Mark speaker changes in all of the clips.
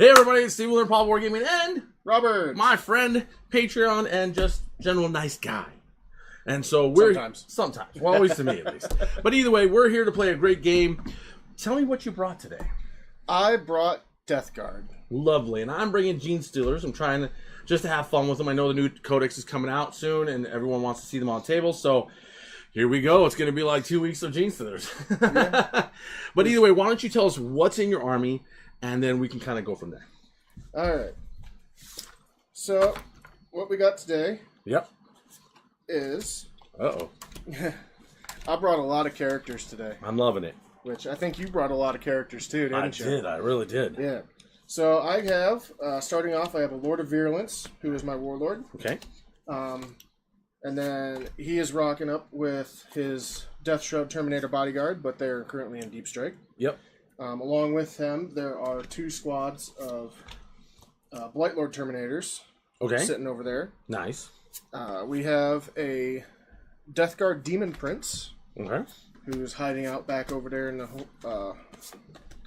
Speaker 1: Hey everybody, it's Steve with Improbable Wargaming and
Speaker 2: Robert,
Speaker 1: my friend, Patreon, and just general nice guy. And so we're sometimes, well, always to me at least. But either way, we're here to play a great game. Tell me what you brought today.
Speaker 2: I brought Death Guard.
Speaker 1: Lovely, and I'm bringing Gene Stealers. I'm trying to just to have fun with them. I know the new codex is coming out soon, and everyone wants to see them on the table. So here we go. It's going to be like 2 weeks of Gene Stealers. Yeah. But either way, why don't you tell us what's in your army? And then we can kind of go from there.
Speaker 2: All right. So, what we got today is...
Speaker 1: Uh-oh.
Speaker 2: I brought a lot of characters today.
Speaker 1: I'm loving it.
Speaker 2: Which I think you brought a lot of characters too, didn't you?
Speaker 1: I did. I really did.
Speaker 2: Yeah. So, I have, starting off, I have a Lord of Virulence, who is my warlord.
Speaker 1: Okay.
Speaker 2: And then he is rocking up with his Death Shroud Terminator bodyguard, but they're currently in Deep Strike.
Speaker 1: Yep.
Speaker 2: Along with them, there are 2 squads of Blightlord Terminators sitting over there.
Speaker 1: Nice.
Speaker 2: We have a Death Guard Demon Prince who's hiding out back over there in the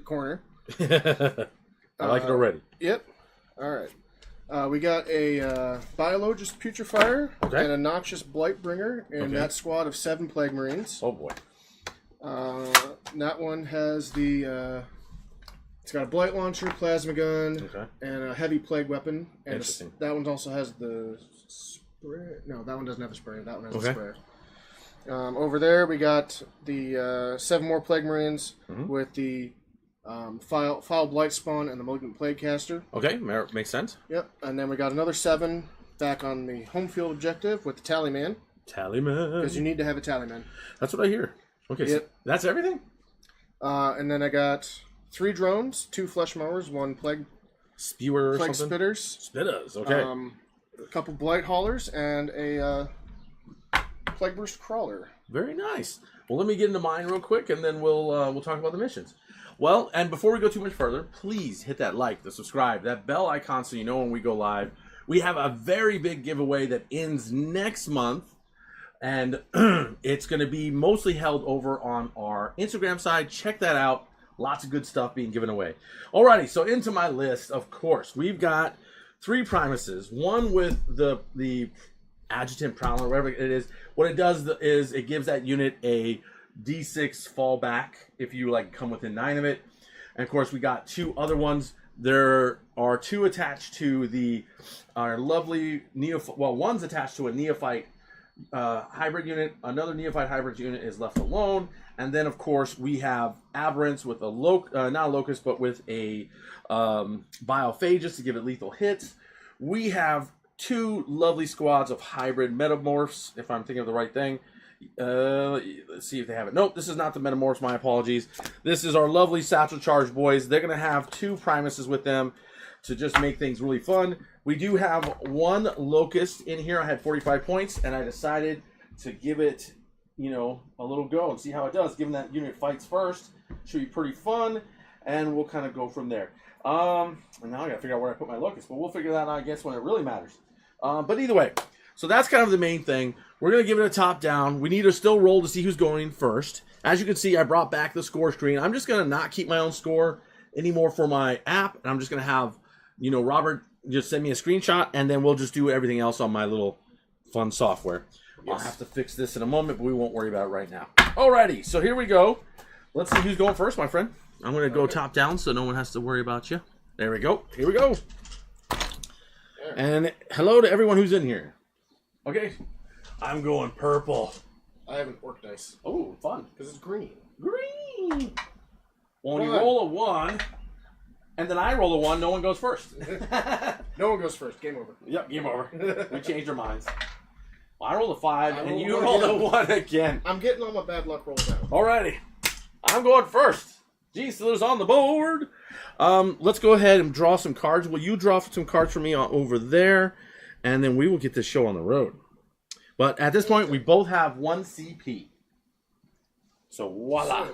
Speaker 2: corner.
Speaker 1: I like it already.
Speaker 2: Yep. All right. We got a Biologist Putrefier and a Noxious Blightbringer in that squad of 7 Plague Marines.
Speaker 1: Oh, boy.
Speaker 2: That one has the, it's got a Blight Launcher, Plasma Gun, and a Heavy Plague Weapon. And that one also has the spray. No, that one doesn't have a spray. That one has a spray. Over there, we got the 7 more Plague Marines with the Foul Blight Spawn and the Malignant Plague Caster.
Speaker 1: Okay, makes sense.
Speaker 2: Yep, and then we got another 7 back on the home field objective with the Tallyman.
Speaker 1: Tallyman.
Speaker 2: Because you need to have a Tallyman.
Speaker 1: That's what I hear. Okay, so that's everything?
Speaker 2: And then I got 3 drones, 2 flesh mowers, 1 plague
Speaker 1: spewer or
Speaker 2: plague
Speaker 1: something?
Speaker 2: Spitters,
Speaker 1: okay.
Speaker 2: A couple blight haulers, and a plague burst crawler.
Speaker 1: Very nice. Well, let me get into mine real quick, and then we'll talk about the missions. Well, and before we go too much further, please hit that like, the subscribe, that bell icon so you know when we go live. We have a very big giveaway that ends next month. And it's going to be mostly held over on our Instagram side. Check that out. Lots of good stuff being given away. Alrighty, so into my list, of course, we've got 3 Primuses. One with the Adjutant Prowler, whatever it is. What it does is it gives that unit a D6 fallback if you like come within 9 of it. And of course, we got 2 other ones. There are 2 attached to our lovely Neophyte. Well, one's attached to a Neophyte hybrid unit. Another Neophyte hybrid unit is left alone, and then of course we have Aberrants with a not a Locust, but with a Biophagus to give it lethal hits. We have 2 lovely squads of hybrid Metamorphs, if I'm thinking of the right thing. Let's see if they have it. Nope, this is not the Metamorphs, my apologies. This is our lovely Satchel Charge boys. They're going to have 2 Primuses with them to just make things really fun. We do have 1 Locust in here. I had 45 points, and I decided to give it, a little go and see how it does. Given that unit fights first, should be pretty fun, and we'll kind of go from there. And now I got to figure out where I put my Locust, but we'll figure that out, I guess, when it really matters. But either way, so that's kind of the main thing. We're going to give it a top down. We need to still roll to see who's going first. As you can see, I brought back the score screen. I'm just going to not keep my own score anymore for my app, and I'm just going to have Robert just send me a screenshot, and then we'll just do everything else on my little fun software. I'll have to fix this in a moment, but we won't worry about it right now. Alrighty, so here we go. Let's see who's going first, my friend. I'm going to go top down so no one has to worry about you. There we go. Here we go. And hello to everyone who's in here. Okay, I'm going purple.
Speaker 2: I have an orc dice.
Speaker 1: Oh, fun.
Speaker 2: Because it's green.
Speaker 1: Green! Well, when you roll a 1... and then I roll a 1, no one goes first.
Speaker 2: No one goes first. Game over.
Speaker 1: Yep, game over. We changed our minds. Well, I rolled a 5, and you rolled a 1 again.
Speaker 2: I'm getting all my bad luck rolled out.
Speaker 1: Alrighty. I'm going first. Gene Stealers on the board. Let's go ahead and draw some cards. Will you draw some cards for me over there? And then we will get this show on the road. But at this point, we both have 1 CP. So, voila.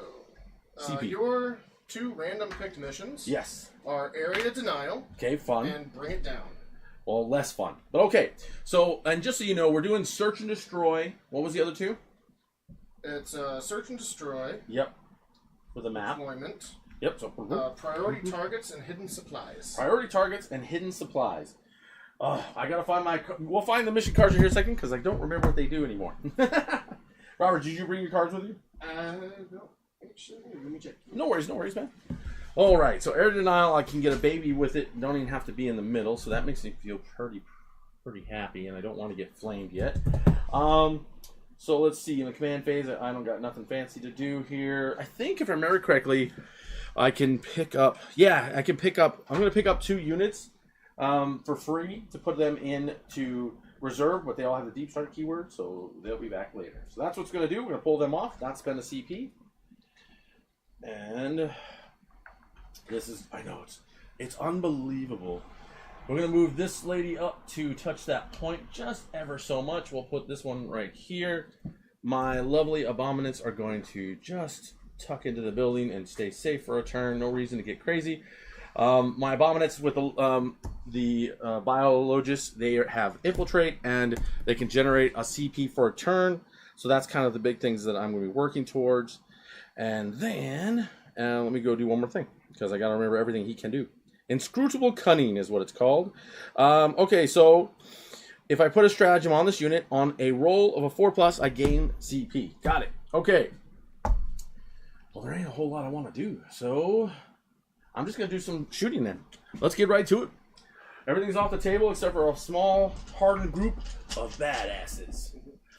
Speaker 2: So,
Speaker 1: CP.
Speaker 2: Your 2 random picked missions are Area Denial.
Speaker 1: Okay, fun.
Speaker 2: And Bring It Down.
Speaker 1: Well, less fun. But okay. So, and just so you know, we're doing Search and Destroy. What was the other 2?
Speaker 2: It's Search and Destroy.
Speaker 1: Yep. For the map.
Speaker 2: Deployment.
Speaker 1: Yep. So
Speaker 2: priority targets and hidden supplies.
Speaker 1: Priority targets and hidden supplies. I gotta find my. We'll find the mission cards in here in a second because I don't remember what they do anymore. Robert, did you bring your cards with you?
Speaker 2: No. Actually, let me check.
Speaker 1: No worries, man. All right. So air denial, I can get a baby with it. Don't even have to be in the middle, so that makes me feel pretty happy, and I don't want to get flamed yet. So let's see. In the command phase, I don't got nothing fancy to do here. I think if I remember correctly, I can pick up. Yeah, I can pick up. I'm going to pick up 2 units for free to put them into reserve, but they all have the deep start keyword, so they'll be back later. So that's what's going to do. We're going to pull them off, not spend a CP. And this is, I know, it's unbelievable. We're going to move this lady up to touch that point just ever so much. We'll put this one right here. My lovely abominants are going to just tuck into the building and stay safe for a turn. No reason to get crazy. My abominants with the biologists, they have infiltrate and they can generate a CP for a turn. So that's kind of the big things that I'm going to be working towards. And then, let me go do one more thing because I got to remember everything he can do. Inscrutable Cunning is what it's called. Okay, so if I put a stratagem on this unit, on a roll of a 4+, I gain CP. Got it. Okay. Well, there ain't a whole lot I want to do, so I'm just going to do some shooting then. Let's get right to it. Everything's off the table except for a small, hardened group of badasses.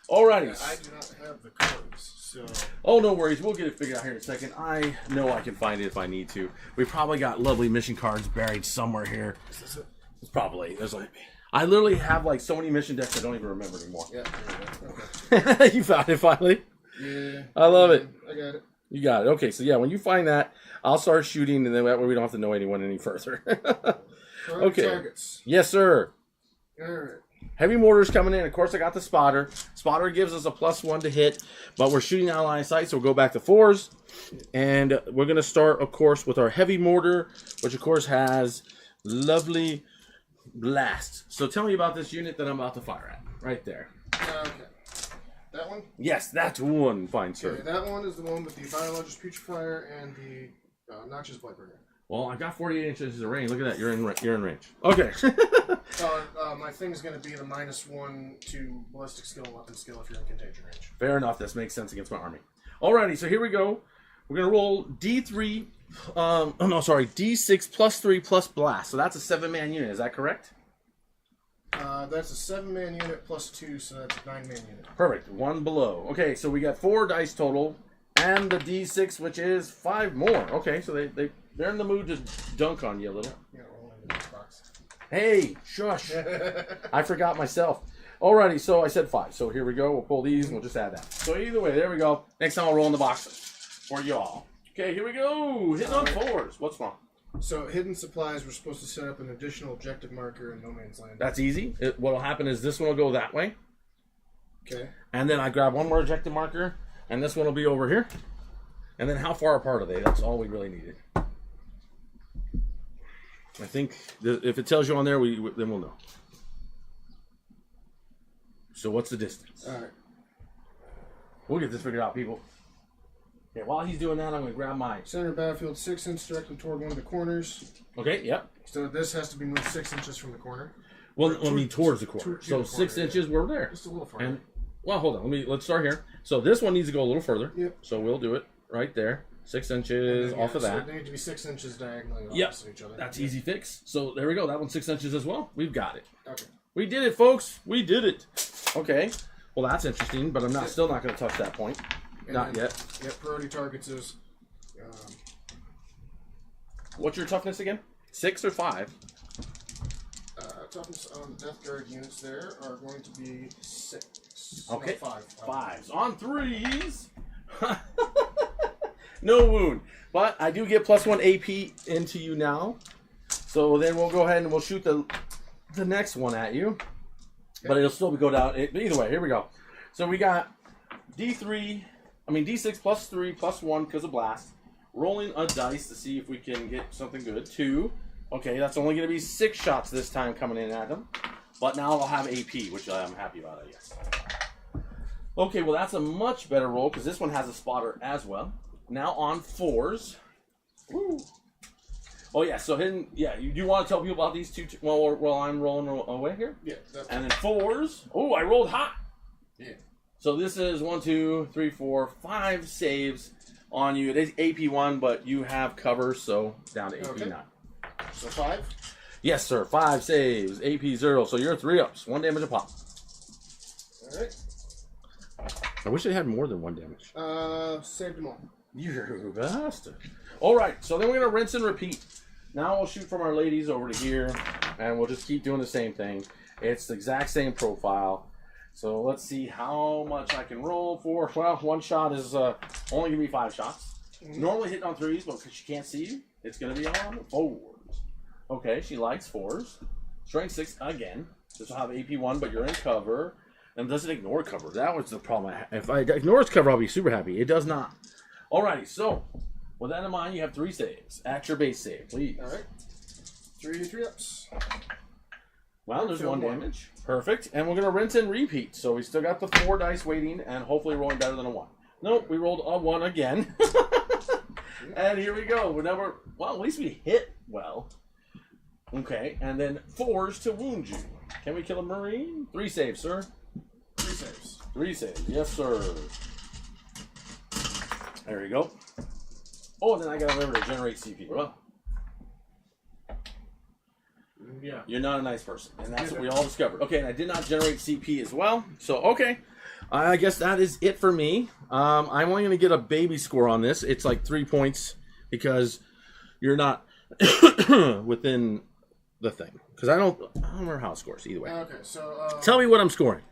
Speaker 1: Alrighty.
Speaker 2: Yeah, I do not have the cards, so...
Speaker 1: Oh, no worries. We'll get it figured out here in a second. I know I can find it if I need to. We probably got lovely mission cards buried somewhere here. It's probably. There's like... I literally have like so many mission decks I don't even remember anymore.
Speaker 2: Yeah, okay.
Speaker 1: You found it finally?
Speaker 2: Yeah.
Speaker 1: I love it.
Speaker 2: I got it.
Speaker 1: You got it. Okay, so yeah, when you find that, I'll start shooting, and then that way we don't have to know anyone any further. Okay.
Speaker 2: Targets.
Speaker 1: Yes, sir.
Speaker 2: All right.
Speaker 1: Heavy mortars coming in. Of course, I got the spotter. Spotter gives us a +1 to hit, but we're shooting out of line of sight, so we'll go back to 4s. And we're going to start, of course, with our heavy mortar, which, of course, has lovely blast. So tell me about this unit that I'm about to fire at. Right there.
Speaker 2: Okay. That one?
Speaker 1: Yes, that's one. Fine, sir.
Speaker 2: Okay, that one is the one with the biologist putrefier and the noxious viper.
Speaker 1: Well, I got 48 inches of range. Look at that. You're in range. Okay.
Speaker 2: My thing's going to be the -1 to ballistic skill and weapon skill if you're in contagion range.
Speaker 1: Fair enough. This makes sense against my army. Alrighty, so here we go. We're going to roll D3, D6 +3 blast. So that's a 7-man unit. Is that correct?
Speaker 2: That's a 7-man unit +2, so that's a 9-man unit.
Speaker 1: Perfect. 1 below. Okay, so we got 4 dice total, and the D6, which is 5 more. Okay, so they're in the mood to dunk on you a little.
Speaker 2: Yeah, roll into this box.
Speaker 1: Hey, shush. I forgot myself. Alrighty, so I said 5. So here we go. We'll pull these and we'll just add that. So either way, there we go. Next time I'll roll in the boxes for y'all. Okay, here we go. Hitting on 4s. What's wrong?
Speaker 2: So hidden supplies, we're supposed to set up an additional objective marker in no man's land.
Speaker 1: That's easy. What'll happen is this one will go that way.
Speaker 2: Okay.
Speaker 1: And then I grab one more objective marker, and this one will be over here. And then how far apart are they? That's all we really needed. I think if it tells you on there, then we'll know. So what's the distance?
Speaker 2: All right.
Speaker 1: We'll get this figured out, people. Okay, while he's doing that, I'm going to grab my...
Speaker 2: Center of battlefield, 6 inches directly toward one of the corners.
Speaker 1: Okay, yep.
Speaker 2: So this has to be moved 6 inches from the corner.
Speaker 1: Well, I mean towards the corner. So 6 inches, we're there.
Speaker 2: Just a little farther.
Speaker 1: And, well, hold on. Let's start here. So this one needs to go a little further.
Speaker 2: Yep.
Speaker 1: So we'll do it right there. 6 inches off of that.
Speaker 2: So they need to be 6 inches diagonally opposite each other.
Speaker 1: That's easy fix. So there we go. That one's 6 inches as well. We've got it.
Speaker 2: Okay.
Speaker 1: We did it, folks. We did it. Okay. Well, that's interesting, but I'm still not going to touch that point. Not yet.
Speaker 2: Yep. Priority targets is.
Speaker 1: What's your toughness again? 6 or 5?
Speaker 2: Toughness on the Death Guard units there are going to be 6.
Speaker 1: Okay.
Speaker 2: No, 5.
Speaker 1: 5s. On 3s. No wound. But I do get +1 AP into you now. So then we'll go ahead and we'll shoot the next one at you. Okay. But it'll still go down. Either way, here we go. So we got D6 +3 +1 because of blast. Rolling a dice to see if we can get something good. 2. Okay, that's only going to be 6 shots this time coming in at them. But now I'll have AP, which I'm happy about, I guess. Okay, well that's a much better roll because this one has a spotter as well. Now on 4s. Woo. Oh yeah, so hidden. Yeah, you do want to tell people about these two while I'm rolling away here?
Speaker 2: Yeah.
Speaker 1: And then 4s. Oh, I rolled hot.
Speaker 2: Yeah.
Speaker 1: So this is 1, 2, 3, 4, 5 saves on you. It is AP1, but you have cover, so down to AP9.
Speaker 2: So 5?
Speaker 1: Yes, sir. 5 saves, AP0. So you're 3-ups. 1 damage a pop.
Speaker 2: Alright.
Speaker 1: I wish I had more than 1 damage.
Speaker 2: Saved them all.
Speaker 1: You're a bastard. Alright, so then we're going to rinse and repeat. Now we'll shoot from our ladies over to here, and we'll just keep doing the same thing. It's the exact same profile. So let's see how much I can roll for. Well, 1 shot is only going to be 5 shots. Normally hitting on 3s, but because she can't see you, it's going to be on 4s. Okay, she likes 4s. Strength 6 again. This will have AP1, but you're in cover. And doesn't ignore cover. That was the problem. If I ignores cover, I'll be super happy. It does not. Alrighty, so with that in mind, you have 3 saves. At your base save, please.
Speaker 2: Alright. 3-ups.
Speaker 1: Well, there's 1 damage. Perfect. And we're going to rinse and repeat. So we still got the 4 dice waiting and hopefully rolling better than a 1. Nope, we rolled a 1 again. And here we go. Well, at least we hit well. Okay, and then 4s to wound you. Can we kill a Marine? 3 saves, sir.
Speaker 2: 3 saves.
Speaker 1: 3 saves. Yes, sir. There you go. Oh, and then I got to remember to generate CP. Well,
Speaker 2: yeah.
Speaker 1: You're not a nice person, and that's what we all discovered. Okay, and I did not generate CP as well. So, okay. I guess that is it for me. I'm only going to get a baby score on this. It's like 3 points because you're not within the thing. Because I don't remember how it scores either way.
Speaker 2: Okay, so...
Speaker 1: Tell me what I'm scoring.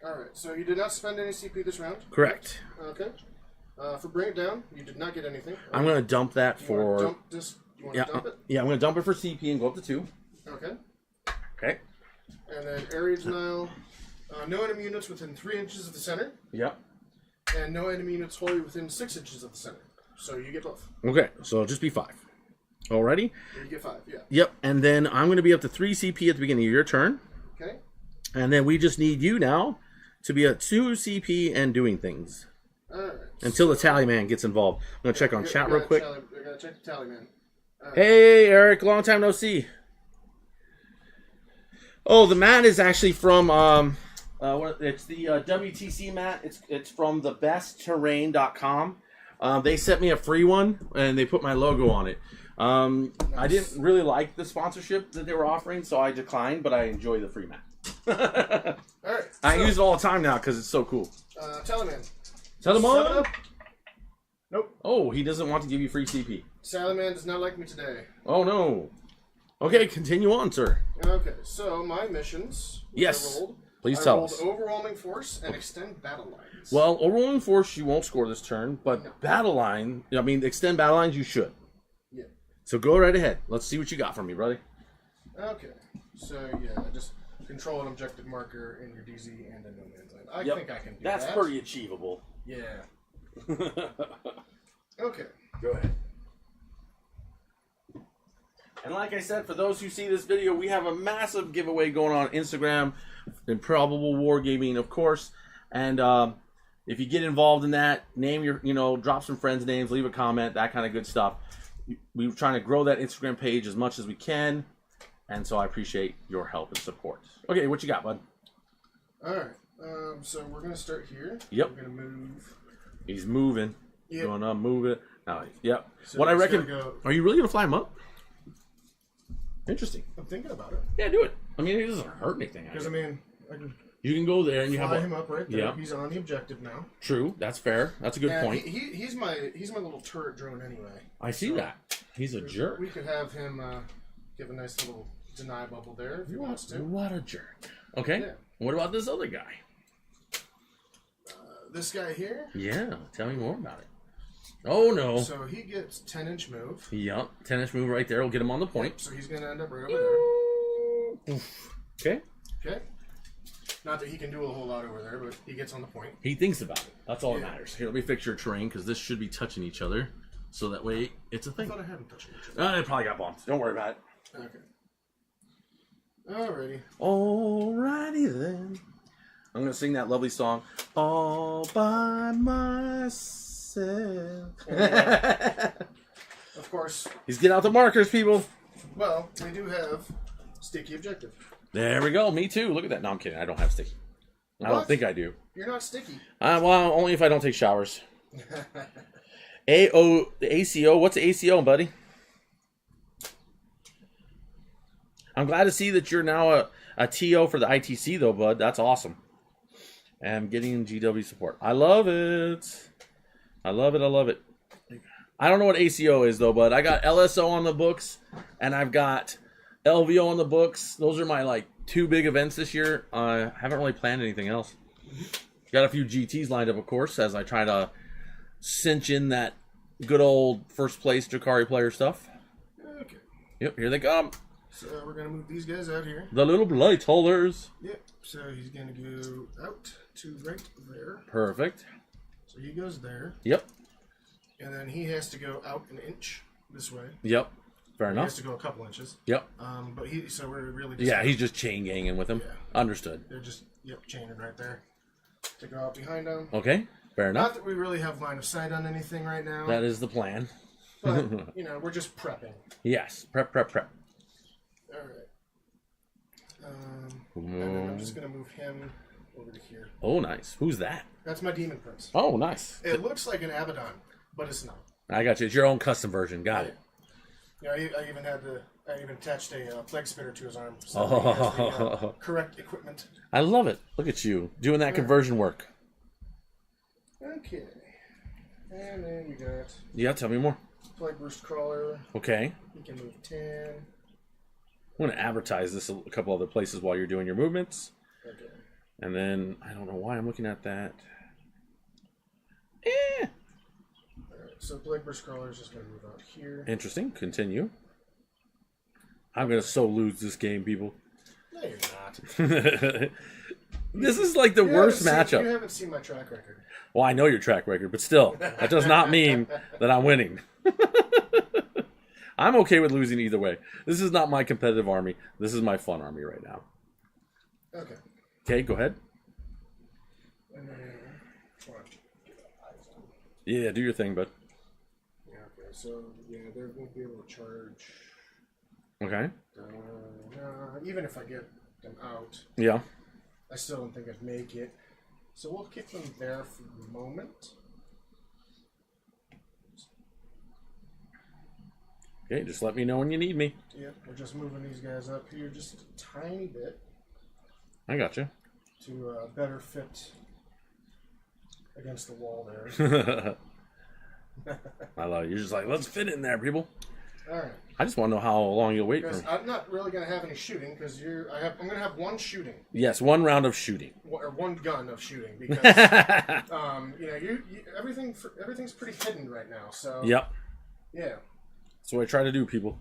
Speaker 2: Alright, so you did not spend any CP this round?
Speaker 1: Correct.
Speaker 2: Okay. For Bring It Down, you did not get anything.
Speaker 1: I'm going to dump that for...
Speaker 2: You want to dump it?
Speaker 1: Yeah, I'm going to dump it for CP and go up to 2.
Speaker 2: Okay.
Speaker 1: Okay.
Speaker 2: And then Area Denial. No enemy units within 3 inches of the center.
Speaker 1: Yep.
Speaker 2: And no enemy units wholly within 6 inches of the center. So you get both.
Speaker 1: Okay, so it'll just be 5. Alrighty?
Speaker 2: You get 5, yeah.
Speaker 1: Yep, and then I'm going to be up to 3 CP at the beginning of your turn.
Speaker 2: Okay.
Speaker 1: And then we just need you now to be at 2 CP and doing things.
Speaker 2: Alright.
Speaker 1: Until the tally man gets involved. I'm going to check on chat real quick.
Speaker 2: I got to check the tally man. Right.
Speaker 1: Hey, Eric, long time no see. Oh, the mat is actually from... it's the WTC mat. It's from thebestterrain.com. They sent me a free one, and they put my logo on it. Nice. I didn't really like the sponsorship that they were offering, so I declined, but I enjoy the free mat.
Speaker 2: All right.
Speaker 1: I use it all the time now because it's so cool.
Speaker 2: Teleman.
Speaker 1: Teleman?
Speaker 2: Nope.
Speaker 1: Oh, he doesn't want to give you free CP.
Speaker 2: Salaman does not like me today.
Speaker 1: Oh, no. Okay, continue on, sir.
Speaker 2: Okay, so my missions.
Speaker 1: Yes.
Speaker 2: I
Speaker 1: Please tell us.
Speaker 2: Overwhelming Force and Extend Battle Lines.
Speaker 1: Well, Overwhelming Force you won't score this turn, but
Speaker 2: No.
Speaker 1: Battle Line, I mean, Extend Battle Lines you should.
Speaker 2: Yeah.
Speaker 1: So go right ahead. Let's see what you got for me, buddy.
Speaker 2: Okay. So, yeah, just control an objective marker in your DZ and a no man's land. I think I can do that.
Speaker 1: That's pretty achievable.
Speaker 2: Yeah. Okay.
Speaker 1: Go ahead. And like I said, for those who see this video, we have a massive giveaway going on Instagram, Improbable Wargaming, of course. And if you get involved in that, name your, drop some friends' names, leave a comment, that kind of good stuff. We're trying to grow that Instagram page as much as we can. And so I appreciate your help and support. Okay, what you got, bud?
Speaker 2: All right. So we're going to start here.
Speaker 1: Yep.
Speaker 2: We're going to move.
Speaker 1: He's moving.
Speaker 2: Yep.
Speaker 1: Going to move it. Now, yep.
Speaker 2: So
Speaker 1: what I reckon...
Speaker 2: go...
Speaker 1: Are you really going to fly him up? Interesting.
Speaker 2: I'm thinking about it.
Speaker 1: Yeah, do it. I mean, it doesn't hurt anything.
Speaker 2: Because, I mean, I can
Speaker 1: you can go there and you
Speaker 2: fly
Speaker 1: have
Speaker 2: him up right there.
Speaker 1: Yeah.
Speaker 2: He's on the objective now.
Speaker 1: True. That's fair. That's a good point.
Speaker 2: He's my little turret drone anyway.
Speaker 1: I see that. He's a jerk.
Speaker 2: We could have him give a nice little deny bubble there if he wants to.
Speaker 1: What a jerk. Okay.
Speaker 2: Yeah.
Speaker 1: What about this other guy?
Speaker 2: This guy here?
Speaker 1: Yeah. Tell me more about it. Oh, no.
Speaker 2: So he gets 10-inch move.
Speaker 1: Yep. 10-inch move right there will get him on the point.
Speaker 2: Yep, so he's going to end up right over there.
Speaker 1: Okay.
Speaker 2: Okay. Not that he can do a whole lot over there, but he gets on the point.
Speaker 1: He thinks about it. That's all that matters. Here, let me fix your terrain, because this should be touching each other. So that way, it's a thing.
Speaker 2: I thought I had him touching each other.
Speaker 1: It probably got bumped. Don't worry about it.
Speaker 2: Okay. Alrighty.
Speaker 1: Alrighty then. I'm going to sing that lovely song, All by Myself.
Speaker 2: course.
Speaker 1: He's getting out the markers, people.
Speaker 2: Well, we do have sticky objective.
Speaker 1: There we go. Me too. Look at that. No, I'm kidding. I don't have sticky. I don't think I do.
Speaker 2: You're not sticky.
Speaker 1: Well, only if I don't take showers. ACO. What's ACO, buddy? I'm glad to see that you're now a TO for the ITC, though, bud. That's awesome. And I'm getting GW support. I love it. I love it. I love it. I don't know what ACO is, though, bud. I got LSO on the books, and I've got LVO on the books. Those are my, like, 2 big events this year. I haven't really planned anything else. Got a few GTs lined up, of course, as I try to cinch in that good old first place Drakari player stuff.
Speaker 2: Okay.
Speaker 1: Yep, here they come.
Speaker 2: So we're going to move these guys out here.
Speaker 1: The little blight holders.
Speaker 2: Yep. So he's going to go out to right there.
Speaker 1: Perfect.
Speaker 2: So he goes there.
Speaker 1: Yep.
Speaker 2: And then he has to go out an inch this way.
Speaker 1: Yep. Fair
Speaker 2: He
Speaker 1: enough.
Speaker 2: has to go a couple inches.
Speaker 1: Yep.
Speaker 2: But so we're really just...
Speaker 1: Yeah, he's just chain ganging with him.
Speaker 2: Yeah.
Speaker 1: Understood.
Speaker 2: They're just, chaining right there. To go out behind him.
Speaker 1: Okay. Fair enough.
Speaker 2: Not that we really have line of sight on anything right now.
Speaker 1: That is the plan.
Speaker 2: But, we're just prepping.
Speaker 1: Yes. Prep.
Speaker 2: All right. And then I'm just going to move him over to here.
Speaker 1: Oh, nice. Who's that?
Speaker 2: That's my Demon Prince.
Speaker 1: Oh, nice.
Speaker 2: It looks like an Abaddon, but it's not.
Speaker 1: I got you. It's your own custom version. Got it.
Speaker 2: Yeah, I even attached a plague spitter to his arm. So he has the correct equipment.
Speaker 1: I love it. Look at you doing that conversion work.
Speaker 2: Okay. And then we got...
Speaker 1: Yeah, tell me more.
Speaker 2: Plague Burst Crawler.
Speaker 1: Okay.
Speaker 2: He can move 10.
Speaker 1: I'm going to advertise this a couple other places while you're doing your movements.
Speaker 2: Okay.
Speaker 1: And then, I don't know why I'm looking at that.
Speaker 2: Alright, so Plague Burst Crawler is just going to move out here.
Speaker 1: Interesting. Continue. I'm going to so lose this game, people.
Speaker 2: No, you're not.
Speaker 1: This is like the worst matchup.
Speaker 2: You haven't seen my track record.
Speaker 1: Well, I know your track record, but still, that does not mean that I'm winning. I'm okay with losing either way. This is not my competitive army. This is my fun army right now.
Speaker 2: Okay.
Speaker 1: Okay, go ahead.
Speaker 2: And then,
Speaker 1: Yeah, do your thing, bud.
Speaker 2: yeah, okay. So, yeah, they won't be able to charge.
Speaker 1: Okay.
Speaker 2: Even if I get them out,
Speaker 1: Yeah.
Speaker 2: I still don't think I'd make it. So we'll keep them there for the moment.
Speaker 1: Okay, just let me know when you need me.
Speaker 2: Yeah, we're just moving these guys up here just a tiny bit
Speaker 1: I got you.
Speaker 2: to better fit against the wall there.
Speaker 1: I love it. You're just like, let's fit in there, people.
Speaker 2: All right.
Speaker 1: I just want to know how long you'll wait for.
Speaker 2: Because I'm not really going to have any shooting because I'm going to have one shooting.
Speaker 1: Yes, one round of shooting.
Speaker 2: Or one gun of shooting because everything's pretty hidden right now. So
Speaker 1: Yep.
Speaker 2: yeah.
Speaker 1: That's what I try to do, people.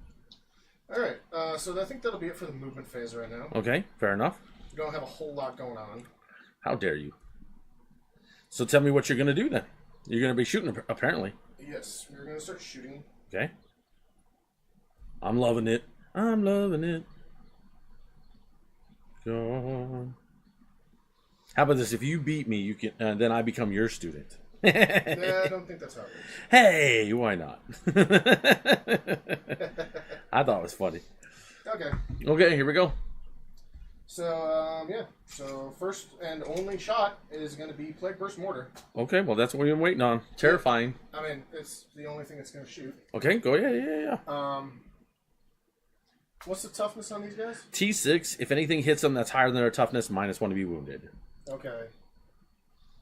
Speaker 2: All right. So I think that'll be it for the movement phase right now.
Speaker 1: Okay, fair enough.
Speaker 2: We don't have a whole lot going on.
Speaker 1: How dare you? So tell me what you're going to do then. You're going to be shooting, apparently.
Speaker 2: Yes, we're going to start shooting.
Speaker 1: Okay. I'm loving it. I'm loving it. Go on. How about this? If you beat me, you can. Then I become your student.
Speaker 2: Yeah, I don't think that's how it works.
Speaker 1: Hey, why not? I thought it was funny.
Speaker 2: Okay.
Speaker 1: Okay, here we go.
Speaker 2: So, yeah. So, first and only shot is going to be Plague Burst Mortar.
Speaker 1: Okay, well, that's what we've been waiting on. Terrifying.
Speaker 2: I mean, it's the only thing that's going to shoot.
Speaker 1: Okay, go. Yeah.
Speaker 2: What's the toughness on these guys?
Speaker 1: T6. If anything hits them that's higher than their toughness, -1 to be wounded.
Speaker 2: Okay.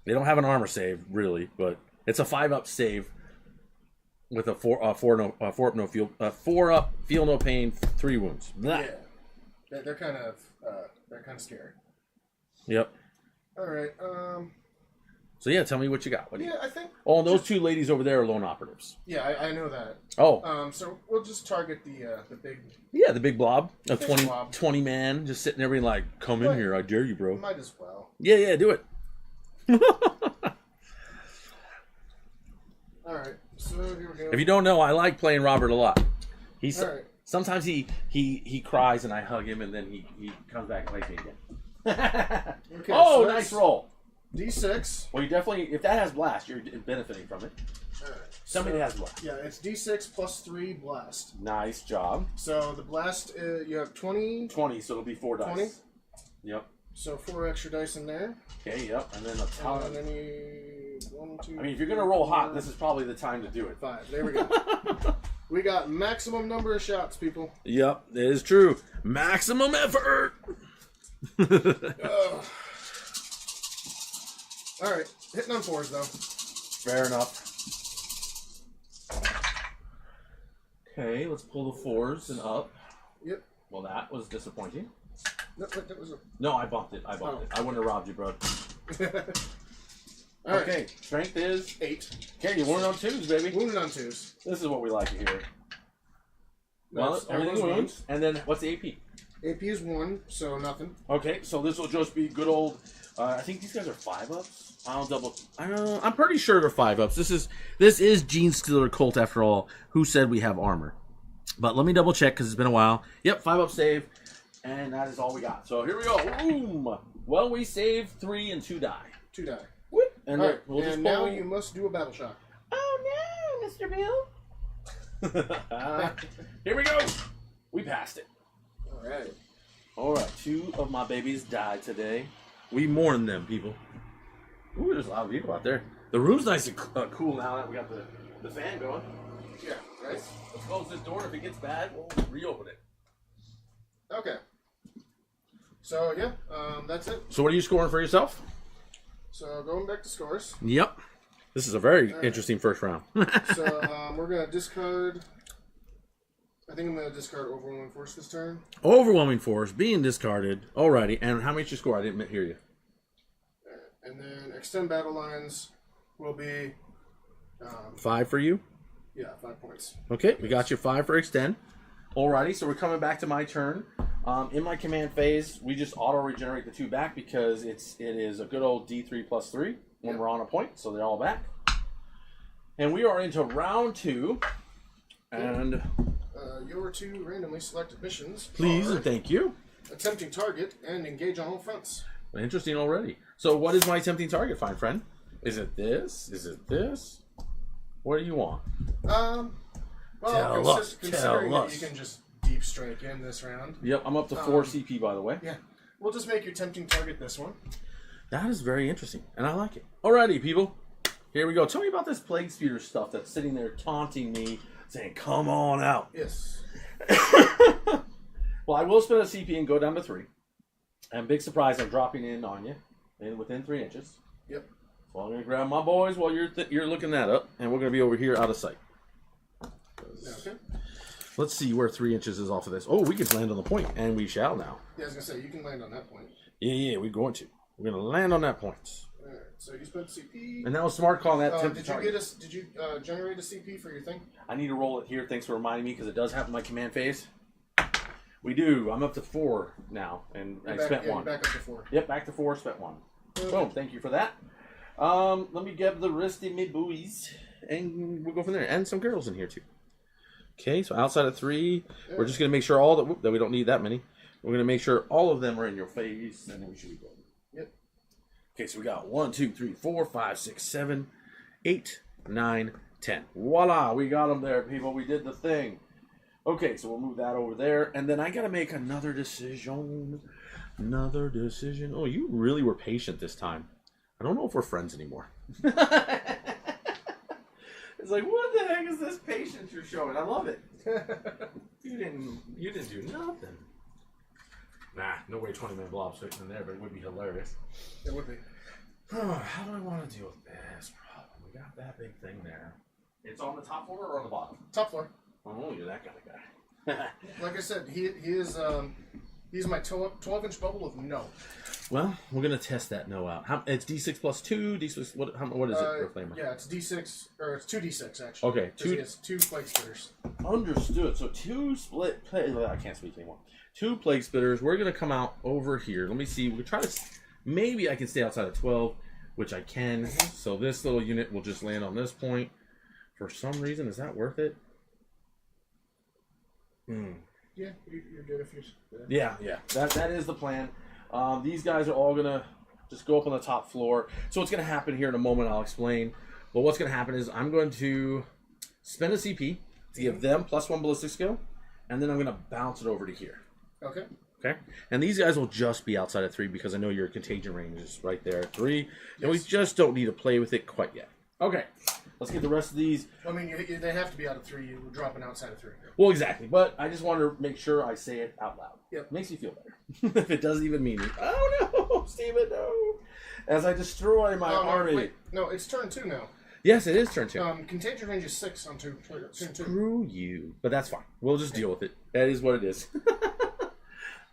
Speaker 1: They don't have an armor save, really, but it's a 5-up save with a 4 up feel no pain, 3 wounds. Blah.
Speaker 2: Yeah, they're kind of scary.
Speaker 1: Yep.
Speaker 2: All right.
Speaker 1: So yeah, tell me what you got.
Speaker 2: I think.
Speaker 1: Oh, and those 2 ladies over there are lone operatives.
Speaker 2: Yeah, I know that.
Speaker 1: Oh.
Speaker 2: So we'll just target the big.
Speaker 1: Yeah, the big blob, a
Speaker 2: Big
Speaker 1: 20,
Speaker 2: blob.
Speaker 1: 20 man, just sitting there being like, "Come in here, I dare you, bro."
Speaker 2: Might as well.
Speaker 1: Yeah, do it.
Speaker 2: All right. So here we go.
Speaker 1: If you don't know, I like playing Robert a lot.
Speaker 2: All right.
Speaker 1: Sometimes he cries and I hug him, and then he comes back and plays me again.
Speaker 2: Okay,
Speaker 1: Oh,
Speaker 2: so
Speaker 1: nice roll.
Speaker 2: D6.
Speaker 1: Well, you definitely, if that has blast, you're benefiting from it.
Speaker 2: Alright.
Speaker 1: Somebody has blast.
Speaker 2: Yeah, it's D6 plus 3 blast.
Speaker 1: Nice job.
Speaker 2: So the blast, you have 20.
Speaker 1: 20, so it'll be 4 dice.
Speaker 2: 20?
Speaker 1: Yep.
Speaker 2: So 4 extra dice in there.
Speaker 1: Okay, yep. And then a ton.
Speaker 2: And then you 1, 2.
Speaker 1: I mean, if you're gonna roll hot, this is probably the time to do it.
Speaker 2: 5. There we go. We got maximum number of shots, people.
Speaker 1: Yep, it is true. Maximum effort.
Speaker 2: All right, hitting on 4s though.
Speaker 1: Fair enough. Okay, let's pull the 4s and up.
Speaker 2: Yep.
Speaker 1: Well, that was disappointing.
Speaker 2: No, that was a...
Speaker 1: No, I bumped it. I bumped it. I wouldn't have robbed you, bro.
Speaker 2: All right.
Speaker 1: Okay, strength is
Speaker 2: 8.
Speaker 1: Okay, you wounded on 2s, baby.
Speaker 2: Wounded on 2s.
Speaker 1: This is what we like to hear. Well,
Speaker 2: That's
Speaker 1: everything's wounds. And then what's the AP?
Speaker 2: AP is 1, so nothing.
Speaker 1: Okay, so this will just be good old. I think these guys are 5-ups. I'm pretty sure they're 5-ups. This is Gene Stealer Colt after all. Who said we have armor? But let me double check because it's been a while. Yep, 5-up save, and that is all we got. So here we go. Boom. Well, we saved 3 and 2 die.
Speaker 2: 2 die.
Speaker 1: Whoop. And,
Speaker 2: right.
Speaker 1: we'll just
Speaker 2: and now you must do a battle shock.
Speaker 1: Oh no, Mr. Bill. Here we go. We passed it.
Speaker 2: All right.
Speaker 1: All right. 2 of my babies died today. We mourn them, people. Ooh, there's a lot of people out there. The room's nice and cool now that we got the fan going.
Speaker 2: Yeah, right?
Speaker 1: Let's close this door. If it gets bad, we'll reopen it.
Speaker 2: Okay. So, yeah, that's it.
Speaker 1: So what are you scoring for yourself?
Speaker 2: So, going back to scores.
Speaker 1: Yep. This is a very interesting first round.
Speaker 2: So, we're going to discard... I think I'm going to discard Overwhelming Force this turn.
Speaker 1: Overwhelming Force being discarded. Alrighty. And how much you score? I didn't hear you.
Speaker 2: And then Extend Battle Lines will be...
Speaker 1: 5 for you?
Speaker 2: Yeah, 5 points.
Speaker 1: Okay, we got you 5 for Extend. Alrighty, so we're coming back to my turn. In my command phase, we just auto-regenerate the 2 back because it is a good old D3 plus 3 when we're on a point, so they're all back. And we are into round 2. And...
Speaker 2: your 2 randomly selected missions.
Speaker 1: Please and thank you.
Speaker 2: Attempting target and engage on all fronts.
Speaker 1: Interesting already. So what is my attempting target, fine friend? Is it this? Is it this? What do you want?
Speaker 2: Well, considering
Speaker 1: us.
Speaker 2: that you can just deep strike in this round.
Speaker 1: Yep, I'm up to 4 CP, by the way.
Speaker 2: Yeah. We'll just make your tempting target this one.
Speaker 1: That is very interesting, and I like it. Alrighty, people. Here we go. Tell me about this Plague Speeder stuff that's sitting there taunting me, saying, come on out.
Speaker 2: Yes.
Speaker 1: Well, I will spend a CP and go down to 3. And big surprise, I'm dropping in on you, within 3 inches.
Speaker 2: Yep.
Speaker 1: So I'm going to grab my boys while you're looking that up, and we're going to be over here out of sight.
Speaker 2: Okay.
Speaker 1: Let's see where 3 inches is off of this. Oh, we can land on the point, and we shall now.
Speaker 2: Yeah, I was going to say, you can land on that point.
Speaker 1: Yeah, we're going to. We're going to land on that point.
Speaker 2: Alright, so you spent CP.
Speaker 1: And that was smart calling that tip.
Speaker 2: Did you generate a CP for your thing?
Speaker 1: I need to roll it here. Thanks for reminding me, because it does have my command phase. We do. I'm up to 4 now, and I spent 1.
Speaker 2: Back up to 4.
Speaker 1: Yep, back to 4, spent 1. Boom, thank you for that. Let me get the rest of my buoys, and we'll go from there. And some girls in here, too. Okay, so outside of 3, we're just going to make sure that we don't need that many. We're going to make sure all of them are in your face, and then we should be good.
Speaker 2: Yep.
Speaker 1: Okay, so we got 1, 2, 3, 4, 5, 6, 7, 8, 9, 10. Voila, we got them there, people. We did the thing. Okay, so we'll move that over there, and then I got to make another decision. Another decision. Oh, you really were patient this time. I don't know if we're friends anymore. It's like, what the heck is this patience you're showing? I love it. You didn't do nothing. Nah, no way 20-man blobs fitting in there, but it would be hilarious.
Speaker 2: It would be.
Speaker 1: How do I want to deal with this problem? We got that big thing there. It's on the top floor or on the bottom?
Speaker 2: Top floor.
Speaker 1: Oh, you're that kind of guy.
Speaker 2: Like I said, he's my 12-inch bubble of no.
Speaker 1: Well, we're gonna test that no out. It's D6 plus 2. D6. What is it for a flamer?
Speaker 2: Yeah, it's D6 or it's 2D6 actually.
Speaker 1: Okay, 2.
Speaker 2: He has 2 plague spitters.
Speaker 1: Understood. So 2 split. I can't speak anymore. 2 plague spitters. We're gonna come out over here. Let me see. We can try to. Maybe I can stay outside of 12, which I can. So this little unit will just land on this point. For some reason, is that worth it?
Speaker 2: Yeah, you're good if you're...
Speaker 1: Yeah. That is the plan. These guys are all gonna just go up on the top floor. So what's going to happen here in a moment, I'll explain. But what's going to happen is I'm going to spend a CP to give them +1 ballistic skill, and then I'm going to bounce it over to here.
Speaker 2: Okay.
Speaker 1: Okay? And these guys will just be outside of 3 because I know your contagion range is right there at 3. Yes. And we just don't need to play with it quite yet. Okay. Let's get the rest of these.
Speaker 2: I mean, they have to be out of 3. You're dropping outside of 3.
Speaker 1: Well, exactly. But I just want to make sure I say it out loud.
Speaker 2: Yep.
Speaker 1: Makes you feel better. If it doesn't even mean it. Oh, no, Steven, no. As I destroy my army.
Speaker 2: Wait. No, it's turn 2 now.
Speaker 1: Yes, it is turn 2.
Speaker 2: Contagion range is 6 on turn 2.
Speaker 1: Screw you. But that's fine. We'll just deal with it. That is what it is.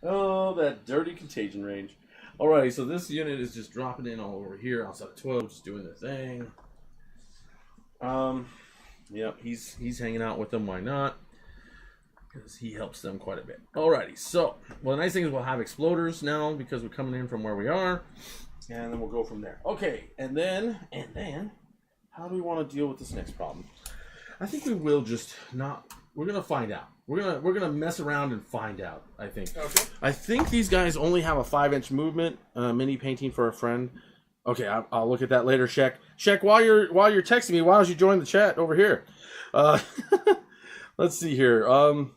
Speaker 1: Oh, that dirty contagion range. Alrighty, so this unit is just dropping in all over here outside of 12, just doing their thing. Yep, he's hanging out with them. Why not? Because he helps them quite a bit. Alrighty, so, well, the nice thing is we'll have exploders now because we're coming in from where we are. And then we'll go from there. Okay, and then, how do we want to deal with this next problem? I think we will just not, we're going to find out. We're gonna mess around and find out, I think.
Speaker 2: Okay.
Speaker 1: I think these guys only have a 5-inch movement, mini painting for a friend. Okay, I'll look at that later, Shek. Shek, while you're texting me, why don't you join the chat over here? Let's see here. Oh,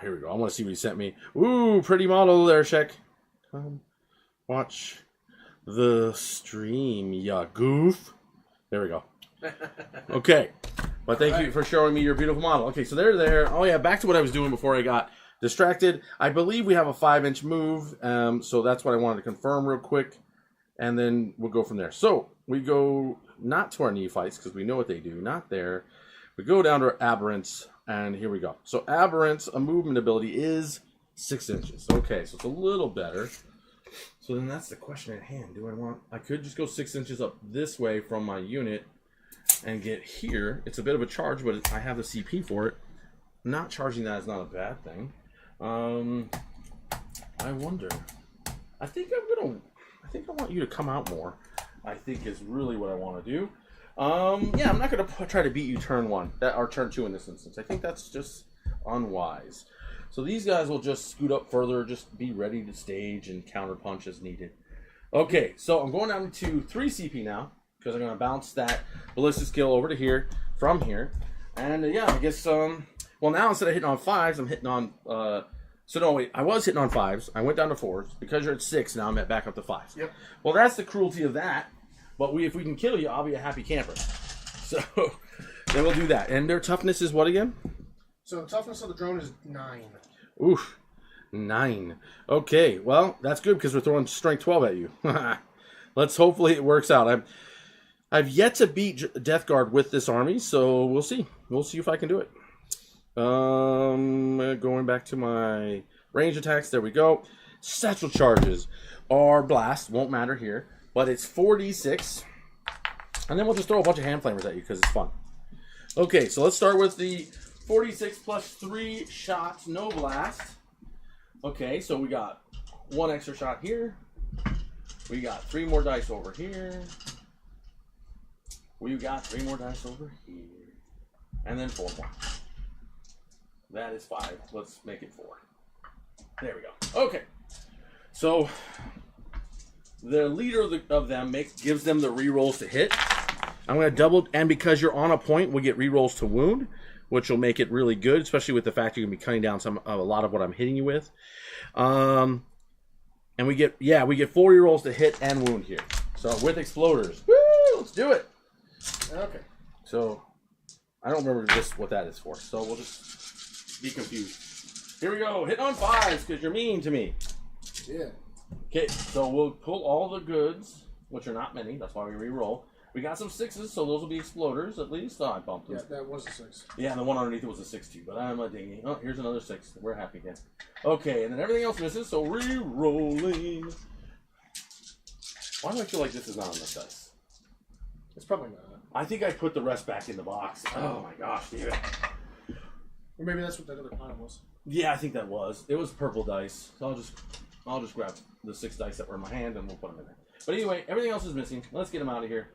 Speaker 1: here we go. I want to see what he sent me. Ooh, pretty model there, Shek. Come watch the stream, ya goof. There we go. Okay. But thank you for showing me your beautiful model. Okay, so they're there. Oh, yeah, back to what I was doing before I got distracted. I believe we have a 5-inch move, so that's what I wanted to confirm real quick. And then we'll go from there. So we go not to our Nephites, because we know what they do. Not there. We go down to our Aberrants, and here we go. So Aberrants, a movement ability is 6 inches. Okay, so it's a little better. So then that's the question at hand. I could just go 6 inches up this way from my unit and get here. It's a bit of a charge, but I have the CP for it. Not charging that is not a bad thing. I wonder. I think I want you to come out more. I think is really what I want to do. Yeah, I'm not going to try to beat you turn 1 or turn 2 in this instance. I think that's just unwise. So these guys will just scoot up further, just be ready to stage and counter punch as needed. Okay, so I'm going down to 3 CP now, because I'm going to bounce that ballistic skill over to here, from here. And yeah, I guess, well, now instead of hitting on 5s, I'm hitting on, so no, wait, I was hitting on 5s. I went down to 4s. Because you're at 6, now I'm back up to 5s.
Speaker 2: Yep.
Speaker 1: Well, that's the cruelty of that. But if we can kill you, I'll be a happy camper. So, then we'll do that. And their toughness is what again?
Speaker 2: So, the toughness of the drone is 9.
Speaker 1: Oof. 9. Okay, well, that's good because we're throwing strength 12 at you. Let's hopefully it works out. I've yet to beat Death Guard with this army, so we'll see. We'll see if I can do it. Going back to my range attacks, there we go. Satchel charges are blast, won't matter here, but it's 4d6. And then we'll just throw a bunch of hand flamers at you because it's fun. Okay, so let's start with the 46 plus 3 shots, no blast. Okay, so we got 1 extra shot here. We got 3 more dice over here. We got 3 more dice over here. And then 4 more. That is 5. Let's make it 4. There we go. Okay. So, the leader of them gives them the rerolls to hit. I'm going to double, and because you're on a point, we get rerolls to wound, which will make it really good, especially with the fact you're going to be cutting down a lot of what I'm hitting you with. And we get 4 rerolls to hit and wound here. So, with exploders. Woo! Let's do it.
Speaker 2: Okay.
Speaker 1: So, I don't remember just what that is for, so we'll just be confused. Here we go. Hit on 5s because you're mean to me.
Speaker 2: Yeah.
Speaker 1: Okay, so we'll pull all the goods, which are not many. That's why we re-roll. We got some 6s, so those will be exploders at least. Oh, I bumped them.
Speaker 2: Yeah, that was a 6.
Speaker 1: Yeah, and the one underneath it was a 6 too, but I'm a dingy. Oh, here's another 6. We're happy again. Okay, and then everything else misses, so re-rolling. Why do I feel like this is not on this dice?
Speaker 2: It's probably not.
Speaker 1: I think I put the rest back in the box. Oh my gosh, dude.
Speaker 2: Or maybe that's what that other pile was.
Speaker 1: Yeah, I think that was. It was purple dice. So I'll just grab the 6 dice that were in my hand and we'll put them in there. But anyway, everything else is missing. Let's get them out of here.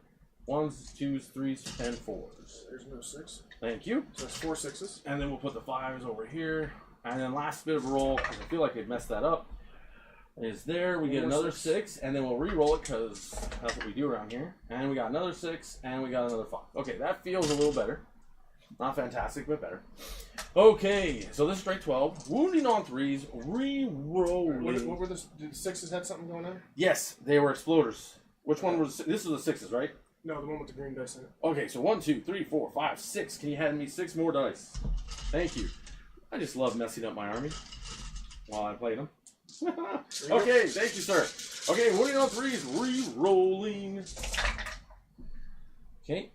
Speaker 1: 1s, 2s, 3s, and 4s.
Speaker 2: There's no 6.
Speaker 1: Thank you.
Speaker 2: So that's 4 6s.
Speaker 1: And then we'll put the 5s over here. And then last bit of a roll, because I feel like they've messed that up. is there. We get another 6, and then we'll re-roll it because that's what we do around here. And we got another 6, and we got another 5. Okay, that feels a little better. Not fantastic, but better. Okay, so this is straight 12. Wounding on 3s, re-rolling.
Speaker 2: What were the 6s had something going on?
Speaker 1: Yes, they were exploders. Which one was this? Was the 6s, right?
Speaker 2: No, the one with the green dice in it.
Speaker 1: Okay, so 1, 2, 3, 4, 5, 6. Can you hand me 6 more dice? Thank you. I just love messing up my army while I play them. Okay, thank you, sir. Okay, wounding on 3s, re-rolling. Okay.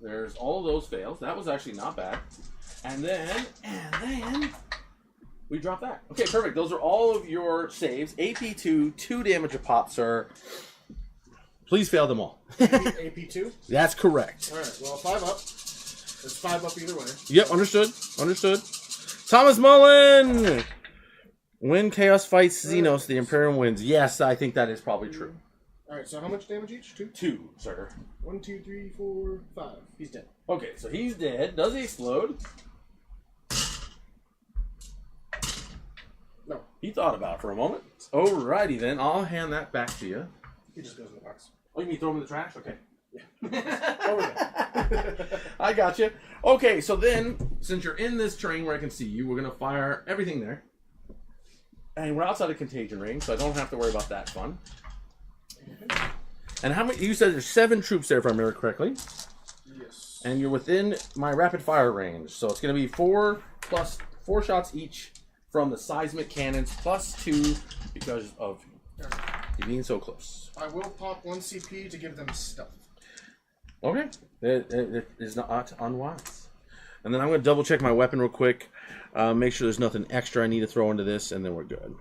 Speaker 1: There's all of those fails. That was actually not bad. And then we drop that. Okay, perfect. Those are all of your saves. AP2, 2 damage a pop, sir. Please fail them all.
Speaker 2: AP2?
Speaker 1: That's correct.
Speaker 2: All right, well, 5 up. It's 5 up either way.
Speaker 1: Yep, understood. Understood. Thomas Mullen! When Chaos fights Xenos, the Imperium wins. Yes, I think that is probably true.
Speaker 2: All right, so how much damage each? 2?
Speaker 1: 2, sir.
Speaker 2: 1, 2, 3, 4, 5. He's dead.
Speaker 1: Okay, so he's dead. Does he explode?
Speaker 2: No.
Speaker 1: He thought about it for a moment. Alrighty then, I'll hand that back to you.
Speaker 2: He just goes in the box.
Speaker 1: Oh, you mean throw him in the trash? Okay.
Speaker 2: Yeah. Over there.
Speaker 1: I got you. Okay, so then, since you're in this terrain where I can see you, we're going to fire everything there. And we're outside of contagion range, so I don't have to worry about that fun. And how many? You said there's 7 troops there, if I remember correctly.
Speaker 2: Yes.
Speaker 1: And you're within my rapid fire range, so it's going to be 4 shots each from the seismic cannons, plus 2 because of you being so close.
Speaker 2: I will pop 1 CP to give them stuff.
Speaker 1: Okay, it is not unwise. And then I'm going to double check my weapon real quick, make sure there's nothing extra I need to throw into this, and then we're good.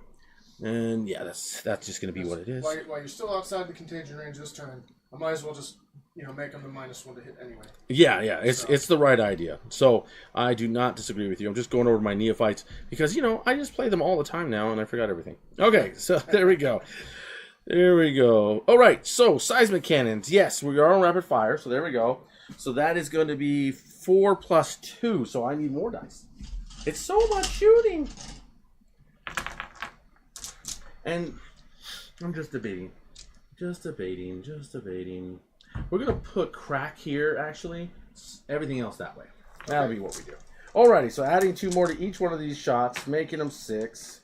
Speaker 1: And yeah, that's just going to be what it is.
Speaker 2: While you're still outside the contagion range this turn, I might as well just make them the -1 to hit anyway.
Speaker 1: Yeah, it's the right idea. So I do not disagree with you. I'm just going over my neophytes because I just play them all the time now, and I forgot everything. Okay, so there we go. There we go. All right, so seismic cannons. Yes, we are on rapid fire, so there we go. So that is going to be 4 plus 2, so I need more dice. It's so much shooting. And I'm just debating. Just debating. We're going to put crack here, actually. Everything else that way. That'll be what we do. Alrighty, so adding 2 more to each one of these shots, making them 6.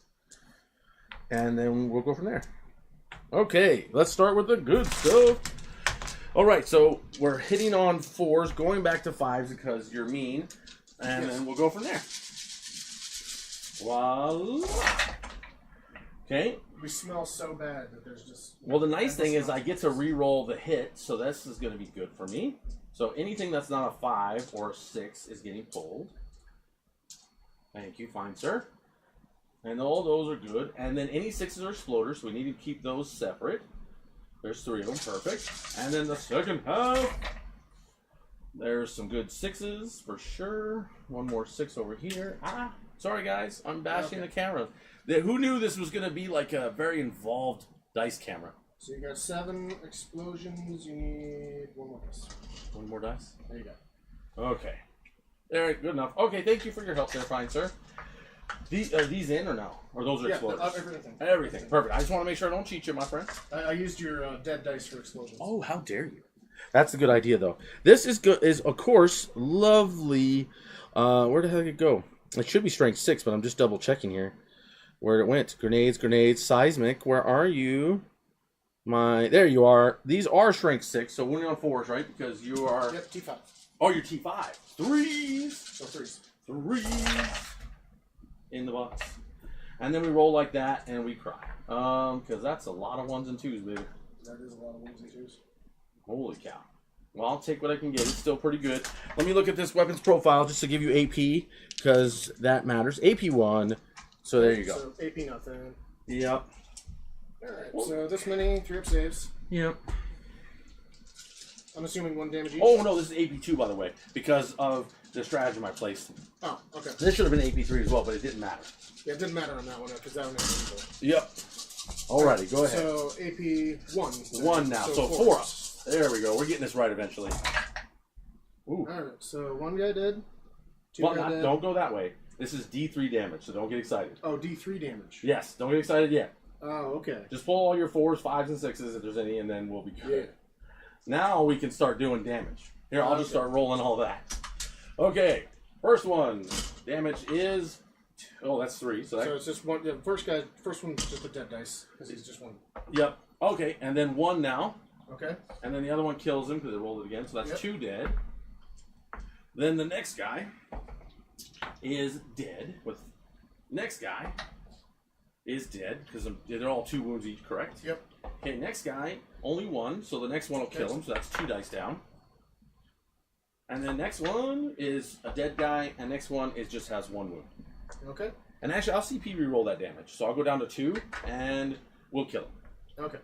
Speaker 1: And then we'll go from there. Okay, let's start with the good stuff. Alright, so we're hitting on 4s, going back to 5s because you're mean. And then we'll go from there. Voila. Okay.
Speaker 2: We smell so bad that there's just...
Speaker 1: Well, the nice thing is I get to re-roll the hit, so this is going to be good for me. So anything that's not a 5 or a 6 is getting pulled. Thank you, fine sir. And all those are good. And then any 6s are exploders, so we need to keep those separate. There's 3 of them, perfect. And then the second half, there's some good 6s for sure. 1 more 6 over here. Sorry guys, I'm bashing the camera. Who knew this was going to be like a very involved dice camera?
Speaker 2: So you got 7 explosions, you need 1 more dice.
Speaker 1: 1 more dice?
Speaker 2: There you go.
Speaker 1: Okay. There, good enough. Okay, thank you for your help there, fine sir. Are these in or no? Or those are exploders?
Speaker 2: Everything.
Speaker 1: Everything. Perfect. I just want to make sure I don't cheat you, my friend.
Speaker 2: I used your dead dice for explosions.
Speaker 1: Oh, how dare you. That's a good idea, though. This is good. Is of course lovely. Where the heck did it go? It should be strength 6, but I'm just double checking here where it went. Grenades, seismic. Where are you? There you are. These are strength 6, so we're on 4s, right? Because you are.
Speaker 2: Yep, T5.
Speaker 1: Oh, you're T5. 3s.
Speaker 2: So 3s.
Speaker 1: 3s in the box, and then we roll like that, and we cry. Because that's a lot of 1s and 2s, baby.
Speaker 2: That is a lot of 1s and 2s.
Speaker 1: Holy cow. Well, I'll take what I can get. It's still pretty good. Let me look at this weapons profile just to give you AP, because that matters. AP 1. So there you go.
Speaker 2: So AP nothing.
Speaker 1: Yep.
Speaker 2: Alright, so this many 3-up saves.
Speaker 1: Yep.
Speaker 2: I'm assuming 1 damage each.
Speaker 1: Oh, no, this is AP 2, by the way, because of the stratagem I placed.
Speaker 2: Oh, okay.
Speaker 1: This should have been AP 3 as well, but it didn't matter.
Speaker 2: Yeah, it didn't matter on that one, because that one had info.
Speaker 1: Yep. Alrighty, go ahead.
Speaker 2: So AP 1.
Speaker 1: 1 now, so 4 up. There we go. We're getting this right eventually. Ooh.
Speaker 2: Alright, so 1 guy dead. 2
Speaker 1: Well,
Speaker 2: guy dead.
Speaker 1: don't go that way. This is D3 damage, so don't get excited.
Speaker 2: Oh, D3 damage.
Speaker 1: Yes, don't get excited yet.
Speaker 2: Oh, okay.
Speaker 1: Just pull all your 4s, 5s, and 6s if there's any, and then we'll be good. Yeah. Now we can start doing damage. Here, I'll just start rolling all that. Okay, first one. Damage is... Oh, that's 3. So
Speaker 2: it's just one. The first one's just a dead dice, because he's just one.
Speaker 1: Yep. Okay, and then 1 now.
Speaker 2: Okay.
Speaker 1: And then the other one kills him, because they rolled it again, so that's 2 dead. Then the next guy is dead. Next guy is dead, because they're all 2 wounds each, correct?
Speaker 2: Yep.
Speaker 1: Okay, next guy, only 1, so the next one will kill him, so that's 2 dice down. And then next one is a dead guy, and next one just has 1 wound.
Speaker 2: Okay.
Speaker 1: And actually, I'll CP reroll that damage, so I'll go down to 2, and we'll kill him.
Speaker 2: Okay.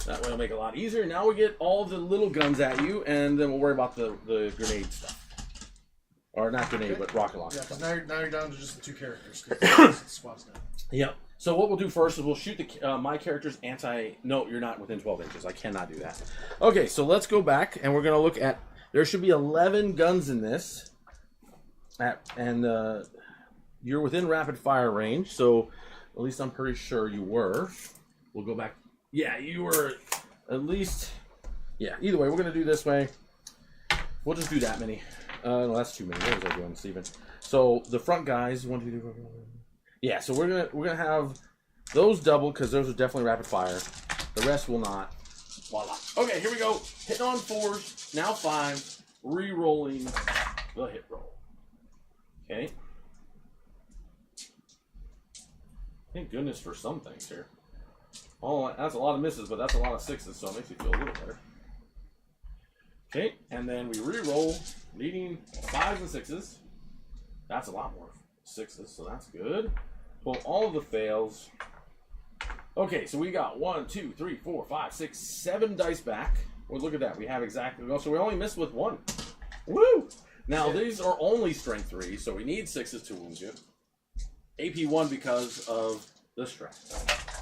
Speaker 1: That way it'll make it a lot easier. Now we get all the little guns at you, and then we'll worry about the grenade stuff. Or not grenade, but rocket launcher.
Speaker 2: Yeah, because now you're down to just the 2 characters. Squad's down.
Speaker 1: Yep. So what we'll do first is we'll shoot my character's No, you're not within 12 inches. I cannot do that. Okay, so let's go back, and we're going to look at... There should be 11 guns in this. And you're within rapid fire range, so at least I'm pretty sure you were. We'll go back... Yeah, you were at least... Yeah, either way, we're going to do this way. We'll just do that many. No, that's too many. What was I doing, Steven? So the front guys, 1, 2, 3, 4, 5. Yeah, so we're gonna have those double because those are definitely rapid fire. The rest will not. Voila. Okay, here we go. Hitting on 4s, now 5s, re-rolling the hit roll. Okay. Thank goodness for some things here. Oh, that's a lot of misses, but that's a lot of 6s, so it makes you feel a little better. Okay, and then we re-roll, leading 5s and 6s. That's a lot more 6s, so that's good. Pull all of the fails. Okay, so we got 1, 2, 3, 4, 5, 6, 7 dice back. Well, look at that. We have exactly... So we only missed with 1. Woo! Now, these are only strength 3, so we need 6s to wound you. AP 1 because of the strength.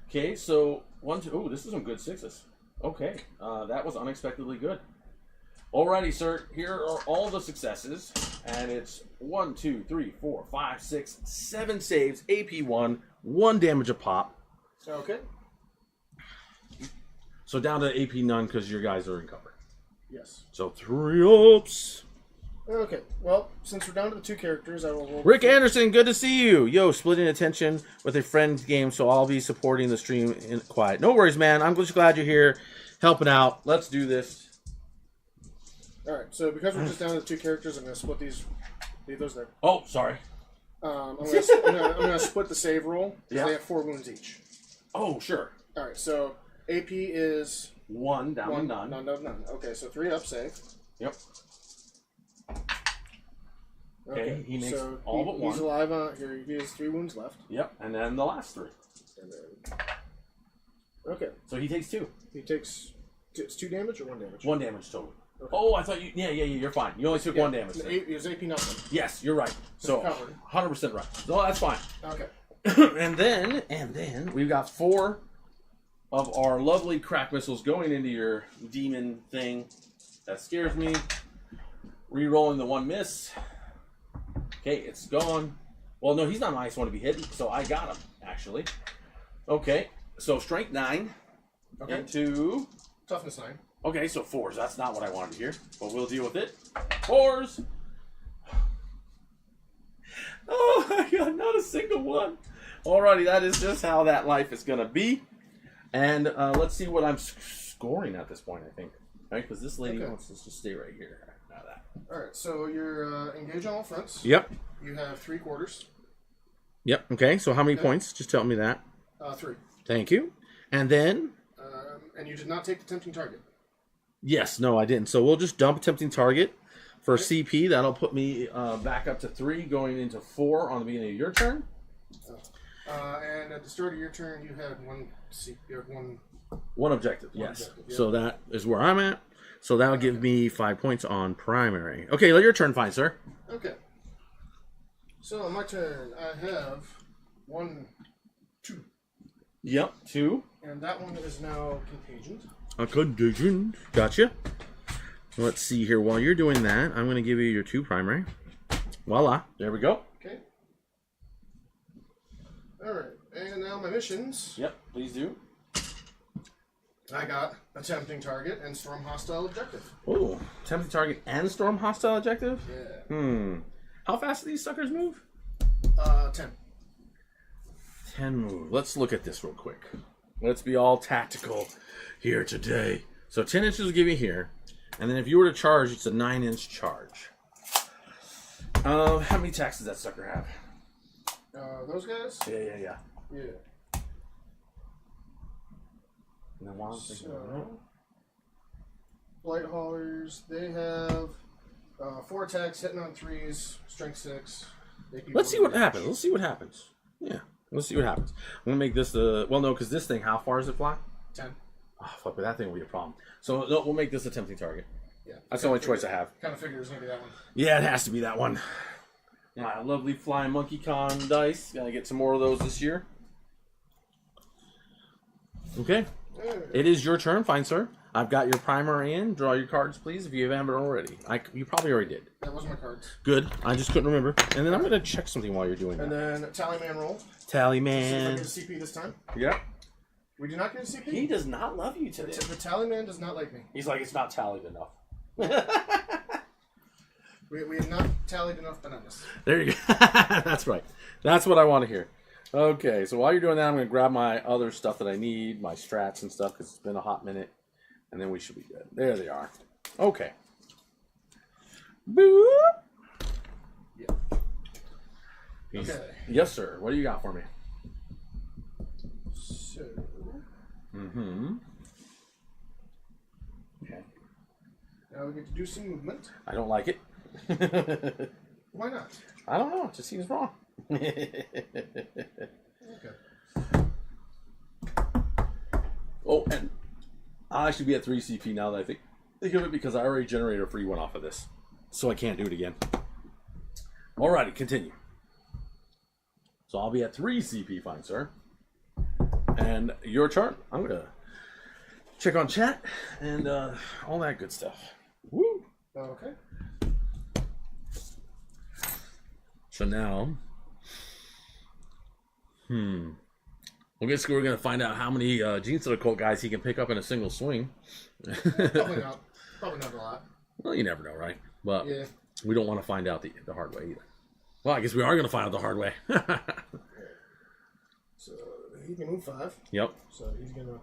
Speaker 1: Okay, so 1, 2... Oh, this is some good 6s. Okay, that was unexpectedly good. Alrighty, sir. Here are all the successes, and it's 1, 2, 3, 4, 5, 6, 7 saves, AP 1, 1 damage a pop.
Speaker 2: Okay.
Speaker 1: So down to AP none because your guys are encumbered.
Speaker 2: Yes.
Speaker 1: So 3 ups.
Speaker 2: Okay. Well, since we're down to the 2 characters, I will roll.
Speaker 1: Rick Anderson, good to see you. Yo, splitting attention with a friend game, so I'll be supporting the stream in quiet. No worries, man. I'm just glad you're here, helping out. Let's do this.
Speaker 2: All right. So because we're just down to the 2 characters, I'm going to split these. Leave those there.
Speaker 1: Oh, sorry.
Speaker 2: I'm going to split the save roll.
Speaker 1: Yeah.
Speaker 2: They have 4 wounds each.
Speaker 1: Oh, sure.
Speaker 2: All right. So AP is
Speaker 1: 1 down to none.
Speaker 2: None. Okay. So 3 up save.
Speaker 1: Yep. Okay, he makes all but 1.
Speaker 2: He's alive on here. He has 3 wounds left.
Speaker 1: Yep, and then the last 3.
Speaker 2: And then, okay.
Speaker 1: So he takes 2.
Speaker 2: He takes... It's 2 damage or 1 damage?
Speaker 1: 1 damage total.
Speaker 2: Okay.
Speaker 1: Oh, I thought you... Yeah, you're fine. You only took 1 damage.
Speaker 2: It was AP nothing.
Speaker 1: Yes, you're right. So, 100% right. So that's fine.
Speaker 2: Okay.
Speaker 1: and then, we've got 4 of our lovely crack missiles going into your demon thing. That scares me. Re-rolling the 1 miss. Okay, it's gone. Well, no, he's not my highest one to be hit, so I got him, actually. Okay, so strength 9.
Speaker 2: Okay.
Speaker 1: Into...
Speaker 2: Toughness 9.
Speaker 1: Okay, so 4s. That's not what I wanted to hear, but we'll deal with it. 4s. Oh my god, not a single one. Alrighty, that is just how that life is going to be. And let's see what I'm scoring at this point, I think. Right, because this lady wants us to stay right here. Now that.
Speaker 2: Alright, so you're engaged on all fronts.
Speaker 1: Yep.
Speaker 2: You have 3 quarters.
Speaker 1: Yep, okay, so how many points? Just tell me that.
Speaker 2: 3.
Speaker 1: Thank you. And then?
Speaker 2: And you did not take the tempting target.
Speaker 1: Yes, no, I didn't. So we'll just dump tempting target for CP. That'll put me back up to 3, going into 4 on the beginning of your turn.
Speaker 2: And at the start of your turn, you had
Speaker 1: 1 objective, yes.
Speaker 2: Objective, yeah.
Speaker 1: So that is where I'm at. So that'll give me 5 points on primary. Okay, let your turn, fine, sir.
Speaker 2: Okay. So on my turn, I have 1, 2.
Speaker 1: Yep, 2.
Speaker 2: And that one is now contagion.
Speaker 1: A contagion. Gotcha. Let's see here. While you're doing that, I'm going to give you your 2 primary. Voila. There we go.
Speaker 2: Okay. All right. And now my missions.
Speaker 1: Yep, please do.
Speaker 2: I got attempting target and storm hostile objective.
Speaker 1: Oh, attempting target and storm hostile objective?
Speaker 2: Yeah.
Speaker 1: How fast do these suckers move?
Speaker 2: 10.
Speaker 1: 10 move. Let's look at this real quick. Let's be all tactical here today. So 10 inches will give you here. And then if you were to charge, it's a 9-inch charge. How many attacks does that sucker have?
Speaker 2: Those guys?
Speaker 1: Yeah.
Speaker 2: Yeah.
Speaker 1: And then
Speaker 2: Blight Haulers, they have 4 attacks, hitting on 3s, strength 6.
Speaker 1: Let's see what happens. Let's see what happens. Yeah, let's see what happens. I'm going to make this the... Well, no, because this thing, how far does it fly?
Speaker 2: 10.
Speaker 1: Oh, fuck, but that thing will be a problem. So no, we'll make this a tempting target.
Speaker 2: Yeah.
Speaker 1: That's the only choice I have.
Speaker 2: Kind of figured it was going to be that one.
Speaker 1: Yeah, it has to be that one. My lovely Flying Monkey Con dice. Gotta get some more of those this year. Okay. It is your turn, fine sir. I've got your primer in. Draw your cards, please, if you haven't already. You probably already did.
Speaker 2: That was my cards.
Speaker 1: Good. I just couldn't remember. And then I'm going to check something while you're doing that.
Speaker 2: And then tally man roll.
Speaker 1: Tally
Speaker 2: Man.
Speaker 1: man.
Speaker 2: See if I get a CP this time.
Speaker 1: Yep.
Speaker 2: We do not get a CP.
Speaker 1: He does not love you today.
Speaker 2: The tally man does not like me.
Speaker 1: He's like, it's not tallied enough.
Speaker 2: We have not tallied enough bananas.
Speaker 1: There you go. That's right. That's what I want to hear. Okay, so while you're doing that, I'm going to grab my other stuff that I need, my strats and stuff, because it's been a hot minute. And then we should be good. There they are. Okay. Boop.
Speaker 2: Yeah. Okay.
Speaker 1: Yes, sir. What do you got for me?
Speaker 2: So.
Speaker 1: Okay.
Speaker 2: Now we get to do some movement.
Speaker 1: I don't like it.
Speaker 2: Why not?
Speaker 1: I don't know. It just seems wrong.
Speaker 2: Okay.
Speaker 1: Oh, and I'll actually be at 3 CP now that I think of it, because I already generated a free one off of this. So I can't do it again. Alrighty, continue. So I'll be at 3 CP, fine sir. And your turn. I'm going to check on chat and all that good stuff. Woo!
Speaker 2: Okay.
Speaker 1: So now, I guess we're going to find out how many Gene Stealer Cult guys he can pick up in a single swing.
Speaker 2: Probably not. Probably not a lot.
Speaker 1: Well, you never know, right? But
Speaker 2: yeah.
Speaker 1: We don't want to find out the hard way either. Well, I guess we are going to find out the hard way.
Speaker 2: So he can move 5.
Speaker 1: Yep.
Speaker 2: So he's gonna.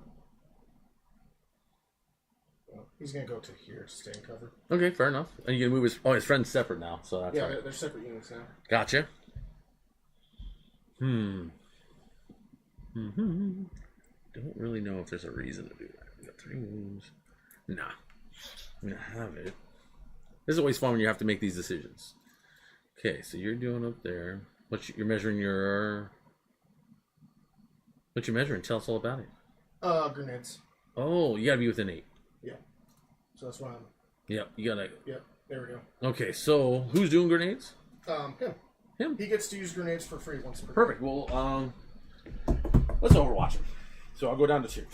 Speaker 2: Well, he's gonna go to here to stay in cover.
Speaker 1: Okay, fair enough. And you can move his friend's separate now, so that's
Speaker 2: yeah,
Speaker 1: right.
Speaker 2: they're separate units now.
Speaker 1: Gotcha. Don't really know if there's a reason to do that. We got 3 wounds. Nah. I'm gonna have it. This is always fun when you have to make these decisions. Okay, so you're doing up there. You're measuring your... What you measuring? Tell us all about it.
Speaker 2: Grenades.
Speaker 1: Oh, you gotta be within 8.
Speaker 2: Yeah. So that's why I'm.
Speaker 1: Yep, you gotta.
Speaker 2: Yep. There we go.
Speaker 1: Okay, so who's doing grenades?
Speaker 2: Him.
Speaker 1: Him.
Speaker 2: He gets to use grenades for free once per day.
Speaker 1: Perfect. Well, let's overwatch him. So I'll go down to 2.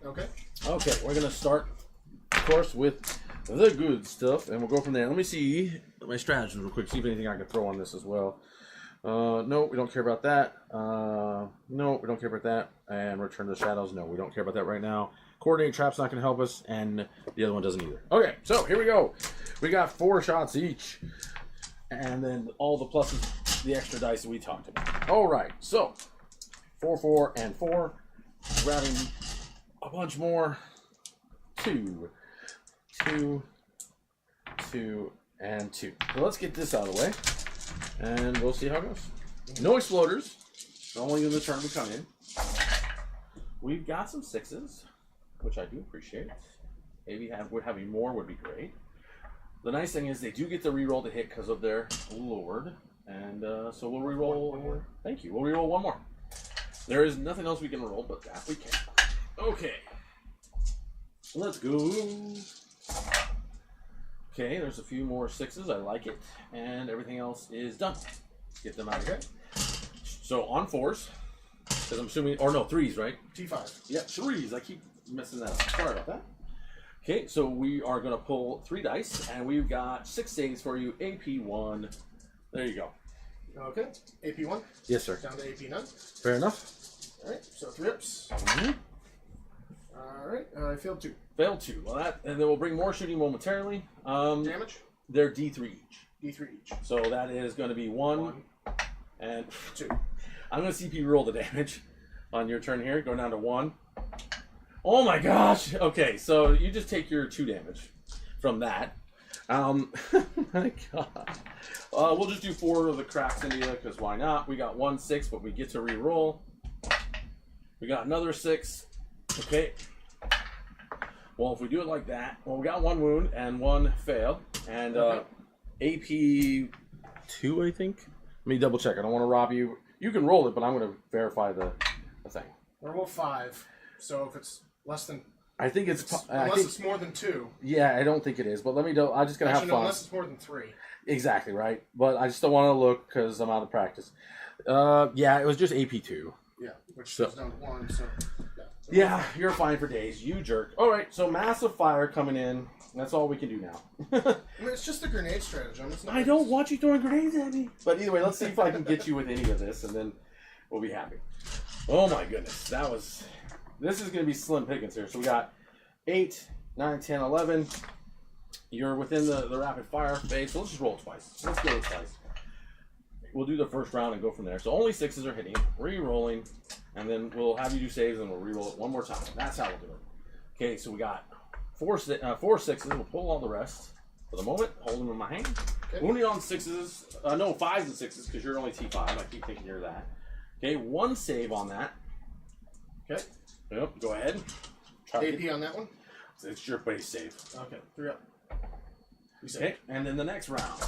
Speaker 2: Okay.
Speaker 1: Okay, we're gonna start, of course, with the good stuff, and we'll go from there. Let me see my strategies real quick. See if anything I can throw on this as well. No, we don't care about that. No, we don't care about that. And Return to the Shadows. No, we don't care about that right now. Coordinate Trap's not going to help us, and the other one doesn't either. Okay, so here we go. We got 4 shots each, and then all the pluses, the extra dice that we talked about. All right, so 4, 4, and 4. Grabbing a bunch more. 2, 2, 2, and 2. So let's get this out of the way. And we'll see how it goes. No exploders. Only in the turn we come in. We've got some 6s, which I do appreciate. Maybe having more would be great. The nice thing is they do get the reroll to hit because of their Lord. And so we'll reroll.
Speaker 2: One more.
Speaker 1: Thank you. We'll reroll 1 more. There is nothing else we can roll, but that we can. Okay. Let's go. Okay, there's a few more 6s. I like it. And everything else is done. Get them out of here. So on 4s, because I'm assuming, or no, 3s, right?
Speaker 2: T5.
Speaker 1: Yeah, 3s. I keep messing that up. Sorry about that. Okay, so we are going to pull 3 dice, and we've got 6 saves for you. AP 1, There you go.
Speaker 2: Okay. AP 1.
Speaker 1: Yes, sir.
Speaker 2: Down to AP none.
Speaker 1: Fair enough.
Speaker 2: All right. So 3 ups.
Speaker 1: Mm-hmm.
Speaker 2: All right. I failed 2.
Speaker 1: Failed 2. Well, that, and then we'll bring more shooting momentarily.
Speaker 2: Damage?
Speaker 1: They're D3 each.
Speaker 2: D3 each.
Speaker 1: So that is going to be 1 and
Speaker 2: 2.
Speaker 1: I'm going to CP roll the damage on your turn here. Go down to 1. Oh my gosh. Okay, so you just take your 2 damage from that. My God. We'll just do 4 of the cracks into you, because why not? We got 1 6, but we get to re-roll. We got another 6. Okay. Well, if we do it like that, well, we got 1 wound and 1 fail. And AP 2, I think. Let me double check. I don't want to rob you. You can roll it, but I'm going to verify the thing.
Speaker 2: I roll 5. So if it's less than...
Speaker 1: I think it's...
Speaker 2: unless it's more than 2.
Speaker 1: Yeah, I don't think it is. But let me... I'm just going to have fun.
Speaker 2: Unless it's more than 3.
Speaker 1: Exactly, right? But I just don't want to look because I'm out of practice. Yeah, it was just AP2.
Speaker 2: Yeah, which goes down to 1, so...
Speaker 1: Yeah, you're fine for days. You jerk. All right, so massive fire coming in. That's all we can do now.
Speaker 2: I mean, it's just a grenade stratagem. It's not
Speaker 1: I don't want you throwing grenades at me. But either way, let's see if I can get you with any of this, and then we'll be happy. Oh my goodness, that was... This is going to be slim pickings here. So we got 8, 9, 10, 11. You're within the rapid fire phase, so let's just roll it twice. Let's go twice. We'll do the first round and go from there. So only 6s are hitting, re-rolling, and then we'll have you do saves, and we'll re-roll it one more time. That's how we'll do it. Okay, so we got 4 6s. We'll pull all the rest for the moment. Hold them in my hand. Okay. Wounded on 6s. No, 5s and 6s, because you're only T5. I keep thinking you're that. Okay, 1 save on that. Okay. Yep, go ahead.
Speaker 2: AP on that one?
Speaker 1: It's your base save.
Speaker 2: Okay, 3 up.
Speaker 1: Okay, and then the next round.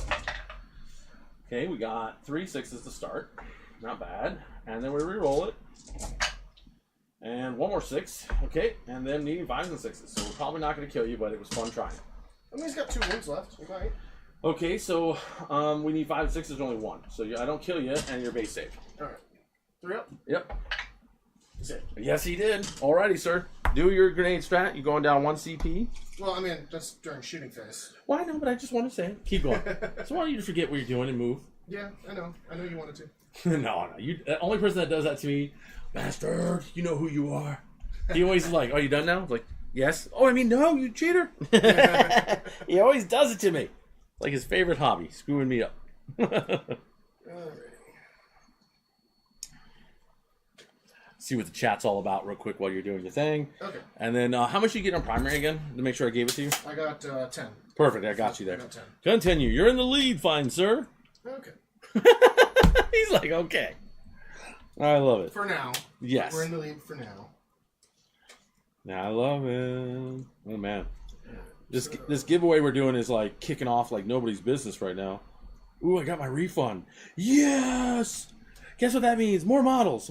Speaker 1: Okay, we got 3 6s to start. Not bad. And then we re-roll it. And 1 more 6. Okay, and then needing 5s and 6s. So we're probably not going to kill you, but it was fun trying.
Speaker 2: I mean, he's got 2 wounds left. We might.
Speaker 1: Okay, so we need 5 and 6s, only 1. So I don't kill you, and your base save.
Speaker 2: All right. 3 up?
Speaker 1: Yep.
Speaker 2: He said.
Speaker 1: Yes, he did. Alrighty, sir. Do your grenade strat. You going down 1 CP.
Speaker 2: Well, I mean, that's during shooting phase.
Speaker 1: Well, I know, but I just want to say it. Keep going. So why don't you just forget what you're doing and move?
Speaker 2: Yeah, I know. I know you wanted to.
Speaker 1: No. You, the only person that does that to me, bastard, you know who you are. He always is like, oh, you done now? Like, yes. Oh, I mean, no, you cheater. He always does it to me. Like his favorite hobby, screwing me up.
Speaker 2: Alrighty.
Speaker 1: See what the chat's all about real quick while you're doing your thing.
Speaker 2: Okay.
Speaker 1: And then how much you get on primary again to make sure I gave it to you?
Speaker 2: I got 10.
Speaker 1: Perfect, I got you there.
Speaker 2: I got 10.
Speaker 1: Continue. You're in the lead, fine sir.
Speaker 2: Okay.
Speaker 1: He's like, okay. I love it.
Speaker 2: For now.
Speaker 1: Yes.
Speaker 2: We're in the lead for now.
Speaker 1: I love it. Oh, man. This giveaway we're doing is like kicking off like nobody's business right now. Ooh, I got my refund. Yes! Guess what that means? More models.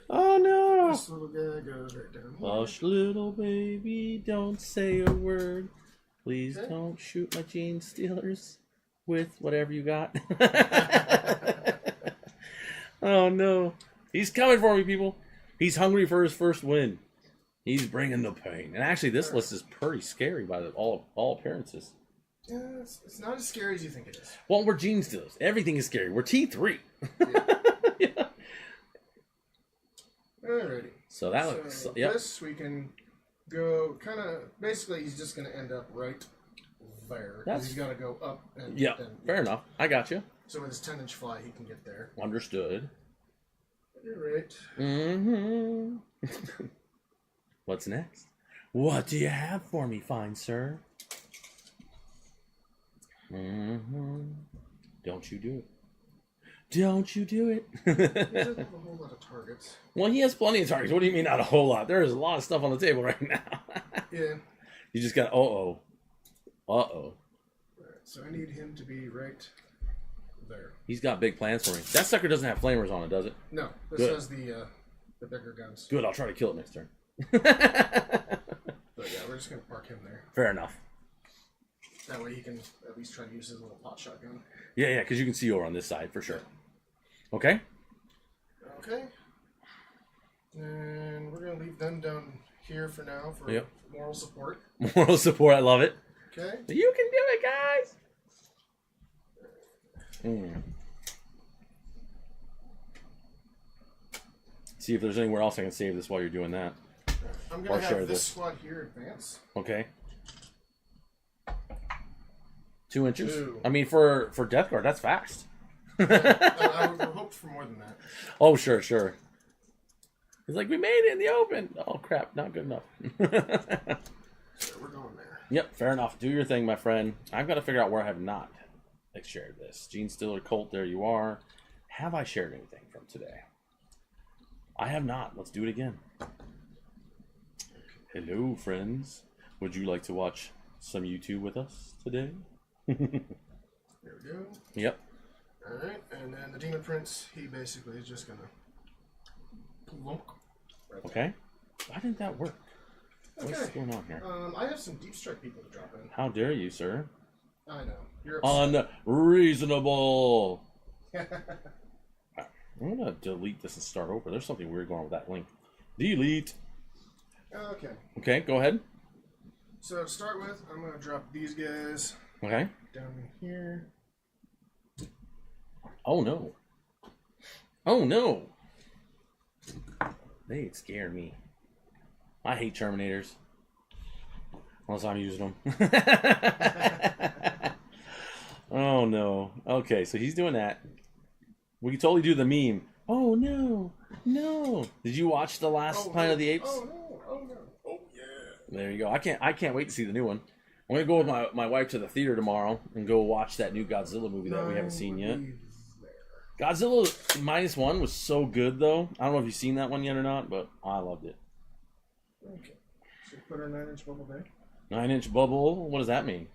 Speaker 1: Oh, no.
Speaker 2: This little guy goes right down here.
Speaker 1: Hush, little baby, don't say a word. Please don't shoot my Gene Stealers with whatever you got. Oh, no. He's coming for me, people. He's hungry for his first win. He's bringing the pain. And actually, this list is pretty scary by all appearances.
Speaker 2: Yeah, it's not as scary as you think it is.
Speaker 1: Well, we're Gene Stealers. Everything is scary. We're T3. Yeah.
Speaker 2: Alrighty.
Speaker 1: So that looks... Yep.
Speaker 2: This, we can go kind of... Basically, he's just going to end up right there. He's got to go up and...
Speaker 1: Yeah, fair enough. I got you.
Speaker 2: So with his 10-inch fly, he can get there.
Speaker 1: Understood.
Speaker 2: You're right.
Speaker 1: Mm-hmm. What's next? What do you have for me, fine sir? Mm-hmm. Don't you do it. Don't you do it.
Speaker 2: He doesn't have a whole lot of targets.
Speaker 1: Well, he has plenty of targets. What do you mean not a whole lot? There is a lot of stuff on the table right now.
Speaker 2: Yeah.
Speaker 1: You just got Uh-oh.
Speaker 2: Alright, so I need him to be right there.
Speaker 1: He's got big plans for me. That sucker doesn't have flamers on it, does it?
Speaker 2: No, this has the bigger guns.
Speaker 1: Good, I'll try to kill it next turn.
Speaker 2: But yeah, we're just going to park him there.
Speaker 1: Fair enough.
Speaker 2: That way he can at least try to use his little pot shotgun.
Speaker 1: Yeah, because you can see over on this side for sure. Okay?
Speaker 2: Okay. And we're going to leave them down here for now for moral support.
Speaker 1: Moral support, I love it.
Speaker 2: Okay.
Speaker 1: You can do it, guys! See if there's anywhere else I can save this while you're doing that.
Speaker 2: I'm going to have this squad here advance.
Speaker 1: Okay. 2 inches? 2. I mean, for Death Guard, that's fast.
Speaker 2: I would have hoped for more than that.
Speaker 1: Oh, sure. He's like, we made it in the open. Oh, crap. Not good enough.
Speaker 2: So we're going there.
Speaker 1: Yep, fair enough. Do your thing, my friend. I've got to figure out where I have not shared this. Gene Stiller, Colt, there you are. Have I shared anything from today? I have not. Let's do it again. Hello, friends. Would you like to watch some YouTube with us today?
Speaker 2: There we go.
Speaker 1: Yep.
Speaker 2: Alright, and then the Demon Prince, he basically is just going to plunk. Right
Speaker 1: okay. Why didn't that work?
Speaker 2: Okay.
Speaker 1: What's going on here?
Speaker 2: I have some Deep Strike people to drop in.
Speaker 1: How dare you, sir?
Speaker 2: I know. You're upset.
Speaker 1: Unreasonable. I'm going to delete this and start over. There's something weird going on with that link. Delete.
Speaker 2: Okay.
Speaker 1: Okay, go ahead.
Speaker 2: So to start with, I'm going to drop these guys.
Speaker 1: Okay.
Speaker 2: Down here.
Speaker 1: Oh, no. Oh, no. They scare me. I hate Terminators. Unless I'm using them. Oh, no. Okay, so he's doing that. We can totally do the meme. Oh, no. No. Did you watch the last Planet of the Apes?
Speaker 2: Oh, no. Oh, no. Oh, yeah.
Speaker 1: There you go. I can't wait to see the new one. I'm going to go with my wife to the theater tomorrow and go watch that new Godzilla movie that we haven't seen yet. Godzilla -1 was so good, though. I don't know if you've seen that one yet or not, but I loved it.
Speaker 2: Okay. So put our 9-inch bubble there.
Speaker 1: 9-inch bubble? What does that mean?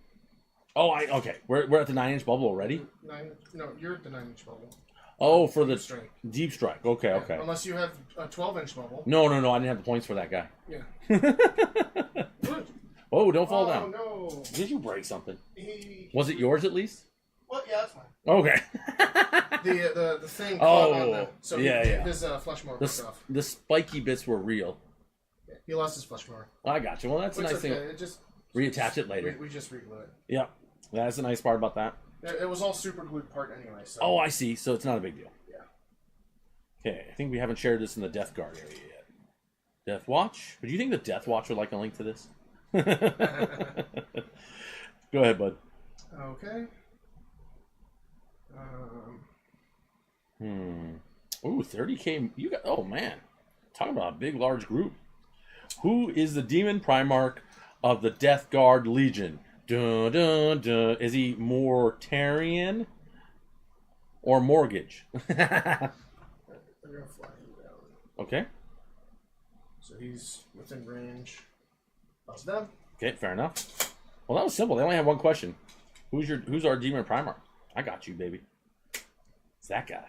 Speaker 1: Oh, okay. We're at the 9-inch bubble already?
Speaker 2: No, you're at the 9-inch bubble.
Speaker 1: Oh, for the
Speaker 2: Deep Strike.
Speaker 1: Deep Strike. Okay,
Speaker 2: yeah,
Speaker 1: okay.
Speaker 2: Unless you have a 12-inch bubble.
Speaker 1: No. I didn't have the points for that guy.
Speaker 2: Yeah.
Speaker 1: Oh, don't fall down.
Speaker 2: Oh, no.
Speaker 1: Did you break something? Was it yours at least?
Speaker 2: Well, yeah, that's fine.
Speaker 1: Okay.
Speaker 2: the thing caught on the... So
Speaker 1: yeah.
Speaker 2: his flesh mower broke off.
Speaker 1: The spiky bits were real.
Speaker 2: Yeah, he lost his flesh mower.
Speaker 1: I got you. Well, that's a nice thing. Reattach it later.
Speaker 2: We just re-glue it.
Speaker 1: Yep. That's the nice part about that.
Speaker 2: It was all super glued part anyway. So.
Speaker 1: Oh, I see. So it's not a big deal.
Speaker 2: Yeah.
Speaker 1: Okay, I think we haven't shared this in the Death Guard area yet. Death Watch? Would you think the Death Watch would like a link to this? Go ahead, bud.
Speaker 2: Okay.
Speaker 1: Ooh, 30K. You got. Oh man, talk about a big, large group. Who is the Demon Primarch of the Death Guard Legion? Dun, dun, dun. Is he Mortarian or Mortgage?
Speaker 2: They're gonna fly him down.
Speaker 1: Okay.
Speaker 2: So he's within range. That's them.
Speaker 1: Okay, fair enough. Well, that was simple. They only have one question. Who's our Demon Primarch? I got you, baby. It's that guy.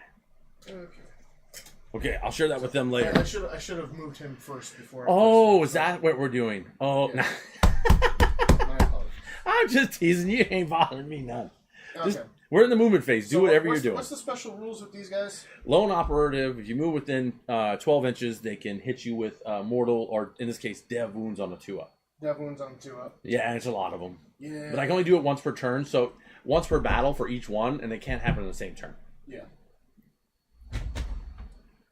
Speaker 1: Okay, I'll share that with them later.
Speaker 2: I should have moved him first before.
Speaker 1: Is that what we're doing? Oh, yeah.
Speaker 2: My apologies.
Speaker 1: I'm just teasing you. Ain't bothering me none.
Speaker 2: Okay.
Speaker 1: We're in the movement phase. Do whatever you're doing.
Speaker 2: What's the special rules with these guys?
Speaker 1: Lone operative. If you move within 12 inches, they can hit you with mortal, or in this case, dev wounds on a 2-up.
Speaker 2: Dev wounds on 2-up.
Speaker 1: Yeah, and it's a lot of them.
Speaker 2: Yeah.
Speaker 1: But I can only do it once per turn, so once per battle for each one, and they can't happen in the same turn.
Speaker 2: Yeah.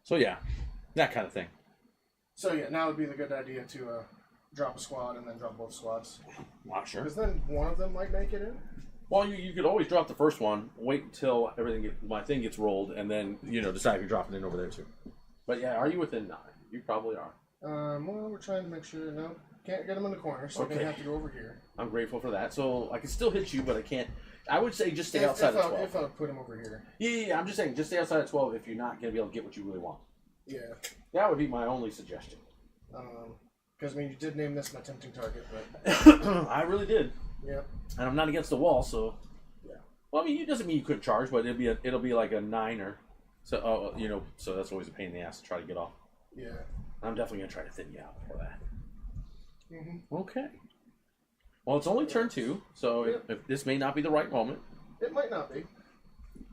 Speaker 1: So yeah, that kind of thing.
Speaker 2: So yeah, now would be the good idea to drop a squad and then drop both squads.
Speaker 1: Not sure.
Speaker 2: Because then one of them might make it in.
Speaker 1: Well, you could always drop the first one, wait until my thing gets rolled, and then decide if you're dropping in over there too. But yeah, are you within 9? You probably are.
Speaker 2: Well, we're trying to make sure. No, can't get them in the corner, so
Speaker 1: okay.
Speaker 2: We're gonna have to go over here.
Speaker 1: I'm grateful for that. So I can still hit you, but I can't. I would say just stay outside of 12.
Speaker 2: If I put him over here.
Speaker 1: Yeah, I'm just saying, just stay outside of 12 if you're not going to be able to get what you really want.
Speaker 2: Yeah.
Speaker 1: That would be my only suggestion.
Speaker 2: Because, you did name this my tempting target, but...
Speaker 1: I really did.
Speaker 2: Yeah.
Speaker 1: And I'm not against the wall, so...
Speaker 2: Yeah.
Speaker 1: Well, it doesn't mean you couldn't charge, but it'll be like a 9er. So, so that's always a pain in the ass to try to get off.
Speaker 2: Yeah.
Speaker 1: I'm definitely going to try to thin you out for that.
Speaker 2: Mm-hmm.
Speaker 1: Okay. Well, it's only turn 2, so if this may not be the right moment.
Speaker 2: It might not be.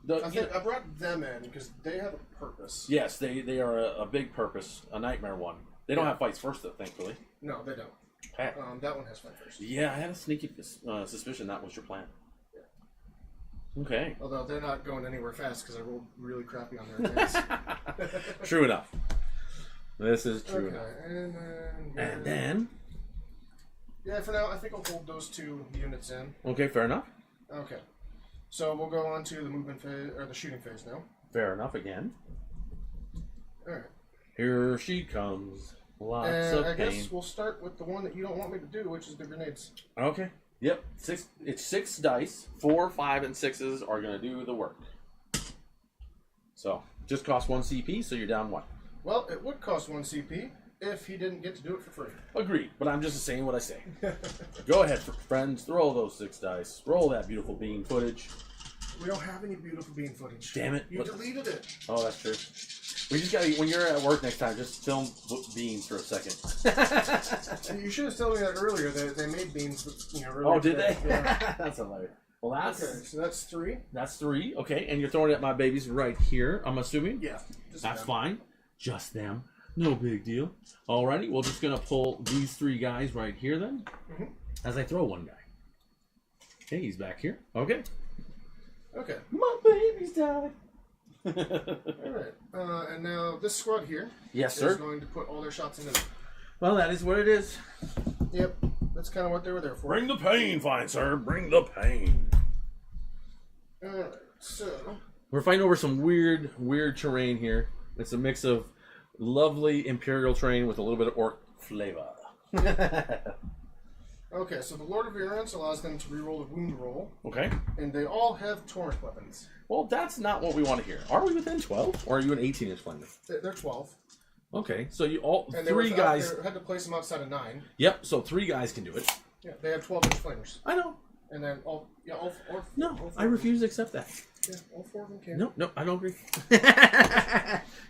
Speaker 2: I brought them in because they have a purpose.
Speaker 1: Yes, they are a big purpose, a nightmare one. They don't have fights first, though, thankfully.
Speaker 2: No, they don't. That one has fight first.
Speaker 1: Yeah, I had a sneaky suspicion that was your plan. Okay.
Speaker 2: Although they're not going anywhere fast because I rolled really crappy on their advance.
Speaker 1: True enough. This is true enough.
Speaker 2: And
Speaker 1: then...
Speaker 2: Yeah, for now, I think I'll hold those 2 units in.
Speaker 1: Okay, fair enough.
Speaker 2: Okay. So we'll go on to the movement phase, or the shooting phase now.
Speaker 1: Fair enough again.
Speaker 2: Alright.
Speaker 1: Here she comes. Lots of
Speaker 2: I
Speaker 1: pain.
Speaker 2: guess we'll start with the one that you don't want me to do, which is the grenades.
Speaker 1: Okay. Yep. It's 6 dice. 4, 5, and 6s are going to do the work. So, just cost 1 CP, so you're down 1.
Speaker 2: Well, it would cost 1 CP if he didn't get to do it for free.
Speaker 1: Agreed, but I'm just saying what I say. Go ahead, friends. Throw those 6 dice. Roll that beautiful bean footage.
Speaker 2: We don't have any beautiful bean footage.
Speaker 1: Damn it.
Speaker 2: You deleted it.
Speaker 1: Oh, that's true. We just gotta, when you're at work next time, just film beans for a second.
Speaker 2: You should have told me that earlier. They made beans, earlier.
Speaker 1: Oh, did they?
Speaker 2: Yeah.
Speaker 1: That's hilarious. Well, that's...
Speaker 2: Okay, so that's 3.
Speaker 1: That's 3. Okay, and you're throwing it at my babies right here, I'm assuming?
Speaker 2: Yeah.
Speaker 1: That's fine. Just them. No big deal. Alrighty, we're just gonna pull these 3 guys right here then. As I throw one guy. Okay, he's back here. Okay.
Speaker 2: Okay.
Speaker 1: My baby's died.
Speaker 2: Alright. And now this squad here
Speaker 1: Yes,
Speaker 2: is
Speaker 1: sir.
Speaker 2: going to put all their shots into them.
Speaker 1: Well, that is what it is.
Speaker 2: Yep. That's kind of what they were there for.
Speaker 1: Bring the pain, fine sir. Bring the pain.
Speaker 2: Alright, so...
Speaker 1: We're fighting over some weird terrain here. It's a mix of lovely Imperial terrain with a little bit of Orc flavor.
Speaker 2: Okay, so the Lord of Virulence allows them to reroll the wound roll.
Speaker 1: Okay.
Speaker 2: And they all have torrent weapons.
Speaker 1: Well, that's not what we want to hear. Are we within 12? Or are you an 18-inch flamer?
Speaker 2: They're 12.
Speaker 1: Okay, so you all...
Speaker 2: And
Speaker 1: 3 guys...
Speaker 2: They had to place them outside of 9.
Speaker 1: Yep, so 3 guys can do it.
Speaker 2: Yeah, they have 12-inch flamers.
Speaker 1: I know.
Speaker 2: And then all
Speaker 1: No, I refuse to accept that.
Speaker 2: Yeah, all 4 of them can.
Speaker 1: No, I don't agree.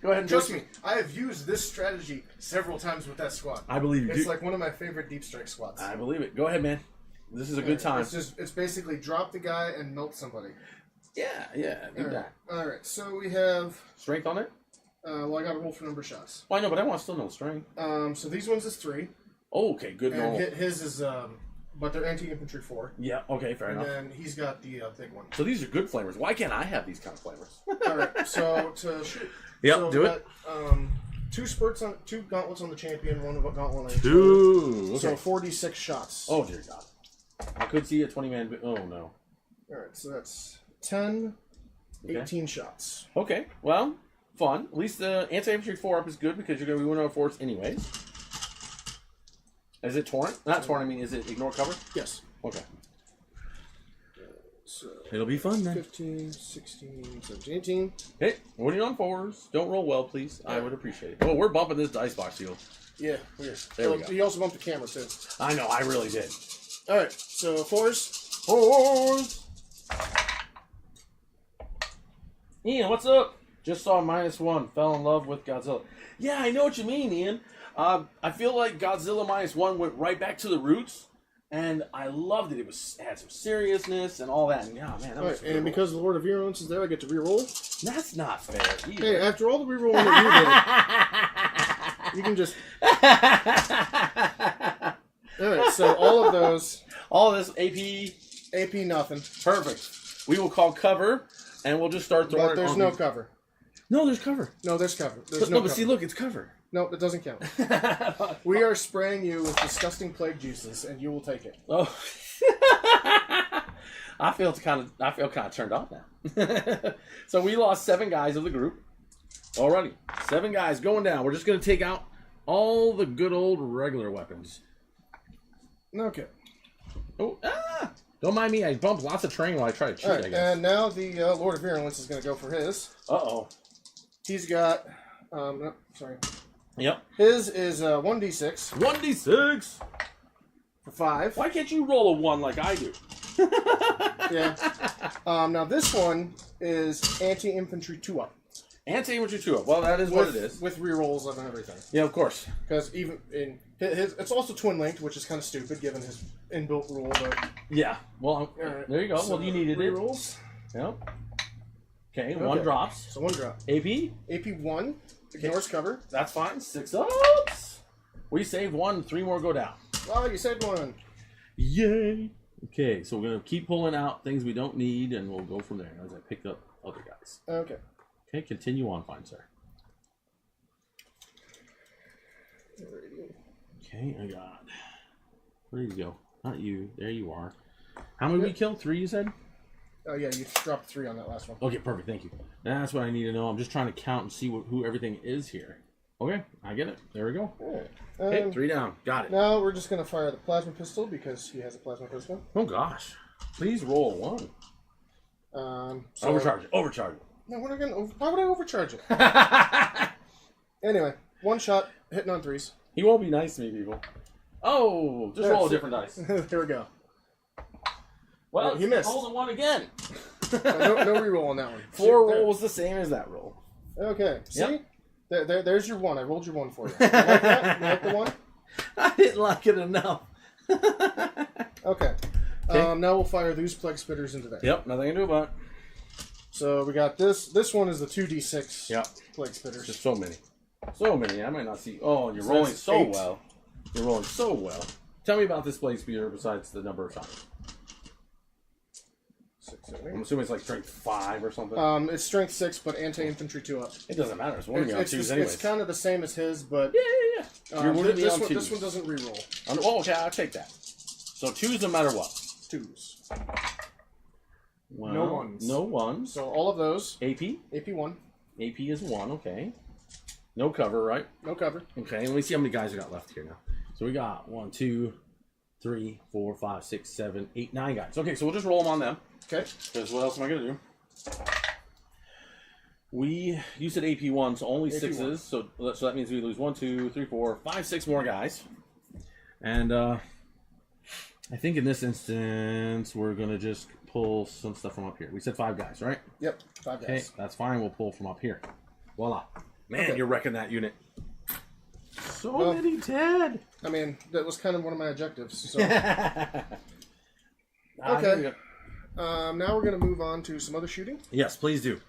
Speaker 1: Go ahead and
Speaker 2: Trust me, I have used this strategy several times with that squad.
Speaker 1: I believe you.
Speaker 2: It's like one of my favorite deep strike squads.
Speaker 1: I believe it. Go ahead, man. This is a good time.
Speaker 2: It's basically drop the guy and melt somebody.
Speaker 1: Yeah, do that.
Speaker 2: Alright, so we have...
Speaker 1: Strength on it?
Speaker 2: Well, I got to roll for number of shots.
Speaker 1: Well, I know, but I want to still know strength.
Speaker 2: So these ones is 3.
Speaker 1: Oh, okay, good
Speaker 2: and
Speaker 1: roll.
Speaker 2: His is, but they're anti-infantry 4.
Speaker 1: Yeah, okay, fair enough.
Speaker 2: And then he's got the big one.
Speaker 1: So these are good flavors. Why can't I have these kind of flavors?
Speaker 2: Alright, so to shoot...
Speaker 1: Yep,
Speaker 2: so
Speaker 1: do it.
Speaker 2: 2 gauntlets on the champion, 1 gauntlet on the
Speaker 1: 2. Okay.
Speaker 2: So 46 shots.
Speaker 1: Oh, dear God. I could see a 20-man... Oh, no.
Speaker 2: Alright, so that's 10, 18 shots.
Speaker 1: Okay, well, fun. At least the anti-infantry 4-up is good because you're going to be winning on force anyways. Is it torrent? Not torrent, I mean, is it ignore cover?
Speaker 2: Yes.
Speaker 1: Okay.
Speaker 2: So
Speaker 1: it'll be fun then.
Speaker 2: 15, 16, 17, 18.
Speaker 1: Hey, winning on 4s. Don't roll well, please. I would appreciate it. Oh, we're bumping this dice box shield.
Speaker 2: Yeah, weird.
Speaker 1: There we go.
Speaker 2: You also bumped the camera, too.
Speaker 1: I know, I really did.
Speaker 2: Alright, so 4s.
Speaker 1: 4s! Ian, what's up? Just saw -1. Fell in love with Godzilla. Yeah, I know what you mean, Ian. I feel like Godzilla -1 went right back to the roots, and I loved it. It had some seriousness and all that. And yeah, man, that was
Speaker 2: and because the Lord of Virulence is there, I get to reroll.
Speaker 1: That's not fair either.
Speaker 2: Hey, after all the rerolling that you did, you can just... Alright, so all of those...
Speaker 1: All of this
Speaker 2: AP nothing.
Speaker 1: Perfect. We will call cover, and we'll just start throwing
Speaker 2: But there's no cover.
Speaker 1: No, there's cover.
Speaker 2: No, there's cover. There's
Speaker 1: No, but see, look, it's cover.
Speaker 2: No, that doesn't count. We are spraying you with disgusting plague juices, and you will take it.
Speaker 1: Oh, I feel kind of turned off now. So we lost 7 guys of the group. Alrighty, 7 guys going down. We're just gonna take out all the good old regular weapons.
Speaker 2: Okay.
Speaker 1: Oh, don't mind me. I bumped lots of terrain while I try to cheat.
Speaker 2: Right,
Speaker 1: I guess.
Speaker 2: and now the Lord of Virulence is going to go for his.
Speaker 1: Uh-oh.
Speaker 2: He's got... no, sorry.
Speaker 1: Yep.
Speaker 2: His is 1d6.
Speaker 1: 1d6.
Speaker 2: For 5.
Speaker 1: Why can't you roll a 1 like I do?
Speaker 2: Yeah. Now this one is anti-infantry 2-up.
Speaker 1: Anti-infantry 2-up. Well, that is what it is.
Speaker 2: With rerolls of everything.
Speaker 1: Yeah, of course.
Speaker 2: Because even in his, it's also twin-linked, which is kind of stupid given his inbuilt rule. But
Speaker 1: Yeah. Well,
Speaker 2: right.
Speaker 1: there you go.
Speaker 2: So
Speaker 1: well, you needed it.
Speaker 2: rerolls.
Speaker 1: Yep. Okay, 1 drops.
Speaker 2: So 1 drop.
Speaker 1: AP?
Speaker 2: AP 1 ignores cover.
Speaker 1: That's fine. 6 ups. We saved 1. 3 more go down.
Speaker 2: Oh, you saved 1.
Speaker 1: Yay. Okay, so we're going to keep pulling out things we don't need, and we'll go from there as I pick up other guys.
Speaker 2: Okay.
Speaker 1: Okay, continue on, fine sir. Okay, I got... Where did you go? Not you. There you are. How many we killed? 3, you said?
Speaker 2: Oh, yeah, you dropped 3 on that last one.
Speaker 1: Okay, perfect. Thank you. That's what I need to know. I'm just trying to count and see who everything is here. Okay, I get it. There we go.
Speaker 2: Right.
Speaker 1: Okay, 3 down. Got it.
Speaker 2: Now we're just going to fire the plasma pistol because he has a plasma pistol.
Speaker 1: Oh, gosh. Please roll 1. Overcharge it. Overcharge it.
Speaker 2: No, we're not going to... Why would I overcharge it? Anyway, 1 shot, hitting on 3s.
Speaker 1: He won't be nice to me, people. Oh, just roll a different dice.
Speaker 2: There we go.
Speaker 1: Well,
Speaker 2: he missed.
Speaker 1: Rolls a 1 again.
Speaker 2: No reroll on that one.
Speaker 1: 4 roll was the same as that roll.
Speaker 2: Okay. See?
Speaker 1: Yep.
Speaker 2: There's your 1. I rolled your 1 for you. You like that? You like the 1?
Speaker 1: I didn't like it enough.
Speaker 2: Okay. Now we'll fire these plague spitters into there.
Speaker 1: Yep, nothing to do about it.
Speaker 2: So we got this. This one is the 2d6
Speaker 1: Yep.
Speaker 2: plague spitters.
Speaker 1: Just so many. So many. I might not see. Oh, you're rolling so
Speaker 2: 8.
Speaker 1: well. You're rolling so well. Tell me about this plague speeder besides the number of shots.
Speaker 2: 6, 7, 8.
Speaker 1: I'm assuming it's like strength 5 or something.
Speaker 2: It's strength 6, but anti-infantry 2 up.
Speaker 1: It doesn't matter. It's one of me on 2s anyways.
Speaker 2: It's kind of the same as his, but...
Speaker 1: Yeah. You're one of me on 2s.
Speaker 2: This one doesn't reroll.
Speaker 1: Oh, okay, I'll take that. So 2s no matter what.
Speaker 2: 2s.
Speaker 1: Well,
Speaker 2: No 1s.
Speaker 1: No 1s.
Speaker 2: So all of those.
Speaker 1: AP?
Speaker 2: AP 1.
Speaker 1: AP is 1, okay. No cover, right?
Speaker 2: No cover.
Speaker 1: Okay, let me see how many guys we got left here now. So we got 1, 2, 3, 4, 5, 6, 7, 8, 9 guys. Okay, so we'll just roll them on them.
Speaker 2: Okay.
Speaker 1: Because what else am I going to do? You said AP 1, so only
Speaker 2: AP
Speaker 1: 6s. So that means we lose 1, 2, 3, 4, 5, 6 more guys. And I think in this instance, we're going to just pull some stuff from up here. We said 5 guys, right?
Speaker 2: Yep, 5 guys.
Speaker 1: Okay, that's fine. We'll pull from up here. Voila. Man,
Speaker 2: Okay.
Speaker 1: you're wrecking that unit. So many dead.
Speaker 2: I mean, that was kind of one of my objectives. So.
Speaker 1: Okay.
Speaker 2: Now we're going to move on to some other shooting.
Speaker 1: Yes, please do.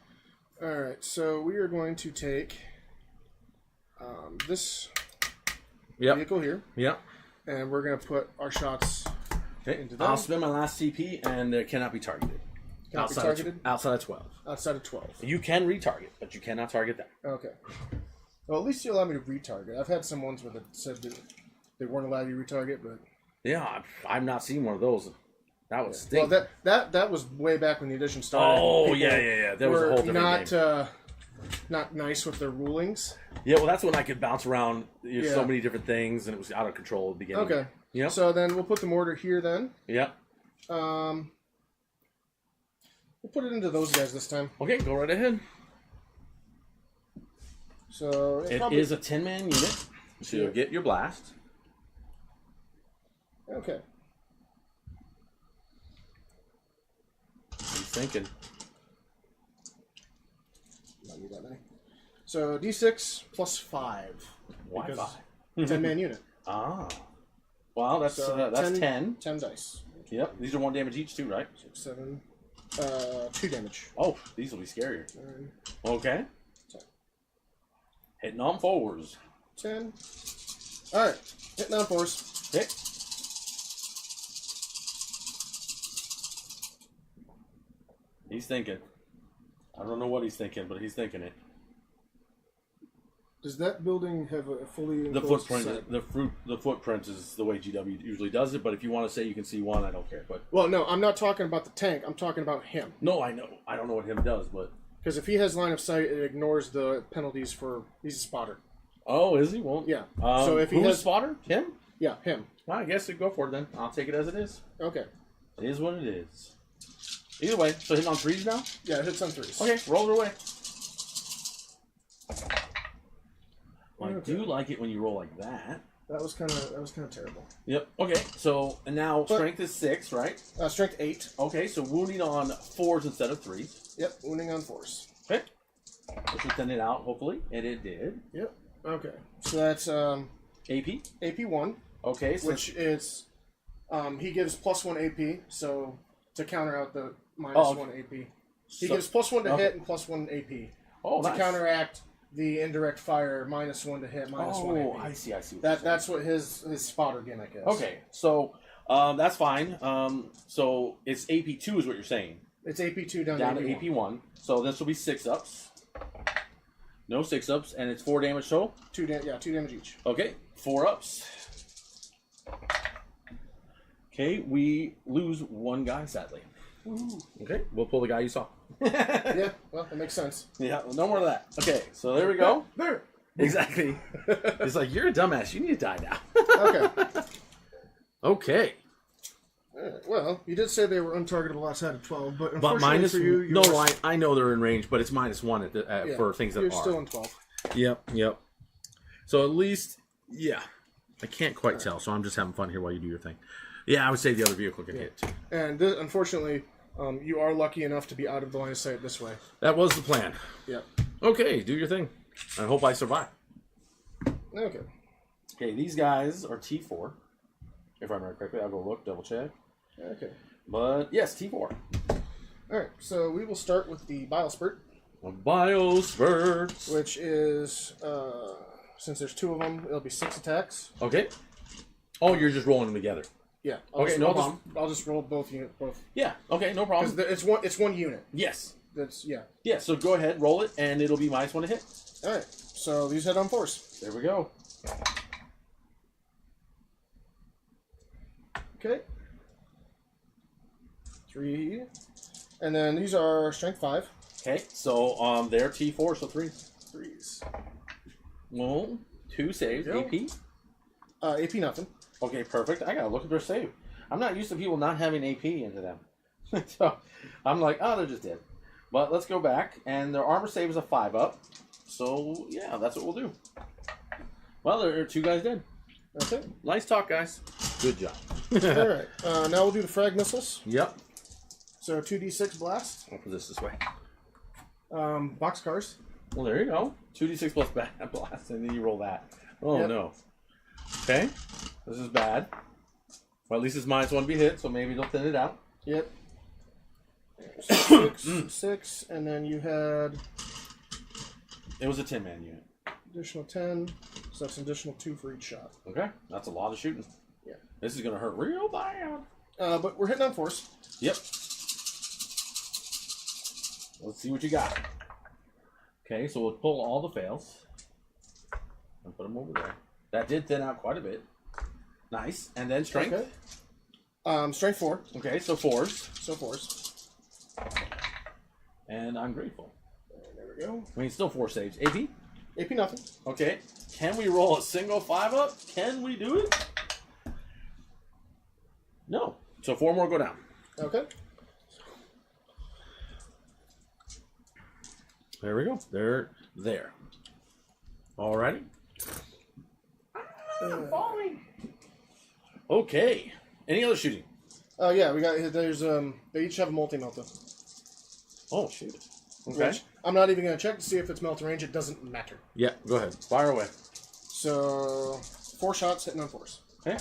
Speaker 2: All right, so we are going to take this vehicle here.
Speaker 1: Yep.
Speaker 2: And we're going to put our shots into that.
Speaker 1: I'll spend my last CP, and it cannot be targeted.
Speaker 2: Cannot be targeted?
Speaker 1: Outside of 12.
Speaker 2: Outside of 12.
Speaker 1: You can retarget, but you cannot target that.
Speaker 2: Okay. Well, at least you allow me to retarget. I've had some ones where it said that they weren't allowed you to retarget, but...
Speaker 1: Yeah, I've not seen one of those. That was stink.
Speaker 2: Well, that was way back when the edition started.
Speaker 1: Oh,
Speaker 2: People
Speaker 1: yeah. There was a whole different game.
Speaker 2: Not nice with their rulings.
Speaker 1: Yeah, well, that's when I could bounce around
Speaker 2: Yeah.
Speaker 1: so many different things, and it was out of control at the beginning.
Speaker 2: Okay.
Speaker 1: Yeah.
Speaker 2: So then we'll put the mortar here then.
Speaker 1: Yep.
Speaker 2: We'll put it into those guys this time.
Speaker 1: Okay, go right ahead.
Speaker 2: So
Speaker 1: It is a 10-man unit, so you'll get your blast.
Speaker 2: Okay.
Speaker 1: He's thinking.
Speaker 2: Not need that many. So D6 plus 5.
Speaker 1: Why
Speaker 2: because
Speaker 1: 5?
Speaker 2: 10-man unit.
Speaker 1: Ah. Well, that's
Speaker 2: So
Speaker 1: 10.
Speaker 2: 10 dice.
Speaker 1: Yep. These are 1 damage each too, right?
Speaker 2: 6, 7. 2 damage.
Speaker 1: Oh, these will be scarier.
Speaker 2: 9,
Speaker 1: Okay.
Speaker 2: 10.
Speaker 1: Hitting on 4s.
Speaker 2: 10. Alright. Hitting on 4s.
Speaker 1: Hit. He's thinking. I don't know what he's thinking, but he's thinking it.
Speaker 2: Does that building have a fully
Speaker 1: The
Speaker 2: enclosed
Speaker 1: footprint,
Speaker 2: site?
Speaker 1: the footprint is the way GW usually does it. But if you want to say you can see one, I don't care. But
Speaker 2: Well, no, I'm not talking about the tank. I'm talking about him.
Speaker 1: no, I know. I don't know what him does, but
Speaker 2: Because if he has line of sight, it ignores the penalties for... He's a spotter.
Speaker 1: oh, is he? Well,
Speaker 2: Yeah. So if he
Speaker 1: who's
Speaker 2: has...
Speaker 1: spotter? Him?
Speaker 2: Yeah, him.
Speaker 1: Well, I guess go for it then. I'll take it as it is.
Speaker 2: Okay.
Speaker 1: It is what it is. Either way, so hitting on 3s now.
Speaker 2: Yeah, it hits on 3s.
Speaker 1: Okay, roll it away. I
Speaker 2: Okay.
Speaker 1: do like it when you roll like that.
Speaker 2: That was kind of terrible.
Speaker 1: Yep. Okay. So and now strength is 6, right?
Speaker 2: Strength 8.
Speaker 1: Okay. So wounding on 4s instead of 3s.
Speaker 2: Yep, wounding on 4s.
Speaker 1: Okay. Which will thin it out hopefully, and it did.
Speaker 2: Yep. Okay. So that's
Speaker 1: AP.
Speaker 2: AP 1,
Speaker 1: Okay. So
Speaker 2: which is he gives +1 AP, so to counter out the -1 AP. He gives +1 to hit and +1 AP.
Speaker 1: Oh,
Speaker 2: to
Speaker 1: nice.
Speaker 2: counteract the indirect fire, -1 to hit, -1 AP.
Speaker 1: I see.
Speaker 2: That's what his spotter gimmick is.
Speaker 1: Okay. So That's fine. So it's AP2 is what you're saying.
Speaker 2: It's AP2 down
Speaker 1: to AP1. So this will be 6-ups. No 6-ups, and it's 4 damage total?
Speaker 2: 2 damage each.
Speaker 1: Okay, 4-ups. Okay, we lose 1 guy, sadly.
Speaker 2: Ooh.
Speaker 1: Okay, we'll pull the guy you saw.
Speaker 2: Yeah, well, that makes sense.
Speaker 1: Yeah, no more of that. Okay, so there we go.
Speaker 2: There.
Speaker 1: Exactly. It's like, you're a dumbass. You need to die now.
Speaker 2: Okay.
Speaker 1: Okay.
Speaker 2: Well, you did say they were untargetable outside of 12, but unfortunately
Speaker 1: minus,
Speaker 2: for you...
Speaker 1: No, I know they're in range, but it's -1 at the, for things that
Speaker 2: you're
Speaker 1: are.
Speaker 2: You're still in 12.
Speaker 1: Yep. So at least, yeah. I can't quite tell, so I'm just having fun here while you do your thing. Yeah, I would say the other vehicle can hit, too.
Speaker 2: And this, unfortunately, you are lucky enough to be out of the line of sight this way.
Speaker 1: That was the plan.
Speaker 2: Yep.
Speaker 1: Okay, do your thing. I hope I survive.
Speaker 2: Okay.
Speaker 1: Okay, these guys are T4. If I remember correctly, I'll go look, double check.
Speaker 2: Okay.
Speaker 1: But, yes, T4.
Speaker 2: Alright, so we will start with the Bile Spurt.
Speaker 1: A Bile Spurt.
Speaker 2: Which is, since there's 2 of them, it'll be 6 attacks.
Speaker 1: Okay. Oh, you're just rolling them together.
Speaker 2: Yeah.
Speaker 1: No problem.
Speaker 2: I'll just roll both units.
Speaker 1: Yeah, okay, no problem.
Speaker 2: Because it's one unit.
Speaker 1: Yes.
Speaker 2: Yeah.
Speaker 1: Yeah, so go ahead, roll it, and it'll be -1 to hit.
Speaker 2: Alright, so these head on force.
Speaker 1: There we go.
Speaker 2: Okay. 3. And then these are strength 5.
Speaker 1: Okay, so they're T4, so 3.
Speaker 2: 3s.
Speaker 1: Well, 2 saves.
Speaker 2: Yep.
Speaker 1: AP?
Speaker 2: AP nothing.
Speaker 1: Okay, perfect. I gotta look at their save. I'm not used to people not having AP into them. So I'm like, oh, they're just dead. But let's go back, and their armor save is a 5-up. So yeah, that's what we'll do. Well, there are 2 guys dead.
Speaker 2: Okay.
Speaker 1: Nice talk, guys. Good job.
Speaker 2: Alright, now we'll do the frag missiles.
Speaker 1: Yep.
Speaker 2: So 2d6 blast.
Speaker 1: I'll put this way.
Speaker 2: Boxcars.
Speaker 1: Well, there you go. 2d6 plus bad blast, and then you roll that. Oh,
Speaker 2: yep.
Speaker 1: No. Okay. This is bad. Well, at least it's -1 to be hit, so maybe they'll thin it out.
Speaker 2: Yep. So 6, and then you had...
Speaker 1: It was a 10-man unit.
Speaker 2: Additional 10, so that's an additional 2 for each shot.
Speaker 1: Okay. That's a lot of shooting.
Speaker 2: Yeah.
Speaker 1: This is going to hurt real bad.
Speaker 2: But we're hitting on force.
Speaker 1: Yep. Let's see what you got. Okay, so we'll pull all the fails. And put them over there. That did thin out quite a bit. Nice. And then strength.
Speaker 2: Okay. Strength 4.
Speaker 1: Okay, so 4s.
Speaker 2: So 4s.
Speaker 1: And I'm grateful.
Speaker 2: There we go.
Speaker 1: I mean, still 4 saves. AP?
Speaker 2: AP nothing.
Speaker 1: Okay. Can we roll a single 5-up? Can we do it? No. So 4 more go down.
Speaker 2: Okay.
Speaker 1: There we go. They're there. Alrighty. I'm falling. Okay. Any other shooting?
Speaker 2: Yeah, we got. There's They each have a multi-melta.
Speaker 1: Oh shoot. Okay.
Speaker 2: Which I'm not even gonna check to see if it's melt range. It doesn't matter.
Speaker 1: Yeah. Go ahead. Fire away.
Speaker 2: So 4 shots hitting on force.
Speaker 1: Okay.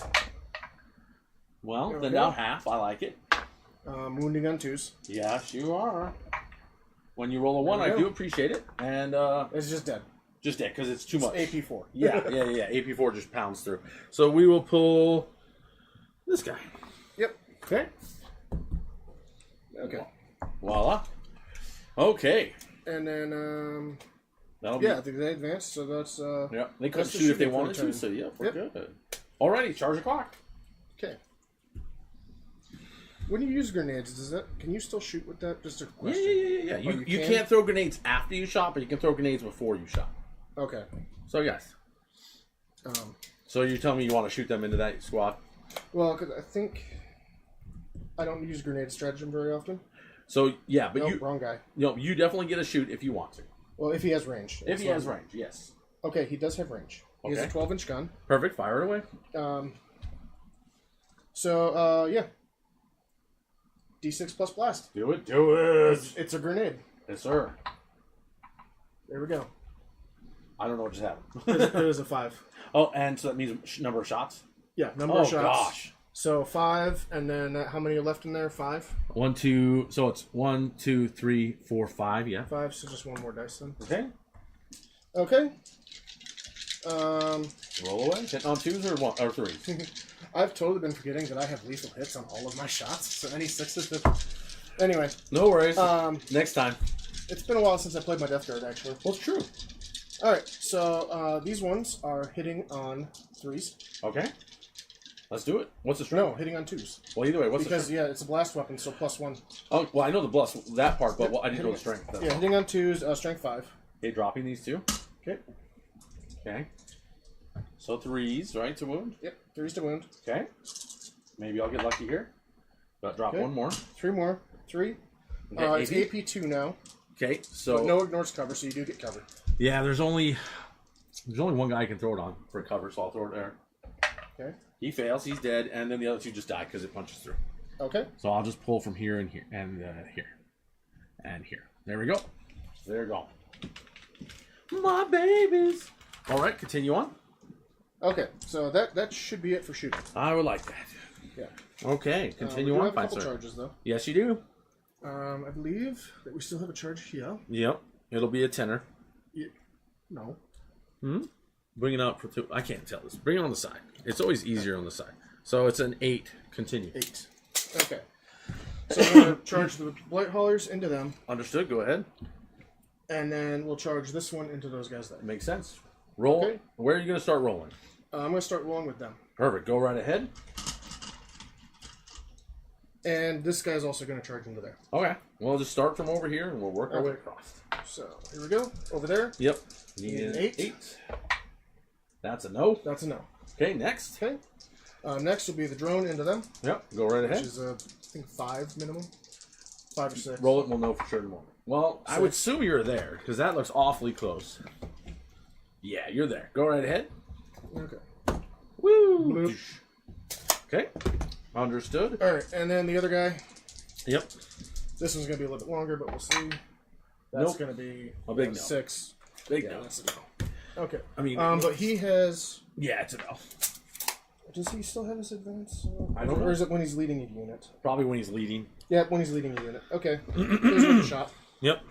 Speaker 1: Well, then down half. I like it.
Speaker 2: Wounding on 2s.
Speaker 1: Yes, you are. When you roll a 1, I do appreciate it. And
Speaker 2: it's just dead.
Speaker 1: Just dead because it's too much.
Speaker 2: AP4.
Speaker 1: Yeah. AP4 just pounds through. So we will pull this guy.
Speaker 2: Yep.
Speaker 1: Okay.
Speaker 2: Okay.
Speaker 1: Voila. Okay.
Speaker 2: And then
Speaker 1: That'll be...
Speaker 2: yeah, they advanced, so that's
Speaker 1: yeah. They could
Speaker 2: that's
Speaker 1: shoot if they
Speaker 2: for
Speaker 1: wanted
Speaker 2: turn.
Speaker 1: to. So yeah, we're good. Alrighty, charge the clock.
Speaker 2: Okay. When you use grenades, can you still shoot with that? Just a question.
Speaker 1: Yeah. You can't throw grenades after you shot, but you can throw grenades before you shot.
Speaker 2: Okay.
Speaker 1: So yes. So you're telling me you want to shoot them into that squad?
Speaker 2: Well, because I think I don't use grenade stratagem very often.
Speaker 1: So yeah, but
Speaker 2: wrong guy.
Speaker 1: You definitely get a shoot if you want to.
Speaker 2: Well, if he has range.
Speaker 1: If he has range, yes.
Speaker 2: Okay, he does have range. He has a 12-inch gun.
Speaker 1: Perfect. Fire it away.
Speaker 2: So yeah. D6 plus blast.
Speaker 1: Do it.
Speaker 2: It's a grenade.
Speaker 1: Yes, sir.
Speaker 2: There we go.
Speaker 1: I don't know what just happened.
Speaker 2: It was a 5.
Speaker 1: Oh, and so that means number of shots?
Speaker 2: Yeah, number of shots.
Speaker 1: Oh, gosh.
Speaker 2: So 5, and then how many are left in there? 5?
Speaker 1: 1, 2, so it's 1, 2, 3, 4, 5, yeah.
Speaker 2: 5, so just 1 more dice then.
Speaker 1: Okay.
Speaker 2: Okay.
Speaker 1: Roll away. Hitting on 2s or 1 or 3s.
Speaker 2: I've totally been forgetting that I have lethal hits on all of my shots. So any 6s. Anyway.
Speaker 1: No worries. Next time.
Speaker 2: It's been a while since I played my Death Guard, actually.
Speaker 1: Well, it's true.
Speaker 2: All right. So these ones are hitting on 3s.
Speaker 1: Okay. Let's do it. What's the strength?
Speaker 2: No, hitting on 2s.
Speaker 1: Well, either way, what's the strength?
Speaker 2: Because, yeah, it's a blast weapon, so +1.
Speaker 1: Oh, well, I know the plus, that part, but I didn't know the strength.
Speaker 2: Yeah, hitting on 2s, strength 5.
Speaker 1: Okay, dropping these 2.
Speaker 2: Okay.
Speaker 1: Okay. So 3s, right, to wound?
Speaker 2: Yep, 3s to wound.
Speaker 1: Okay. Maybe I'll get lucky here. But drop 1 more.
Speaker 2: 3 more. 3.
Speaker 1: Okay,
Speaker 2: it's AP 2 now.
Speaker 1: Okay, so...
Speaker 2: But no ignores cover, so you do get cover.
Speaker 1: Yeah, there's only one guy I can throw it on for cover, so I'll throw it there.
Speaker 2: Okay.
Speaker 1: He fails, he's dead, and then the other 2 just die because it punches through.
Speaker 2: Okay.
Speaker 1: So I'll just pull from here and here, and here. And here. There we go. There we go. My babies. All right, continue on.
Speaker 2: Okay, so that should be it for shooting.
Speaker 1: I would like that.
Speaker 2: Yeah.
Speaker 1: Okay, continue
Speaker 2: we do
Speaker 1: on,
Speaker 2: have a
Speaker 1: fine,
Speaker 2: couple
Speaker 1: sir.
Speaker 2: charges, though.
Speaker 1: Yes, you do.
Speaker 2: I believe that we still have a charge here.
Speaker 1: Yep. It'll be a tenner.
Speaker 2: No.
Speaker 1: Bring it up for 2. I can't tell this. Bring it on the side. It's always easier on the side. So it's an 8. Continue.
Speaker 2: 8. Okay. So I'm going to charge the blight haulers into them.
Speaker 1: Understood. Go ahead.
Speaker 2: And then we'll charge this one into those guys there.
Speaker 1: Makes sense. Roll.
Speaker 2: Okay.
Speaker 1: Where are you going to start rolling?
Speaker 2: I'm going to start rolling with them.
Speaker 1: Perfect. Go right ahead.
Speaker 2: And this guy's also going to charge into there.
Speaker 1: Okay. Well, just start from over here, and we'll work our way across.
Speaker 2: So, here we go. Over there.
Speaker 1: Yep. Need an 8. That's a no.
Speaker 2: That's a no.
Speaker 1: Okay, next.
Speaker 2: Okay. Next will be the drone into them.
Speaker 1: Yep. Go right ahead.
Speaker 2: Which is, I think, 5 minimum. 5 or 6.
Speaker 1: Roll it, and we'll know for sure in a moment. Well, 6. I would assume you're there, because that looks awfully close. Yeah, you're there. Go right ahead.
Speaker 2: Okay.
Speaker 1: Woo!
Speaker 2: Bloop.
Speaker 1: Okay. Understood.
Speaker 2: All right, and then the other guy.
Speaker 1: Yep.
Speaker 2: This one's going to be a little bit longer, but we'll see. That's going to be
Speaker 1: a big no.
Speaker 2: 6.
Speaker 1: Big
Speaker 2: yeah,
Speaker 1: no.
Speaker 2: That's a no. Okay.
Speaker 1: I mean,
Speaker 2: but he has.
Speaker 1: Yeah, it's a no.
Speaker 2: Does he still have his advance?
Speaker 1: I don't know.
Speaker 2: Or is it when he's leading a unit?
Speaker 1: Probably when he's leading.
Speaker 2: Yeah, when he's leading a unit. Okay. Here's a shot.
Speaker 1: Yep.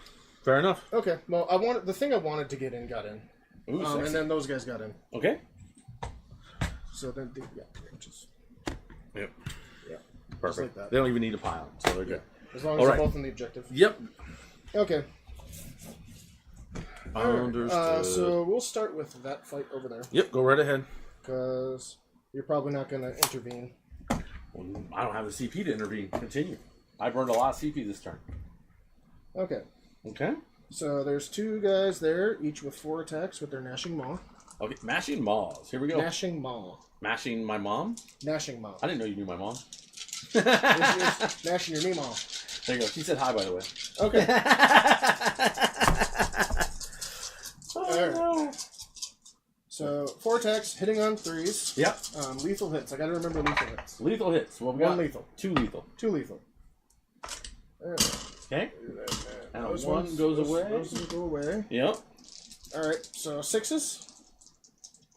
Speaker 1: Fair enough.
Speaker 2: Okay. Well, the thing I wanted to get in got in.
Speaker 1: Ooh,
Speaker 2: and then those guys got in.
Speaker 1: Okay.
Speaker 2: So then, yeah, just.
Speaker 1: Yep.
Speaker 2: Yeah.
Speaker 1: Perfect.
Speaker 2: Like that.
Speaker 1: They don't even need a pile, so they're good.
Speaker 2: As long as they're both in the objective.
Speaker 1: Yep.
Speaker 2: Okay.
Speaker 1: Understood.
Speaker 2: So we'll start with that fight over there.
Speaker 1: Yep, go right ahead.
Speaker 2: Because you're probably not going to intervene.
Speaker 1: Well, I don't have the CP to intervene. Continue. I burned a lot of CP this turn.
Speaker 2: Okay.
Speaker 1: Okay.
Speaker 2: So there's 2 guys there, each with 4 attacks with their Gnashing Maw.
Speaker 1: Okay, mashing maws. Here we go.
Speaker 2: Gnashing Maw.
Speaker 1: Mashing my mom?
Speaker 2: Gnashing Maw.
Speaker 1: I didn't know you knew my mom.
Speaker 2: Gnashing your Maw.
Speaker 1: There you go. She said hi, by the way.
Speaker 2: Okay.
Speaker 1: Oh, no.
Speaker 2: So 4 attacks, hitting on 3s.
Speaker 1: Yep.
Speaker 2: Lethal hits. I got to remember lethal hits.
Speaker 1: Lethal hits. Well, we
Speaker 2: 1
Speaker 1: got
Speaker 2: lethal.
Speaker 1: 2 lethal.
Speaker 2: 2 lethal.
Speaker 1: Okay. And
Speaker 2: those
Speaker 1: 1 goes away.
Speaker 2: Those will go away.
Speaker 1: Yep.
Speaker 2: All right. So 6s.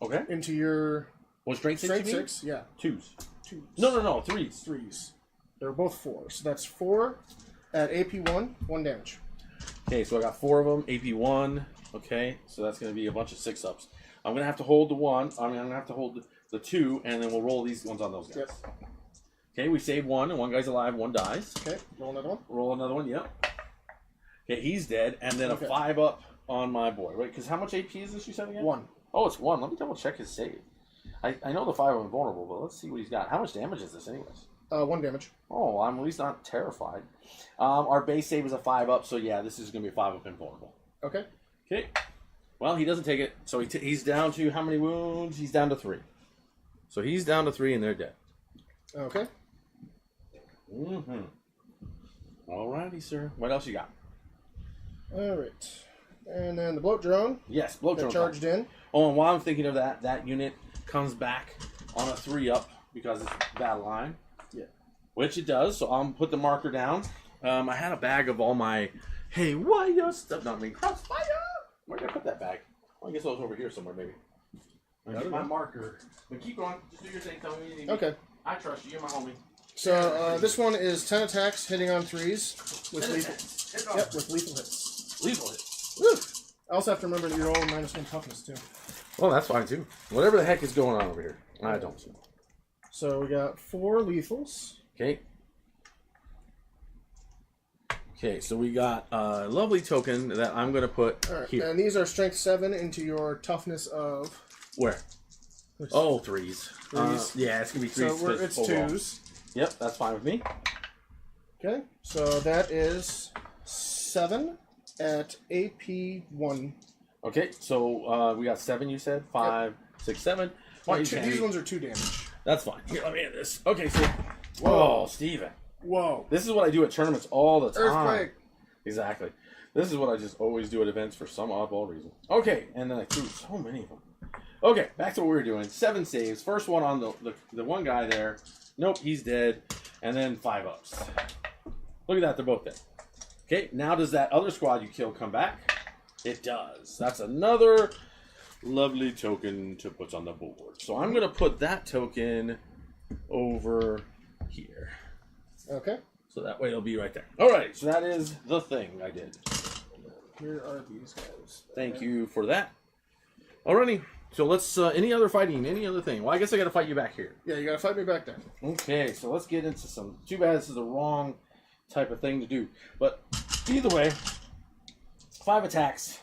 Speaker 1: Okay.
Speaker 2: Into your
Speaker 1: What strength
Speaker 2: 6? Yeah.
Speaker 1: 2s.
Speaker 2: 2s.
Speaker 1: No. 3s.
Speaker 2: 3s. They're both 4. So that's 4 at AP 1 damage.
Speaker 1: Okay, so I got 4 of them. AP 1. Okay, so that's going to be a bunch of 6-ups. I'm going to have to hold the 1. I'm going to have to hold the 2, and then we'll roll these ones on those guys.
Speaker 2: Yep.
Speaker 1: Okay, we save 1, and 1 guy's alive, 1 dies.
Speaker 2: Okay, roll another one.
Speaker 1: Roll another one, yep. Okay, he's dead, and then a 5-up on my boy. Wait, because how much AP is this you said again?
Speaker 2: 1.
Speaker 1: Oh, it's 1. Let me double check his save. I know the 5 are invulnerable, but let's see what he's got. How much damage is this anyways?
Speaker 2: 1 damage.
Speaker 1: Oh, I'm at least not terrified. Our base save is a 5-up, so yeah, this is going to be a 5-up invulnerable.
Speaker 2: Okay.
Speaker 1: Okay. Well, he doesn't take it, so he's down to how many wounds? He's down to 3. So he's down to 3, and they're dead.
Speaker 2: Okay.
Speaker 1: Mm-hmm. Alrighty, sir. What else you got?
Speaker 2: All right. And then the bloat drone.
Speaker 1: Yes, bloat drone.
Speaker 2: Charged in.
Speaker 1: Oh, and while I'm thinking of that unit comes back on a 3-up because it's battle line.
Speaker 2: Yeah.
Speaker 1: Which it does, so I'll put the marker down. I had a bag of all my, hey, why your stuff? Not me, crossfire! Where did I put that bag? Well, I guess it was over here somewhere, maybe. Get my marker. But keep going. Just do your thing. Tell me you need me.
Speaker 2: Okay.
Speaker 1: I trust you. You're my homie.
Speaker 2: So this one is 10 attacks, hitting on 3s with lethal. Yep, with lethal hits.
Speaker 1: Lethal hits.
Speaker 2: Woo! I also have to remember that you're all -1 toughness too.
Speaker 1: Oh, that's fine too. Whatever the heck is going on over here. I don't see.
Speaker 2: So we got 4 lethals.
Speaker 1: Okay. Okay, so we got a lovely token that I'm going to put here.
Speaker 2: And these are strength 7 into your toughness of...
Speaker 1: Where? Oh, 3s.
Speaker 2: 3s.
Speaker 1: Yeah, it's going to be 3s.
Speaker 2: So it's 2s.
Speaker 1: Yep, that's fine with me.
Speaker 2: Okay, so that is 7 at AP 1.
Speaker 1: Okay, so we got 7, you said? 5, 6, 7.
Speaker 2: These ones are 2 damage.
Speaker 1: That's fine. Here, let me hit this. Okay, so... Whoa, Steven.
Speaker 2: Whoa.
Speaker 1: This is what I do at tournaments all the time.
Speaker 2: Earthquake.
Speaker 1: Exactly. This is what I just always do at events for some oddball reason. Okay, and then I threw so many of them. Okay, back to what we were doing. 7 saves. First one on the one guy there. Nope, he's dead. And then 5 ups. Look at that, they're both dead. Okay, now does that other squad you killed come back? It does. That's another lovely token to put on the board. So I'm going to put that token over here.
Speaker 2: Okay.
Speaker 1: So that way it'll be right there. Alright, so that is the thing I did.
Speaker 2: Here are these guys.
Speaker 1: Thank you for that. Alrighty, so let's, any other fighting, any other thing? Well, I guess I gotta fight you back here.
Speaker 2: Yeah, you gotta fight me back there.
Speaker 1: Okay, so let's get into some, too bad this is the wrong type of thing to do. But either way, 5 attacks,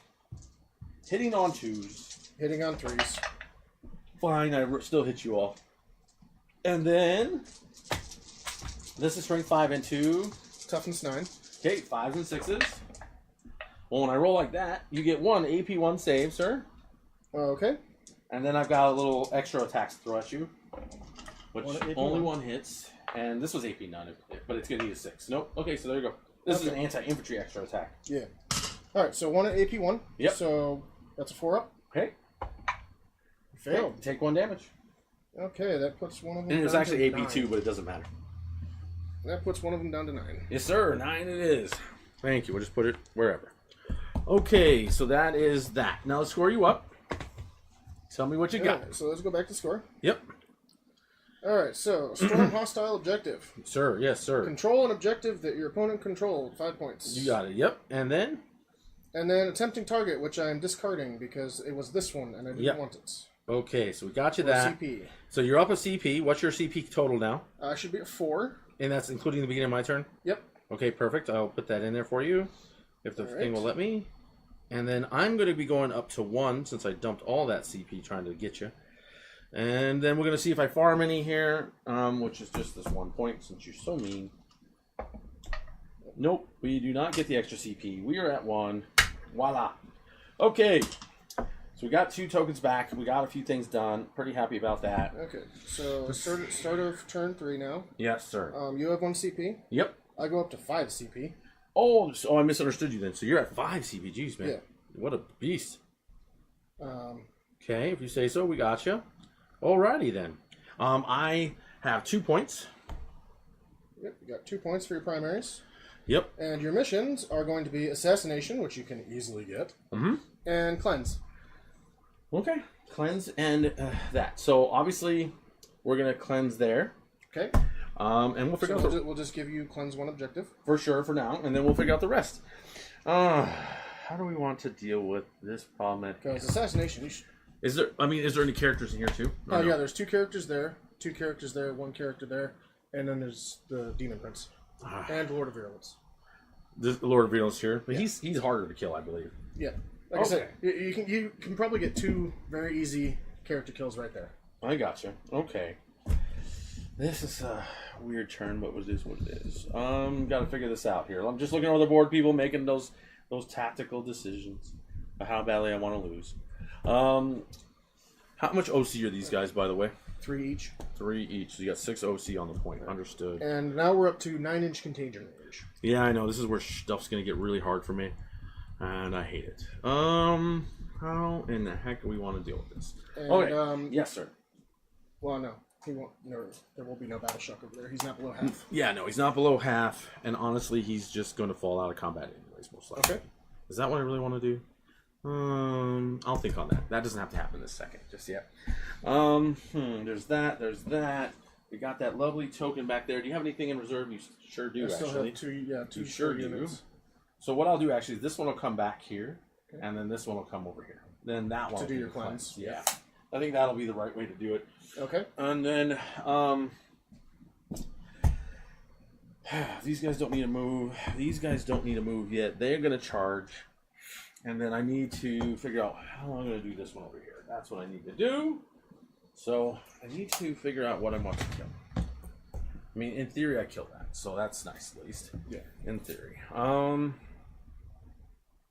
Speaker 1: hitting on 2s.
Speaker 2: Hitting on 3s.
Speaker 1: Fine, I still hit you all. And then, this is strength 5 and 2.
Speaker 2: Toughness 9.
Speaker 1: Okay, 5s and 6s. Well, when I roll like that, you get 1 AP 1 save, sir.
Speaker 2: Okay.
Speaker 1: And then I've got a little extra attacks to throw at you, which only 1 hits. And this was AP 9, but it's going to need a 6. Nope. Okay, so there you go. This is an anti-infantry extra attack.
Speaker 2: Yeah. Alright, so 1 at AP 1.
Speaker 1: Yep.
Speaker 2: So that's a 4-up.
Speaker 1: Okay.
Speaker 2: Failed.
Speaker 1: Okay, take 1 damage.
Speaker 2: Okay, that puts one of them
Speaker 1: And it's
Speaker 2: down
Speaker 1: actually
Speaker 2: to
Speaker 1: AP 2,
Speaker 2: 9.
Speaker 1: but it doesn't matter.
Speaker 2: That puts one of them down to 9.
Speaker 1: Yes, sir. 9 it is. Thank you. We'll just put it wherever. Okay, so that is that. Now let's score you up. Tell me what you got.
Speaker 2: Right, so let's go back to score.
Speaker 1: Yep.
Speaker 2: Alright, so storm hostile objective.
Speaker 1: Sir, yes, sir.
Speaker 2: Control an objective that your opponent controlled. 5 points.
Speaker 1: You got it. Yep. And then?
Speaker 2: And then attempting target, which I am discarding because it was this one and I didn't want it.
Speaker 1: Okay, so we got you
Speaker 2: Or
Speaker 1: that.
Speaker 2: CP.
Speaker 1: So you're up a CP. What's your CP total now?
Speaker 2: I should be at 4.
Speaker 1: And that's including the beginning of my turn?
Speaker 2: Yep.
Speaker 1: Okay, perfect. I'll put that in there for you, if the thing will let me. And then I'm going to be going up to 1, since I dumped all that CP trying to get you. And then we're going to see if I farm any here, which is just this 1 point, since you're so mean. Nope, we do not get the extra CP. We are at 1. Voila. Okay. So we got 2 tokens back. We got a few things done. Pretty happy about that.
Speaker 2: Okay, so start of turn 3 now.
Speaker 1: Yes, sir.
Speaker 2: You have 1 CP.
Speaker 1: Yep.
Speaker 2: I go up to 5 CP.
Speaker 1: Oh, I misunderstood you then. So you're at 5 CPGs, man.
Speaker 2: Yeah.
Speaker 1: What a beast.
Speaker 2: Okay,
Speaker 1: if you say so, we got you. Alrighty then. I have 2 points.
Speaker 2: Yep, you got 2 points for your primaries.
Speaker 1: Yep.
Speaker 2: And your missions are going to be assassination, which you can easily get, and cleanse.
Speaker 1: Okay. Cleanse and that. So obviously, we're gonna cleanse there.
Speaker 2: Okay.
Speaker 1: And we'll figure out.
Speaker 2: We'll just give you cleanse 1 objective
Speaker 1: for sure for now, and then we'll figure out the rest. How do we want to deal with this problem?
Speaker 2: Because assassination.
Speaker 1: Is there any characters in here too?
Speaker 2: Oh yeah, there's 2 characters there, 2 characters there, 1 character there, and then there's the Demon Prince and Lord of Virulence.
Speaker 1: The Lord of Virulence here, but he's harder to kill, I believe.
Speaker 2: Yeah, like I said, you can probably get 2 very easy character kills right there.
Speaker 1: I gotcha. Okay. This is a weird turn, but it is what it is. Got to figure this out here. I'm just looking over the board, people making those tactical decisions of how badly I want to lose. How much OC are these guys, by the way?
Speaker 2: 3 each.
Speaker 1: 3 each. So you got 6 OC on the point. Understood.
Speaker 2: And now we're up to 9-inch contagion range.
Speaker 1: Yeah, I know. This is where stuff's gonna get really hard for me, and I hate it. How in the heck do we want to deal with this?
Speaker 2: And,
Speaker 1: okay. Yes, sir.
Speaker 2: Well, no. He won't. No, there will be no battle shock over there. He's not below half.
Speaker 1: Yeah, no, he's not below half, and honestly, he's just going to fall out of combat anyways, most likely.
Speaker 2: Okay.
Speaker 1: Is that what I really want to do? I'll think on that. That doesn't have to happen this second, just yet. There's that. There's that. We got that lovely token back there. Do you have anything in reserve? You sure do,
Speaker 2: I still
Speaker 1: actually.
Speaker 2: have 2. Yeah, 2
Speaker 1: sure
Speaker 2: units.
Speaker 1: do. So what I'll do actually is this one will come back here, and then this one will come over here. then that one
Speaker 2: to
Speaker 1: will
Speaker 2: do
Speaker 1: be
Speaker 2: your
Speaker 1: the
Speaker 2: cleanse.
Speaker 1: Yeah, I think that'll be the right way to do it.
Speaker 2: Okay.
Speaker 1: And then these guys don't need to move. These guys don't need to move yet. They're gonna charge, and then I need to figure out how I'm gonna do this one over here. That's what I need to do. So I need to figure out what I want to kill. I mean, in theory, I killed that, so that's nice at least.
Speaker 2: Yeah.
Speaker 1: In theory.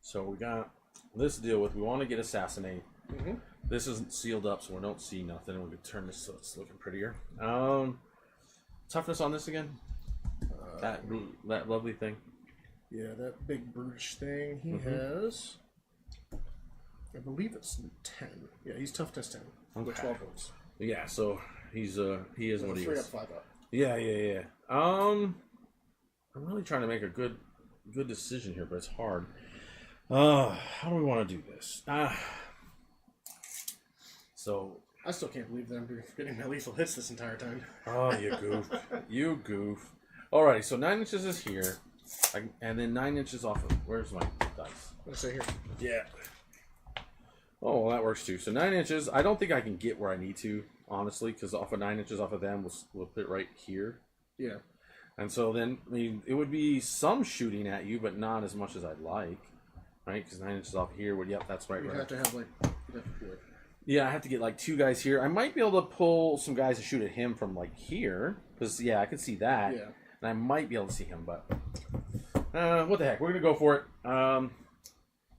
Speaker 1: So we got this to deal with. We want to get assassinate.
Speaker 2: Mm-hmm.
Speaker 1: This isn't sealed up, so we don't see nothing. We can turn this so it's looking prettier. Toughness on this again. That lovely thing.
Speaker 2: Yeah, that big brutish thing. He has. I believe it's 10. Yeah, he's toughness 10 with 12 wounds.
Speaker 1: Yeah, so he is what he is.
Speaker 2: 3 up, 5 up.
Speaker 1: Yeah. I'm really trying to make a good decision here, but it's hard. How do we want to do this? So
Speaker 2: I still can't believe that I'm getting my lethal hits this entire time.
Speaker 1: Oh, you goof. You goof. Alrighty, so 9 inches is here. And then 9 inches off of... Where's my dice?
Speaker 2: Let's say here.
Speaker 1: Yeah. Oh, well, that works too. So 9 inches. I don't think I can get where I need to, honestly, because off of 9 inches off of them, we'll put it right here.
Speaker 2: Yeah.
Speaker 1: And so then, I mean, it would be some shooting at you, but not as much as I'd like. Right? Because 9 inches off here would... Yep, that's right.
Speaker 2: You'd have to have, like...
Speaker 1: Yeah, I have to get like 2 guys here. I might be able to pull some guys to shoot at him from like here. Because, yeah, I could see that.
Speaker 2: Yeah.
Speaker 1: And I might be able to see him, but... what the heck? We're going to go for it.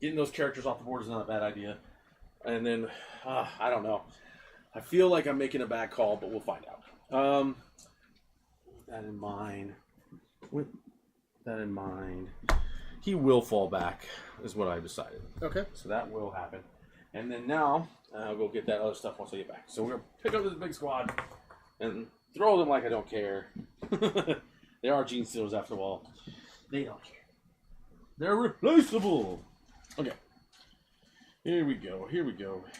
Speaker 1: Getting those characters off the board is not a bad idea. And then, I don't know. I feel like I'm making a bad call, but we'll find out. With that in mind, he will fall back, is what I've decided. Okay. So that will happen. And then now, I'll go get that other stuff once I get back. So we're going to pick up this big squad and throw them like I don't care. They are gene stealers after all. They don't care. They're replaceable. Okay. Here we go,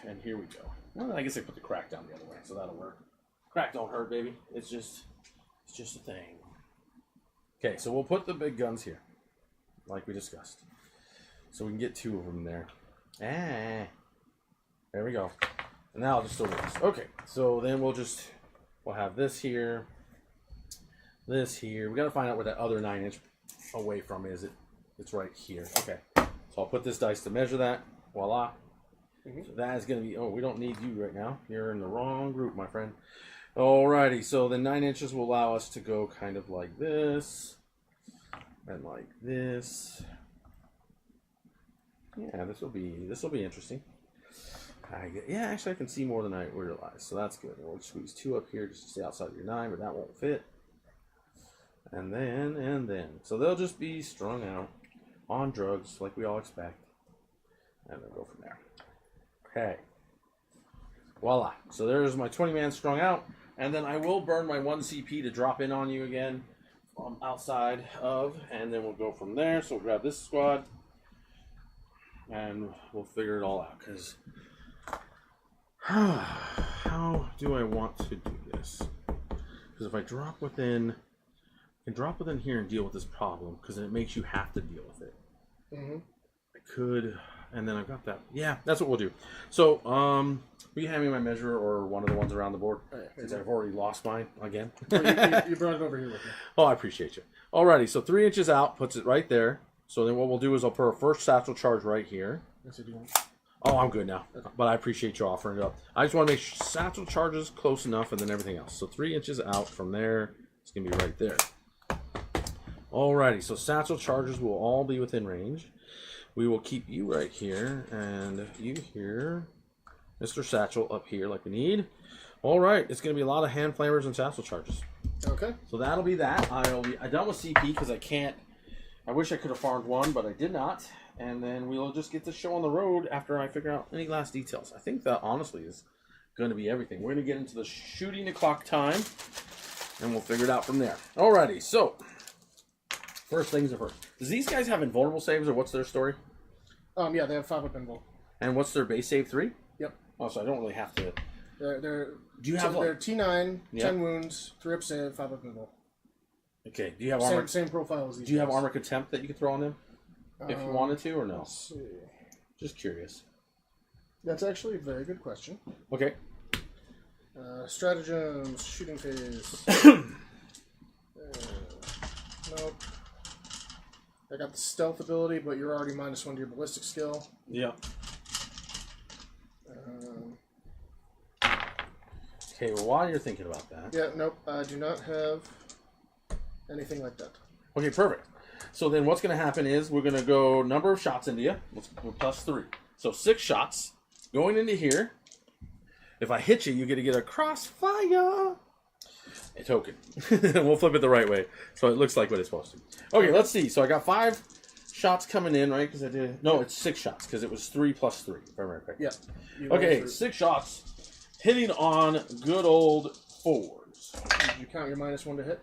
Speaker 1: and here we go. Well, I guess I put the crack down the other way, so that'll work. Crack don't hurt, baby. It's just a thing. Okay, so we'll put the big guns here, like we discussed. So we can get 2 of them there. There we go. And now I'll just throw this. Okay, so then we'll have this here. This here. We got to find out where that other 9 inch away from is. It's right here. Okay. So I'll put this dice to measure that. Voila. Mm-hmm. So that is going to be... Oh, we don't need you right now. You're in the wrong group, my friend. Alrighty. So the 9 inches will allow us to go kind of like this. And like this. Yeah, this will be interesting. Yeah, actually I can see more than I realized. So that's good. We'll squeeze 2 up here just to stay outside of your 9, but that won't fit. And then. So they'll just be strung out on drugs like we all expect. And then go from there. Okay. Voila. So there's my 20-man strung out. And then I will burn my 1 CP to drop in on you again from outside of. And then we'll go from there. So we'll grab this squad. And we'll figure it all out. Because how do I want to do this? Because if I drop within... I can drop within here and deal with this problem, because then it makes you have to deal with it. Mm-hmm. I could, and then I've got that. Yeah, that's what we'll do. So, will you hand me my measure or one of the ones around the board? Since I've already lost mine again.
Speaker 2: You brought it over here with me.
Speaker 1: Oh, I appreciate you. Alrighty, so 3 inches out puts it right there. So then what we'll do is I'll put our first satchel charge right here. Oh, I'm good now. Okay. But I appreciate you offering it up. I just want to make sure satchel charges close enough and then everything else. So 3 inches out from there, it's going to be right there. Alrighty, so satchel charges will all be within range. We will keep you right here, and you here, Mr. Satchel up here like we need. Alright, it's going to be a lot of hand flammers and satchel charges. Okay. So that'll be that. I'm done with CP because I wish I could have farmed 1, but I did not. And then we'll just get the show on the road after I figure out any last details. I think that honestly is going to be everything. We're going to get into the shooting o'clock time, and we'll figure it out from there. Alrighty, so... First things are first. Does these guys have invulnerable saves, or what's their story?
Speaker 2: Yeah, they have 5 up invul.
Speaker 1: And what's their base save? 3?
Speaker 2: Yep.
Speaker 1: Oh, so I don't really have to...
Speaker 2: They're
Speaker 1: they're
Speaker 2: T9, 10 wounds, 3 up save, 5 up invul.
Speaker 1: Okay. Do you have armor?
Speaker 2: Same profile as these.
Speaker 1: Do you have armor contempt that you could throw on them? If you wanted to, or no?
Speaker 2: Let's see.
Speaker 1: Just curious.
Speaker 2: That's actually a very good question.
Speaker 1: Okay.
Speaker 2: Stratagems, shooting phase. Nope. I got the stealth ability, but you're already -1 to your ballistic skill.
Speaker 1: Yeah. Okay, well, while you're thinking about that...
Speaker 2: Yeah, nope, I do not have anything like that.
Speaker 1: Okay, perfect. So then what's going to happen is we're going to go number of shots into you. We're +3. So 6 shots going into here. If I hit you, you get to get a crossfire. A token. We'll flip it the right way. So it looks like what it's supposed to. Okay, let's see. So I got 5 shots coming in, right? Because I did... No, it's 6 shots because it was 3 + 3. If I remember correctly.
Speaker 2: Yeah.
Speaker 1: Okay, 6 shots. Hitting on good old 4s.
Speaker 2: Did you count your -1 to hit?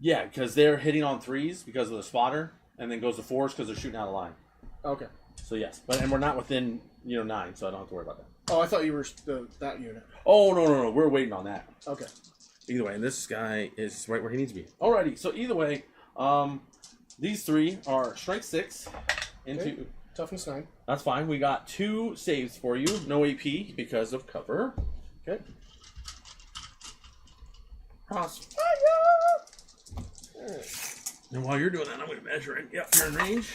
Speaker 1: Yeah, because they're hitting on 3s because of the spotter, and then goes to 4s because they're shooting out of line.
Speaker 2: Okay.
Speaker 1: So yes, and we're not within 9, so I don't have to worry about that.
Speaker 2: Oh, I thought you were that unit.
Speaker 1: Oh no, we're waiting on that.
Speaker 2: Okay.
Speaker 1: Either way, and this guy is right where he needs to be. Alrighty, so either way, these 3 are strength 6 into.
Speaker 2: Okay. Toughness 9.
Speaker 1: That's fine. We got 2 saves for you. No AP because of cover.
Speaker 2: Okay.
Speaker 1: Crossfire. And while you're doing that, I'm going to measure it. Yep, you're in range.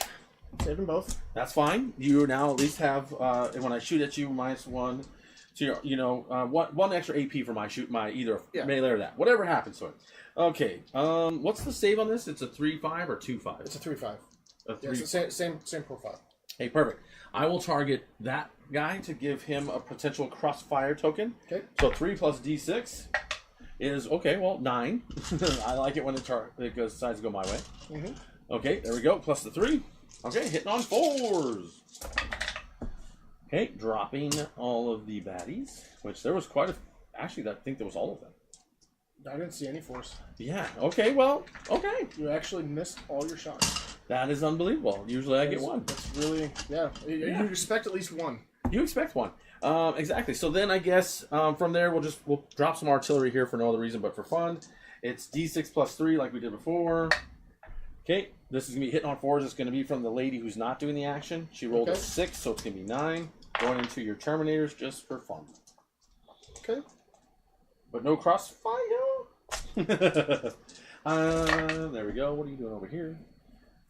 Speaker 2: Save them both.
Speaker 1: That's fine. You now at least have, when I shoot at you, -1 to your, one extra AP for my either melee or that. Whatever happens to it. Okay. What's the save on this? It's a 3-5 or 2-5?
Speaker 2: It's a 3-5.
Speaker 1: A 3.
Speaker 2: Yeah, it's the same profile.
Speaker 1: Hey, perfect. I will target that guy to give him a potential crossfire token.
Speaker 2: Okay.
Speaker 1: So 3 + D6 is, okay, well, 9. I like it when it decides to go my way.
Speaker 2: Mm-hmm.
Speaker 1: Okay, there we go. Plus the 3. Okay, hitting on 4s. Okay, dropping all of the baddies, which there was quite a... Actually, I think there was all of them.
Speaker 2: I didn't see any 4s.
Speaker 1: Yeah, okay, well, okay.
Speaker 2: You actually missed all your shots.
Speaker 1: That is unbelievable. Usually I get 1.
Speaker 2: That's really... Yeah. You expect at least 1.
Speaker 1: You expect 1. Exactly. So then I guess from there we'll drop some artillery here for no other reason but for fun. It's D6 + 3 like we did before. Okay, this is going to be hitting on 4s. It's going to be from the lady who's not doing the action. She rolled a 6, so it's going to be 9. Going into your Terminators just for fun.
Speaker 2: Okay.
Speaker 1: But no crossfire. There we go. What are you doing over here?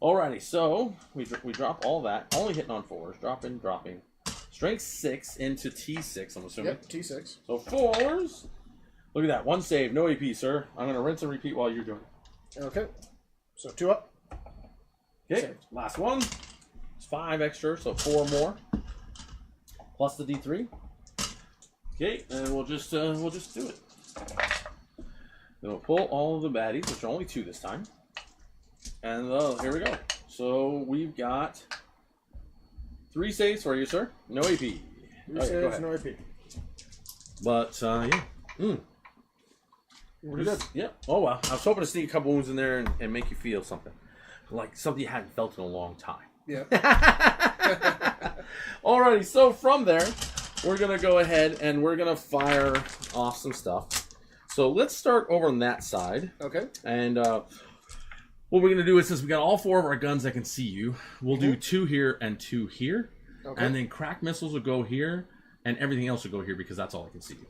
Speaker 1: Alrighty, so we drop all that. Only hitting on 4s. Dropping. Strength 6 into T6, I'm assuming.
Speaker 2: Yep, T6.
Speaker 1: So 4s. Look at that. 1 save. No AP, sir. I'm going to rinse and repeat while you're doing it.
Speaker 2: Okay. So 2 up.
Speaker 1: Okay,
Speaker 2: Saved.
Speaker 1: last one. It's 5 extra, so 4 more. Plus the D3. Okay, and we'll just do it. Then we'll pull all of the baddies, which are only 2 this time. And here we go. So we've got 3 saves for you, sir. No AP.
Speaker 2: 3 saves, no AP.
Speaker 1: But yeah.
Speaker 2: Pretty good.
Speaker 1: Yeah. Oh wow. I was hoping to sneak a couple wounds in there and make you feel something. Like something you hadn't felt in a long time.
Speaker 2: Yeah.
Speaker 1: Alrighty, so from there, we're going to go ahead and we're going to fire off some stuff. So let's start over on that side.
Speaker 2: Okay.
Speaker 1: And what we're going to do is, since we got all 4 of our guns that can see you, we'll do 2 here and 2 here. Okay. And then crack missiles will go here, and everything else will go here because that's all I can see you.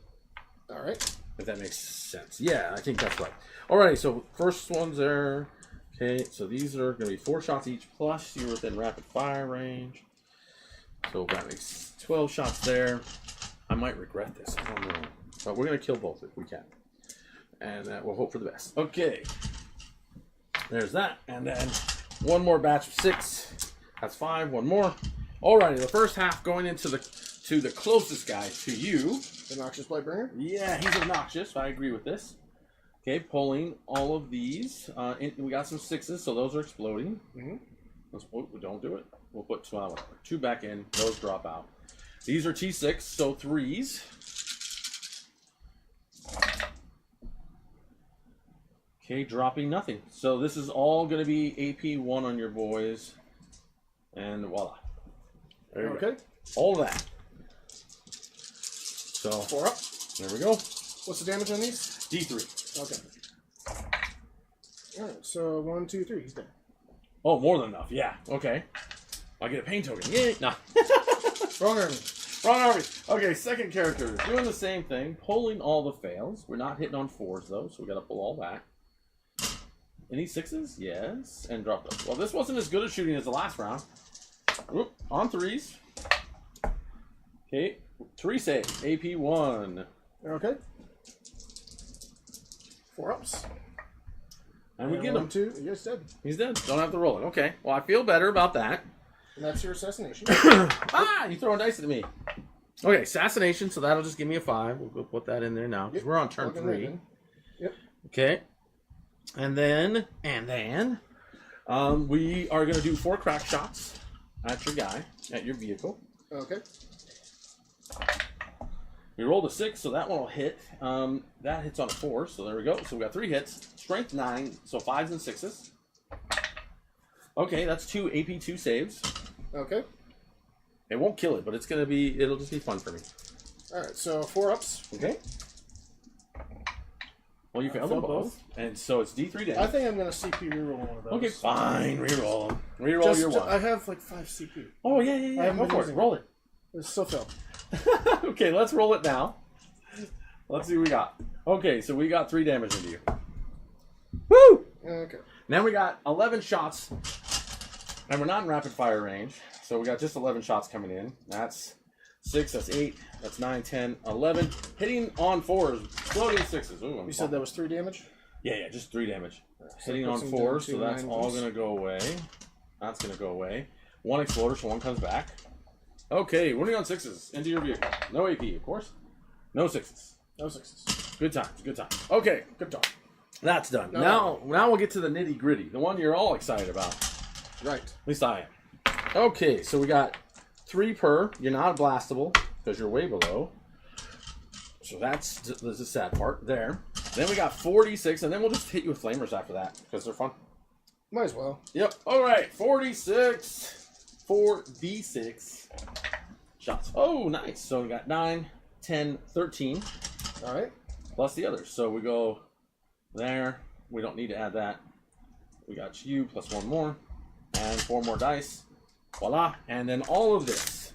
Speaker 2: Alright.
Speaker 1: If that makes sense. Yeah, I think that's right. Alrighty, so first one's there. Okay, so these are going to be 4 shots each, plus you're within rapid fire range. So that makes 12 shots there. I might regret this, I don't know. But we're going to kill both if we can. And we'll hope for the best. Okay. There's that. And then 1 more batch of 6. That's 5. 1 more. Alrighty, the first half going into the closest guy to you.
Speaker 2: The Noxious Blightbringer?
Speaker 1: Yeah, he's obnoxious. I agree with this. Okay, pulling all of these. We got some 6s, so those are exploding. Don't do it. We'll put 2 back in. Those drop out. These are T6, so 3s. Okay, dropping nothing. So this is all going to be AP 1 on your boys. And voila. There you go. All of that. So
Speaker 2: 4 up.
Speaker 1: There we go.
Speaker 2: What's the damage on these?
Speaker 1: D3.
Speaker 2: Okay. Alright, so 1, 2, 3. He's dead.
Speaker 1: Oh, more than enough. Yeah. Okay. I'll get a pain token. Yay. Nah.
Speaker 2: Wrong army.
Speaker 1: Wrong army. Okay, second character. Doing the same thing. Pulling all the fails. We're not hitting on 4s, though, so we got to pull all that. Any 6s? Yes. And drop those. Well, this wasn't as good at shooting as the last round. Oop, on 3s. Okay. 3 saves. AP 1.
Speaker 2: Okay. 4 ups.
Speaker 1: And we get him.
Speaker 2: 2. He's dead.
Speaker 1: He's dead. Don't have to roll it. Okay. Well, I feel better about that.
Speaker 2: And that's your assassination.
Speaker 1: Ah! You throwing dice at me. Okay, assassination. So that'll just give me a 5. We'll go put that in there now because we're on turn 3.
Speaker 2: Yep.
Speaker 1: Okay. And then we are going to do 4 crack shots at your guy, at your vehicle.
Speaker 2: Okay.
Speaker 1: We rolled a 6, so that one will hit. That hits on a 4, so there we go. So we got 3 hits. Strength 9, so 5s and 6s. Okay, that's 2 AP 2 saves.
Speaker 2: Okay.
Speaker 1: It won't kill it, but it'll just be fun for me.
Speaker 2: Alright, so 4 ups.
Speaker 1: Okay. Well, you failed them both. And so it's D3 damage.
Speaker 2: I think I'm going to CP reroll one of those.
Speaker 1: Okay, fine. Reroll them. Reroll your 1.
Speaker 2: I have like 5 CP.
Speaker 1: Oh, yeah. Go for it. Roll it.
Speaker 2: It's still failed.
Speaker 1: Okay, let's roll it now. Let's see what we got. Okay, so we got 3 damage into you. Woo!
Speaker 2: Okay.
Speaker 1: Now we got 11 shots. And we're not in rapid fire range. So we got just 11 shots coming in. That's 6, that's 8, that's 9, 10, 11. Hitting on 4s, floating 6s. Ooh,
Speaker 2: you said that was 3 damage?
Speaker 1: Yeah, just 3 damage.
Speaker 2: So
Speaker 1: hitting on 4s, so that's all going to go away. That's going to go away. 1 exploder, so 1 comes back. Okay, running on 6s into your vehicle. No AP, of course. No 6s.
Speaker 2: No 6s.
Speaker 1: Good times, good times. Okay,
Speaker 2: good talk.
Speaker 1: That's done. Now we'll get to the nitty gritty, the one you're all excited about.
Speaker 2: Right.
Speaker 1: At least I am. Okay, so we got 3 per. You're not blastable because you're way below. So that's the sad part there. Then we got 46, and then we'll just hit you with flamers after that because they're fun.
Speaker 2: Might as well.
Speaker 1: Yep. All right, 46. 4d6 shots. Oh, nice. So we got 9, 10, 13.
Speaker 2: All right.
Speaker 1: Plus the others. So we go there. We don't need to add that. We got you plus 1 more. And 4 more dice. Voila. And then all of this.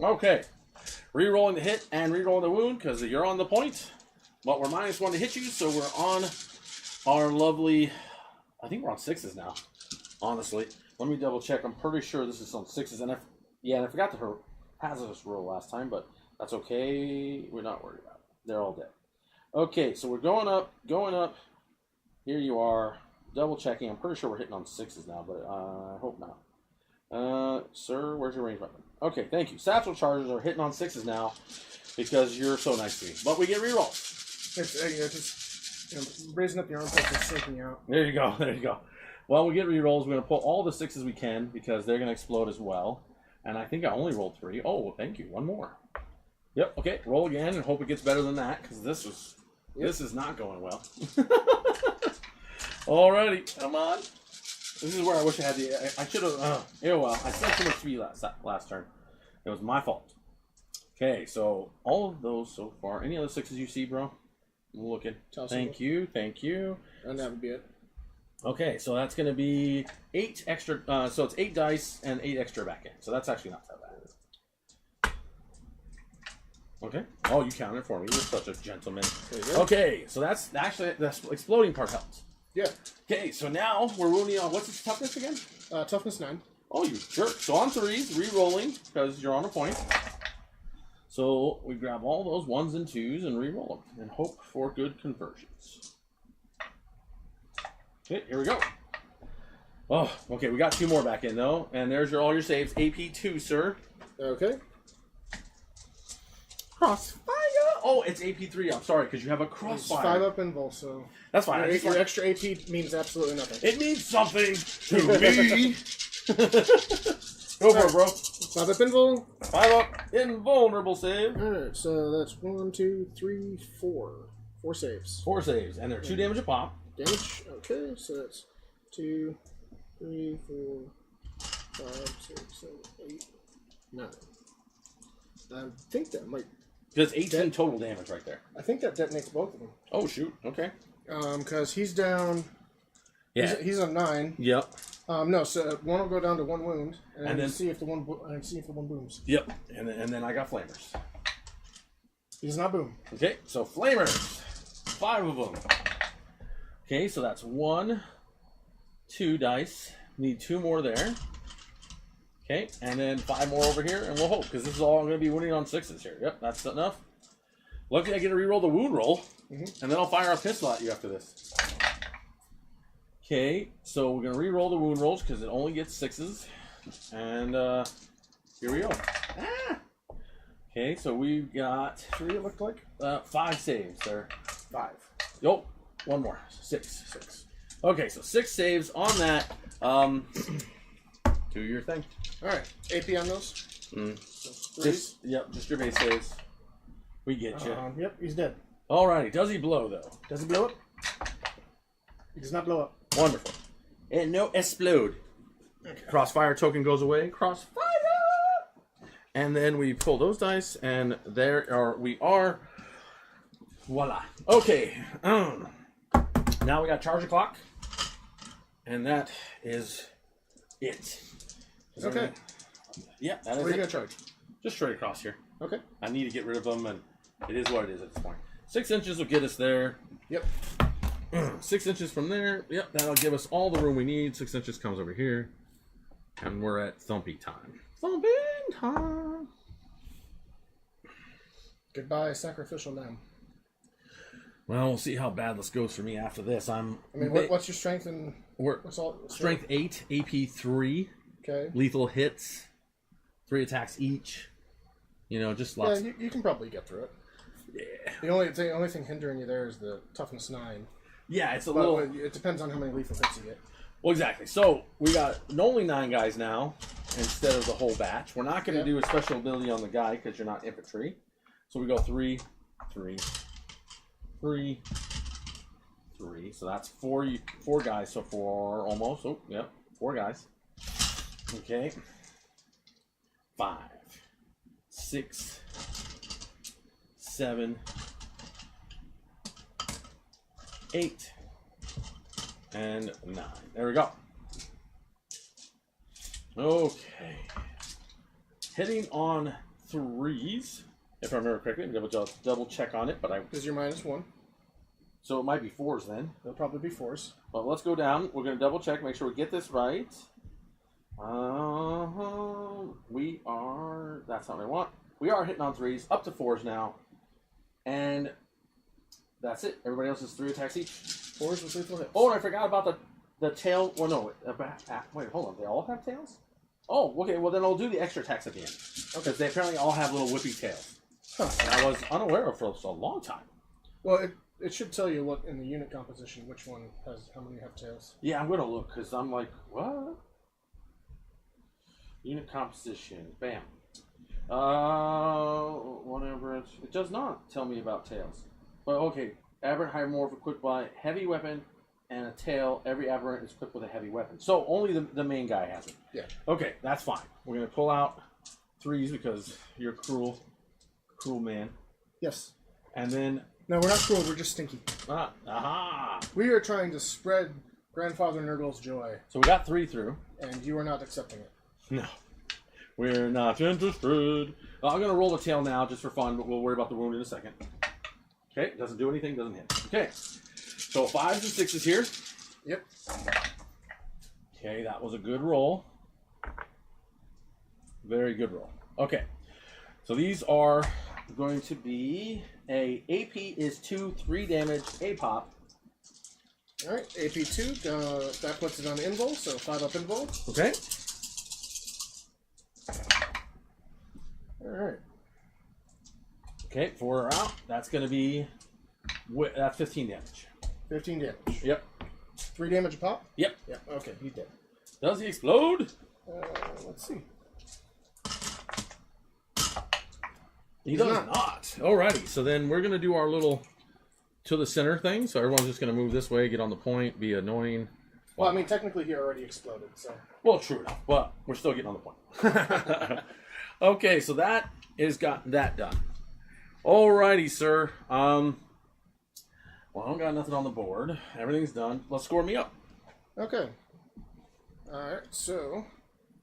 Speaker 1: Okay. Rerolling the hit and rerolling the wound because you're on the point. But we're -1 to hit you. So we're on our lovely... I think we're on 6s now. Honestly. Let me double check. I'm pretty sure this is on 6s. And I forgot to hazardous roll last time. But that's okay. We're not worried about it. They're all dead. Okay. So we're going up. Going up. Here you are. Double checking. I'm pretty sure we're hitting on 6s now, but I hope not. Sir, where's your range weapon? Okay, thank you. Satchel charges are hitting on 6s now because you're so nice to me. But we get rerolls.
Speaker 2: Just raising up the armpits and sinking out.
Speaker 1: There you go. There you go. Well, we get rerolls. We're going to pull all the 6s we can because they're going to explode as well. And I think I only rolled 3. Oh, well, thank you. 1 more. Yep. Okay. Roll again and hope it gets better than that because this is not going well. Alrighty, come on. This is where I wish I had I should have. Well, I spent too much speed last turn. It was my fault. Okay, so all of those so far. Any other 6s you see, bro? I'm looking. Thank you.
Speaker 2: And that would be it.
Speaker 1: Okay, so that's going to be 8 extra. So it's 8 dice and 8 extra back in. So that's actually not that bad. Okay. Oh, you counted for me. You're such a gentleman. Okay, so that's exploding part helps.
Speaker 2: Yeah.
Speaker 1: Okay, so now we're rolling on, what's its toughness again?
Speaker 2: Toughness 9.
Speaker 1: Oh, you jerk. So on 3s, re-rolling, because you're on a point. So we grab all those 1s and 2s and re-roll them, and hope for good conversions. Okay, here we go. Oh, okay, we got 2 more back in, though. And there's all your saves. AP 2, sir.
Speaker 2: Okay.
Speaker 1: Crossfire. Oh, it's AP 3. I'm sorry, because you have a crossfire.
Speaker 2: 5 up invul, so
Speaker 1: that's fine.
Speaker 2: Your extra AP means absolutely nothing.
Speaker 1: It means something to me. Go for it, bro.
Speaker 2: 5 up invul.
Speaker 1: 5 up invulnerable save.
Speaker 2: Alright, so that's 1, 2, 3, 4. 4 saves.
Speaker 1: 4 saves, and they're 2 damage a pop.
Speaker 2: Damage. Okay, so that's 2, 3, 4, 5, 6, 7, 8, 9. I think that might.
Speaker 1: There's 18 total damage right there.
Speaker 2: I think that detonates both of them.
Speaker 1: Oh shoot! Okay.
Speaker 2: Because he's down.
Speaker 1: Yeah.
Speaker 2: He's on 9.
Speaker 1: Yep.
Speaker 2: No, so one will go down to 1 wound, and then see if the one booms.
Speaker 1: Yep, and then I got flamers.
Speaker 2: He does not boom.
Speaker 1: Okay, so flamers, 5 of them. Okay, so that's 1, 2 dice. Need 2 more there. Okay, and then 5 more over here, and we'll hope, because this is all going to be winning on 6s here. Yep, that's enough. Luckily, I get to reroll the wound roll, and then I'll fire a pistol at you after this. Okay, so we're going to re-roll the wound rolls because it only gets 6s. And here we go. Ah! Okay, so we've got
Speaker 2: 3, it looked like.
Speaker 1: 5 saves there.
Speaker 2: 5.
Speaker 1: Yo, 1 more. 6. Okay, so 6 saves on that. Do your thing.
Speaker 2: Alright, AP on those?
Speaker 1: So just your base saves. We get you.
Speaker 2: Yep, he's dead.
Speaker 1: Alrighty, does he blow though?
Speaker 2: Does he blow up? He does not blow up.
Speaker 1: Wonderful. And no explode. Okay. Crossfire token goes away. Crossfire! And then we pull those dice, and we are. Voila. Okay. Now we got charge the clock. And that is it.
Speaker 2: Okay.
Speaker 1: Yeah, that is
Speaker 2: Where are you going to charge?
Speaker 1: Just straight across here.
Speaker 2: Okay.
Speaker 1: I need to get rid of them, and it is what it is at this point. 6 inches will get us there.
Speaker 2: Yep.
Speaker 1: 6 inches from there. Yep, that'll give us all the room we need. 6 inches comes over here. And we're at thumpy time. Thumping time.
Speaker 2: Goodbye, sacrificial lamb.
Speaker 1: Well, we'll see how bad this goes for me after this.
Speaker 2: What's your strength and what's all
Speaker 1: strength 8, AP 3.
Speaker 2: Okay.
Speaker 1: Lethal hits, 3 attacks each. You know, just lots.
Speaker 2: Yeah, you can probably get through it.
Speaker 1: Yeah.
Speaker 2: The only thing hindering you there is the toughness 9.
Speaker 1: Yeah, it's a little.
Speaker 2: It depends on how many lethal hits you get.
Speaker 1: Well, exactly. So we got only 9 guys now instead of the whole batch. We're not going to do a special ability on the guy because you're not infantry. So we go 3, 3, 3, 3. So that's 4 guys. So 4 almost. Oh, yep, 4 guys. Okay. 5, 6, 7, 8, and 9. There we go. Okay. Hitting on 3s, if I remember correctly. Double check on it, but
Speaker 2: because you're -1.
Speaker 1: So it might be 4s then.
Speaker 2: They'll probably be 4s.
Speaker 1: But let's go down. We're going to double check, make sure we get this right. That's not what I want. We are hitting on 3s, up to 4s now. And that's it. Everybody else is 3 attacks each.
Speaker 2: 4s with lethal hits.
Speaker 1: Oh, and I forgot about the tail. Well, no. Wait, hold on. They all have tails? Oh, okay. Well, then I'll do the extra attacks at the end. Okay. Because they apparently all have little whippy tails. Huh. And I was unaware of for a long time.
Speaker 2: Well, it should tell you what in the unit composition, which one has how many have tails.
Speaker 1: Yeah, I'm going to look because I'm like, what? Unit composition. Bam. Whatever. It does not tell me about tails. But okay. Aberrant hydromorph equipped by heavy weapon and a tail. Every aberrant is equipped with a heavy weapon. So only the main guy has it. Yeah. Okay, that's fine. We're going to pull out 3s because you're cruel man.
Speaker 2: Yes.
Speaker 1: And then...
Speaker 2: No, we're not cruel. We're just stinky.
Speaker 1: Aha!
Speaker 2: We are trying to spread Grandfather Nurgle's joy.
Speaker 1: So we got 3 through.
Speaker 2: And you are not accepting it.
Speaker 1: No. We're not interested. I'm going to roll the tail now just for fun, but we'll worry about the wound in a second. Okay, doesn't do anything, doesn't hit. Okay, so 5s and 6s here.
Speaker 2: Yep.
Speaker 1: Okay, that was a good roll. Very good roll. Okay, so these are going to be a AP is 2, 3 damage, a pop.
Speaker 2: All right, AP 2, that puts it on invul, so 5 up invul.
Speaker 1: Okay.
Speaker 2: All right.
Speaker 1: Okay, 4 are out. That's going to be... That's 15 damage.
Speaker 2: 15 damage.
Speaker 1: Yep.
Speaker 2: 3 damage a pop?
Speaker 1: Yep.
Speaker 2: Yep, okay, he's dead.
Speaker 1: Does he explode?
Speaker 2: Let's see.
Speaker 1: He does not. Alrighty, so then we're going to do our little to the center thing. So everyone's just going to move this way, get on the point, be annoying.
Speaker 2: Well, I mean, technically he already exploded, so...
Speaker 1: Well, true enough, but we're still getting on the point. Okay, so that is got that done. Alrighty, sir. Well, I don't got nothing on the board. Everything's done. Let's score me up.
Speaker 2: Okay. Alright, so...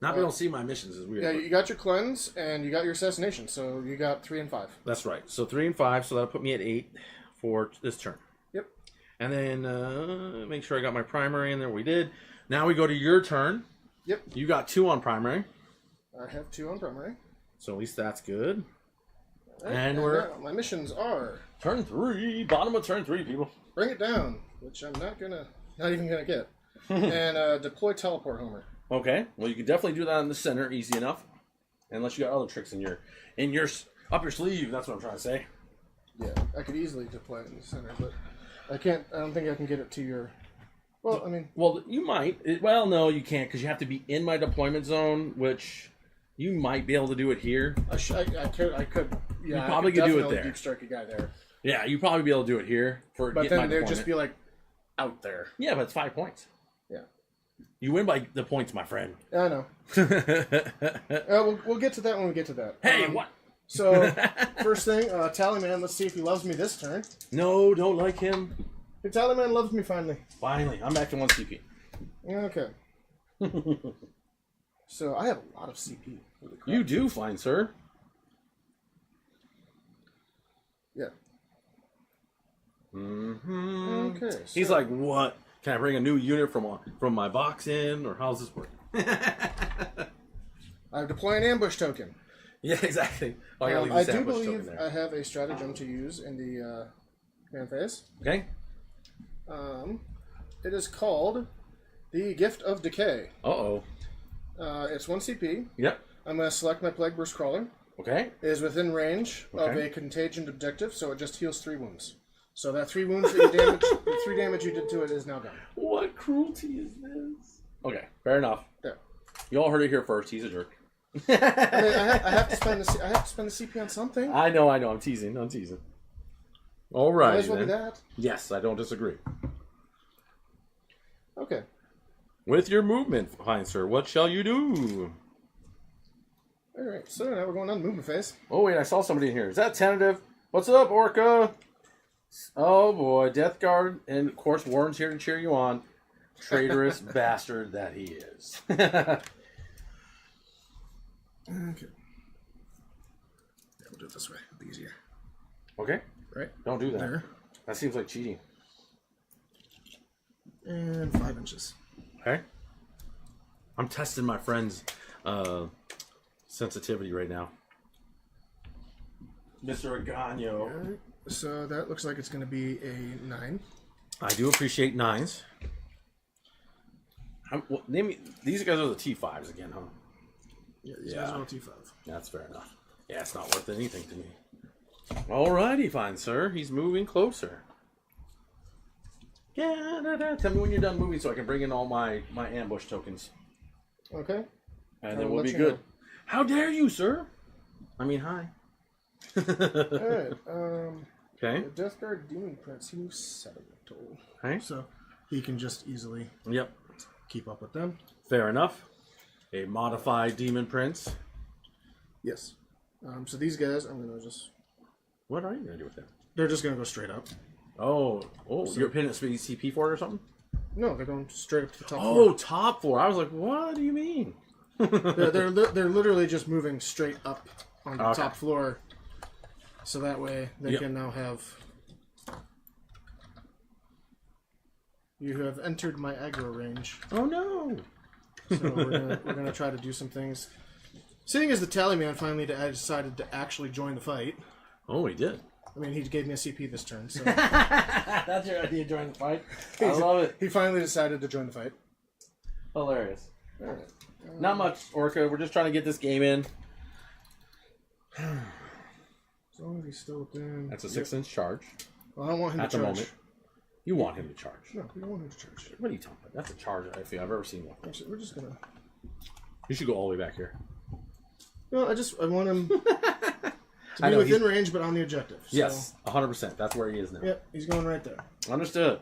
Speaker 1: Not being able to see my missions is weird.
Speaker 2: Yeah, you got your cleanse, and you got your assassination, so you got 3 and 5.
Speaker 1: That's right. So 3 and 5, so that'll put me at 8 for this turn.
Speaker 2: Yep.
Speaker 1: And then make sure I got my primary in there. We did. Now we go to your turn.
Speaker 2: Yep.
Speaker 1: You got 2 on primary.
Speaker 2: I have 2 on primary.
Speaker 1: So at least that's good.
Speaker 2: Right,
Speaker 1: and
Speaker 2: my missions are...
Speaker 1: Turn 3. Bottom of turn 3, people.
Speaker 2: Bring it down, which I'm not even gonna get. And deploy teleport Homer.
Speaker 1: Okay. Well, you can definitely do that in the center, easy enough. Unless you got other tricks in your up your sleeve. That's what I'm trying to say.
Speaker 2: Yeah, I could easily deploy it in the center, but I can't. I don't think I can get it to your. Well, I mean.
Speaker 1: Well, you might. Well, no, you can't because you have to be in my deployment zone, which you might be able to do it here.
Speaker 2: I could. Yeah,
Speaker 1: you probably could do it there.
Speaker 2: Deep strike a guy there.
Speaker 1: Yeah, you probably be able to do it here for.
Speaker 2: But then they'd just be like out there.
Speaker 1: Yeah, but it's 5 points.
Speaker 2: Yeah.
Speaker 1: You win by the points, my friend.
Speaker 2: Yeah, I know. We'll get to that when we get to that.
Speaker 1: Hey, what?
Speaker 2: So, first thing, Tallyman, let's see if he loves me this turn.
Speaker 1: No, don't like him.
Speaker 2: Hey, Tallyman loves me finally.
Speaker 1: Finally. I'm back to 1 CP.
Speaker 2: Okay. So, I have a lot of CP.
Speaker 1: You do, fine sir.
Speaker 2: Yeah.
Speaker 1: Mm-hmm.
Speaker 2: Okay. So
Speaker 1: he's like, what? Can I bring a new unit from my box in, or how's this work?
Speaker 2: I deploy an ambush token.
Speaker 1: Yeah, exactly.
Speaker 2: I do believe I have a stratagem to use in the command phase.
Speaker 1: Okay.
Speaker 2: It is called the Gift of Decay.
Speaker 1: Uh-oh.
Speaker 2: It's 1 CP.
Speaker 1: Yep.
Speaker 2: I'm going to select my Plague Burst Crawler.
Speaker 1: Okay.
Speaker 2: It is within range of a contagion objective, so it just heals 3 wounds. So that 3 wounds that you damage, the 3 damage you did to it is now gone.
Speaker 1: What cruelty is this? Okay, fair enough.
Speaker 2: Yeah.
Speaker 1: You all heard it here first. He's a jerk.
Speaker 2: I mean, I have to spend the CP on something.
Speaker 1: I know. I'm teasing. All right.
Speaker 2: Might as well do that.
Speaker 1: Yes, I don't disagree.
Speaker 2: Okay.
Speaker 1: With your movement, fine sir, what shall you do?
Speaker 2: All right. So now we're going on the movement phase.
Speaker 1: Oh wait, I saw somebody in here. Is that tentative? What's up, Orca? Oh boy, Death Guard, and of course Warren's here to cheer you on. Traitorous bastard that he is.
Speaker 2: Okay. Yeah, we'll do it this way. It'll be easier.
Speaker 1: Okay.
Speaker 2: Right.
Speaker 1: Don't do that.
Speaker 2: There.
Speaker 1: That seems like cheating.
Speaker 2: And 5 inches.
Speaker 1: Okay. I'm testing my friend's sensitivity right now. Mr. Agano.
Speaker 2: Right. So that looks like it's going to be a 9.
Speaker 1: I do appreciate 9s. Name me, these guys are the T5s again, huh?
Speaker 2: Yeah, these guys are all T5.
Speaker 1: That's fair enough. Yeah, it's not worth anything to me. Alrighty, fine, sir. He's moving closer. Yeah, tell me when you're done moving so I can bring in all my ambush tokens.
Speaker 2: Okay.
Speaker 1: And then we'll be good. Know. How dare you, sir? I mean, hi.
Speaker 2: Alright,
Speaker 1: okay.
Speaker 2: The Death Guard Demon Prince, he moves 7 total.
Speaker 1: Okay.
Speaker 2: So he can just easily keep up with them.
Speaker 1: Fair enough. A modified Demon Prince.
Speaker 2: Yes. So these guys, I'm going to just...
Speaker 1: What are you going to do with them?
Speaker 2: They're just going to go straight up.
Speaker 1: Oh, so you're pinning CP for it or something?
Speaker 2: No, they're going straight up to the top 4.
Speaker 1: Oh, top 4. I was like, what do you mean?
Speaker 2: they're literally just moving straight up on the top floor. So that way they can now have... You have entered my aggro range.
Speaker 1: Oh no!
Speaker 2: So we're gonna try to do some things. Seeing as the Tallyman finally decided to actually join the fight.
Speaker 1: Oh, he did.
Speaker 2: I mean, he gave me a CP this turn. So.
Speaker 1: That's your idea, join the fight? I love it.
Speaker 2: He finally decided to join the fight.
Speaker 1: Hilarious.
Speaker 2: All right.
Speaker 1: Not much, Orca. We're just trying to get this game in.
Speaker 2: As long as he's still within...
Speaker 1: That's a 6-inch charge.
Speaker 2: Well, I don't want him to charge.
Speaker 1: At the moment. You want him to charge.
Speaker 2: No, we don't want him to charge.
Speaker 1: What are you talking about? That's a charge if I've ever seen one.
Speaker 2: Actually, we're just going to...
Speaker 1: You should go all the way back here.
Speaker 2: No, I want him to be within range, but on the objective. So.
Speaker 1: Yes, 100%. That's where he is now.
Speaker 2: Yep, he's going right there.
Speaker 1: Understood.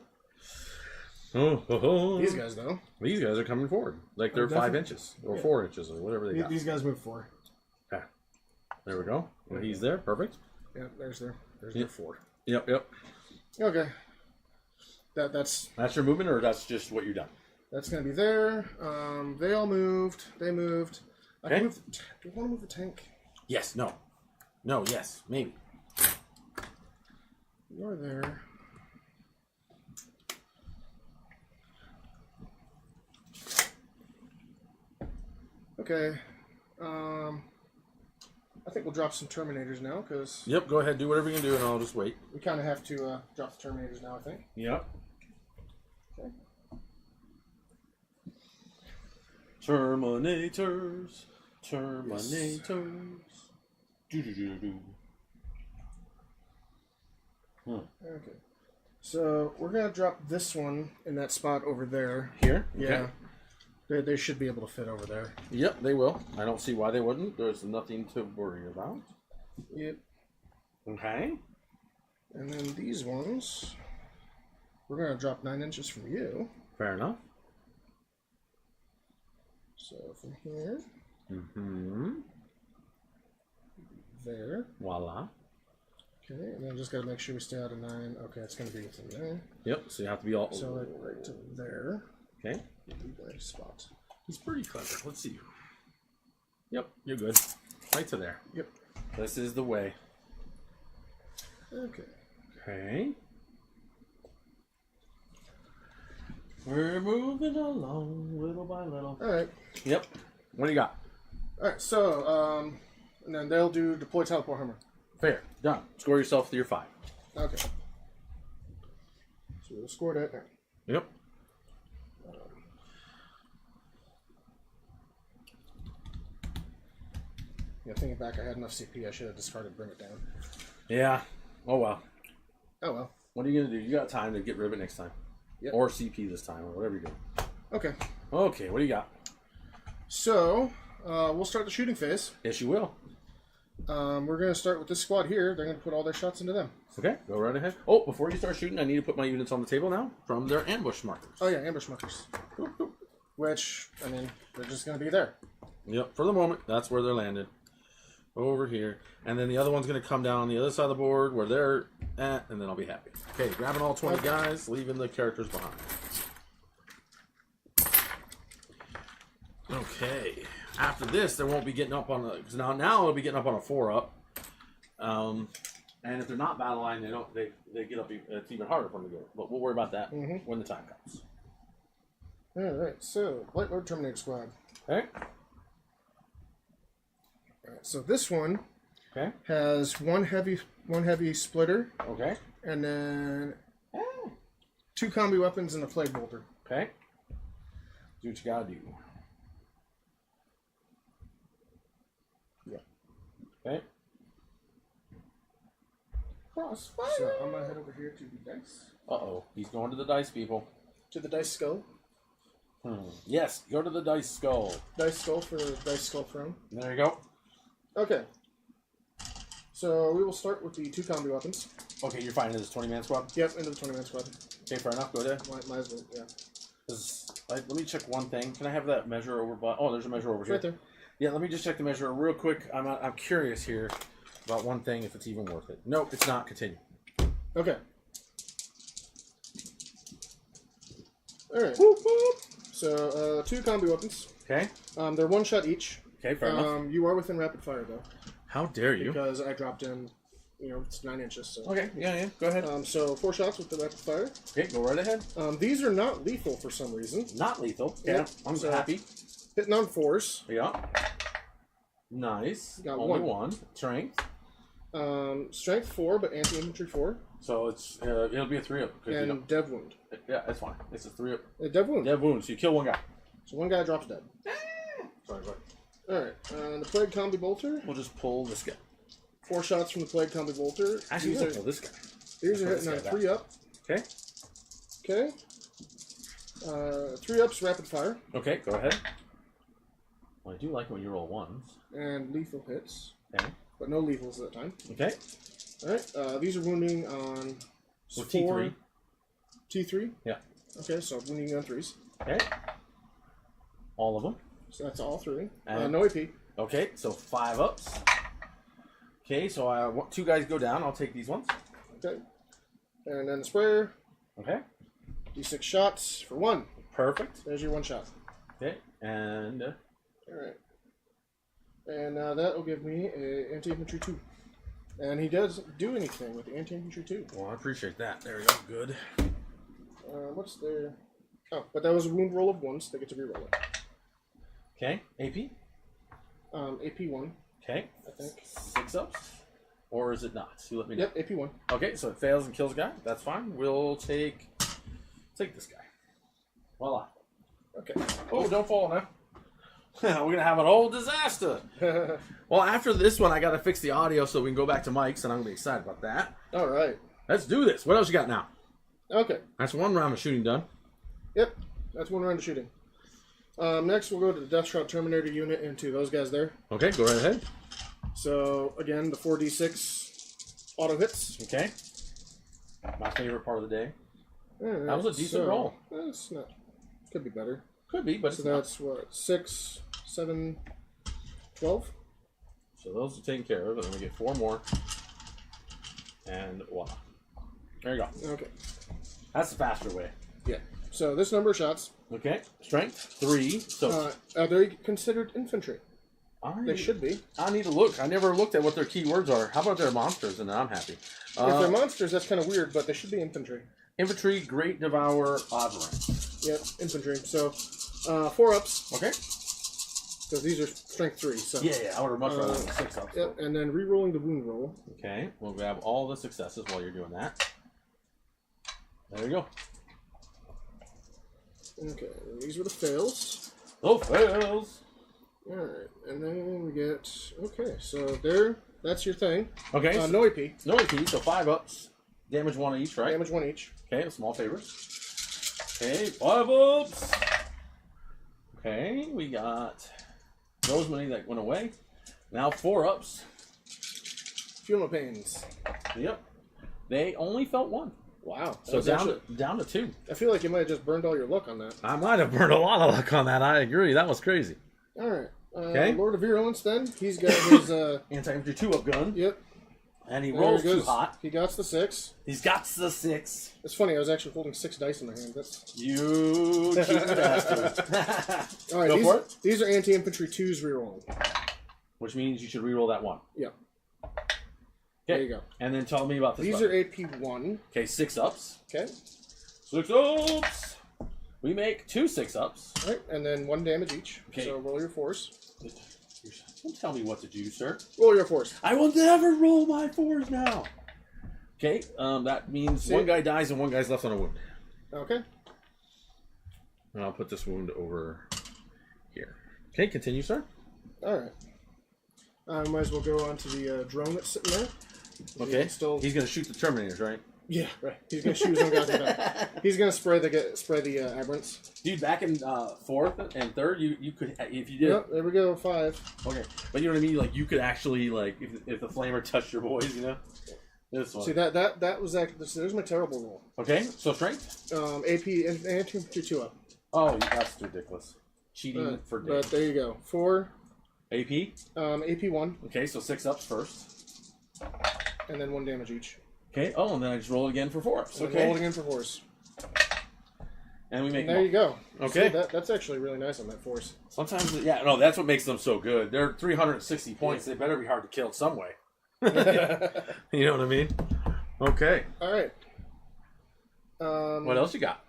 Speaker 2: These guys, though.
Speaker 1: These guys are coming forward. Like they're 5 inches or 4 inches or whatever they got.
Speaker 2: These guys move 4.
Speaker 1: Okay. There we go. Well, he's there. Perfect.
Speaker 2: Yep, there's their 4.
Speaker 1: Yep.
Speaker 2: Okay. That's
Speaker 1: your movement, or that's just what you've done?
Speaker 2: That's going to be there. They all moved. They moved.
Speaker 1: Okay.
Speaker 2: Do you want to move the tank?
Speaker 1: Yes. No. No. Yes. Maybe.
Speaker 2: You're there. Okay. I think we'll drop some Terminators now, because...
Speaker 1: Yep, go ahead. Do whatever you can do, and I'll just wait.
Speaker 2: We kind of have to drop the Terminators now, I think.
Speaker 1: Yep.
Speaker 2: Okay.
Speaker 1: Terminators. Terminators. Do-do-do-do.
Speaker 2: Okay. So, we're going to drop this one in that spot over there.
Speaker 1: Here?
Speaker 2: Yeah.
Speaker 1: Okay.
Speaker 2: They should be able to fit over there.
Speaker 1: Yep, they will. I don't see why they wouldn't. There's nothing to worry about.
Speaker 2: Yep.
Speaker 1: Okay.
Speaker 2: And then these ones, we're going to drop 9 inches from you.
Speaker 1: Fair enough.
Speaker 2: So from here.
Speaker 1: Mm-hmm.
Speaker 2: There.
Speaker 1: Voila.
Speaker 2: Okay, and then just got to make sure we stay out of 9. Okay, it's going to be within there.
Speaker 1: Yep, so you have to be all...
Speaker 2: So like right to there.
Speaker 1: Okay.
Speaker 2: Nice spot.
Speaker 1: He's pretty clever. Let's see. Yep, you're good. Right to there.
Speaker 2: Yep.
Speaker 1: This is the way.
Speaker 2: Okay.
Speaker 1: Okay. We're moving along little by little.
Speaker 2: All right.
Speaker 1: Yep. What do you got?
Speaker 2: All right. So, and then they'll do deploy teleport hammer.
Speaker 1: Fair. Done. Score yourself to your 5.
Speaker 2: Okay. So we'll score that now.
Speaker 1: Yep.
Speaker 2: Yeah, thinking back, I had enough CP. I should have discarded Bring It Down.
Speaker 1: Yeah. Oh, well.
Speaker 2: Oh, well.
Speaker 1: What are you going to do? You got time to get Rivet next time.
Speaker 2: Yep.
Speaker 1: Or CP this time, or whatever you're doing.
Speaker 2: Okay.
Speaker 1: Okay, what do you got?
Speaker 2: So, we'll start the shooting phase.
Speaker 1: Yes, you will.
Speaker 2: We're going to start with this squad here. They're going to put all their shots into them.
Speaker 1: Okay, go right ahead. Oh, before you start shooting, I need to put my units on the table now from their ambush markers.
Speaker 2: Oh, yeah, ambush markers. Which, I mean, they're just going to be there.
Speaker 1: Yep, for the moment, that's where they're landed. Over here. And then the other one's going to come down on the other side of the board where they're at, and then I'll be happy. Okay, grabbing all 20 guys, leaving the characters behind. Okay. After this, they won't be getting up on the... Because now they'll be getting up on a 4-up. And if they're not battle line, they get up... It's even harder for them to go. But we'll worry about that when the time comes.
Speaker 2: Alright, so, Light Lord Terminator Squad.
Speaker 1: Okay.
Speaker 2: Alright, so this one has one heavy splitter.
Speaker 1: Okay.
Speaker 2: And then 2 combi weapons and a plague bolter.
Speaker 1: Okay. Do what you gotta do.
Speaker 2: Yeah.
Speaker 1: Okay.
Speaker 2: Crossfire. So I'm gonna head over here to the dice.
Speaker 1: Uh-oh. He's going to the dice, people.
Speaker 2: To the dice skull.
Speaker 1: Yes, go to the dice skull.
Speaker 2: Dice skull for the dice skull throne.
Speaker 1: There you go.
Speaker 2: Okay. So we will start with the 2 combi weapons.
Speaker 1: Okay, you're fine in this 20-man squad?
Speaker 2: Yep, into the 20-man squad.
Speaker 1: Okay, fair enough. Go ahead.
Speaker 2: Might as well, yeah.
Speaker 1: Let me check one thing. Can I have that measure over by... Oh, there's a measure over here.
Speaker 2: Right there.
Speaker 1: Yeah, let me just check the measure real quick. I'm curious here about one thing, if it's even worth it. Nope, it's not. Continue.
Speaker 2: Okay. Alright. So, 2 combi weapons.
Speaker 1: Okay.
Speaker 2: They're 1 shot each.
Speaker 1: Okay, fair enough.
Speaker 2: You are within rapid fire, though.
Speaker 1: How dare you?
Speaker 2: Because I dropped in, it's 9 inches. So.
Speaker 1: Okay, yeah, go ahead.
Speaker 2: So 4 shots with the rapid fire.
Speaker 1: Okay, go right ahead.
Speaker 2: These are not lethal for some reason.
Speaker 1: Not lethal. Yeah, I'm happy.
Speaker 2: Hitting on 4s.
Speaker 1: Yeah. Nice.
Speaker 2: Got
Speaker 1: Only
Speaker 2: 1.
Speaker 1: 1. Strength.
Speaker 2: Strength 4, but anti-infantry 4.
Speaker 1: So it's it'll be a 3-up.
Speaker 2: And dev wound.
Speaker 1: Yeah, that's fine. It's a 3-up.
Speaker 2: Dev wound.
Speaker 1: Dev wound. So you kill 1 guy.
Speaker 2: So 1 guy drops dead.
Speaker 1: Sorry.
Speaker 2: Alright, the Plague Combi Bolter.
Speaker 1: We'll just pull this guy.
Speaker 2: 4 shots from the Plague Combi Bolter.
Speaker 1: Actually, we'll pull this guy.
Speaker 2: These are hitting on 3-up.
Speaker 1: Okay.
Speaker 2: Okay. 3-ups rapid fire.
Speaker 1: Okay, go ahead. Well, I do like when you roll 1s.
Speaker 2: And lethal hits.
Speaker 1: Okay.
Speaker 2: But no lethals at that time.
Speaker 1: Okay.
Speaker 2: Alright, these are wounding on...
Speaker 1: With T3.
Speaker 2: T3?
Speaker 1: Yeah.
Speaker 2: Okay, so wounding on 3s.
Speaker 1: Okay. All of them.
Speaker 2: So that's all 3.
Speaker 1: And
Speaker 2: no AP.
Speaker 1: Okay, so 5 ups. Okay, so I want 2 guys go down. I'll take these ones.
Speaker 2: Okay. And then the sprayer.
Speaker 1: Okay.
Speaker 2: D6 shots for 1.
Speaker 1: Perfect.
Speaker 2: There's your one shot.
Speaker 1: Okay, and...
Speaker 2: All right. And that will give me a anti-infantry 2. And he doesn't do anything with the anti-infantry 2.
Speaker 1: Well, I appreciate that. There we go. Good.
Speaker 2: What's their... Oh, but that was a wound roll of 1, so they get to reroll it.
Speaker 1: Okay, AP?
Speaker 2: AP 1.
Speaker 1: Okay.
Speaker 2: I think.
Speaker 1: 6 ups? Or is it not? You let me know.
Speaker 2: Yep, AP 1.
Speaker 1: Okay, so it fails and kills a guy. That's fine. We'll take this guy. Voila.
Speaker 2: Okay.
Speaker 1: Oh, don't fall now. We're going to have an old disaster. Well, after this one, I got to fix the audio so we can go back to Mike's, and I'm going to be excited about that.
Speaker 2: All right.
Speaker 1: Let's do this. What else you got now?
Speaker 2: Okay.
Speaker 1: That's one round of shooting done.
Speaker 2: Yep, that's one round of shooting. Next, we'll go to the Death Shroud Terminator unit and to those guys there.
Speaker 1: Okay, go right ahead.
Speaker 2: So, again, the 4d6 auto hits.
Speaker 1: Okay. My favorite part of the day.
Speaker 2: Right,
Speaker 1: that was a decent roll.
Speaker 2: That's not... Could be better.
Speaker 1: Could be, but
Speaker 2: so that's what, 6, 7, 12?
Speaker 1: So those are taken care of, and then we get 4 more. And voila. There you go. Okay. That's the faster way.
Speaker 2: Yeah. So this number of shots.
Speaker 1: Okay. Strength 3. So
Speaker 2: are they considered infantry? They should be.
Speaker 1: I need to look. I never looked at what their key words are. How about their monsters? And then I'm happy.
Speaker 2: If they're monsters, that's kind of weird, but they should be infantry.
Speaker 1: Infantry, Great Devourer, odd rank.
Speaker 2: Yep, infantry. So 4 ups.
Speaker 1: Okay.
Speaker 2: Because these are strength 3. So
Speaker 1: yeah, I would have much rather than 6 ups.
Speaker 2: Yep, and then re-rolling the wound roll.
Speaker 1: Okay, we'll grab all the successes while you're doing that. There you go.
Speaker 2: Okay, these were the fails.
Speaker 1: Oh, fails!
Speaker 2: Alright, and then we get... Okay, so that's your thing.
Speaker 1: Okay.
Speaker 2: No AP.
Speaker 1: No AP, so 5 ups. Damage 1 each, right?
Speaker 2: Damage 1 each.
Speaker 1: Okay, small favors. Okay, 5 ups! Okay, we got those many that went away. Now 4 ups.
Speaker 2: Feel no pains.
Speaker 1: Yep. They only felt 1.
Speaker 2: Wow.
Speaker 1: So down to 2.
Speaker 2: I feel like you might have just burned all your luck on that.
Speaker 1: I might have burned a lot of luck on that. I agree. That was crazy.
Speaker 2: All right.
Speaker 1: Okay.
Speaker 2: Lord of Virulence then. He's got his...
Speaker 1: Anti-infantry 2-up gun.
Speaker 2: Yep.
Speaker 1: And he rolls too hot.
Speaker 2: He got the 6.
Speaker 1: He's got the 6.
Speaker 2: It's funny. I was actually holding 6 dice in my hand. That's...
Speaker 1: You cheating bastard.
Speaker 2: All right.
Speaker 1: Go for it.
Speaker 2: These are anti-infantry 2s rerolling.
Speaker 1: Which means you should reroll that 1.
Speaker 2: Yeah.
Speaker 1: Okay.
Speaker 2: There you go.
Speaker 1: And then tell me about this.
Speaker 2: These are AP 1.
Speaker 1: Okay, 6 ups.
Speaker 2: Okay.
Speaker 1: 6 ups. We make 2 6 ups.
Speaker 2: All right, and then 1 damage each.
Speaker 1: Okay.
Speaker 2: So roll your force.
Speaker 1: Don't tell me what to do, sir.
Speaker 2: Roll your force.
Speaker 1: I will never roll my 4s now. Okay, that means 1 guy dies and 1 guy's left on a wound.
Speaker 2: Okay.
Speaker 1: And I'll put this wound over here. Okay, continue, sir.
Speaker 2: All right. I might as well go on to the drone that's sitting there.
Speaker 1: Okay. He's going to shoot the Terminators, right?
Speaker 2: Yeah, right. He's going to shoot his own guys in the back. He's going to spray the aberrants.
Speaker 1: Dude, back in 4th and 3rd, you could, if you did...
Speaker 2: Yep, there we go, 5.
Speaker 1: Okay, but you know what I mean? Like, you could actually, like, if the flamer touched your boys, you know? This one.
Speaker 2: See, that was actually... There's my terrible roll.
Speaker 1: Okay, so strength?
Speaker 2: AP, anti-infantry 2 up.
Speaker 1: Oh, that's ridiculous. Cheating for days.
Speaker 2: But there you go. 4.
Speaker 1: AP?
Speaker 2: AP 1.
Speaker 1: Okay, so 6 ups first.
Speaker 2: And then 1 damage each.
Speaker 1: Okay, oh, and then I just roll again for 4 ups. Okay.
Speaker 2: Roll again for force.
Speaker 1: And we make...
Speaker 2: There you go.
Speaker 1: Okay.
Speaker 2: See, that's actually really nice on that force.
Speaker 1: Sometimes, yeah, no, that's what makes them so good. They're 360 points. They better be hard to kill some way. You know what I mean? Okay.
Speaker 2: All right.
Speaker 1: What else you got?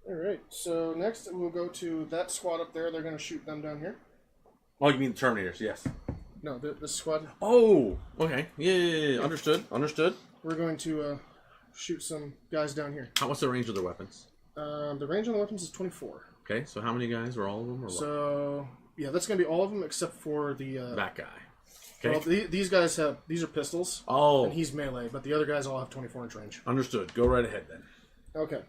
Speaker 2: All right. So next we'll go to that squad up there. They're going to shoot them down here.
Speaker 1: Oh, you mean the Terminators? Yes.
Speaker 2: No, the squad.
Speaker 1: Oh, okay. Yeah. Understood.
Speaker 2: We're going to shoot some guys down here.
Speaker 1: What's the range of their weapons?
Speaker 2: The range on the weapons is 24.
Speaker 1: Okay, so how many guys are all of them? Or
Speaker 2: so, yeah, that's going to be all of them except for the...
Speaker 1: that guy. Okay.
Speaker 2: Well, these guys have... These are pistols.
Speaker 1: Oh.
Speaker 2: And he's melee, but the other guys all have 24-inch range.
Speaker 1: Understood. Go right ahead, then.
Speaker 2: Okay.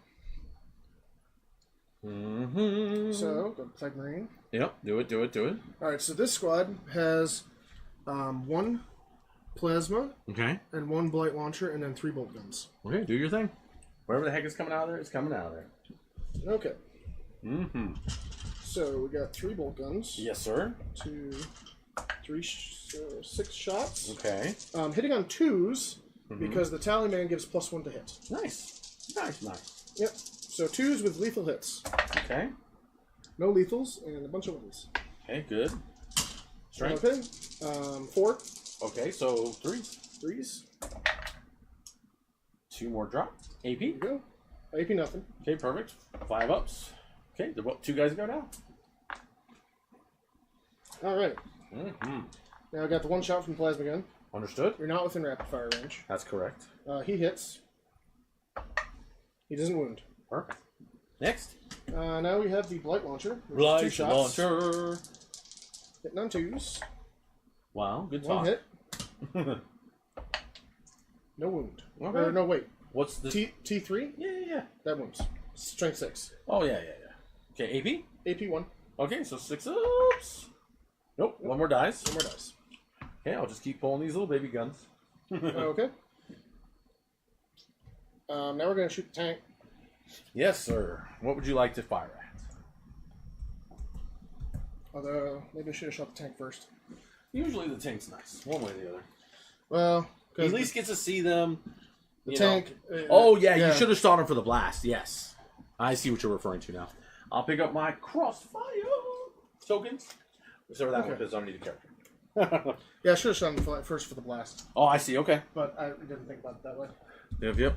Speaker 1: Mm-hmm.
Speaker 2: So, go to Flag Marine.
Speaker 1: Yep, do it.
Speaker 2: All right, so this squad has 1 plasma,
Speaker 1: okay,
Speaker 2: and 1 blight launcher, and then 3 bolt guns.
Speaker 1: Okay, do your thing. Whatever the heck is coming out of there, it's coming out of there.
Speaker 2: Okay.
Speaker 1: Mm-hmm.
Speaker 2: So we got 3 bolt guns.
Speaker 1: Yes, sir.
Speaker 2: 2, 3, 6 shots.
Speaker 1: Okay.
Speaker 2: Hitting on 2s because the tally man gives +1 to hit.
Speaker 1: Nice.
Speaker 2: Yep. So 2s with lethal hits.
Speaker 1: Okay.
Speaker 2: No lethals and a bunch of 1s.
Speaker 1: Okay, good. Strength.
Speaker 2: Okay. 4.
Speaker 1: Okay, so 3s.
Speaker 2: 3s.
Speaker 1: 2 more drop. AP.
Speaker 2: There you go. AP nothing.
Speaker 1: Okay, perfect. 5 ups. Okay, the 2 guys go now.
Speaker 2: All right.
Speaker 1: Mm-hmm.
Speaker 2: Now I got the 1 shot from plasma gun.
Speaker 1: Understood.
Speaker 2: You're not within rapid fire range.
Speaker 1: That's correct.
Speaker 2: He hits. He doesn't wound.
Speaker 1: Perfect. Next.
Speaker 2: Now we have the blight launcher.
Speaker 1: Blight
Speaker 2: 2 shots.
Speaker 1: launcher.
Speaker 2: Hitting on 2s.
Speaker 1: Wow, good
Speaker 2: 1
Speaker 1: talk.
Speaker 2: hit. No wound.
Speaker 1: Okay.
Speaker 2: Or no, wait.
Speaker 1: What's the
Speaker 2: T3?
Speaker 1: Yeah.
Speaker 2: That wounds. Strength 6.
Speaker 1: Oh yeah. Okay, AP.
Speaker 2: AP 1.
Speaker 1: Okay, so 6 ups. Nope, 1 more dice.
Speaker 2: 1 more dice.
Speaker 1: Okay, I'll just keep pulling these little baby guns.
Speaker 2: Okay. Now we're going to shoot the tank.
Speaker 1: Yes, sir. What would you like to fire at?
Speaker 2: Although, maybe I should have shot the tank first.
Speaker 1: Usually the tank's nice, one way or the other.
Speaker 2: Well,
Speaker 1: He at least gets to see them.
Speaker 2: the tank...
Speaker 1: Oh, yeah, you should have shot him for the blast, yes. I see what you're referring to now. I'll pick up my crossfire tokens. Whichever that one, because I don't need a character.
Speaker 2: Yeah, I should have shot him first for the blast.
Speaker 1: Oh, I see, okay.
Speaker 2: But I didn't think about it that way.
Speaker 1: Yep.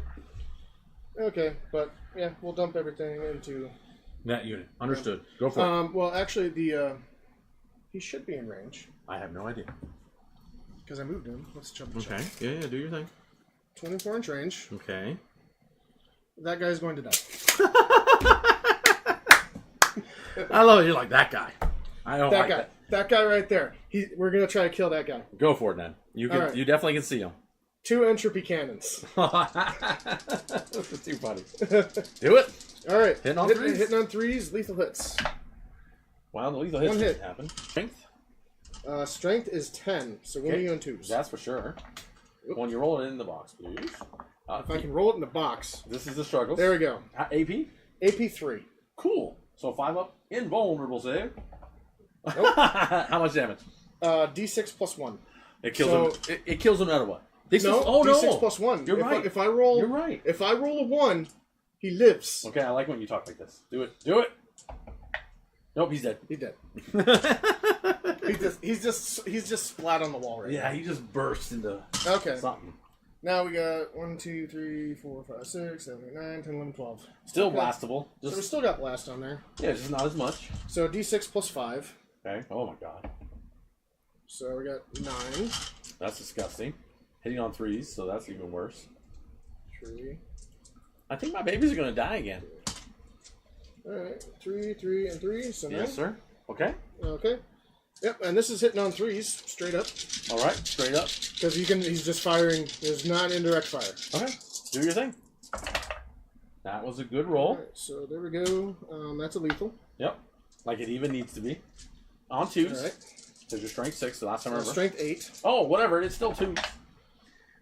Speaker 2: Okay, but yeah, we'll dump everything into...
Speaker 1: That unit. Understood. Go for it.
Speaker 2: Well, actually, he should be in range.
Speaker 1: I have no idea.
Speaker 2: Because I moved him. Let's jump the
Speaker 1: Okay.
Speaker 2: check.
Speaker 1: Yeah, do your thing.
Speaker 2: 24-inch range.
Speaker 1: Okay.
Speaker 2: That guy's going to die.
Speaker 1: I love it. You're like, that guy. I don't
Speaker 2: That
Speaker 1: like
Speaker 2: guy.
Speaker 1: that.
Speaker 2: That guy right there. We're going to try to kill that guy.
Speaker 1: Go for it, then. You can.
Speaker 2: All right.
Speaker 1: You definitely can see him.
Speaker 2: 2 entropy cannons.
Speaker 1: That's too funny. Do it.
Speaker 2: All right.
Speaker 1: Hitting on 3s.
Speaker 2: Hitting on 3s, lethal hits.
Speaker 1: Wow, the lethal hits
Speaker 2: 1 hit.
Speaker 1: didn't happen. Strength?
Speaker 2: Strength is 10, so we'll be on 2s.
Speaker 1: That's for sure. When you roll it in the box, please.
Speaker 2: If I can roll it in the box.
Speaker 1: This is the struggles.
Speaker 2: There we go.
Speaker 1: AP?
Speaker 2: AP 3.
Speaker 1: Cool. So 5 up. Invulnerable save.
Speaker 2: Nope.
Speaker 1: How much damage?
Speaker 2: D6 plus 1.
Speaker 1: It kills him. It kills him no matter what. D6,
Speaker 2: No,
Speaker 1: oh,
Speaker 2: D6
Speaker 1: no.
Speaker 2: plus 1.
Speaker 1: You're right.
Speaker 2: If I roll,
Speaker 1: You're right.
Speaker 2: If I roll a 1, he lives.
Speaker 1: Okay, I like when you talk like this. Do it. Do it. Nope, he's dead.
Speaker 2: He's dead. he's just splat on the wall right
Speaker 1: Yeah, he just burst into
Speaker 2: now. Okay.
Speaker 1: something.
Speaker 2: Now we got 1, 2, 3, 4, 5, 6, 7, 8, 9, 10, 11, 12.
Speaker 1: Still
Speaker 2: Okay.
Speaker 1: blastable.
Speaker 2: So we
Speaker 1: Just,
Speaker 2: still got blast on there.
Speaker 1: yeah, just not as much.
Speaker 2: So D6 plus 5.
Speaker 1: Okay. Oh my god.
Speaker 2: So we got 9.
Speaker 1: That's disgusting. Hitting on 3s, so that's even worse.
Speaker 2: 3.
Speaker 1: I think my babies are going to die again.
Speaker 2: Alright. 3, 3, and 3. So 9.
Speaker 1: Yes, sir. Okay.
Speaker 2: Okay. Yep, and this is hitting on 3s, straight up.
Speaker 1: All right. Straight up.
Speaker 2: Because he's just firing, there's not indirect fire.
Speaker 1: Okay. Do your thing. That was a good roll.
Speaker 2: Alright, so there we go. That's a lethal.
Speaker 1: Yep. Like it even needs to be. On 2s.
Speaker 2: Alright.
Speaker 1: Because your strength 6 the last time I remember.
Speaker 2: Strength 8.
Speaker 1: Oh, whatever. It's still 2.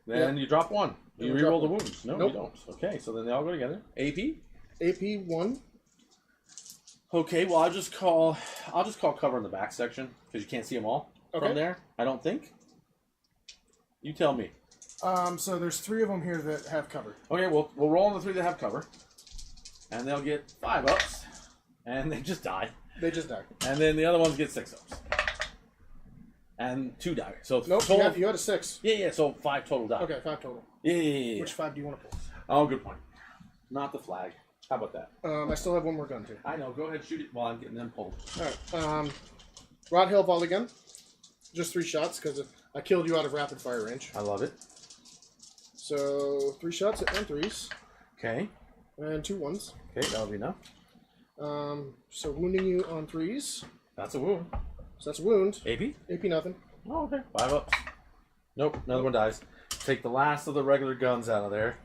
Speaker 1: Then you drop 1. You
Speaker 2: Then
Speaker 1: reroll
Speaker 2: drop
Speaker 1: the
Speaker 2: one.
Speaker 1: wounds. No,
Speaker 2: Nope.
Speaker 1: you don't. Okay, so then they all go together. AP.
Speaker 2: AP 1.
Speaker 1: Okay, well I'll just call cover in the back section because you can't see them all
Speaker 2: Okay.
Speaker 1: from there. I don't think. You tell me.
Speaker 2: So there's 3 of them here that have cover.
Speaker 1: Okay, we'll roll on the 3 that have cover, and they'll get 5 ups, and they just die.
Speaker 2: They just die.
Speaker 1: And then the other ones get 6 ups, and 2 die. So
Speaker 2: Nope,
Speaker 1: total,
Speaker 2: you had a 6.
Speaker 1: yeah. So 5 total die.
Speaker 2: Okay, 5 total.
Speaker 1: Yeah.
Speaker 2: Which 5 do you want to pull?
Speaker 1: Oh, good point. Not the flag. How about that?
Speaker 2: I still have 1 more gun too.
Speaker 1: I know. Go ahead, shoot it while I'm getting them pulled.
Speaker 2: Alright. Rod Hill volley gun. Just 3 shots because I killed you out of rapid fire range.
Speaker 1: I love it.
Speaker 2: So 3 shots at 3s.
Speaker 1: Okay.
Speaker 2: And 2 1s.
Speaker 1: Okay, that'll be enough.
Speaker 2: So wounding you on 3s.
Speaker 1: That's a wound.
Speaker 2: So that's a wound.
Speaker 1: AP?
Speaker 2: AP nothing.
Speaker 1: Oh, okay. 5 ups. Nope, another one dies. Take the last of the regular guns out of there.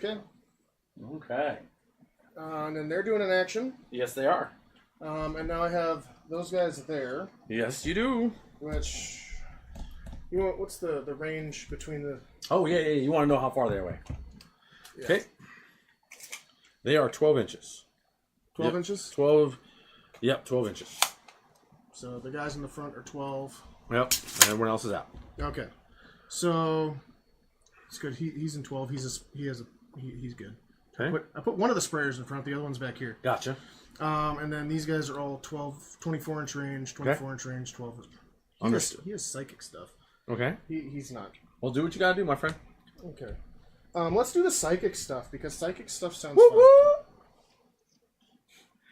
Speaker 2: Okay.
Speaker 1: Okay.
Speaker 2: And then they're doing an action.
Speaker 1: Yes, they are.
Speaker 2: And now I have those guys there.
Speaker 1: Yes, you do.
Speaker 2: Which, you want? What's the range between the?
Speaker 1: Oh, yeah. You want to know how far they're away.
Speaker 2: Yeah.
Speaker 1: Okay. They are 12 inches.
Speaker 2: 12
Speaker 1: Yep.
Speaker 2: inches.
Speaker 1: 12. Yep, 12 inches.
Speaker 2: So the guys in the front are 12.
Speaker 1: Yep, and everyone else is out.
Speaker 2: Okay. So it's good. He's in 12. He's good.
Speaker 1: Okay.
Speaker 2: I put one of the sprayers in front, the other one's back here.
Speaker 1: Gotcha.
Speaker 2: And then these guys are all 24-inch range, 24-inch range, 12.
Speaker 1: Understood.
Speaker 2: He has psychic stuff.
Speaker 1: Okay.
Speaker 2: He's not.
Speaker 1: Well, do what you gotta do, my friend.
Speaker 2: Okay. Let's do the psychic stuff, because psychic stuff sounds
Speaker 1: Woo
Speaker 2: fun.
Speaker 1: woo!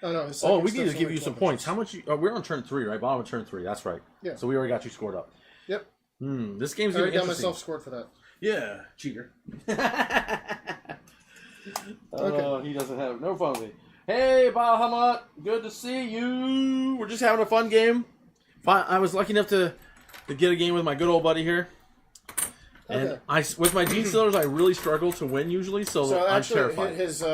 Speaker 2: Oh, no.
Speaker 1: Oh, we need to give you some points. How much? We're on turn 3, right? Bottom of turn 3. That's right.
Speaker 2: Yeah.
Speaker 1: So we already got you scored up.
Speaker 2: Yep.
Speaker 1: This game's
Speaker 2: I
Speaker 1: gonna
Speaker 2: already
Speaker 1: be
Speaker 2: got
Speaker 1: interesting.
Speaker 2: myself scored for that.
Speaker 1: Yeah, cheater.
Speaker 2: Okay.
Speaker 1: He doesn't have no fun with me. Hey, Bahamut, good to see you. We're just having a fun game. I was lucky enough to get a game with my good old buddy here. And
Speaker 2: Okay.
Speaker 1: with my Gene Stealers, I really struggle to win usually, so I'm
Speaker 2: actually,
Speaker 1: terrified.
Speaker 2: his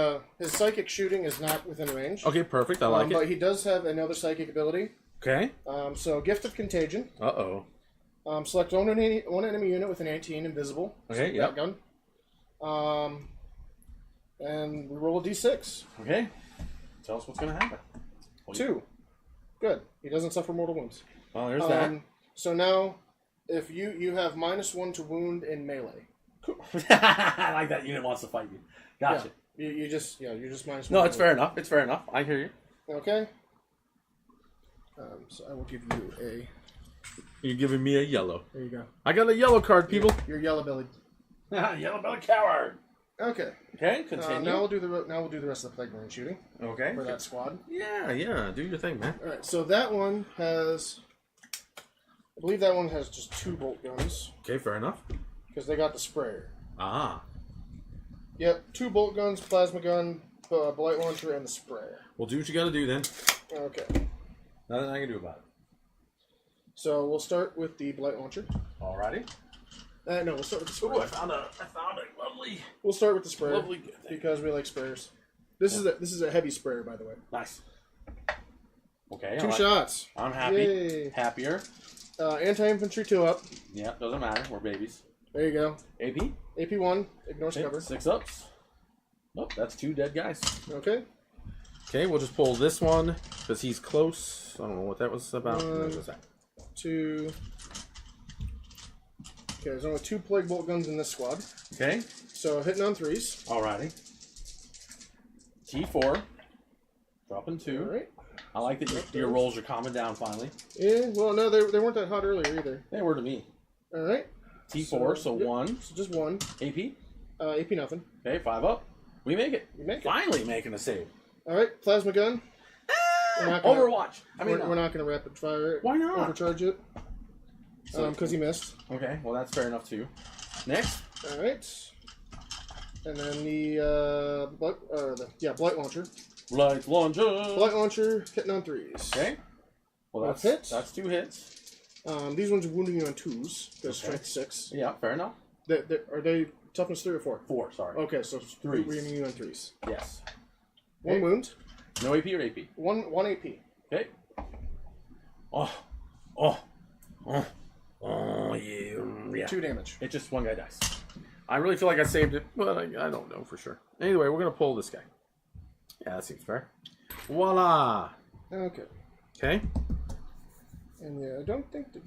Speaker 2: psychic shooting is not within range.
Speaker 1: Okay, perfect. I like it.
Speaker 2: But he does have another psychic ability.
Speaker 1: Okay.
Speaker 2: So Gift of Contagion.
Speaker 1: Uh-oh.
Speaker 2: Select one enemy unit with an 18 invisible.
Speaker 1: Okay,
Speaker 2: so
Speaker 1: yep.
Speaker 2: Gun. And we roll a d6.
Speaker 1: Okay. Tell us what's going to happen.
Speaker 2: 2. Good. He doesn't suffer mortal wounds.
Speaker 1: Well, there's that.
Speaker 2: So now, if you have -1 to wound in melee.
Speaker 1: I like that unit wants to fight you. Gotcha.
Speaker 2: Yeah. You're just -1.
Speaker 1: No, it's fair enough. It's fair enough. I hear you.
Speaker 2: Okay. So I will give you a...
Speaker 1: You're giving me a yellow.
Speaker 2: There you go.
Speaker 1: I got a yellow card, people.
Speaker 2: You're yellow-bellied.
Speaker 1: Yellow belly coward.
Speaker 2: Okay.
Speaker 1: Okay, continue.
Speaker 2: Now we'll do the rest of the plague marine shooting.
Speaker 1: Okay.
Speaker 2: For that squad.
Speaker 1: Yeah. Do your thing, man.
Speaker 2: All right. So that one has, I believe that one has just 2 bolt guns
Speaker 1: Okay, fair enough.
Speaker 2: because they got the sprayer.
Speaker 1: Ah.
Speaker 2: Yep, 2 bolt guns, plasma gun, blight launcher, and the sprayer.
Speaker 1: Well, do what you got to do then.
Speaker 2: Okay.
Speaker 1: Nothing I can do about it.
Speaker 2: So we'll start with the blight launcher.
Speaker 1: Alrighty.
Speaker 2: No, we'll start with the sprayer.
Speaker 1: Ooh, I found a lovely,
Speaker 2: We'll start with the sprayer
Speaker 1: lovely good thing.
Speaker 2: because we like sprayers. This is a heavy sprayer, by the way.
Speaker 1: Nice. Okay.
Speaker 2: 2 shots.
Speaker 1: I'm happy.
Speaker 2: Yay.
Speaker 1: Happier.
Speaker 2: Anti-infantry 2 up.
Speaker 1: Yeah, doesn't matter. We're babies.
Speaker 2: There you go.
Speaker 1: AP.
Speaker 2: AP 1 ignores
Speaker 1: Okay,
Speaker 2: cover.
Speaker 1: 6 ups. Nope, that's 2 dead guys.
Speaker 2: Okay.
Speaker 1: Okay, we'll just pull this one because he's close. I don't know what that was about.
Speaker 2: 1,
Speaker 1: What was that?
Speaker 2: 2. Okay, there's only 2 plague bolt guns in this squad.
Speaker 1: Okay.
Speaker 2: So hitting on 3s.
Speaker 1: Alrighty. T4. Dropping 2.
Speaker 2: All right.
Speaker 1: I like that your rolls are calming down finally.
Speaker 2: Yeah. Well, no, they weren't that hot earlier either.
Speaker 1: They were to me.
Speaker 2: All right.
Speaker 1: T4, so
Speaker 2: yep,
Speaker 1: 1.
Speaker 2: So just 1.
Speaker 1: AP.
Speaker 2: AP nothing.
Speaker 1: Okay, 5 up. We make it.
Speaker 2: You make it.
Speaker 1: Finally making a save.
Speaker 2: All right. Plasma gun.
Speaker 1: Overwatch. I mean,
Speaker 2: we're not going to rapid fire it.
Speaker 1: Why not?
Speaker 2: Overcharge it. Because he missed.
Speaker 1: Okay, well that's fair enough too. Next.
Speaker 2: All right. And then the blight launcher.
Speaker 1: Blight launcher.
Speaker 2: Blight launcher hitting on 3s.
Speaker 1: Okay. Well, that's
Speaker 2: hits.
Speaker 1: That's 2 hits.
Speaker 2: These ones are wounding you on 2s. They're strength 6.
Speaker 1: Yeah, fair enough.
Speaker 2: Are they toughness 3 or 4?
Speaker 1: 4, sorry.
Speaker 2: Okay, so
Speaker 1: 3s.
Speaker 2: We're wounding you on 3s.
Speaker 1: Yes.
Speaker 2: 1 wound.
Speaker 1: No AP or AP?
Speaker 2: 1 AP.
Speaker 1: Okay. Oh, yeah.
Speaker 2: 2 damage.
Speaker 1: It just 1 guy dies. I really feel like I saved it, but I don't know for sure. Anyway, we're going to pull this guy. Yeah, that seems fair. Voila!
Speaker 2: Okay.
Speaker 1: Okay.
Speaker 2: And yeah, I don't think the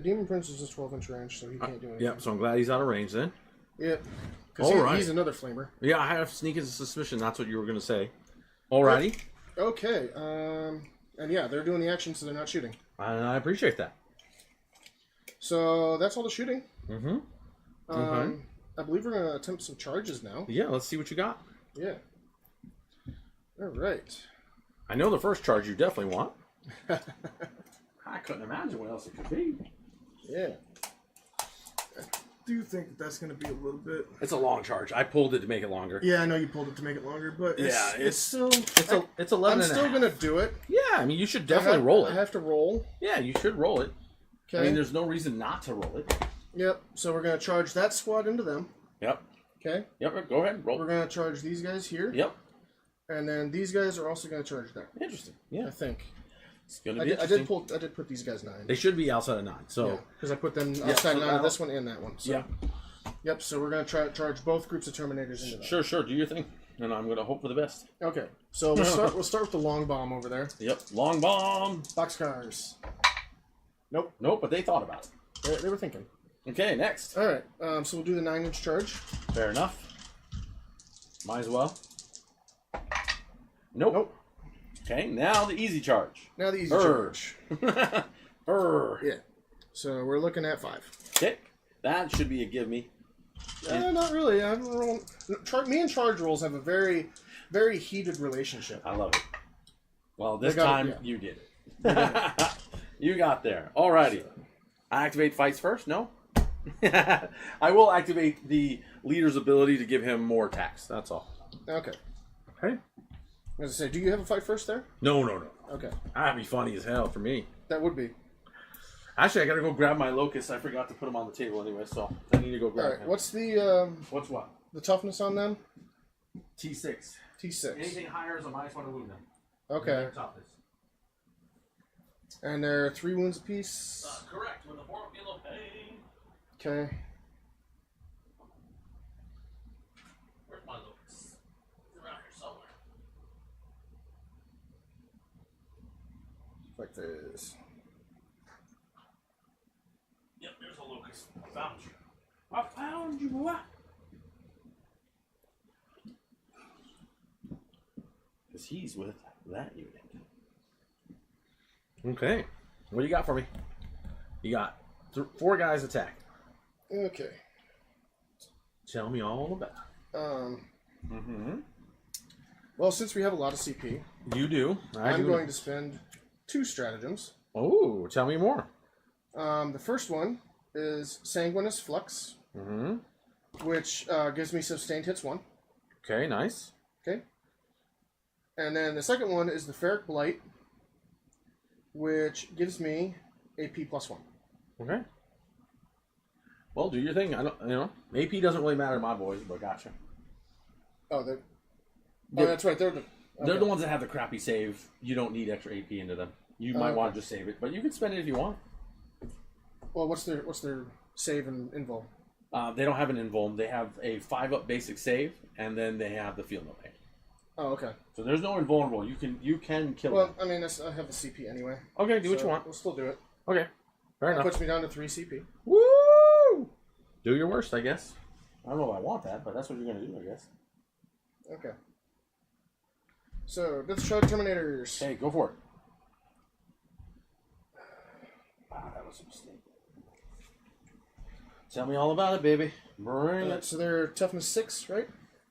Speaker 2: Demon Prince is just 12-inch range, so he can't do anything.
Speaker 1: Yeah, so I'm glad he's out of range then.
Speaker 2: Yep. Because he's another flamer.
Speaker 1: Yeah, I have a sneaking suspicion that's what you were going to say. Alrighty.
Speaker 2: Okay. And yeah, they're doing the action, so they're not shooting.
Speaker 1: I appreciate that.
Speaker 2: So that's all the shooting.
Speaker 1: Mm-hmm.
Speaker 2: I believe we're going to attempt some charges now.
Speaker 1: Yeah, let's see what you got.
Speaker 2: Yeah. All right.
Speaker 1: I know the first charge you definitely want. I couldn't imagine what else it could be.
Speaker 2: Yeah. I do think that's going to be a little bit...
Speaker 1: It's a long charge. I pulled it to make it longer.
Speaker 2: Yeah, I know you pulled it to make it longer, but it's still...
Speaker 1: It's 11
Speaker 2: I'm still going to do it.
Speaker 1: Yeah, I mean, you should definitely roll it.
Speaker 2: I have to roll.
Speaker 1: Yeah, you should roll it.
Speaker 2: Okay.
Speaker 1: I mean, there's no reason not to roll it.
Speaker 2: Yep. So we're going to charge that squad into them.
Speaker 1: Yep.
Speaker 2: Okay.
Speaker 1: Yep, go ahead, roll.
Speaker 2: We're going to charge these guys here.
Speaker 1: Yep.
Speaker 2: And then these guys are also going to charge them.
Speaker 1: Interesting. Yeah.
Speaker 2: I think.
Speaker 1: It's going to be interesting.
Speaker 2: I did put these guys 9.
Speaker 1: They should be outside of 9, so...
Speaker 2: Because I put them outside
Speaker 1: so
Speaker 2: 9 of this one and that one. So.
Speaker 1: Yeah.
Speaker 2: Yep, so we're going to charge both groups of Terminators into that.
Speaker 1: Sure, do your thing. And I'm going to hope for the best.
Speaker 2: Okay, so we'll start with the long bomb over there.
Speaker 1: Yep, long bomb.
Speaker 2: Boxcars. Nope.
Speaker 1: Nope, but they thought about it.
Speaker 2: They were thinking.
Speaker 1: Okay, next.
Speaker 2: All right, so we'll do the 9-inch charge.
Speaker 1: Fair enough. Might as well. Nope.
Speaker 2: Nope.
Speaker 1: Okay, now the easy charge.
Speaker 2: Now the easy charge.
Speaker 1: Brr.
Speaker 2: Yeah. So we're looking at 5.
Speaker 1: Okay, that should be a give me.
Speaker 2: Not really. Me and charge rolls have a very, very heated relationship.
Speaker 1: I love it. Well, this time you did it. You got there. Alrighty. I activate fights first? No? I will activate the leader's ability to give him more attacks. That's all.
Speaker 2: Okay.
Speaker 1: Okay.
Speaker 2: As I say, do you have a fight first there?
Speaker 1: No.
Speaker 2: Okay.
Speaker 1: That'd be funny as hell for me.
Speaker 2: That would be.
Speaker 1: Actually, I gotta go grab my locusts. I forgot to put them on the table anyway, so I need to go grab them.
Speaker 2: What's the
Speaker 1: What's what?
Speaker 2: the toughness on them?
Speaker 1: T6.
Speaker 2: T6.
Speaker 1: Anything higher is a -1 to wound them.
Speaker 2: Okay.
Speaker 1: Toughness.
Speaker 2: And they're 3 wounds apiece.
Speaker 1: Correct. With a 4 kilo pain.
Speaker 2: Okay.
Speaker 1: Where's my locust? It's around here somewhere.
Speaker 2: Like this.
Speaker 1: Yep, there's a locust. I found you. I found you, boy. Because he's with that unit. Okay. What do you got for me? You got 4 guys attack.
Speaker 2: Okay.
Speaker 1: Tell me all about it.
Speaker 2: Well, since we have a lot of CP,
Speaker 1: You do.
Speaker 2: I'm going to spend 2 stratagems.
Speaker 1: Oh, tell me more.
Speaker 2: The first one is Sanguinous Flux, which gives me sustained hits 1.
Speaker 1: Okay, nice.
Speaker 2: Okay. And then the second one is the Ferric Blight, which gives me AP +1.
Speaker 1: Okay. Well, do your thing. I don't. AP doesn't really matter to my boys, but gotcha.
Speaker 2: Oh, that's right. They're
Speaker 1: the ones that have the crappy save. You don't need extra AP into them. You might want to just save it, but you can spend it if you want.
Speaker 2: Well, what's their save and invul?
Speaker 1: They don't have an invuln. They have a 5-up basic save, and then they have the field no pain.
Speaker 2: Oh, okay.
Speaker 1: So there's no invulnerable. You can kill
Speaker 2: Well,
Speaker 1: them.
Speaker 2: I mean, I have the CP anyway.
Speaker 1: Okay, do what you want.
Speaker 2: We'll still do it.
Speaker 1: Okay, fair enough.
Speaker 2: Puts me down to 3 CP.
Speaker 1: Woo! Do your worst, I guess. I don't know if I want that, but that's what you're going to do, I guess.
Speaker 2: Okay. So, Death Shot Terminators.
Speaker 1: Okay, go for it. Wow, that was a mistake. Tell me all about it, baby. Bring it.
Speaker 2: So they're toughness 6, right?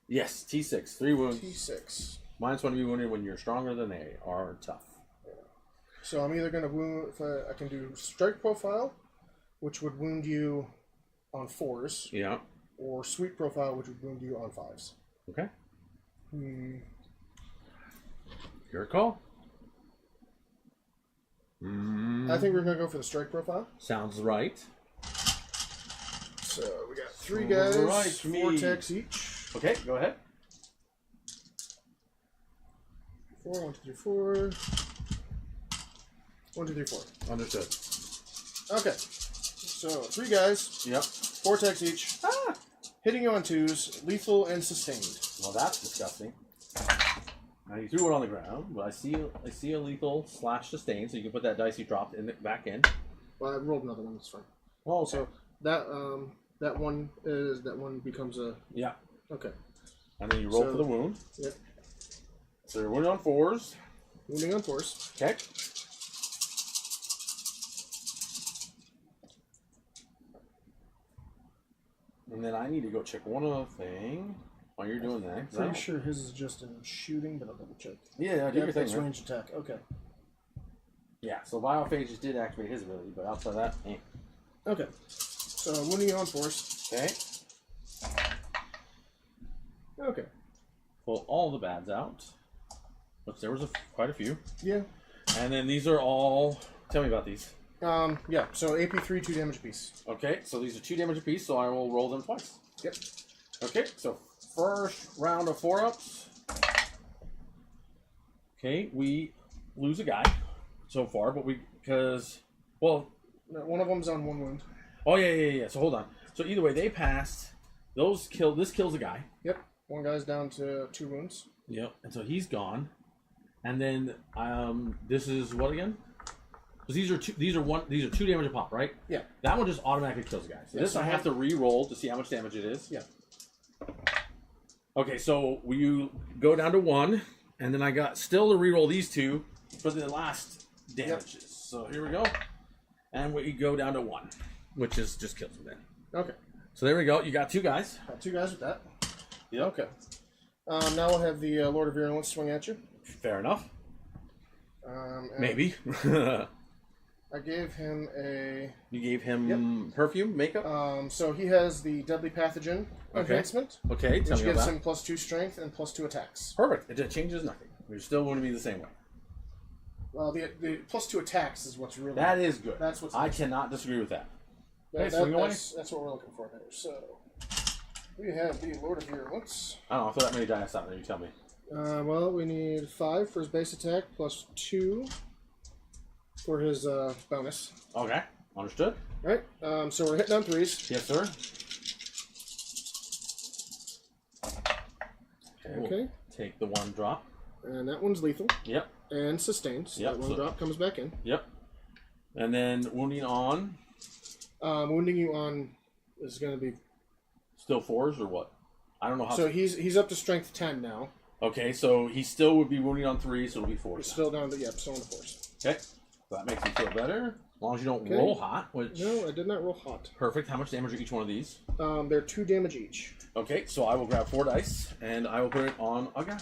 Speaker 1: Yes, T6, 3 wounds.
Speaker 2: T6.
Speaker 1: -1 to be wounded when you're stronger than they are tough.
Speaker 2: So I'm either going to wound, if I can do Strike Profile, which would wound you on 4s.
Speaker 1: Yeah.
Speaker 2: Or Sweep Profile, which would wound you on 5s.
Speaker 1: Okay. Your call.
Speaker 2: I think we're going to go for the Strike Profile.
Speaker 1: Sounds right.
Speaker 2: So we got 3 guys,
Speaker 1: Right,
Speaker 2: 4
Speaker 1: me.
Speaker 2: attacks each.
Speaker 1: Okay, go ahead.
Speaker 2: 4, 1, 2, 3, 4. 1, 2, 3, 4.
Speaker 1: Understood.
Speaker 2: Okay. So 3 guys.
Speaker 1: Yep.
Speaker 2: 4 attacks each. Hitting you on 2s, lethal and sustained.
Speaker 1: Well, that's disgusting. Now you threw it on the ground, but I see a lethal / sustain, so you can put that dice you dropped back in.
Speaker 2: Well, I rolled another one. That's fine.
Speaker 1: Well, okay.
Speaker 2: So that one becomes a
Speaker 1: Yeah.
Speaker 2: okay.
Speaker 1: And then you roll for the wound.
Speaker 2: Yep.
Speaker 1: So you're wounded on 4s.
Speaker 2: Wounding on 4s.
Speaker 1: Okay. And then I need to go check one other thing while you're doing that.
Speaker 2: Pretty sure his is just in shooting, but I'll double check.
Speaker 1: Yeah, do your thing.
Speaker 2: That's
Speaker 1: Right?
Speaker 2: range attack. Okay.
Speaker 1: Yeah, so Biophages did activate his ability, but outside of that,
Speaker 2: Okay. So wounding you on 4s.
Speaker 1: Okay.
Speaker 2: Okay.
Speaker 1: Pull all the bads out. Which there was quite a few.
Speaker 2: Yeah.
Speaker 1: And then these are all. Tell me about these.
Speaker 2: Yeah. So AP3, 2 damage apiece.
Speaker 1: Okay, so these are 2 damage apiece, so I will roll them twice.
Speaker 2: Yep.
Speaker 1: Okay, so first round of 4-ups. Okay, we lose a guy so far, but well,
Speaker 2: No, one of them's on 1 wound.
Speaker 1: oh yeah. So hold on. So either way, they passed. This kills a guy.
Speaker 2: Yep. One guy's down to 2 wounds.
Speaker 1: Yep. And so he's gone. And then this is what again? Because these are 2 damage a pop, right?
Speaker 2: Yeah.
Speaker 1: That one just automatically kills a guy. So this I have to re-roll to see how much damage it is.
Speaker 2: Yeah.
Speaker 1: Okay, so you go down to 1. And then I got still to reroll these two for the last damages. Yep. So here we go. And we go down to 1, which is just kills them then.
Speaker 2: Okay.
Speaker 1: So there we go. You got 2 guys.
Speaker 2: Got 2 guys with that.
Speaker 1: Yep.
Speaker 2: Okay. Now we'll have the Lord of Virulence swing at you.
Speaker 1: Fair enough. Maybe.
Speaker 2: I gave him a...
Speaker 1: You gave him perfume, makeup?
Speaker 2: So he has the Deadly Pathogen enhancement.
Speaker 1: Okay, tell
Speaker 2: which
Speaker 1: me
Speaker 2: gives
Speaker 1: about
Speaker 2: him +2 strength and +2 attacks.
Speaker 1: Perfect. It changes nothing. We're still going to be the same way.
Speaker 2: Well, the +2 attacks is what's really...
Speaker 1: That is good.
Speaker 2: That's what's...
Speaker 1: I cannot disagree with that.
Speaker 2: That's what we're looking for there. So, we have the Lord of Virulence.
Speaker 1: I don't know. I throw that many dice out there. You tell me.
Speaker 2: Well, we need 5 for his base attack, +2 for his bonus.
Speaker 1: Okay. Understood.
Speaker 2: All right. So we're hitting on 3s.
Speaker 1: Yes, sir.
Speaker 2: Okay.
Speaker 1: We'll take the 1 drop.
Speaker 2: And that one's lethal.
Speaker 1: Yep.
Speaker 2: And sustained. So that 1 drop comes back in.
Speaker 1: Yep. And then wounding on.
Speaker 2: Wounding you on is going to be
Speaker 1: still 4s or what? I don't know how.
Speaker 2: So he's up to strength 10 now.
Speaker 1: Okay, so he still would be wounding on 3, so it'll be 4s.
Speaker 2: He's still down to still on the 4s.
Speaker 1: Okay, so that makes him feel better as long as you don't roll hot. Which
Speaker 2: no, I did not roll hot.
Speaker 1: Perfect. How much damage are each one of these?
Speaker 2: They're 2 damage each.
Speaker 1: Okay, so I will grab 4 dice and I will put it on a guy.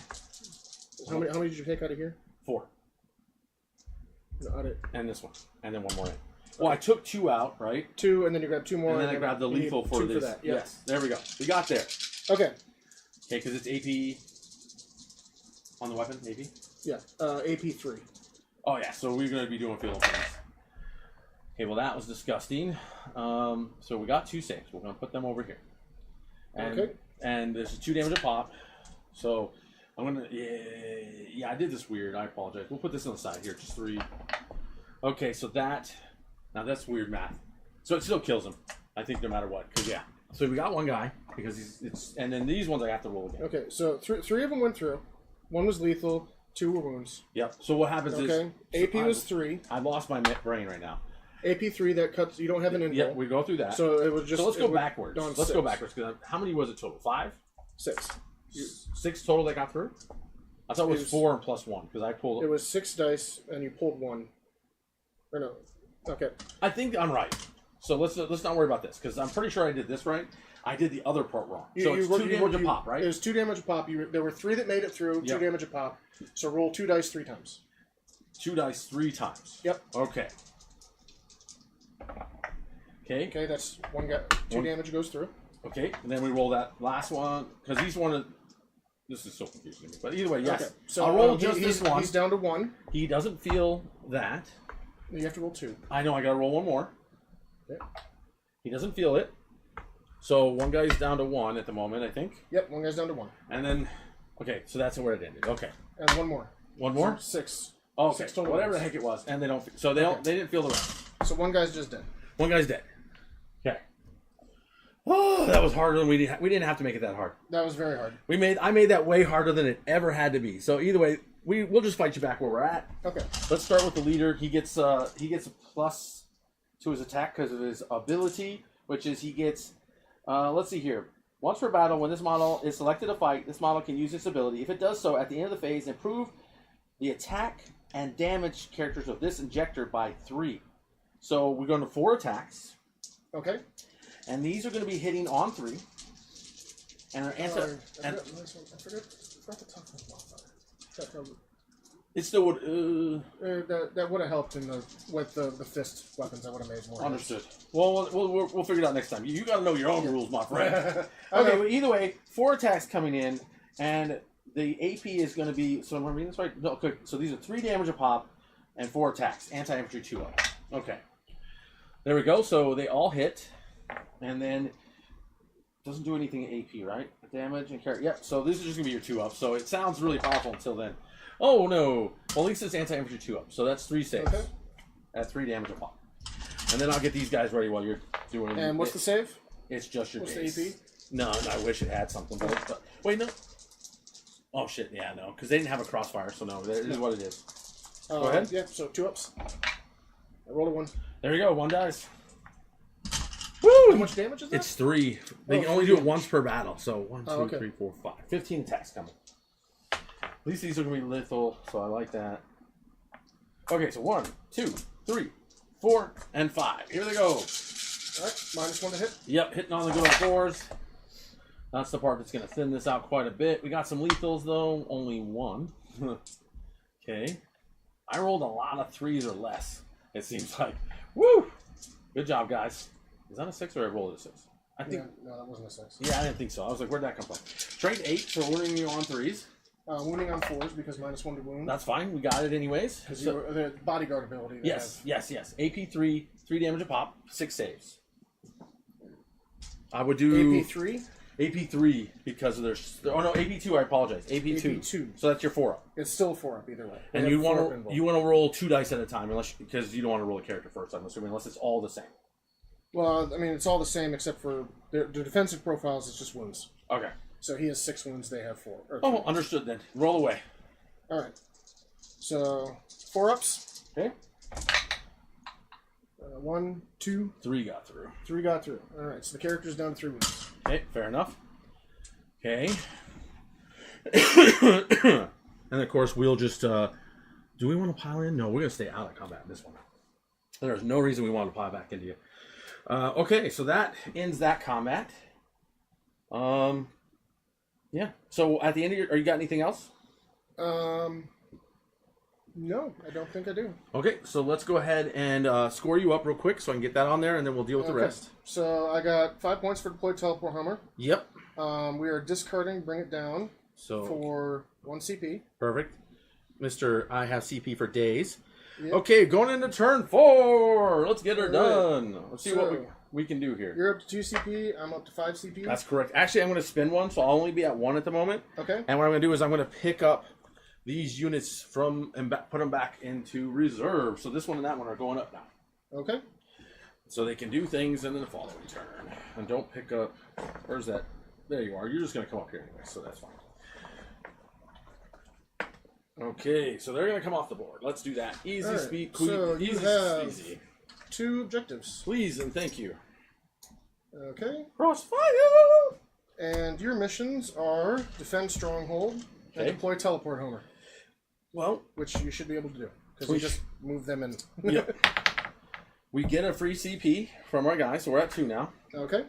Speaker 2: How many did you take out of here?
Speaker 1: 4.
Speaker 2: No,
Speaker 1: and this one, and then 1 more in. Well, I took 2 out, right?
Speaker 2: 2, and then you grab 2 more.
Speaker 1: And then I grabbed the lethal for this.
Speaker 2: That. Yep.
Speaker 1: Yes, there we go. We got there.
Speaker 2: Okay.
Speaker 1: Okay, because it's AP on the weapon, AP?
Speaker 2: Yeah, AP 3.
Speaker 1: Oh, yeah, so we're going to be doing field things. Okay, well, that was disgusting. So we got 2 saves. We're going to put them over here. And, and there's 2 damage a pop. So I'm going to... Yeah, I did this weird. I apologize. We'll put this on the side here. Just 3. Okay, so that... Now that's weird math. So it still kills him, I think, no matter what. Cause so we got 1 guy because and then these ones I have to roll again.
Speaker 2: Okay, so 3 of them went through. 1 was lethal, 2 were wounds.
Speaker 1: Yep. So what happens is
Speaker 2: AP was 3.
Speaker 1: I lost my brain right now.
Speaker 2: AP 3 that cuts. You don't have an invul.
Speaker 1: Yeah, we go through that.
Speaker 2: So it was just.
Speaker 1: So let's go backwards. Let's go backwards. Because how many was it total? 5.
Speaker 2: 6.
Speaker 1: 6 total that got through. I thought it was 4 and +1 because I pulled.
Speaker 2: It was 6 dice and you pulled 1. Or no. Okay.
Speaker 1: I think I'm right. So let's not worry about this because I'm pretty sure I did this right. I did the other part wrong. So it's 2 damage a pop, right?
Speaker 2: It was 2 damage a pop. There were 3 that made it through. 2 damage a pop. So roll 2 dice 3 times.
Speaker 1: 2 dice 3 times.
Speaker 2: Yep.
Speaker 1: Okay. Okay.
Speaker 2: Okay, that's 1 guy. 2 damage goes through.
Speaker 1: Okay, and then we roll that last one because these one. This is so confusing to me, but either way, yes. Okay.
Speaker 2: So
Speaker 1: I'll roll just this one.
Speaker 2: He's down to 1.
Speaker 1: He doesn't feel that.
Speaker 2: You have to roll 2.
Speaker 1: I know. I got to roll 1 more.
Speaker 2: Okay.
Speaker 1: He doesn't feel it. So 1 guy's down to 1 at the moment, I think.
Speaker 2: Yep, 1 guy's down to 1.
Speaker 1: And then, okay, so that's where it ended. Okay.
Speaker 2: And 1 more.
Speaker 1: 1 more?
Speaker 2: So 6.
Speaker 1: Oh, okay. 6 total. Whatever the heck it was, and they don't. So they don't. They didn't feel the rest.
Speaker 2: So 1 guy's just dead.
Speaker 1: 1 guy's dead. Okay. Oh, that was harder than we didn't have to make it that hard.
Speaker 2: That was very hard.
Speaker 1: I made that way harder than it ever had to be. So either way, we'll just fight you back where we're at.
Speaker 2: Okay.
Speaker 1: Let's start with the leader. He gets a plus to his attack because of his ability, which is he gets. Let's see here. Once per battle, when this model is selected to fight, this model can use its ability. If it does so, at the end of the phase, improve the attack and damage characters of this injector by 3. So we're going to 4 attacks.
Speaker 2: Okay.
Speaker 1: And these are going to be hitting on 3. And our anti.
Speaker 2: I forgot the tough one.
Speaker 1: It still would.
Speaker 2: That would have helped with the fist weapons. That would have made more.
Speaker 1: Understood. Well, we'll figure it out next time. You got to know your own rules, my friend. Okay, well, either way, 4 attacks coming in, and the AP is going to be. So am I reading this right? No. Okay. So these are 3 damage a pop, and 4 attacks. Anti-infantry 2 up. Okay. There we go. So they all hit, and then doesn't do anything AP, right? Damage and carry. Yep. So these are just going to be your 2 up. So it sounds really powerful until then. Oh no! Well, at least it's anti-infantry 2 up, so that's 3 saves. Okay. At 3 damage a pop. And then I'll get these guys ready while you're doing.
Speaker 2: And what's the save?
Speaker 1: It's just your base.
Speaker 2: What's the AP?
Speaker 1: No, I wish it had something, but wait, no. Oh shit! Yeah, no, because they didn't have a crossfire, so no. This is what it is. Go ahead.
Speaker 2: Yeah. So 2 ups. I rolled a 1.
Speaker 1: There you go. 1 dice. Woo!
Speaker 2: How much damage is that?
Speaker 1: It's 3. They can only do it once per battle, so 1, 2, 3, 4, 5. 15 attacks coming. At least these are going to be lethal, so I like that. Okay, so 1, 2, 3, 4, and 5. Here they go.
Speaker 2: All right, -1 to hit.
Speaker 1: Yep, hitting on the good old 4s. That's the part that's going to thin this out quite a bit. We got some lethals, though. Only 1. Okay. I rolled a lot of 3s or less, it seems like. Woo! Good job, guys. Is that a 6 or I rolled a 6? I think.
Speaker 2: Yeah, no, that wasn't a 6.
Speaker 1: Yeah, I didn't think so. I was like, where'd that come from? Trade 8 for wounding you on 3s.
Speaker 2: Wounding on 4s because -1 to wound.
Speaker 1: That's fine. We got it anyways.
Speaker 2: Because
Speaker 1: So,
Speaker 2: the bodyguard ability.
Speaker 1: yes. AP 3, 3 damage a pop, 6 saves. I would do
Speaker 2: AP 3.
Speaker 1: AP 3 because of their. Oh no, AP 2. I apologize. AP 2. So that's your 4-up.
Speaker 2: It's still 4-up either way.
Speaker 1: And you want to roll 2 dice at a time, because you don't want to roll a character first. I'm assuming unless it's all the same.
Speaker 2: Well, I mean, it's all the same except for the defensive profiles. It's just wounds.
Speaker 1: Okay.
Speaker 2: So he has 6 wounds. They have 4.
Speaker 1: Oh, understood then. Roll away.
Speaker 2: All right. So 4-ups.
Speaker 1: Okay.
Speaker 2: 1, 2,
Speaker 1: 3 got through.
Speaker 2: 3 got through. All right. So the character's down to 3 wounds.
Speaker 1: Okay, fair enough. Okay. And of course, we'll just. Do we want to pile in? No, we're going to stay out of combat in this one. There's no reason we want to pile back into you. Okay, so that ends that combat. Yeah. So at the end of you got anything else?
Speaker 2: No, I don't think I do.
Speaker 1: Okay, so let's go ahead and score you up real quick so I can get that on there, and then we'll deal with the rest.
Speaker 2: So I got 5 points for deploy teleport hammer.
Speaker 1: Yep.
Speaker 2: We are discarding bring it down for 1 CP.
Speaker 1: Perfect. Mr. I have CP for days.
Speaker 2: Yep.
Speaker 1: Okay, going into turn 4. Let's get her done. Let's see what we can do here.
Speaker 2: You're up to 2 CP. I'm up to 5 CP.
Speaker 1: That's correct. Actually, I'm going to spin one, so I'll only be at 1 at the moment.
Speaker 2: Okay.
Speaker 1: And what I'm going to do is I'm going to pick up these units from and put them back into reserve. So this one and that one are going up now.
Speaker 2: Okay.
Speaker 1: So they can do things in the following turn. And don't pick up... Where's that? There you are. You're just going to come up here anyway, so that's fine. Okay, so they're going to come off the board. Let's do that. Easy,
Speaker 2: right,
Speaker 1: speed,
Speaker 2: so
Speaker 1: easy,
Speaker 2: you have
Speaker 1: easy.
Speaker 2: 2 objectives.
Speaker 1: Please and thank you.
Speaker 2: Okay.
Speaker 1: Crossfire!
Speaker 2: And your missions are defend stronghold and deploy teleport homer.
Speaker 1: Well,
Speaker 2: which you should be able to do because we just move them in.
Speaker 1: Yep. We get a free CP from our guy, so we're at 2 now.
Speaker 2: Okay.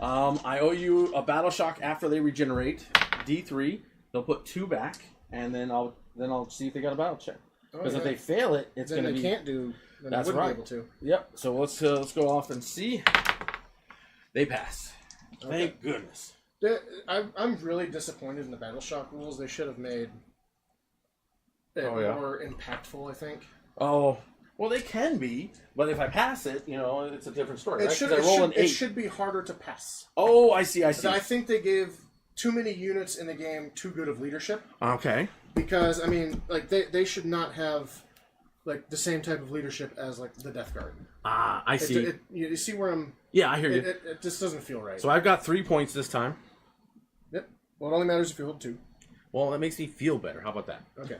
Speaker 1: I owe you a battle shock after they regenerate. D3. They'll put 2 back, and then I'll see if they got a battle check. Because if they fail it, it's going to be.
Speaker 2: Then they can't do. Then
Speaker 1: that's
Speaker 2: they wouldn't
Speaker 1: right.
Speaker 2: be able to.
Speaker 1: Yep. So let's go off and see. They pass. Okay. Thank goodness.
Speaker 2: I'm really disappointed in the battle shock rules. They should have made it more impactful, I think.
Speaker 1: Oh, well, they can be, but if I pass it, it's a different story.
Speaker 2: It,
Speaker 1: right?
Speaker 2: it should be harder to pass.
Speaker 1: Oh, I see. I
Speaker 2: think they gave too many units in the game too good of leadership.
Speaker 1: Okay.
Speaker 2: Because, I mean, like, they should not have, like, the same type of leadership as, like, the Death Guard.
Speaker 1: Ah, I see.
Speaker 2: You see where I'm...
Speaker 1: Yeah, I hear you.
Speaker 2: It just doesn't feel right.
Speaker 1: So I've got 3 points this time.
Speaker 2: Yep. Well, it only matters if you hold 2.
Speaker 1: Well, that makes me feel better. How about that?
Speaker 2: Okay.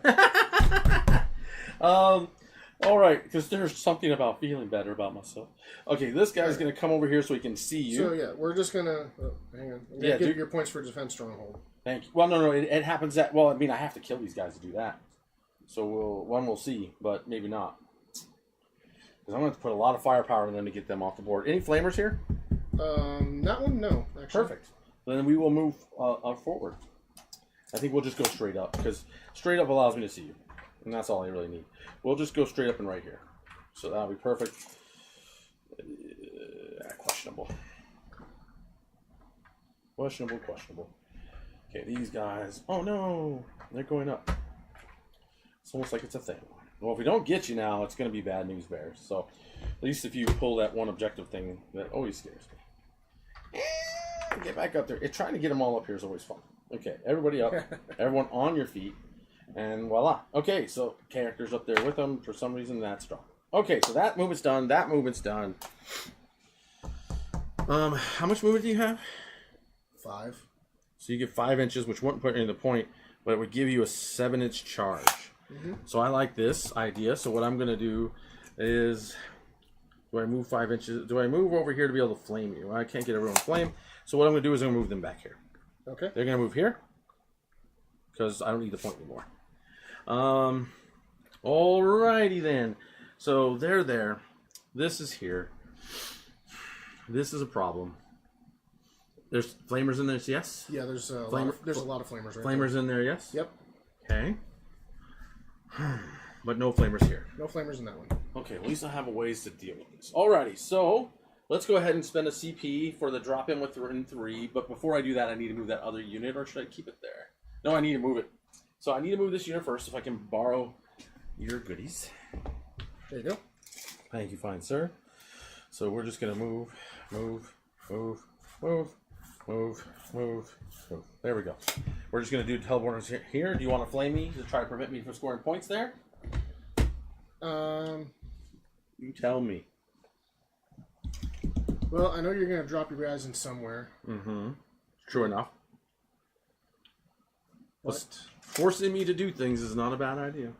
Speaker 1: All right, because there's something about feeling better about myself. Okay, this guy's going to come over here so he can see you.
Speaker 2: So, yeah, we're just going to... hang on. I'm going to give you your points for defense stronghold.
Speaker 1: Thank you. Well, no, it happens that... Well, I mean, I have to kill these guys to do that. So we'll see, but maybe not. Because I'm going to have to put a lot of firepower in them to get them off the board. Any flamers here?
Speaker 2: That one, no. Actually.
Speaker 1: Perfect. Then we will move forward. I think we'll just go straight up, because straight up allows me to see you. And that's all I really need. We'll just go straight up and right here. So that'll be perfect. Questionable. Questionable. Okay, these guys. Oh no! They're going up. It's almost like it's a thing. Well, if we don't get you now, it's going to be bad news bears. So at least if you pull that one objective thing, that always scares me. Get back up there. Trying to get them all up here is always fun. Okay, everybody up. Everyone on your feet. And voila. Okay, so characters up there with them. For some reason, that's strong. Okay, so that movement's done. That movement's done. How much movement do you have?
Speaker 2: 5.
Speaker 1: So you get 5 inches, which wouldn't put you in the point, but it would give you a 7-inch charge. Mm-hmm. So I like this idea. So what I'm going to do is, do I move 5 inches? Do I move over here to be able to flame you? I can't get everyone flame. So what I'm going to do is I'm going to move them back here.
Speaker 2: Okay.
Speaker 1: They're going to move here because I don't need the point anymore. Alrighty then. So they're there. This is here. This is a problem. There's flamers in there, yes?
Speaker 2: Yeah, there's a lot of flamers right
Speaker 1: Flamers in there, yes?
Speaker 2: Yep.
Speaker 1: Okay. But no flamers here.
Speaker 2: No flamers in that one.
Speaker 1: Okay, at least I have a ways to deal with this. Alrighty, so let's go ahead and spend a CP for the drop-in with in 3. But before I do that, I need to move that other unit, or should I keep it there? No, I need to move it. So I need to move this unit first, if I can borrow your goodies.
Speaker 2: There you go.
Speaker 1: Thank you, fine sir. So we're just gonna move. There we go. We're just gonna do teleporters here. Do you want to flame me to try to prevent me from scoring points there? You tell me.
Speaker 2: Well, I know you're gonna drop your guys in somewhere.
Speaker 1: Mm-hmm. True enough. But forcing me to do things is not a bad idea.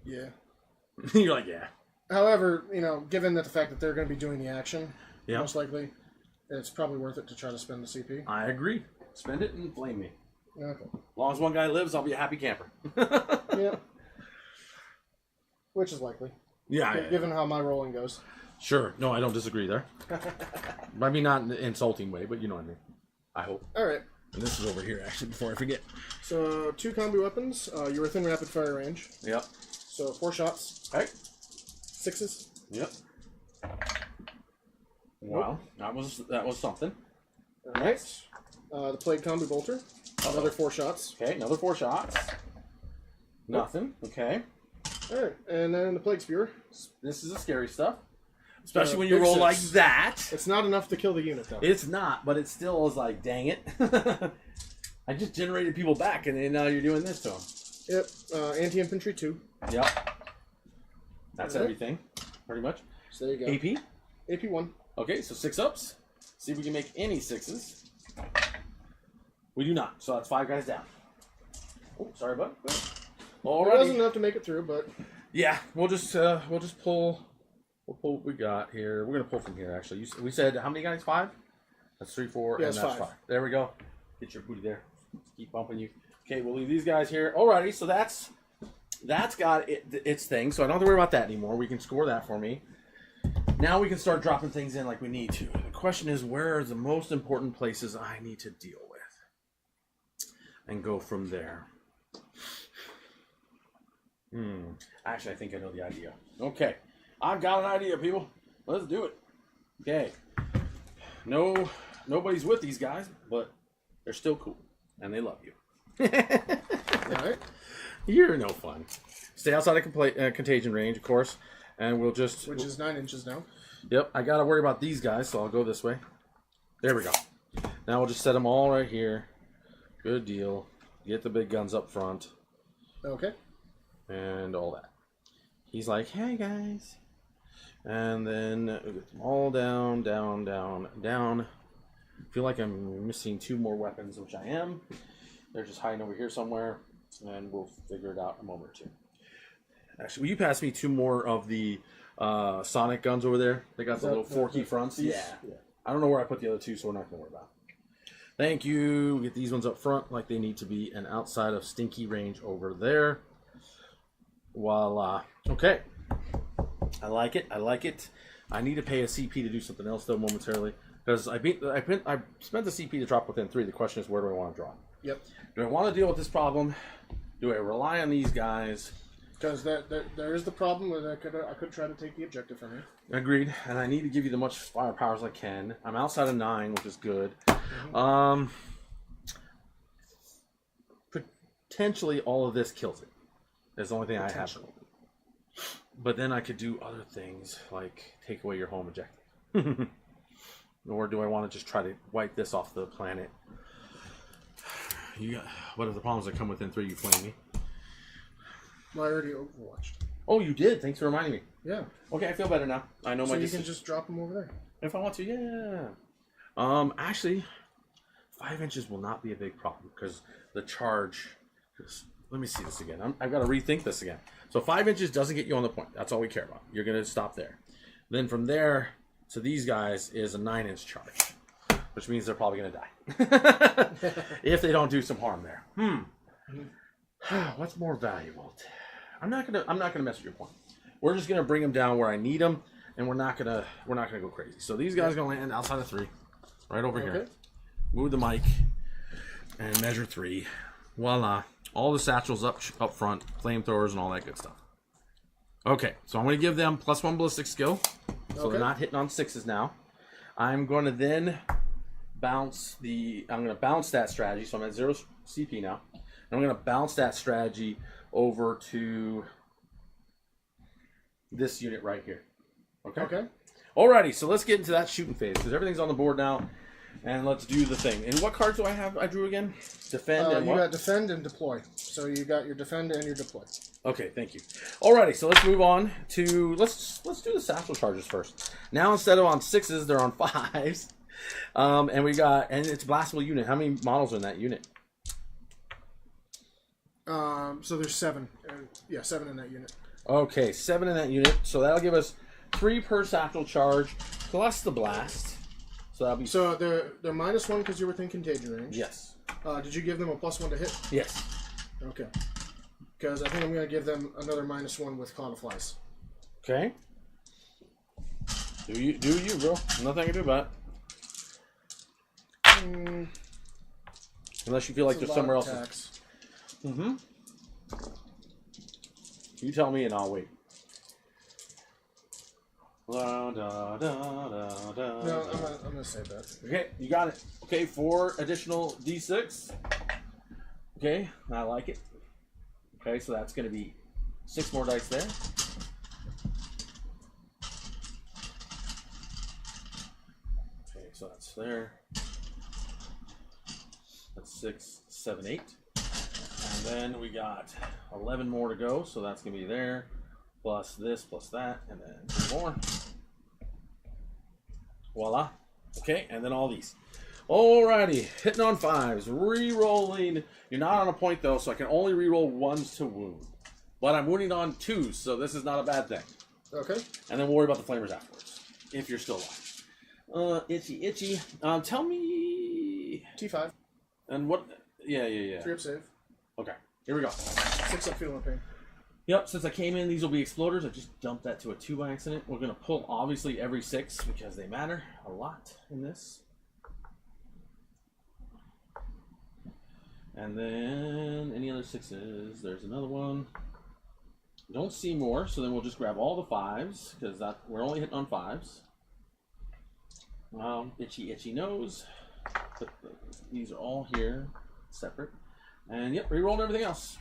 Speaker 2: Yeah.
Speaker 1: You're like, yeah.
Speaker 2: However, given that the fact that they're going to be doing the action,
Speaker 1: yep.
Speaker 2: Most likely, it's probably worth it to try to spend the CP.
Speaker 1: I agree. Spend it and flame me.
Speaker 2: Okay.
Speaker 1: As long as one guy lives, I'll be a happy camper.
Speaker 2: Yeah. Which is likely.
Speaker 1: Yeah.
Speaker 2: Given how my rolling goes.
Speaker 1: Sure. No, I don't disagree there. I mean, not in an insulting way, but you know what I mean. I hope.
Speaker 2: All right.
Speaker 1: And this is over here, actually, before I forget.
Speaker 2: So, 2 combi weapons. You're within rapid fire range.
Speaker 1: Yep.
Speaker 2: So, 4 shots.
Speaker 1: Okay.
Speaker 2: 6s.
Speaker 1: Yep. Wow. That was something.
Speaker 2: All right. The plague combi bolter. Another 4 shots.
Speaker 1: Okay, another 4 shots. Nothing. Okay.
Speaker 2: All right, and then the plague spear.
Speaker 1: This is the scary stuff, especially when you roll like that.
Speaker 2: It's not enough to kill the unit, though.
Speaker 1: It's not, but it still is like, dang it. I just generated people back, and now you're doing this to them.
Speaker 2: Yep. Anti-infantry 2.
Speaker 1: Yep. That's everything, pretty much.
Speaker 2: So there you go.
Speaker 1: AP?
Speaker 2: AP 1.
Speaker 1: Okay, so 6 ups. See if we can make any 6s. We do not, so that's 5 guys down. Oh, sorry, bud.
Speaker 2: Alright. It wasn't enough to make it through, but
Speaker 1: yeah, we'll just pull. We'll pull what we got here. We're gonna pull from here. Actually, we said how many guys? 5. That's 3, 4,
Speaker 2: yeah,
Speaker 1: and that's
Speaker 2: 5.
Speaker 1: 5. There we go. Get your booty there. Keep bumping you. Okay, we'll leave these guys here. Alrighty, so that's got its thing. So I don't have to worry about that anymore. We can score that for me. Now we can start dropping things in like we need to. The question is, where are the most important places I need to deal with, and go from there. Actually, I think I know the idea. Okay. I've got an idea, people. Let's do it. Okay. Nobody's with these guys, but they're still cool. And they love you.
Speaker 2: Alright.
Speaker 1: You're no fun. Stay outside of contagion range, of course. And we'll just...
Speaker 2: Which is 9 inches now.
Speaker 1: Yep. I got to worry about these guys, so I'll go this way. There we go. Now we'll just set them all right here. Good deal. Get the big guns up front.
Speaker 2: Okay.
Speaker 1: And all that. He's like, hey guys. And then we get them all down. Feel like I'm missing 2 more weapons, which I am. They're just hiding over here somewhere, and we'll figure it out in a moment or 2. Actually, will you pass me 2 more of the Sonic guns over there? They got the little forky fronts. Yeah. I don't know where I put the other 2, so we're not going to worry about it. Thank you. Get these ones up front like they need to be, and outside of stinky range over there. Voila. Okay. I like it. I need to pay a CP to do something else, though, momentarily. Because I spent the CP to drop within 3. The question is, where do I want to drop?
Speaker 2: Yep.
Speaker 1: Do I want to deal with this problem? Do I rely on these guys?
Speaker 2: Because there is the problem that I could try to take the objective from you.
Speaker 1: Agreed. And I need to give you the much firepower as I can. I'm outside of 9, which is good. Potentially all of this kills it. That's the only thing I have. But then I could do other things, like take away your home objective. Or do I want to just try to wipe this off the planet? What are the problems that come within 3? You flame me.
Speaker 2: Well, I already overwatched.
Speaker 1: Oh, you did? Thanks for reminding me.
Speaker 2: Yeah.
Speaker 1: Okay, I feel better now. I know
Speaker 2: so you can just drop them over there.
Speaker 1: If I want to, yeah. Actually, 5 inches will not be a big problem, because the charge... Let me see this again. I've got to rethink this again. So 5 inches doesn't get you on the point. That's all we care about. You're going to stop there. Then from there to these guys is a 9-inch charge, which means they're probably going to die if they don't do some harm there. What's more valuable? I'm not gonna mess with your point. We're just gonna bring them down where I need them, and we're not gonna go crazy. So these guys are gonna land outside of 3, right over here. Move the mic and measure 3. Voila! All the satchels up front, flamethrowers, and all that good stuff. Okay, so I'm gonna give them +1 ballistic skill, so they're not hitting on 6s now. I'm gonna then bounce that strategy, so I'm at 0 CP now. And I'm gonna bounce that strategy over to this unit right here. Okay. Alrighty, so let's get into that shooting phase because everything's on the board now, and let's do the thing. And what cards do I have? I drew again. Defend and what?
Speaker 2: You got defend and deploy. So you got your defend and your deploy. Okay,
Speaker 1: thank you. Alrighty, so let's move on to let's do the satchel charges first. Now instead of on 6s, they're on 5s, and it's blastable unit. How many models are in that unit?
Speaker 2: So there's 7. 7 in that unit.
Speaker 1: Okay, 7 in that unit. So that'll give us 3 per satchel charge plus the blast. So that'll be.
Speaker 2: So they're -1 because you were within contagion range.
Speaker 1: Yes.
Speaker 2: Did you give them a +1 to hit?
Speaker 1: Yes.
Speaker 2: Okay. Because I think I'm going to give them another -1 with Cloud of Flies.
Speaker 1: Okay. Do you, bro? Nothing I can do about it. Unless you feel like there's somewhere else. Mm-hmm. You tell me and I'll wait. No, I'm
Speaker 2: going to save that.
Speaker 1: Okay, you got it. Okay, 4 additional D6. Okay, I like it. Okay, so that's going to be 6 more dice there. Okay, so that's there. That's 6, 7, 8. And then we got 11 more to go, so that's going to be there. Plus this, plus that, and then 2 more. Voila. Okay, and then all these. Alrighty, hitting on 5s, re-rolling. You're not on a point though, so I can only re-roll 1s to wound. But I'm wounding on 2s, so this is not a bad thing.
Speaker 2: Okay.
Speaker 1: And then we'll worry about the flamers afterwards, if you're still alive. Itchy. Tell me...
Speaker 2: T5.
Speaker 1: And what... Yeah.
Speaker 2: 3 up save.
Speaker 1: Okay, here we go.
Speaker 2: 6 up feeling pain.
Speaker 1: Yep, since I came in, these will be exploders. I just dumped that to a 2 by accident. We're going to pull, obviously, every 6 because they matter a lot in this. And then any other 6s. There's another one. Don't see more, so then we'll just grab all the 5s because we're only hitting on 5s. Itchy nose. These are all here, separate. And yep, reroll everything else.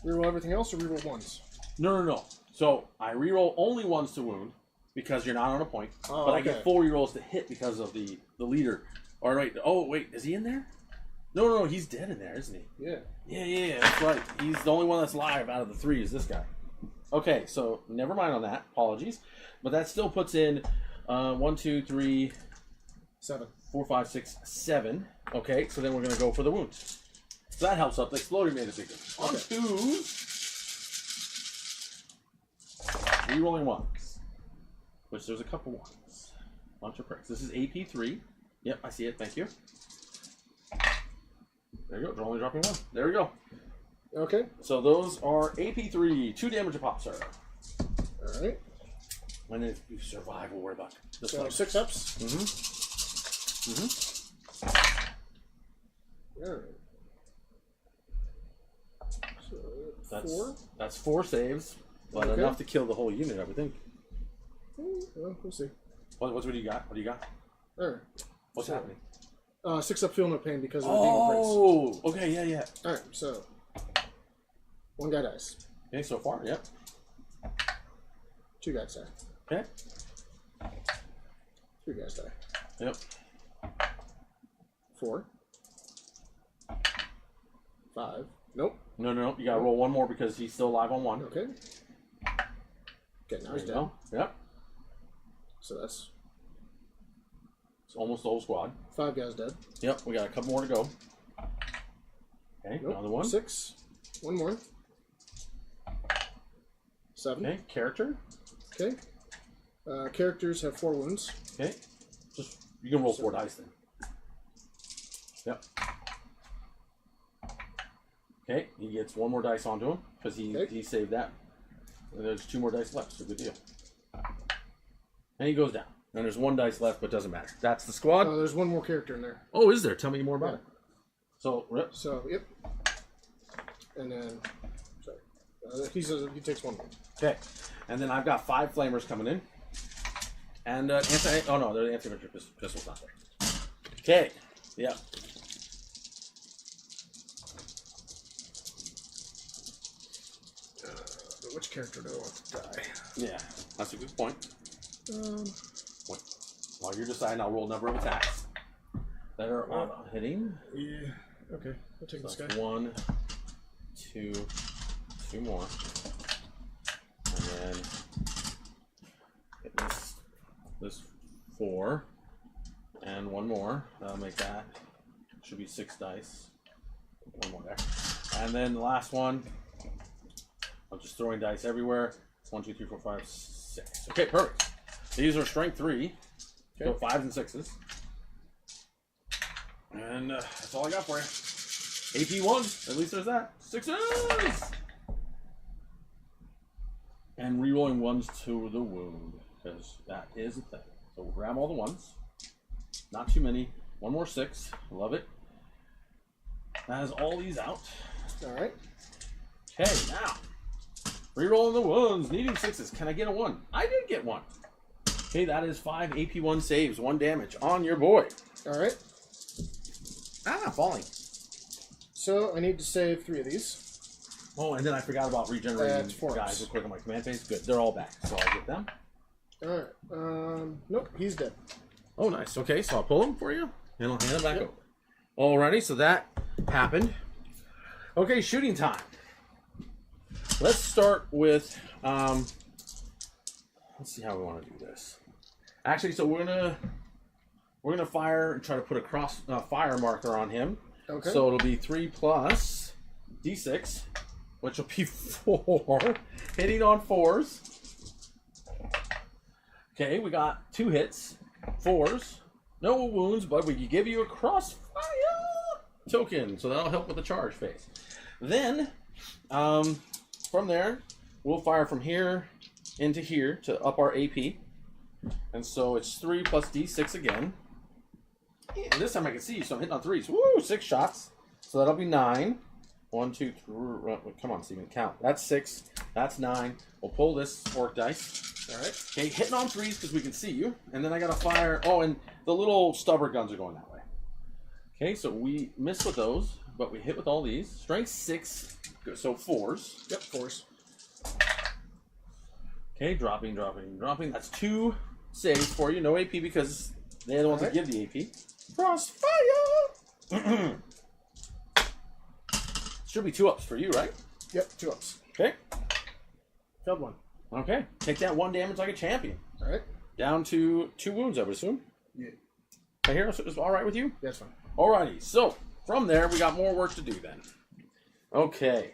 Speaker 2: Reroll everything else or reroll 1s?
Speaker 1: No. So I reroll only 1s to wound because you're not on a point.
Speaker 2: Oh,
Speaker 1: but I get 4 rerolls to hit because of the leader. All right. Oh, wait. Is he in there? No. He's dead in there, isn't he?
Speaker 2: Yeah.
Speaker 1: Yeah. That's right. He's the only one that's live out of the 3 is this guy. Okay. So never mind on that. Apologies. But that still puts in 1, 2, 3,
Speaker 2: 7.
Speaker 1: 4, 5, 6, 7. Okay. So then we're going to go for the wounds. So that helps up. The exploder made a big difference. On 2s. Rerolling 1s. Which there's a couple 1s. Bunch of pricks. This is AP3. Yep, I see it. Thank you. There you go. They're only dropping 1. There we go.
Speaker 2: Okay.
Speaker 1: So those are AP3. 2 damage a pop, sir.
Speaker 2: Alright.
Speaker 1: And if you survive, we'll worry about this.
Speaker 2: So 6 ups? Alright. So 4?
Speaker 1: That's 4 saves, but enough to kill the whole unit, I would think.
Speaker 2: Well, we'll see.
Speaker 1: What do you got? What do you got?
Speaker 2: Alright.
Speaker 1: What's happening?
Speaker 2: 6 up feel no pain because of the demon prince.
Speaker 1: Oh, okay, yeah.
Speaker 2: Alright, so 1 guy dies.
Speaker 1: Okay, so far, yep.
Speaker 2: 2 guys die.
Speaker 1: Okay.
Speaker 2: 3 guys die.
Speaker 1: Yep.
Speaker 2: 4. 5. Nope.
Speaker 1: No. You gotta roll 1 more because he's still alive on 1.
Speaker 2: Okay. Okay, now he's down.
Speaker 1: Yep.
Speaker 2: So that's...
Speaker 1: It's almost the whole squad.
Speaker 2: 5 guys dead.
Speaker 1: Yep, we got a couple more to go. Okay,
Speaker 2: nope.
Speaker 1: another 1.
Speaker 2: 6. 1 more. 7.
Speaker 1: Okay, character.
Speaker 2: Okay. Characters have 4 wounds.
Speaker 1: Okay. Just you can roll 4 dice then. Yep. Okay, he gets 1 more dice onto him because he saved that. And there's 2 more dice left, so good deal. And he goes down. And there's 1 dice left, but doesn't matter. That's the squad.
Speaker 2: Oh, there's 1 more character in there.
Speaker 1: Oh, is there? Tell me more about it. So, rip.
Speaker 2: So, yep. And then, sorry. He takes 1 more.
Speaker 1: Okay. And then I've got 5 flamers coming in. And oh no, the anti-infantry pistol's not there. Okay. Yeah.
Speaker 2: Which character do I want to die?
Speaker 1: Yeah, that's a good point. While you're deciding, I'll roll a number of attacks that are on hitting.
Speaker 2: Yeah. Okay. I'll take this guy.
Speaker 1: 1, 2, 2 more, and then hit this 4, and 1 more. That'll make that. Should be 6 dice. 1 more there, and then the last one. I'm just throwing dice everywhere. 1, 2, 3, 4, 5, 6. Okay, perfect. These are strength 3. So 5s and 6s. And that's all I got for you. AP 1. At least there's that. 6s! And rerolling 1s to the wound. Because that is a thing. So we'll grab all the 1s. Not too many. 1 more 6. Love it. That is all these out.
Speaker 2: Alright.
Speaker 1: Okay, now. Rerolling the 1s. Needing 6s. Can I get a 1? I did get 1. Okay, that is 5 AP1 saves. 1 damage on your boy.
Speaker 2: Alright.
Speaker 1: Ah, falling.
Speaker 2: So I need to save 3 of these.
Speaker 1: Oh, and then I forgot about regenerating
Speaker 2: That's 4
Speaker 1: guys real quick on my command phase. Good, they're all back, so I'll get them.
Speaker 2: Alright. Nope, he's dead.
Speaker 1: Oh, nice. Okay, so I'll pull him for you, and I'll hand him back over. Alrighty, so that happened. Okay, shooting time. Let's start with, let's see how we want to do this. Actually, so we're gonna fire and try to put a cross fire marker on him.
Speaker 2: Okay.
Speaker 1: So it'll be 3 plus D6, which will be 4, hitting on 4s. Okay, we got 2 hits, 4s, no wounds, but we can give you a crossfire token, so that'll help with the charge phase. Then, from there, we'll fire from here into here to up our AP. And so it's 3 plus D6 again. And this time I can see, so I'm hitting on 3s. Woo! 6 shots. So that'll be 9. 1, 2, 3. Come on, Steven, count. That's 6. That's 9. We'll pull this orc dice. Alright. Okay, hitting on 3s because we can see you. And then I gotta fire. Oh, and the little stubber guns are going that way. Okay, so we miss with those, but we hit with all these. Strength 6. So 4s.
Speaker 2: Yep, 4s.
Speaker 1: Okay, dropping. That's 2 saves for you. No AP because they're the ones that give the AP. Crossfire! Should be 2 ups for you, right?
Speaker 2: Yep, 2 ups.
Speaker 1: Okay.
Speaker 2: Failed 1.
Speaker 1: Okay. Take that 1 damage like a champion.
Speaker 2: Alright.
Speaker 1: Down to 2 wounds, I would assume.
Speaker 2: Yeah.
Speaker 1: I hear is all right with you?
Speaker 2: That's fine.
Speaker 1: Alrighty. So, from there, we got more work to do then. Okay.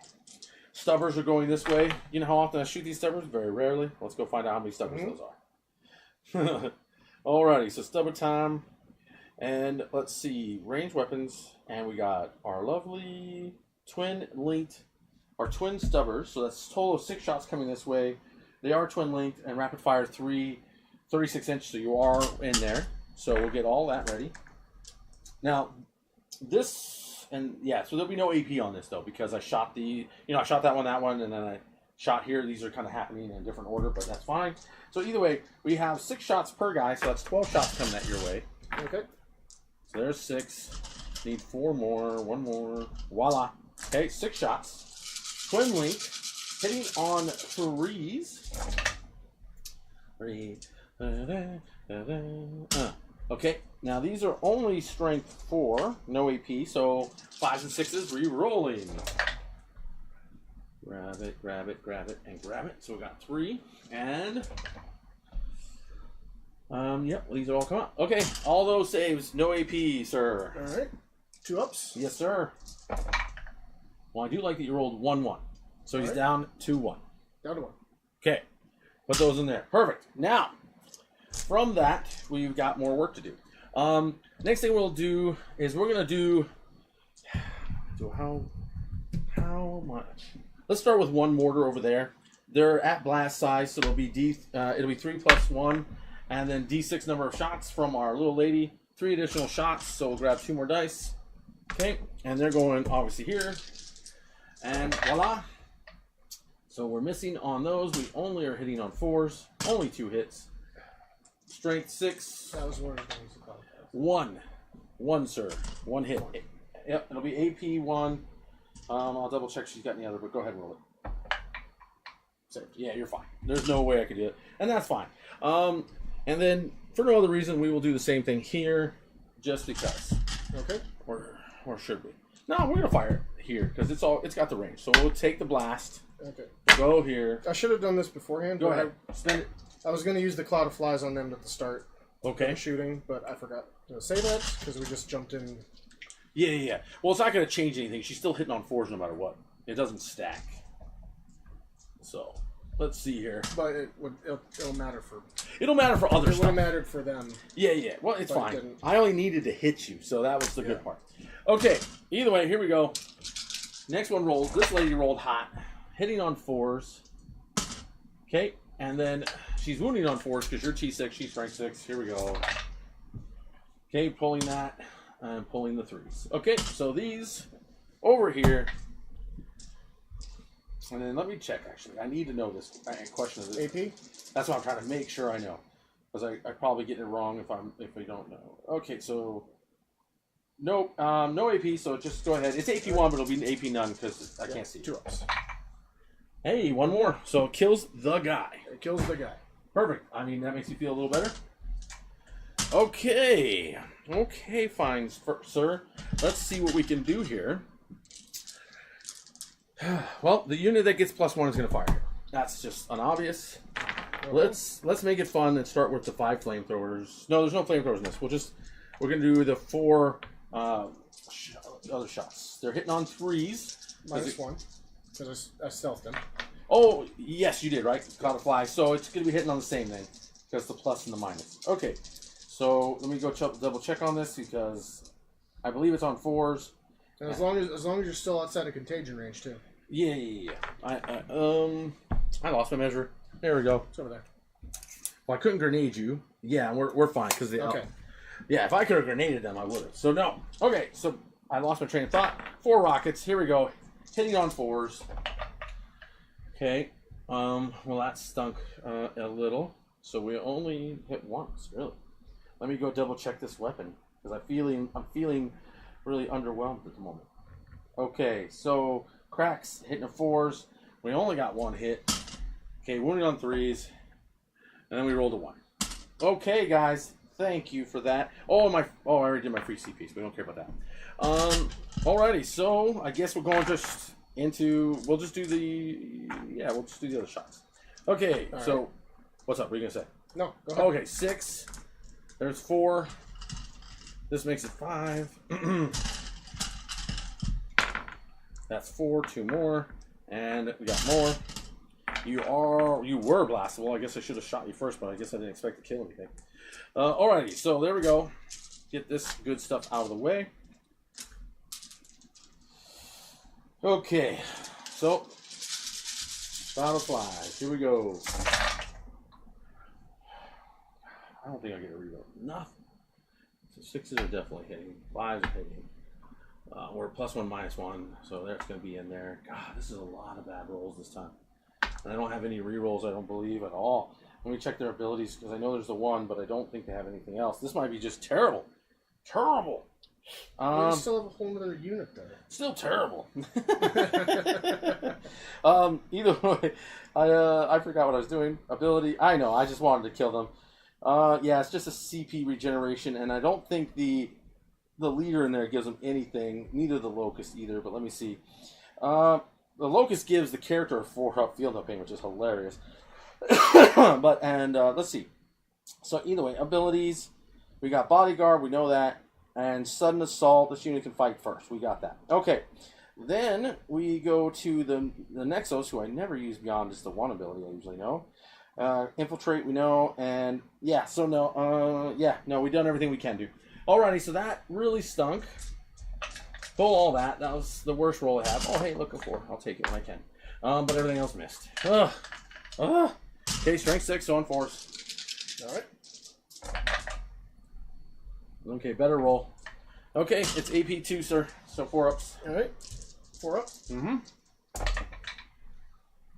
Speaker 1: Stubbers are going this way. You know how often I shoot these stubbers? Very rarely. Let's go find out how many stubbers those are. Alrighty, so stubber time. And let's see. Ranged weapons. And we got our lovely twin linked, our twin stubbers. So that's a total of 6 shots coming this way. They are twin linked and rapid fire 3, 36 inch. So you are in there. So we'll get all that ready. Now, this, and yeah, so there'll be no AP on this though, because I shot I shot that one, and then I shot here. These are kind of happening in a different order, but that's fine. So either way, we have 6 shots per guy, so that's 12 shots coming at your way.
Speaker 2: Okay.
Speaker 1: So there's 6. Need 4 more, 1 more. Voila. Okay, 6 shots. Twin link, hitting on 3s. 3. Okay, now these are only strength 4, no AP, so 5s and 6s, re-rolling. Grab it, and grab it. So we got 3, and yep, these are all come out. Okay, all those saves, no AP, sir.
Speaker 2: All right, 2 ups.
Speaker 1: Yes, sir. Well, I do like that you rolled 1-1, so he's down 2-1.
Speaker 2: Down to 1.
Speaker 1: Okay, put those in there. Perfect. Now, from that, we've got more work to do. Next thing we'll do is we're gonna do how much. Let's start with one mortar over there. They're at blast size, so it'll be 3 plus 1, and then D6 number of shots from our little lady. 3 additional shots, so we'll grab 2 more dice. Okay, and they're going obviously here, and voila. So we're missing on those. We only are hitting on 4s. Only 2 hits. Strength 6.
Speaker 2: That was one of the things.
Speaker 1: 1, sir. 1 hit. Yep, it'll be AP 1. I'll double check she's got any other, but go ahead and roll it. Saved. Yeah, you're fine. There's no way I could do it, and that's fine. And then for no other reason, we will do the same thing here, just because.
Speaker 2: Okay.
Speaker 1: Or should we? No, we're gonna fire it here because it's got the range. So we'll take the blast.
Speaker 2: Okay.
Speaker 1: Go here.
Speaker 2: I should have done this beforehand.
Speaker 1: Go ahead. Spend it.
Speaker 2: I was gonna use the cloud of flies on them at the start.
Speaker 1: Okay.
Speaker 2: Shooting, but I forgot to say that because we just jumped in.
Speaker 1: Yeah. Well, it's not gonna change anything. She's still hitting on 4s no matter what. It doesn't stack. So let's see here.
Speaker 2: But it'll matter for.
Speaker 1: It'll matter for other stuff.
Speaker 2: It would have mattered for them.
Speaker 1: Yeah. Well, it's fine. I only needed to hit you, so that was the good part. Okay. Either way, here we go. Next one rolls. This lady rolled hot, hitting on 4s. Okay, and then she's wounding on 4s because you're T6, she's strength 6. Here we go. Okay, pulling that and pulling the 3s. Okay, so these over here. And then let me check, actually. I need to know this question of this.
Speaker 2: AP?
Speaker 1: That's what I'm trying to make sure I know. Because I probably get it wrong if I don't know. Okay, so no AP, so just go ahead. It's AP 1, but it'll be an AP none because I can't see.
Speaker 2: 2 ups.
Speaker 1: Hey, 1 more. So it kills the guy.
Speaker 2: It kills the guy.
Speaker 1: Perfect. I mean, that makes you feel a little better. Okay. Okay, fine, sir. Let's see what we can do here. Well, the unit that gets +1 is going to fire. That's just an obvious. Okay. Let's make it fun and start with the 5 flamethrowers. No, there's no flamethrowers in this. We're going to do the 4 other shots. They're hitting on 3s.
Speaker 2: -1 because I stealthed them.
Speaker 1: Oh, yes, you did, right? Caught a fly. So it's going to be hitting on the same thing because the plus and the minus. Okay, so let me go double check on this because I believe it's on 4s.
Speaker 2: And as long as you're still outside of contagion range too.
Speaker 1: Yeah. I lost my measure. There we go.
Speaker 2: It's over there.
Speaker 1: Well, I couldn't grenade you. Yeah, we're fine because they.
Speaker 2: Okay.
Speaker 1: Yeah, if I could have grenaded them, I would have. So no. Okay, so I lost my train of thought. 4 rockets. Here we go. Hitting on 4s. Okay. Well, that stunk a little. So we only hit once, really. Let me go double check this weapon because I'm feeling really underwhelmed at the moment. Okay, so cracks hitting the 4s. We only got 1 hit. Okay, wounded on 3s, and then we rolled a 1. Okay, guys, thank you for that. Oh, I already did my free CP, so we don't care about that. Alrighty, so I guess we're going just into. We'll just do the other shots. Okay, all so right. What's up? What are you gonna say?
Speaker 2: No, go ahead.
Speaker 1: Okay, 6. There's 4. This makes it 5. That's 4. 2 more, and we got more. You were blastable. I guess I should have shot you first, but I guess I didn't expect to kill anything. Alrighty, so there we go. Get this good stuff out of the way. Okay, so battle flies. Here we go. I don't think I get a reroll. Nothing. So 6s are definitely hitting. 5s are hitting. We're +1, -1, so that's going to be in there. God, this is a lot of bad rolls this time. And I don't have any rerolls, I don't believe, at all. Let me check their abilities, because I know there's the 1, but I don't think they have anything else. This might be just terrible. Terrible.
Speaker 2: We still have a whole other unit, though.
Speaker 1: Still terrible. Either way, I forgot what I was doing. Ability, I know, I just wanted to kill them. Yeah, it's just a CP regeneration, and I don't think the leader in there gives them anything. Neither the Locust either, but let me see. The Locust gives the character a 4-up field up which is hilarious. Let's see. So either way, abilities. We got Bodyguard, we know that. And Sudden Assault, this unit can fight first. We got that. Okay. Then we go to the Nexos, who I never use beyond just the 1 ability I usually know. Infiltrate, we know. And yeah, so no. We've done everything we can do. Alrighty, so that really stunk. Pull all that. That was the worst roll I have. Oh, hey, look, a 4. I'll take it when I can. But everything else missed. Ugh. Ugh. Okay, strength 6, so on 4s.
Speaker 2: All right.
Speaker 1: Okay, better roll. Okay, it's AP 2, sir. So 4 ups.
Speaker 2: All right. 4 up.
Speaker 1: Mm-hmm.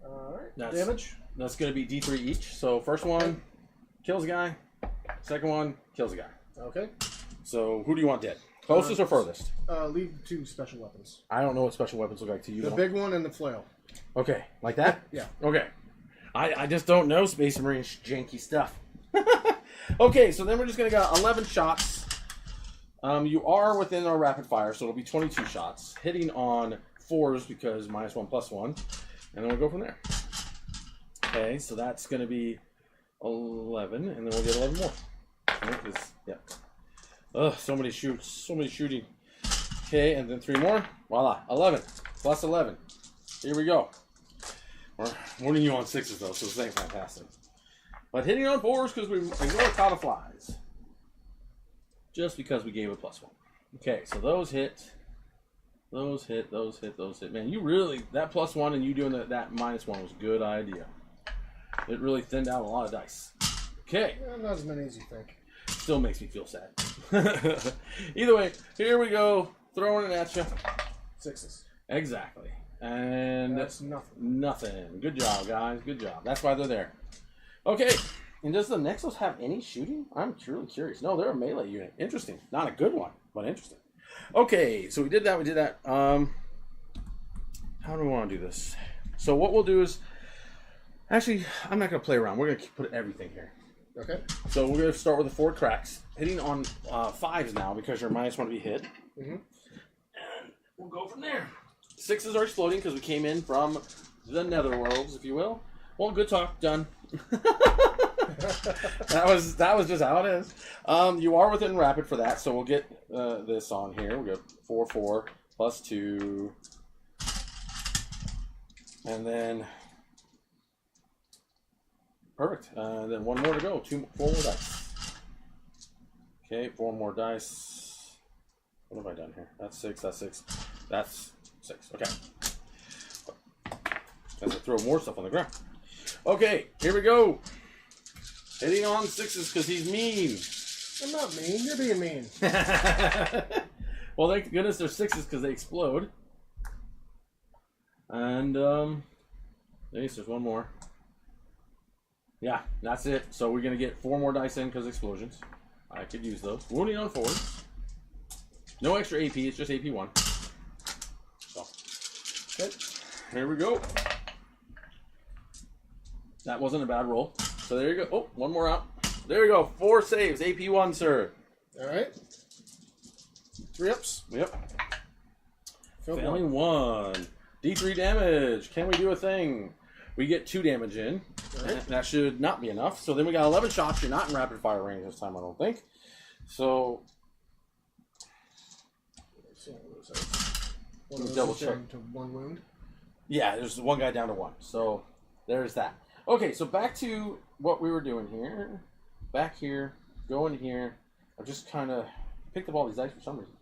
Speaker 2: All right. Damage.
Speaker 1: That's going to be D3 each. So first one kills a guy. Second one kills a guy.
Speaker 2: Okay.
Speaker 1: So who do you want dead? Closest or furthest?
Speaker 2: Leave 2 special weapons.
Speaker 1: I don't know what special weapons look like to you.
Speaker 2: The big one and the flail.
Speaker 1: Okay, like that?
Speaker 2: Yeah.
Speaker 1: Okay. I just don't know Space Marine janky stuff. Okay, so then we're just going to go 11 shots. You are within our rapid fire, so it'll be 22 shots. Hitting on 4s because -1/+1. And then we'll go from there. Okay, so that's going to be 11, and then we'll get 11 more. Yeah. Ugh, so many shoots, so many shooting. Okay, and then 3 more. Voila, 11 plus 11. Here we go. We're warning you on 6s though, so this ain't fantastic. But hitting on 4s because we ignore Caught Flies. Just because we gave a +1. Okay, so those hit. Those hit, those hit, those hit. Man, you really, that +1 and you doing that -1 was a good idea. It really thinned out a lot of dice. Okay.
Speaker 2: Yeah, not as many as you think.
Speaker 1: Still makes me feel sad. Either way, here we go. Throwing it at you.
Speaker 2: 6s.
Speaker 1: Exactly. And
Speaker 2: that's nothing.
Speaker 1: Nothing. Good job, guys. Good job. That's why they're there. Okay. And does the Nexus have any shooting? I'm truly curious. No, they're a melee unit. Interesting. Not a good one, but interesting. Okay, so we did that. We did that. How do we want to do this? So what we'll do is, actually, I'm not going to play around. We're going to put everything here.
Speaker 2: Okay.
Speaker 1: So we're going to start with the 4 cracks. Hitting on 5s now because you're -1 to be hit.
Speaker 2: Mm-hmm.
Speaker 1: And we'll go from there. 6s are exploding because we came in from the netherworlds, if you will. Well, good talk. Done. that was just how it is. You are within rapid for that, so we'll get this on here. We'll go 4, 4 plus 2. And then... Perfect. Then 1 more to go. 4 more dice. Okay, 4 more dice. What have I done here? That's 6, that's 6. That's 6. Okay. As I throw more stuff on the ground. Okay, here we go. Hitting on 6s because he's mean.
Speaker 2: I'm not mean. You're being mean.
Speaker 1: Well, thank goodness they're 6s because they explode. And, at least there's 1 more. Yeah, that's it. So we're going to get 4 more dice in because explosions. I could use those. Wounding on 4s. No extra AP, it's just AP 1. So, okay. Here we go. That wasn't a bad roll. So there you go. Oh, 1 more out. There you go. 4 saves. AP 1, sir.
Speaker 2: All right. 3 ups.
Speaker 1: Yep.
Speaker 2: Failing
Speaker 1: 1. D3 damage. Can we do a thing? We get 2 damage in. Right. That should not be enough. So then we got 11 shots. You're not in rapid fire range this time, I don't think. So double check
Speaker 2: to 1 wound.
Speaker 1: Yeah, there's 1 guy down to 1. So there's that. Okay, so back to what we were doing here. Back here, going here. I just kind of picked up all these dice for some reason.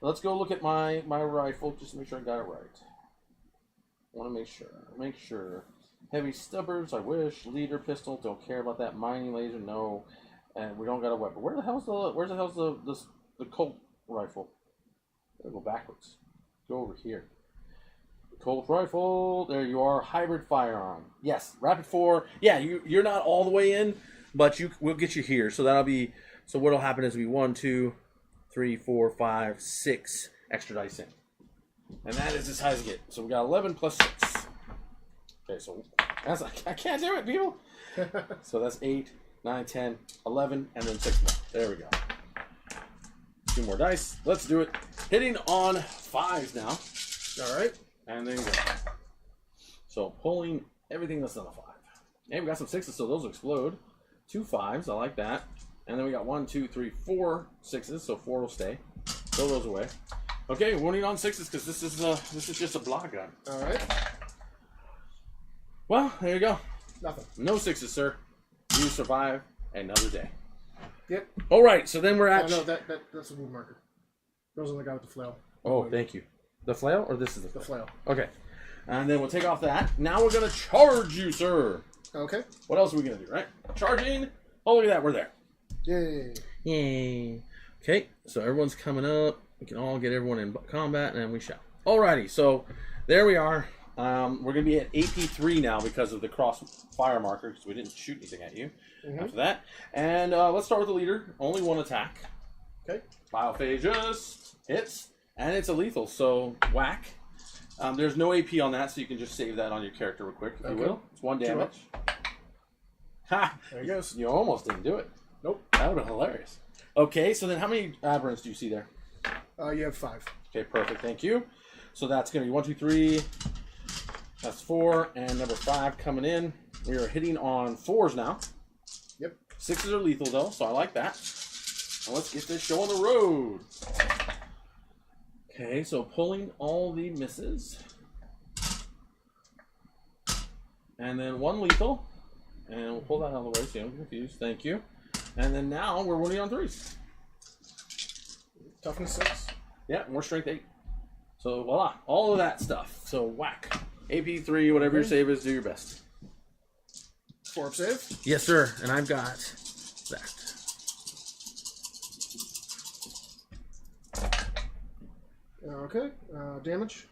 Speaker 1: Let's go look at my rifle just to make sure I got it right. I want to make sure. Heavy stubbers, I wish. Leader pistol, don't care about that. Mining laser, no. And we don't got a weapon. Where's the hell's the Colt rifle? Gotta go backwards. Go over here. Colt rifle, there you are. Hybrid firearm. Yes, rapid 4. Yeah, you're not all the way in, but we'll get you here. So that'll be, so what'll happen is we 1, 2, 3, 4, 5, 6 extra dice in. And that is as high as it gets. So we got 11 plus 6. Okay, so that's, I can't do it, people. So that's 8, 9, 10, 11, and then 6 more. There we go. 2 more dice. Let's do it. Hitting on 5s now.
Speaker 2: All right.
Speaker 1: And then go. So pulling everything that's not a 5. And we got some 6s, so those will explode. 2 5s, I like that. And then we got 1, 2, 3, 4 6s, so 4 will stay. Throw those away. Okay, wounding on 6s because this is just a block gun.
Speaker 2: All right.
Speaker 1: Well, there you go.
Speaker 2: Nothing.
Speaker 1: No 6s, sir. You survive another day.
Speaker 2: Yep.
Speaker 1: All right, so then we're at.
Speaker 2: No, that's a wound marker. Goes on the guy with the flail.
Speaker 1: Oh, thank you. The flail, or this is
Speaker 2: the flail?
Speaker 1: Okay. And then we'll take off that. Now we're going to charge you, sir.
Speaker 2: Okay.
Speaker 1: What else are we going to do, right? Charging. Oh, look at that. We're there.
Speaker 2: Yay.
Speaker 1: Yay. Okay, so everyone's coming up. We can all get everyone in combat, and we shall. Alrighty, so there we are. We're going to be at AP3 now because of the cross fire marker, because we didn't shoot anything at you after that. And let's start with the leader. Only one attack.
Speaker 2: Okay.
Speaker 1: Biophagus. Hits. And it's a lethal, so whack. There's no AP on that, so you can just save that on your character real quick, if you will. It's 1 damage. Ha!
Speaker 2: There he goes.
Speaker 1: You almost didn't do it.
Speaker 2: Nope.
Speaker 1: That would have been hilarious. Okay, so then how many aberrants do you see there?
Speaker 2: You have 5.
Speaker 1: Okay, perfect. Thank you. So that's going to be 1, 2, 3. That's 4. And number 5 coming in. We are hitting on 4s now.
Speaker 2: Yep.
Speaker 1: 6s are lethal, though, so I like that. Now let's get this show on the road. Okay, so pulling all the misses. And then 1 lethal. And we'll pull that out of the way so you don't get confused. Thank you. And then now we're running on 3s.
Speaker 2: Toughness 6.
Speaker 1: Yeah, more strength 8. So voila, all of that stuff. So whack. AP 3, whatever your save is, do your best.
Speaker 2: 4 up save?
Speaker 1: Yes, sir. And I've got that.
Speaker 2: Okay. Damage?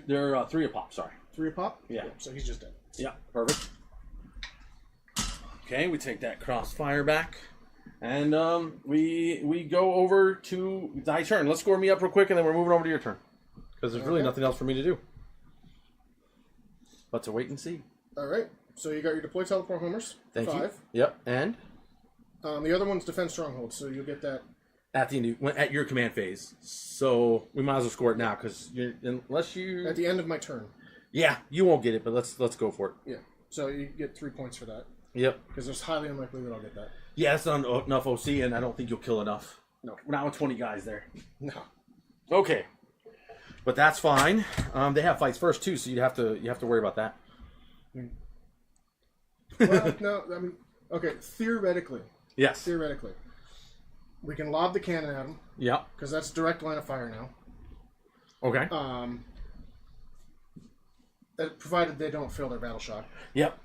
Speaker 1: They're 3 a pop, sorry.
Speaker 2: 3 a pop?
Speaker 1: Yeah.
Speaker 2: So he's just dead.
Speaker 1: Yeah, perfect. Okay, we take that crossfire back. And we go over to thy turn. Let's score me up real quick, and then we're moving over to your turn. Because there's really nothing else for me to do. But to wait and see.
Speaker 2: All right. So you got your deploy teleport homers.
Speaker 1: Thank
Speaker 2: 5.
Speaker 1: you. Yep, and?
Speaker 2: The other one's defense stronghold, so you'll get that.
Speaker 1: At at your command phase. So we might as well score it now, because unless you...
Speaker 2: At the end of my turn.
Speaker 1: Yeah, you won't get it, but let's go for it.
Speaker 2: Yeah. So you get 3 points for that.
Speaker 1: Yep.
Speaker 2: Because it's highly unlikely that I'll get that.
Speaker 1: Yeah, it's not enough OC, and I don't think you'll kill enough.
Speaker 2: No.
Speaker 1: We're not with 20 guys there.
Speaker 2: No.
Speaker 1: Okay. But that's fine. They have fights first, too, so you have to worry about that.
Speaker 2: Well, no, I mean, okay, theoretically.
Speaker 1: Yes.
Speaker 2: Theoretically. We can lob the cannon at him.
Speaker 1: Yep.
Speaker 2: Because that's direct line of fire now.
Speaker 1: Okay.
Speaker 2: Provided they don't fail their battle shock.
Speaker 1: Yep.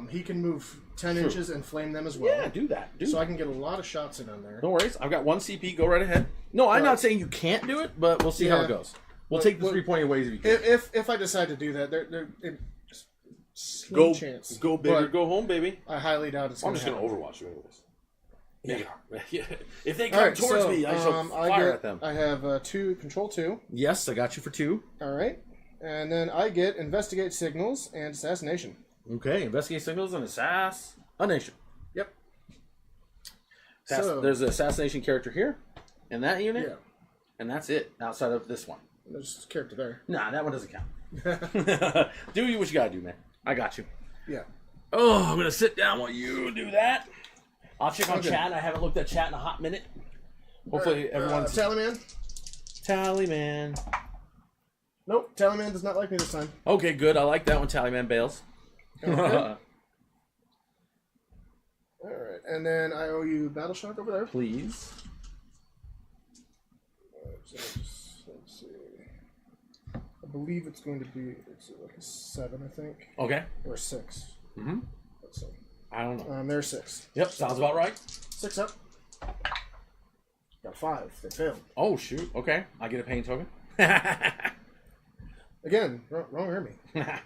Speaker 2: He can move 10 inches and flame them as well.
Speaker 1: Yeah, do that.
Speaker 2: So I can get a lot of shots in on there.
Speaker 1: No worries. I've got 1 CP. Go right ahead. No, I'm not saying you can't do it, but we'll see how it goes. We'll take the 3-point ways if you can.
Speaker 2: If I decide to do that,
Speaker 1: Go
Speaker 2: chance.
Speaker 1: Go big or go home, baby.
Speaker 2: I highly doubt it's
Speaker 1: I'm
Speaker 2: going
Speaker 1: just
Speaker 2: to
Speaker 1: going to overwatch you anyways. Yeah. If they come towards me, I shall fire at them.
Speaker 2: I have 2, control 2.
Speaker 1: Yes, I got you for 2.
Speaker 2: All right. And then I get investigate signals and assassination.
Speaker 1: Okay, investigate signals and assassination.
Speaker 2: Yep.
Speaker 1: So there's an assassination character here in that unit.
Speaker 2: Yeah.
Speaker 1: And that's it outside of this one.
Speaker 2: There's a character there.
Speaker 1: Nah, that one doesn't count. Do what you gotta do, man. I got you.
Speaker 2: Yeah.
Speaker 1: Oh, I'm gonna sit down while you do that. I'll check on chat. I haven't looked at chat in a hot minute. Hopefully everyone's...
Speaker 2: Tallyman?
Speaker 1: Tallyman.
Speaker 2: Nope, Tallyman does not like me this time.
Speaker 1: Okay, good. I like that one. Tallyman bails.
Speaker 2: Okay. Alright, and then I owe you Battle Shock over there.
Speaker 1: Please.
Speaker 2: Let's see. I believe it's going to be like a 7, I think.
Speaker 1: Okay.
Speaker 2: Or a 6.
Speaker 1: Mm-hmm.
Speaker 2: Let's see.
Speaker 1: I don't know.
Speaker 2: There's 6.
Speaker 1: Yep, sounds about right.
Speaker 2: 6 up. Got 5. They failed.
Speaker 1: Oh, shoot. Okay. I get a pain token.
Speaker 2: Again, wrong army.
Speaker 1: Okay.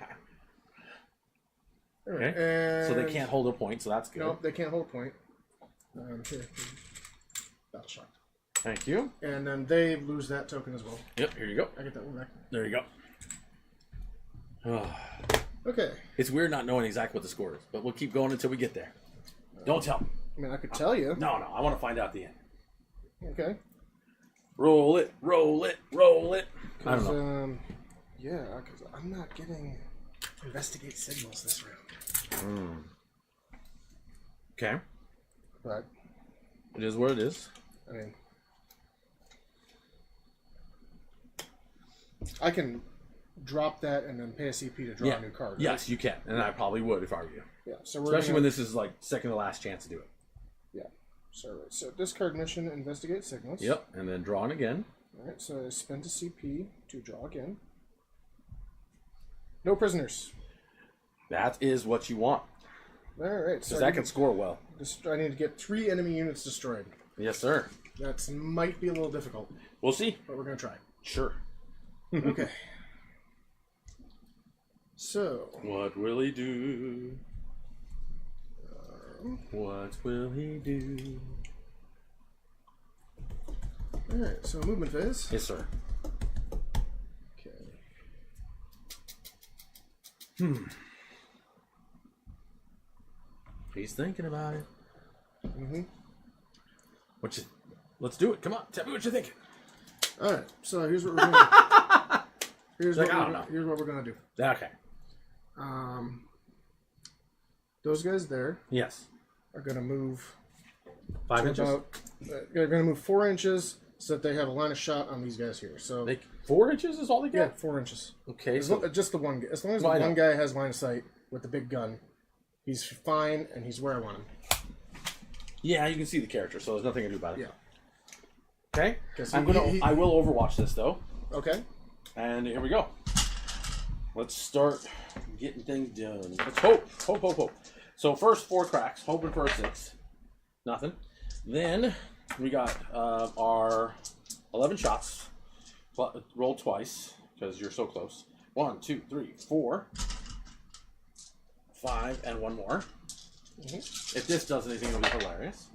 Speaker 2: And
Speaker 1: so they can't hold a point, so that's good.
Speaker 2: Nope, they can't hold a point. Here. Battle Shock.
Speaker 1: Thank you.
Speaker 2: And then they lose that token as well.
Speaker 1: Yep, here you go.
Speaker 2: I get that one back.
Speaker 1: There you go.
Speaker 2: Okay.
Speaker 1: It's weird not knowing exactly what the score is, but we'll keep going until we get there. Don't tell me.
Speaker 2: I mean, I could tell you.
Speaker 1: No, I want to find out at the end.
Speaker 2: Okay.
Speaker 1: Roll it, roll it, roll it. I don't know.
Speaker 2: Yeah, because I'm not getting investigate signals this round.
Speaker 1: Okay.
Speaker 2: But
Speaker 1: it is what it is.
Speaker 2: I mean, I can drop that and then pay a CP to draw a new card. Right?
Speaker 1: Yes, you can, and I probably would if I were you.
Speaker 2: Yeah. So
Speaker 1: especially when this is like second to last chance to do it.
Speaker 2: Yeah. So discard mission, investigate signals.
Speaker 1: Yep, and then drawing again.
Speaker 2: Alright, so I spend a CP to draw again. No prisoners.
Speaker 1: That is what you want.
Speaker 2: Alright, so
Speaker 1: Because that can score well.
Speaker 2: I need to get 3 enemy units destroyed.
Speaker 1: Yes, sir.
Speaker 2: That might be a little difficult.
Speaker 1: We'll see.
Speaker 2: But we're going to try.
Speaker 1: Sure.
Speaker 2: Okay. So.
Speaker 1: What will he do? What will he do?
Speaker 2: Alright, so movement phase.
Speaker 1: Yes, sir.
Speaker 2: Okay.
Speaker 1: He's thinking about it.
Speaker 2: Mm-hmm.
Speaker 1: Let's do it. Come on, tell me what you're thinking.
Speaker 2: Alright, so here's what we're doing. Here's what we're gonna do.
Speaker 1: Okay.
Speaker 2: Those guys there
Speaker 1: Yes.
Speaker 2: are gonna move
Speaker 1: 5 inches?
Speaker 2: They're gonna move 4 inches so that they have a line of shot on these guys here. So
Speaker 1: 4 inches is all they
Speaker 2: yeah,
Speaker 1: get?
Speaker 2: 4 inches.
Speaker 1: Okay.
Speaker 2: Just the one guy. As long as the one guy has line of sight with the big gun, he's fine and he's where I want him.
Speaker 1: Yeah, you can see the character, so there's nothing to do about it.
Speaker 2: Yeah.
Speaker 1: Okay. I will overwatch this though.
Speaker 2: Okay.
Speaker 1: And here we go. Let's start getting things done. Let's hope. So first 4 cracks, hoping for a 6. Nothing. Then we got our 11 shots. Roll twice because you're so close. 1, 2, 3, 4, 5, and 1 more. Mm-hmm. If this does anything, it'll be hilarious.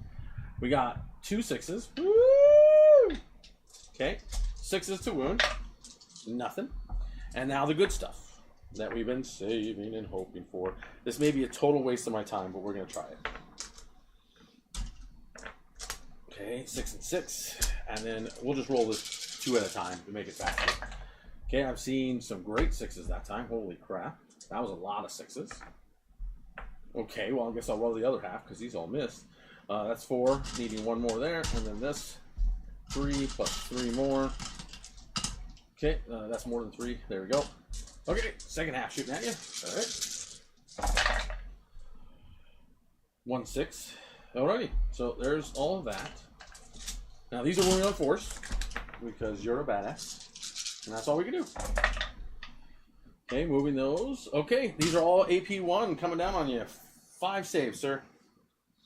Speaker 1: We got 2 6s. Woo! Okay, 6s to wound. Nothing. And now the good stuff that we've been saving and hoping for. This may be a total waste of my time, but we're going to try it. Okay, 6 and 6. And then we'll just roll this 2 at a time to make it faster. Okay, I've seen some great 6s that time. Holy crap. That was a lot of 6s. Okay, well, I guess I'll roll the other half because these all missed. That's 4, needing 1 more there. And then this, 3 plus 3 more. Okay, that's more than 3. There we go. Okay, second half shooting at you. All right. 1 6. Alrighty, so there's all of that. Now these are only on force because you're a badass, and that's all we can do. Okay, moving those. Okay, these are all AP1 coming down on you. 5 saves, sir.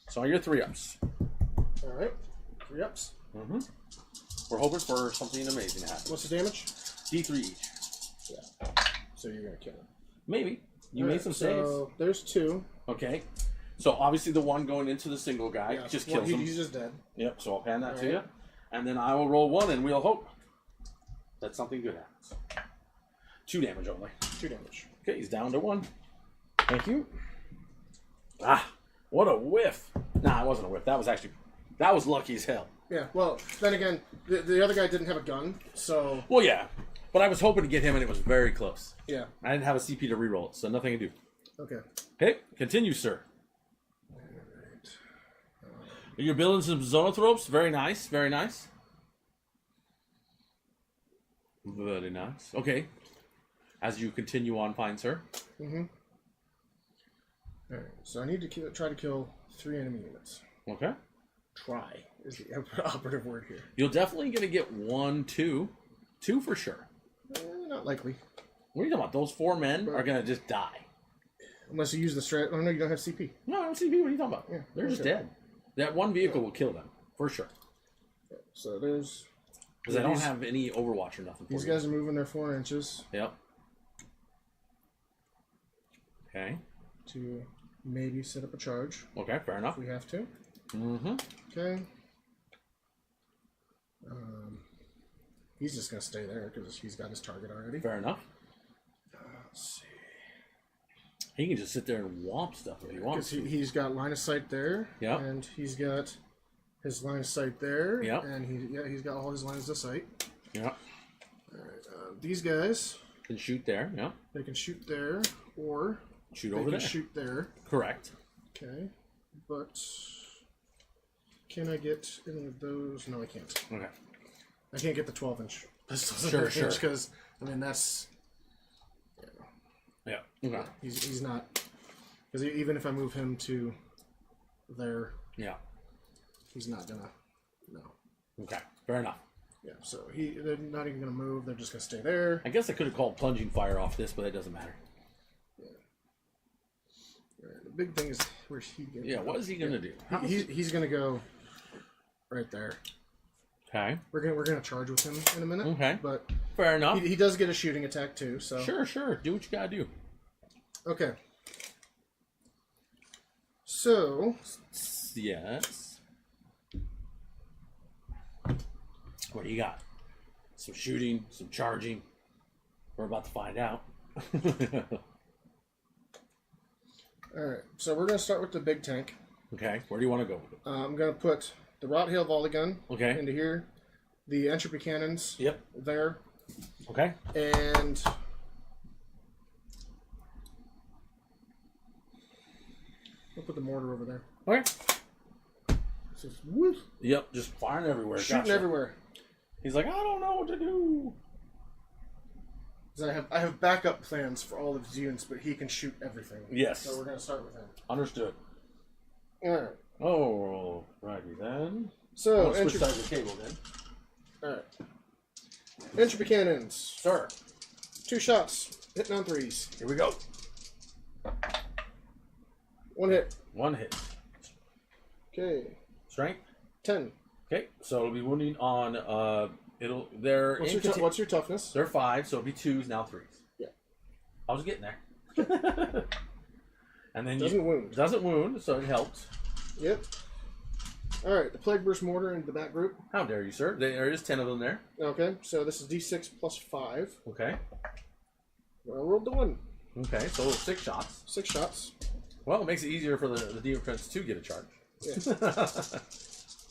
Speaker 1: So your 3-ups.
Speaker 2: All right, 3-ups.
Speaker 1: Mm-hmm. We're hoping for something amazing to happen.
Speaker 2: What's the damage?
Speaker 1: D3 each.
Speaker 2: Yeah. So you're gonna kill him.
Speaker 1: Maybe. You made some saves.
Speaker 2: So there's 2.
Speaker 1: Okay. So obviously the one going into the single guy just kills him.
Speaker 2: He's just dead.
Speaker 1: Yep. So I'll hand that to you, and then I will roll 1, and we'll hope that something good happens. 2 damage only.
Speaker 2: 2 damage.
Speaker 1: Okay, he's down to 1. Thank you. Ah, what a whiff! Nah, it wasn't a whiff. That was lucky as hell.
Speaker 2: Yeah. Well, then again, the other guy didn't have a gun, so.
Speaker 1: Well, yeah, but I was hoping to get him, and it was very close.
Speaker 2: Yeah.
Speaker 1: I didn't have a CP to reroll it, so nothing to do.
Speaker 2: Okay.
Speaker 1: Okay, continue, sir. You're building some zonothropes. Very nice. Very nice. Very nice. Okay. As you continue on, fine, sir.
Speaker 2: Mm-hmm. All right. So I need to try to kill 3 enemy units.
Speaker 1: Okay.
Speaker 2: Try is the operative word here.
Speaker 1: You're definitely going to get 1, 2. 2 for sure.
Speaker 2: Not likely.
Speaker 1: What are you talking about? Those 4 men are going to just die.
Speaker 2: Unless you use the strat. Oh, no, you don't have CP.
Speaker 1: No, I don't CP. What are you talking about?
Speaker 2: Yeah,
Speaker 1: they're just dead. That one vehicle will kill them, for sure.
Speaker 2: So there's...
Speaker 1: Because I don't have any Overwatch or nothing for
Speaker 2: These guys are moving their 4 inches.
Speaker 1: Yep. Okay.
Speaker 2: To maybe set up a charge.
Speaker 1: Okay, fair enough.
Speaker 2: If we have to.
Speaker 1: Mm-hmm.
Speaker 2: Okay. He's just going to stay there because he's got his target already.
Speaker 1: Fair enough.
Speaker 2: Let's see.
Speaker 1: He can just sit there and womp stuff if he wants to.
Speaker 2: He's got line of sight there.
Speaker 1: Yeah.
Speaker 2: And he's got his line of sight there.
Speaker 1: Yeah.
Speaker 2: And he's got all his lines of sight.
Speaker 1: Yeah.
Speaker 2: All right. These guys
Speaker 1: can shoot there. Yeah.
Speaker 2: They can shoot there, or
Speaker 1: shoot over there.
Speaker 2: They can shoot there.
Speaker 1: Correct.
Speaker 2: Okay. But can I get any of those? No, I can't.
Speaker 1: Okay.
Speaker 2: I can't get the 12-inch.
Speaker 1: Sure.
Speaker 2: Because I mean that's.
Speaker 1: Yeah. Okay.
Speaker 2: He's not, because even if I move him to there,
Speaker 1: yeah,
Speaker 2: he's not gonna. No.
Speaker 1: Okay. Fair enough.
Speaker 2: Yeah, so they're not even going to move. They're just going to stay there.
Speaker 1: I guess I could have called plunging fire off this, but it doesn't matter.
Speaker 2: Yeah. All right, the big thing is where's he going?
Speaker 1: Yeah, what is he going to do?
Speaker 2: He's going to go right there.
Speaker 1: Okay.
Speaker 2: We're gonna charge with him in a minute.
Speaker 1: Okay.
Speaker 2: But
Speaker 1: fair enough.
Speaker 2: He does get a shooting attack too. So
Speaker 1: sure. Do what you gotta do.
Speaker 2: Okay. So
Speaker 1: yes. What do you got? Some shooting, some charging. We're about to find out.
Speaker 2: All right. So we're gonna start with the big tank.
Speaker 1: Okay. Where do you want to go?
Speaker 2: I'm gonna put the Rot Hail volley gun into here. The entropy cannons.
Speaker 1: Yep.
Speaker 2: There.
Speaker 1: Okay.
Speaker 2: And we'll put the mortar over there.
Speaker 1: Okay.
Speaker 2: Just, whoosh.
Speaker 1: Yep. Just firing everywhere.
Speaker 2: Shooting everywhere.
Speaker 1: He's like, I don't know what to do.
Speaker 2: I have backup plans for all of his units, but he can shoot everything.
Speaker 1: Yes.
Speaker 2: So we're gonna start with him.
Speaker 1: Understood.
Speaker 2: All right.
Speaker 1: Oh, righty then.
Speaker 2: So
Speaker 1: switch sides of the cable then.
Speaker 2: Alright. Entropy cannons.
Speaker 1: Sir.
Speaker 2: 2 shots. Hitting on 3s.
Speaker 1: Here we go.
Speaker 2: 1 hit.
Speaker 1: 1 hit.
Speaker 2: Okay.
Speaker 1: Strength?
Speaker 2: 10.
Speaker 1: Okay, so it'll be wounding on they're
Speaker 2: what's your toughness?
Speaker 1: They're 5, so it'll be 2s, now 3s.
Speaker 2: Yeah.
Speaker 1: I was getting there. And then
Speaker 2: doesn't wound.
Speaker 1: Doesn't wound, so it helps.
Speaker 2: Yep. Alright, the Plague Burst Mortar into the back group.
Speaker 1: How dare you, sir? There is 10 of them there.
Speaker 2: Okay, so this is D6 plus 5.
Speaker 1: Okay.
Speaker 2: Well, I rolled the 1.
Speaker 1: Okay, so 6 shots.
Speaker 2: 6 shots.
Speaker 1: Well, it makes it easier for the Demon Prince to get a charge.
Speaker 2: Yeah.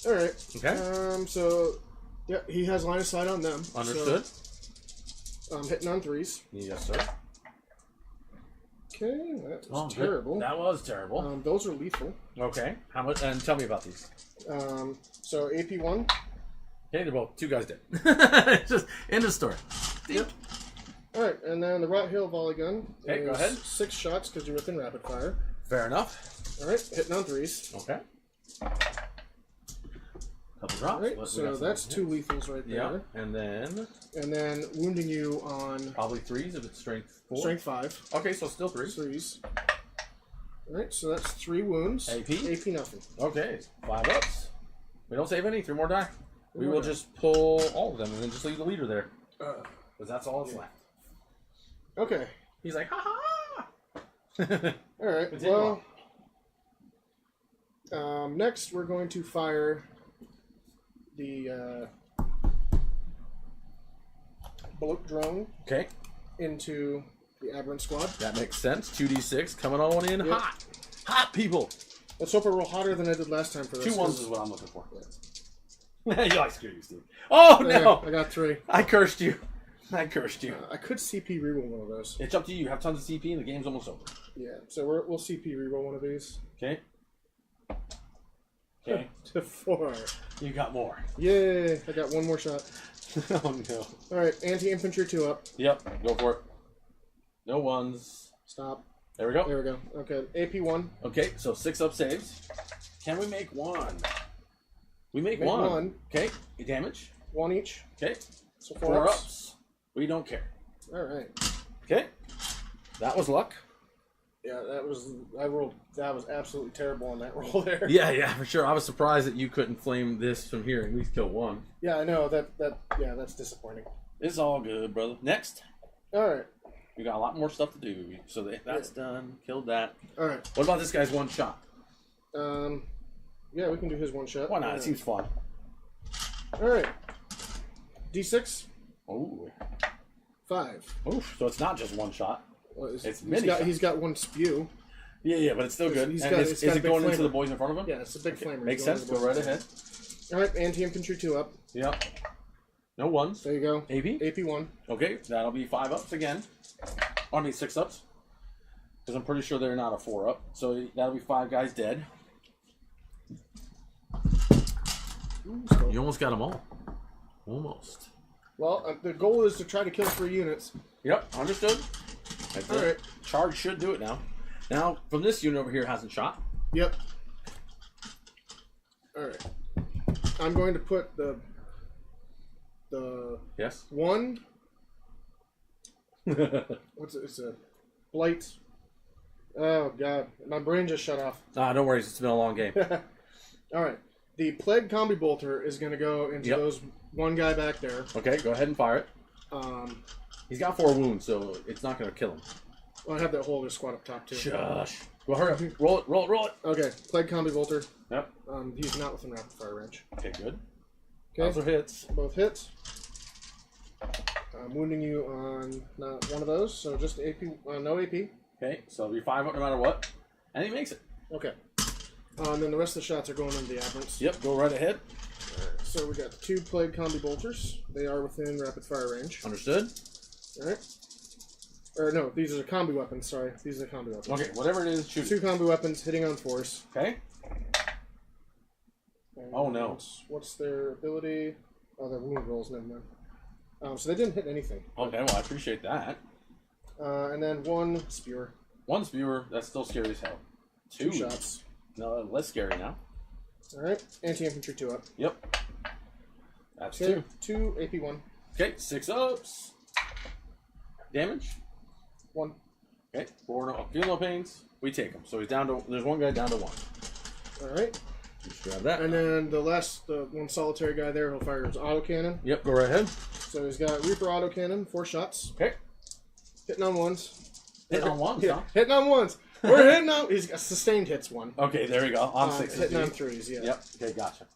Speaker 2: Alright.
Speaker 1: Okay.
Speaker 2: So, yeah, he has line of sight on them.
Speaker 1: Understood.
Speaker 2: So, hitting on 3s.
Speaker 1: Yes, sir.
Speaker 2: Okay, that was terrible.
Speaker 1: That was terrible.
Speaker 2: Those are lethal.
Speaker 1: Okay. How much? And tell me about these.
Speaker 2: So AP 1.
Speaker 1: Okay, they're both 2 guys dead. Just end of story.
Speaker 2: Yep. All right, and then the Rot Hail volley gun.
Speaker 1: Okay, go ahead.
Speaker 2: 6 shots because you're within rapid fire.
Speaker 1: Fair enough.
Speaker 2: All right, hitting on 3s.
Speaker 1: Okay. Couple drops.
Speaker 2: All right, so that's 2 lethals right there.
Speaker 1: Yeah, and then
Speaker 2: wounding you on
Speaker 1: probably 3s if it's strength 4.
Speaker 2: Strength 5.
Speaker 1: Okay, so still 3s.
Speaker 2: 3s. All right, so that's 3 wounds.
Speaker 1: AP.
Speaker 2: AP nothing.
Speaker 1: Okay, 5 ups. We don't save any. 3 more die. We will just pull all of them and then just leave the leader there. Because that's all that's left.
Speaker 2: Okay.
Speaker 1: He's like, ha ha!
Speaker 2: All right,
Speaker 1: Continue
Speaker 2: well, next we're going to fire the bullet drone into the Aberrant Squad.
Speaker 1: That makes sense. 2d6 coming on in hot. Hot people.
Speaker 2: Let's hope I roll hotter than I did last time for this.
Speaker 1: 2 1s is what I'm looking for. You like screw you, Steve. Oh, no!
Speaker 2: I got 3.
Speaker 1: I cursed you. I cursed you.
Speaker 2: I could CP reroll one of those.
Speaker 1: It's up to you. You have tons of CP and the game's almost over.
Speaker 2: Yeah, so we'll CP reroll one of these.
Speaker 1: Okay. Okay.
Speaker 2: To 4.
Speaker 1: You got more.
Speaker 2: Yay! I got 1 more shot.
Speaker 1: Oh, no.
Speaker 2: Alright, anti-infantry 2 up.
Speaker 1: Yep, go for it. No 1s.
Speaker 2: Stop.
Speaker 1: There we go.
Speaker 2: There we go. Okay, AP 1.
Speaker 1: Okay, so 6 up saves. Can we make 1? We make 1.
Speaker 2: 1.
Speaker 1: Okay, damage.
Speaker 2: 1 each.
Speaker 1: Okay.
Speaker 2: So
Speaker 1: 4 ups. We don't care.
Speaker 2: Alright.
Speaker 1: Okay. That was luck.
Speaker 2: Yeah, that was absolutely terrible on that roll there.
Speaker 1: Yeah, for sure. I was surprised that you couldn't flame this from here and at least kill 1.
Speaker 2: Yeah, I know. That's disappointing.
Speaker 1: It's all good, brother. Next.
Speaker 2: Alright.
Speaker 1: We got a lot more stuff to do. So that's done. Killed that.
Speaker 2: Alright.
Speaker 1: What about this guy's 1 shot?
Speaker 2: Yeah, we can do his 1 shot.
Speaker 1: Why not? It seems fun.
Speaker 2: Alright. D6.
Speaker 1: Oh.
Speaker 2: 5.
Speaker 1: Oof. So it's not just 1 shot.
Speaker 2: Well,
Speaker 1: it's many shots.
Speaker 2: He's got 1 spew.
Speaker 1: Yeah, but it's still good.
Speaker 2: Is
Speaker 1: it going into the boys in front of him?
Speaker 2: Yeah, it's a big flamer.
Speaker 1: Makes sense. Go right ahead.
Speaker 2: Alright, anti-infantry 2 up.
Speaker 1: Yep. No 1s.
Speaker 2: There you go.
Speaker 1: AP?
Speaker 2: AP 1.
Speaker 1: Okay, that'll be 5 ups again. I mean 6 ups. Because I'm pretty sure they're not a 4 up. So that'll be 5 guys dead. You almost got them all. Almost.
Speaker 2: Well, the goal is to try to kill 3 units.
Speaker 1: Yep, understood.
Speaker 2: Alright.
Speaker 1: Charge should do it now. Now, from this unit over here hasn't shot.
Speaker 2: Yep. Alright. I'm going to put the the
Speaker 1: Yes.
Speaker 2: one. What's it? It's a blight. Oh god, my brain just shut off.
Speaker 1: Don't worry, it's been a long game.
Speaker 2: All right, the plague combi bolter is going to go into those one guy back there.
Speaker 1: Okay, go ahead and fire it. He's got 4 wounds, so it's not going to kill him.
Speaker 2: Well, I have that whole other squad up top too.
Speaker 1: Shush. Well, hurry up. Roll it, roll it, roll it.
Speaker 2: Okay, plague combi bolter.
Speaker 1: Yep.
Speaker 2: He's not within rapid fire range.
Speaker 1: Okay, good.
Speaker 2: Okay.
Speaker 1: Those are hits.
Speaker 2: Both hits. I'm wounding you on not one of those, so just AP. No AP.
Speaker 1: Okay, so it'll be 5 up no matter what. And he makes it.
Speaker 2: Okay. And then the rest of the shots are going into the aberrants.
Speaker 1: Yep, go right ahead.
Speaker 2: So we got 2 plague combi bolters. They are within rapid fire range.
Speaker 1: Understood.
Speaker 2: All right. Or no, these are combi weapons. Sorry, these are combi weapons.
Speaker 1: Okay, whatever it is, shoot.
Speaker 2: 2 combi weapons hitting on force.
Speaker 1: Okay.
Speaker 2: And
Speaker 1: Oh no.
Speaker 2: What's their ability? Oh, their wound rolls. Never mind. So they didn't hit anything.
Speaker 1: Okay, well I appreciate that.
Speaker 2: And then 1 spear.
Speaker 1: 1 spewer, that's still scary as hell.
Speaker 2: 2 shots.
Speaker 1: No, less scary now.
Speaker 2: All right. Anti-infantry 2 up.
Speaker 1: Yep. That's
Speaker 2: Okay.
Speaker 1: 2.
Speaker 2: 2 AP 1.
Speaker 1: Okay, 6 ups. Damage.
Speaker 2: 1.
Speaker 1: Okay, 4 no, feel no pains. We take him. So he's down to, there's 1 guy down to 1.
Speaker 2: All right.
Speaker 1: Just grab that.
Speaker 2: And then the one solitary guy there, he'll fire his autocannon.
Speaker 1: Yep, go right ahead.
Speaker 2: So he's got Reaper autocannon, 4 shots.
Speaker 1: Okay.
Speaker 2: Hitting on ones.
Speaker 1: Hitting on ones,
Speaker 2: Yeah,
Speaker 1: huh?
Speaker 2: hitting on ones. We're hitting on. He's got sustained hits 1.
Speaker 1: Okay, there we go. On 6s.
Speaker 2: Hitting on 3s, yeah.
Speaker 1: Yep. Okay, gotcha.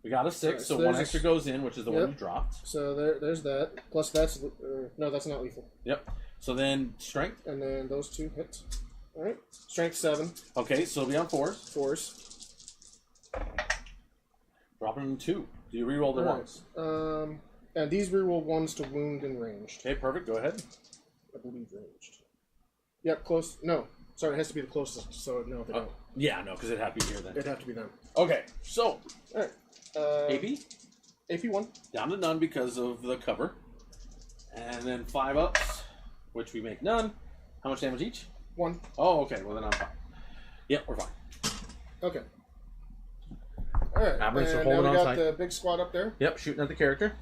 Speaker 1: We got a 6,
Speaker 2: Right,
Speaker 1: so
Speaker 2: so
Speaker 1: 1
Speaker 2: there's
Speaker 1: extra goes in, which is the one
Speaker 2: Yep.
Speaker 1: you dropped.
Speaker 2: So there's that. Plus that's no, that's not lethal.
Speaker 1: Yep. So then strength.
Speaker 2: And then those 2 hits. All right. Strength 7.
Speaker 1: Okay, so it'll be on 4s.
Speaker 2: 4s.
Speaker 1: Dropping them 2. Do you reroll the
Speaker 2: All
Speaker 1: ones?
Speaker 2: right. And these reroll 1s to wound and ranged.
Speaker 1: Okay, perfect. Go ahead.
Speaker 2: I believe ranged. Yep, close. No, sorry, it has to be the closest. So no, they don't.
Speaker 1: Yeah, no, because it'd have to be here then.
Speaker 2: It'd have to be them.
Speaker 1: Okay, so
Speaker 2: All right.
Speaker 1: AP
Speaker 2: AP 1.
Speaker 1: down to none because of the cover, and then 5 ups, which we make none. How much damage each?
Speaker 2: 1.
Speaker 1: Oh, okay. Well then I'm fine. Yep, we're fine.
Speaker 2: Okay. All right.
Speaker 1: Aberrants are
Speaker 2: And
Speaker 1: holding
Speaker 2: now
Speaker 1: on
Speaker 2: we got
Speaker 1: tight.
Speaker 2: the big squad up there.
Speaker 1: Yep, shooting at the character.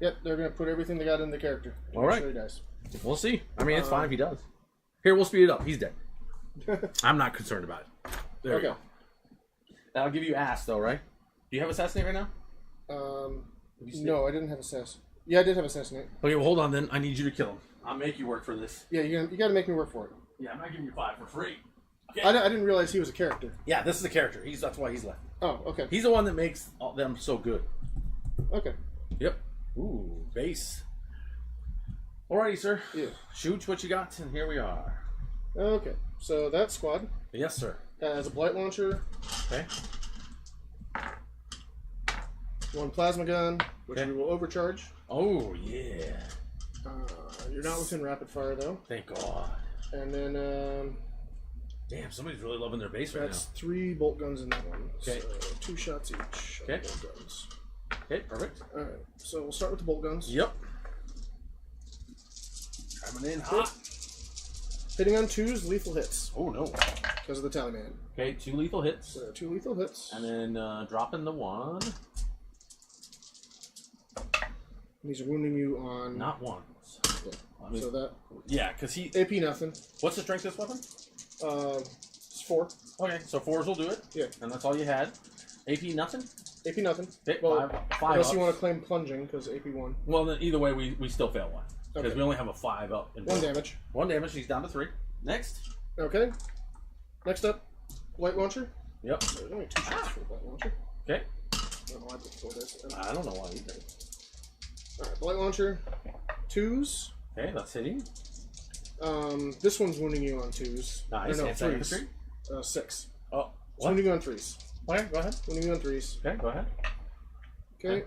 Speaker 2: Yep, they're gonna put everything they got in the character.
Speaker 1: All right.
Speaker 2: Show you guys.
Speaker 1: We'll see. I mean, it's fine if he does. Here, we'll speed it up. He's dead. I'm not concerned about it. There we go. That'll give you ass, though, right? Do you have assassinate right now?
Speaker 2: No, I didn't have assassinate. Yeah, I did have assassinate.
Speaker 1: Okay, well, hold on then. I need you to kill him. I'll make you work for this.
Speaker 2: Yeah, you got to make me work for it.
Speaker 1: Yeah, I'm not giving you 5 for free. Okay.
Speaker 2: I didn't realize he was a character.
Speaker 1: Yeah, this is the character. That's why he's left.
Speaker 2: Oh, okay.
Speaker 1: He's the one that makes them so good.
Speaker 2: Okay.
Speaker 1: Yep. Ooh, base. Alrighty, sir.
Speaker 2: Yeah.
Speaker 1: Shoot what you got, and here we are.
Speaker 2: Okay. So that squad
Speaker 1: Yes, sir.
Speaker 2: has a blight launcher,
Speaker 1: Okay.
Speaker 2: 1 plasma gun, which
Speaker 1: Okay.
Speaker 2: we will overcharge.
Speaker 1: Oh, yeah.
Speaker 2: You're not within rapid fire though.
Speaker 1: Thank God.
Speaker 2: And then
Speaker 1: Damn, somebody's really loving their base right
Speaker 2: that's 3 bolt guns in that one.
Speaker 1: Okay.
Speaker 2: So 2 shots each.
Speaker 1: Okay.
Speaker 2: Of bolt guns.
Speaker 1: now. Okay, perfect.
Speaker 2: All right. So we'll start with the bolt guns.
Speaker 1: Yep. Coming in hot.
Speaker 2: Hitting on 2s, lethal hits
Speaker 1: Oh, no.
Speaker 2: because of the tally man.
Speaker 1: Okay, 2 lethal hits.
Speaker 2: So 2 lethal hits.
Speaker 1: And then dropping the 1.
Speaker 2: These are wounding you on.
Speaker 1: Not 1.
Speaker 2: Yeah. So that
Speaker 1: Yeah, because he...
Speaker 2: AP nothing.
Speaker 1: What's the strength of this weapon?
Speaker 2: It's 4.
Speaker 1: Okay, so 4s will do it.
Speaker 2: Yeah.
Speaker 1: And that's all you had. AP nothing?
Speaker 2: AP nothing.
Speaker 1: Okay,
Speaker 2: Well,
Speaker 1: 5
Speaker 2: unless
Speaker 1: ups.
Speaker 2: you want to claim plunging because AP 1.
Speaker 1: Well, then either way, we still fail 1. Because
Speaker 2: Okay.
Speaker 1: we only have a 5 up. In
Speaker 2: 1 damage.
Speaker 1: 1 damage, he's down to 3. Next.
Speaker 2: Okay. Next up, light launcher.
Speaker 1: Yep.
Speaker 2: There's only 2 shots for the light launcher.
Speaker 1: Okay.
Speaker 2: I don't know why I put 4 dice.
Speaker 1: I don't know why either.
Speaker 2: Alright, light launcher. 2s.
Speaker 1: Okay, that's hitting.
Speaker 2: This one's wounding you on 2s.
Speaker 1: Nice.
Speaker 2: Or no,
Speaker 1: Anti-infantry?
Speaker 2: 3s. 6.
Speaker 1: Oh,
Speaker 2: It's
Speaker 1: what?
Speaker 2: wounding you on 3s.
Speaker 1: Okay, go ahead.
Speaker 2: Wounding you on 3s.
Speaker 1: Okay, go ahead.
Speaker 2: Okay.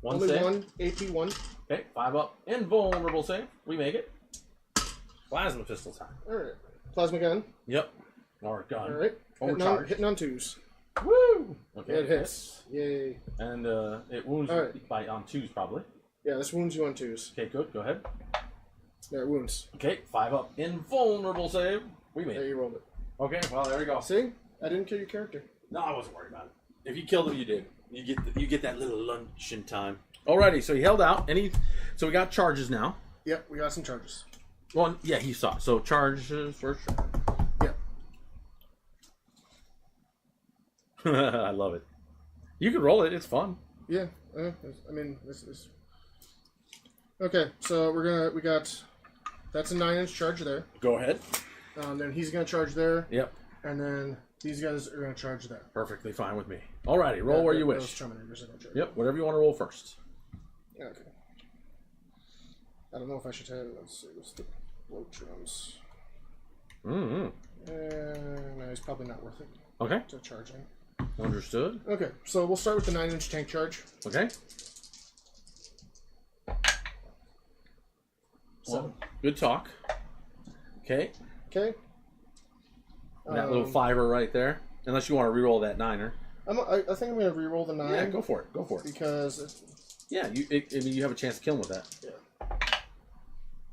Speaker 1: One
Speaker 2: Only
Speaker 1: save.
Speaker 2: 1. AP 1.
Speaker 1: Okay, 5 up. Invulnerable save. We make it. Plasma pistol time.
Speaker 2: Alright. Plasma gun.
Speaker 1: Yep. Or gun.
Speaker 2: Alright.
Speaker 1: Overcharge.
Speaker 2: Hitting on 2s.
Speaker 1: Woo! Okay.
Speaker 2: It hits. Yay.
Speaker 1: And it wounds
Speaker 2: Alright.
Speaker 1: you by on 2s probably.
Speaker 2: Yeah, this wounds you on 2s.
Speaker 1: Okay, good. Go ahead.
Speaker 2: There, it wounds.
Speaker 1: Okay, 5 up. Invulnerable save. We made
Speaker 2: There,
Speaker 1: it.
Speaker 2: you rolled it.
Speaker 1: Okay, well, there we go.
Speaker 2: See? I didn't kill your character.
Speaker 1: No, I wasn't worried about it. If you killed him, you did. You get that little luncheon time. Alrighty, so he held out. So we got charges now.
Speaker 2: Yep, we got some charges.
Speaker 1: Well, yeah, he saw. So charges for sure.
Speaker 2: Yep.
Speaker 1: I love it. You can roll it. It's fun.
Speaker 2: Yeah. I mean, this is... Okay, so we got... That's a 9-inch charge there.
Speaker 1: Go ahead.
Speaker 2: Then he's going to charge there.
Speaker 1: Yep.
Speaker 2: And then these guys are going to charge there.
Speaker 1: Perfectly fine with me. Alrighty, roll where you wish. Yep, whatever you want to roll first.
Speaker 2: Okay. I don't know if I should have... Let's see, what's the blow drums? No, it's probably not worth it.
Speaker 1: Okay.
Speaker 2: To charge in.
Speaker 1: Understood.
Speaker 2: Okay, so we'll start with the 9-inch tank charge.
Speaker 1: Okay. Well, good talk. Okay.
Speaker 2: Okay.
Speaker 1: That little 5er right there. Unless you want to reroll that 9er.
Speaker 2: I think I'm going to reroll the 9.
Speaker 1: Yeah, go for it. Go for it.
Speaker 2: Because...
Speaker 1: Yeah, you have a chance to kill him with that.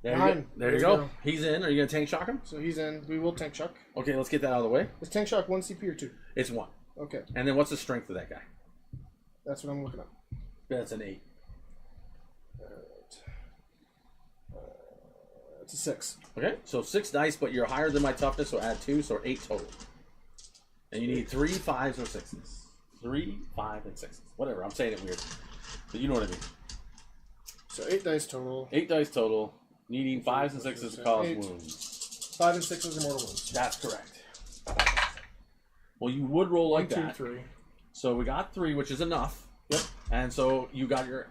Speaker 2: Yeah.
Speaker 1: 9. There you go. He's in. Are you going to tank shock him?
Speaker 2: So he's in. We will tank shock.
Speaker 1: Okay, let's get that out of the way.
Speaker 2: Is tank shock 1 CP or 2?
Speaker 1: It's 1.
Speaker 2: Okay.
Speaker 1: And then what's the strength of that guy?
Speaker 2: That's what I'm looking at.
Speaker 1: That's an 8.
Speaker 2: It's a 6.
Speaker 1: Okay, so 6 dice, but you're higher than my toughness, so add 2, so 8 total. And you need 3 5s or 6s. 3, 5, and 6s. Whatever, I'm saying it weird. But you know what I mean.
Speaker 2: So 8 dice total.
Speaker 1: 8 dice total. Needing 5s and 6s to cause wounds.
Speaker 2: 5 and 6s are mortal wounds.
Speaker 1: That's correct. Well, you would roll like
Speaker 2: 1, 2,
Speaker 1: that.
Speaker 2: 3.
Speaker 1: So we got 3, which is enough.
Speaker 2: Yep.
Speaker 1: And so you got your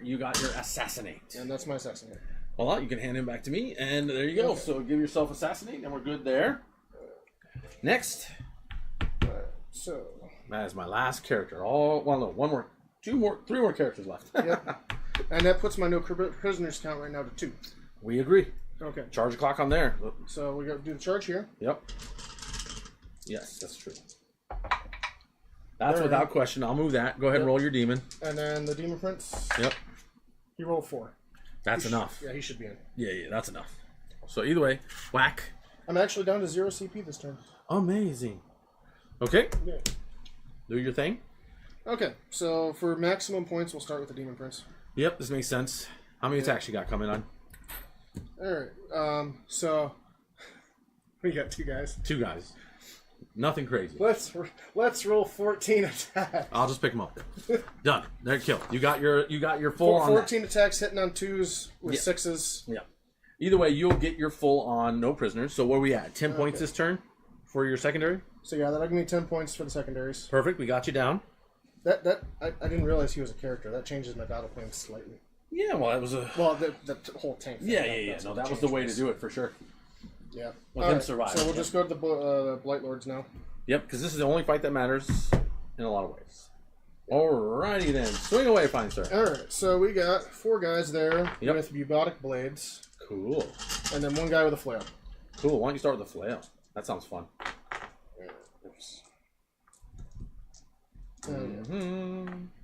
Speaker 1: assassinate.
Speaker 2: And that's my assassinate.
Speaker 1: Well, you can hand him back to me, and there you go. Okay. So give yourself assassinate, and we're good there. Next.
Speaker 2: So
Speaker 1: that is my last character. No, 3 more characters left.
Speaker 2: Yep. And that puts my no prisoners count right now to 2.
Speaker 1: We agree.
Speaker 2: Okay.
Speaker 1: Charge the clock on there.
Speaker 2: So we got to do the charge here.
Speaker 1: Yep. Yes, that's true. That's without question. I'll move that. Go ahead and roll your demon.
Speaker 2: And then the demon prince.
Speaker 1: Yep.
Speaker 2: He rolled 4.
Speaker 1: That's enough.
Speaker 2: Yeah, he should be in.
Speaker 1: Yeah, that's enough. So either way, whack.
Speaker 2: I'm actually down to 0 CP this turn.
Speaker 1: Amazing. Okay.
Speaker 2: Yeah.
Speaker 1: Do your thing.
Speaker 2: Okay, so for maximum points, we'll start with the demon prince.
Speaker 1: Yep, this makes sense. How many attacks you got coming on?
Speaker 2: Alright, so we got 2 guys.
Speaker 1: 2 guys. Nothing crazy.
Speaker 2: Let's roll 14 attacks.
Speaker 1: I'll just pick them up. Done. They're killed. You got your full on
Speaker 2: 14 attacks hitting on 2s with 6s.
Speaker 1: Yeah. Either way, you'll get your full on no prisoners. So where are we at? 10 points this turn for your secondary?
Speaker 2: So yeah, that'll give me 10 points for the secondaries.
Speaker 1: Perfect. We got you down.
Speaker 2: I didn't realize he was a character. That changes my battle plan slightly.
Speaker 1: Yeah, well, that was a...
Speaker 2: Well, the whole tank thing.
Speaker 1: Yeah. No, that was the way to do it for sure.
Speaker 2: Yeah.
Speaker 1: With him surviving.
Speaker 2: So we'll just go to the Blight Lords now.
Speaker 1: Yep, because this is the only fight that matters in a lot of ways. Alrighty then. Swing away, fine sir.
Speaker 2: Alright, so we got 4 guys there with bubotic blades.
Speaker 1: Cool.
Speaker 2: And then 1 guy with a flail.
Speaker 1: Cool. Why don't you start with the flail? That sounds fun.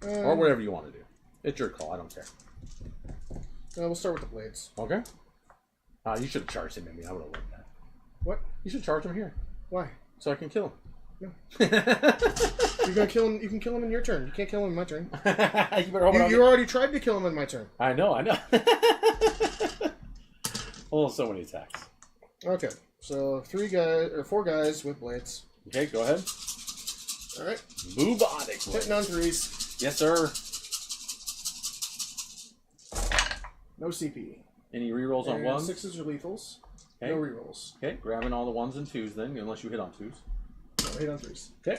Speaker 1: Or whatever you want to do. It's your call. I don't care.
Speaker 2: We'll start with the blades.
Speaker 1: Okay. You should have charged him. I mean, I would have liked that.
Speaker 2: What?
Speaker 1: You should charge him here.
Speaker 2: Why?
Speaker 1: So I can kill him.
Speaker 2: No. You're gonna kill him. You can kill him in your turn. You can't kill him in my turn. You already tried to kill him in my turn.
Speaker 1: I know. Oh, so many attacks.
Speaker 2: Okay, so 4 guys with blades.
Speaker 1: Okay, go ahead.
Speaker 2: All right.
Speaker 1: Bubotic.
Speaker 2: Hitting on 3s.
Speaker 1: Yes, sir.
Speaker 2: No CP.
Speaker 1: Any rerolls on 1s?
Speaker 2: 6s are lethals.
Speaker 1: Okay.
Speaker 2: No rerolls.
Speaker 1: Okay, grabbing all the 1s and 2s then, unless you hit on 2s.
Speaker 2: No, hit on 3s.
Speaker 1: Okay,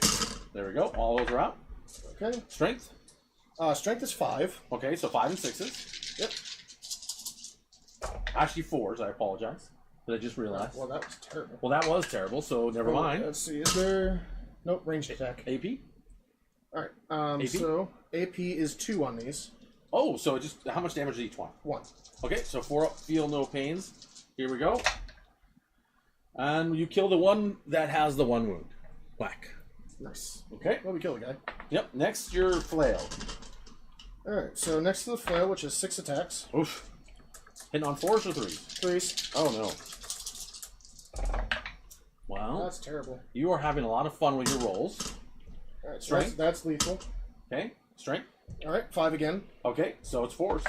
Speaker 1: there we go. All those are out.
Speaker 2: Okay.
Speaker 1: Strength?
Speaker 2: Strength is 5.
Speaker 1: Okay, so 5 and 6s.
Speaker 2: Yep.
Speaker 1: Actually 4s, I apologize. But I just realized.
Speaker 2: Well, that was terrible.
Speaker 1: Well, that was terrible, so never mind.
Speaker 2: Let's see, is there... Nope, ranged attack.
Speaker 1: AP?
Speaker 2: Alright,
Speaker 1: AP?
Speaker 2: so AP is 2 on these.
Speaker 1: Oh, so just how much damage is each one?
Speaker 2: 1.
Speaker 1: Okay, so 4 feel no pains. Here we go. And you kill the one that has the 1 wound. Whack.
Speaker 2: Nice.
Speaker 1: Okay.
Speaker 2: Well, we killed the guy.
Speaker 1: Yep, next your flail.
Speaker 2: Alright, so next to the flail, which is 6 attacks.
Speaker 1: Oof. Hitting on 4s or 3s?
Speaker 2: 3s.
Speaker 1: Oh no. Well,
Speaker 2: that's terrible.
Speaker 1: You are having a lot of fun with your rolls.
Speaker 2: Alright, so
Speaker 1: Strength?
Speaker 2: that's lethal.
Speaker 1: Okay, strength?
Speaker 2: All right, 5 again.
Speaker 1: Okay, so it's 4s.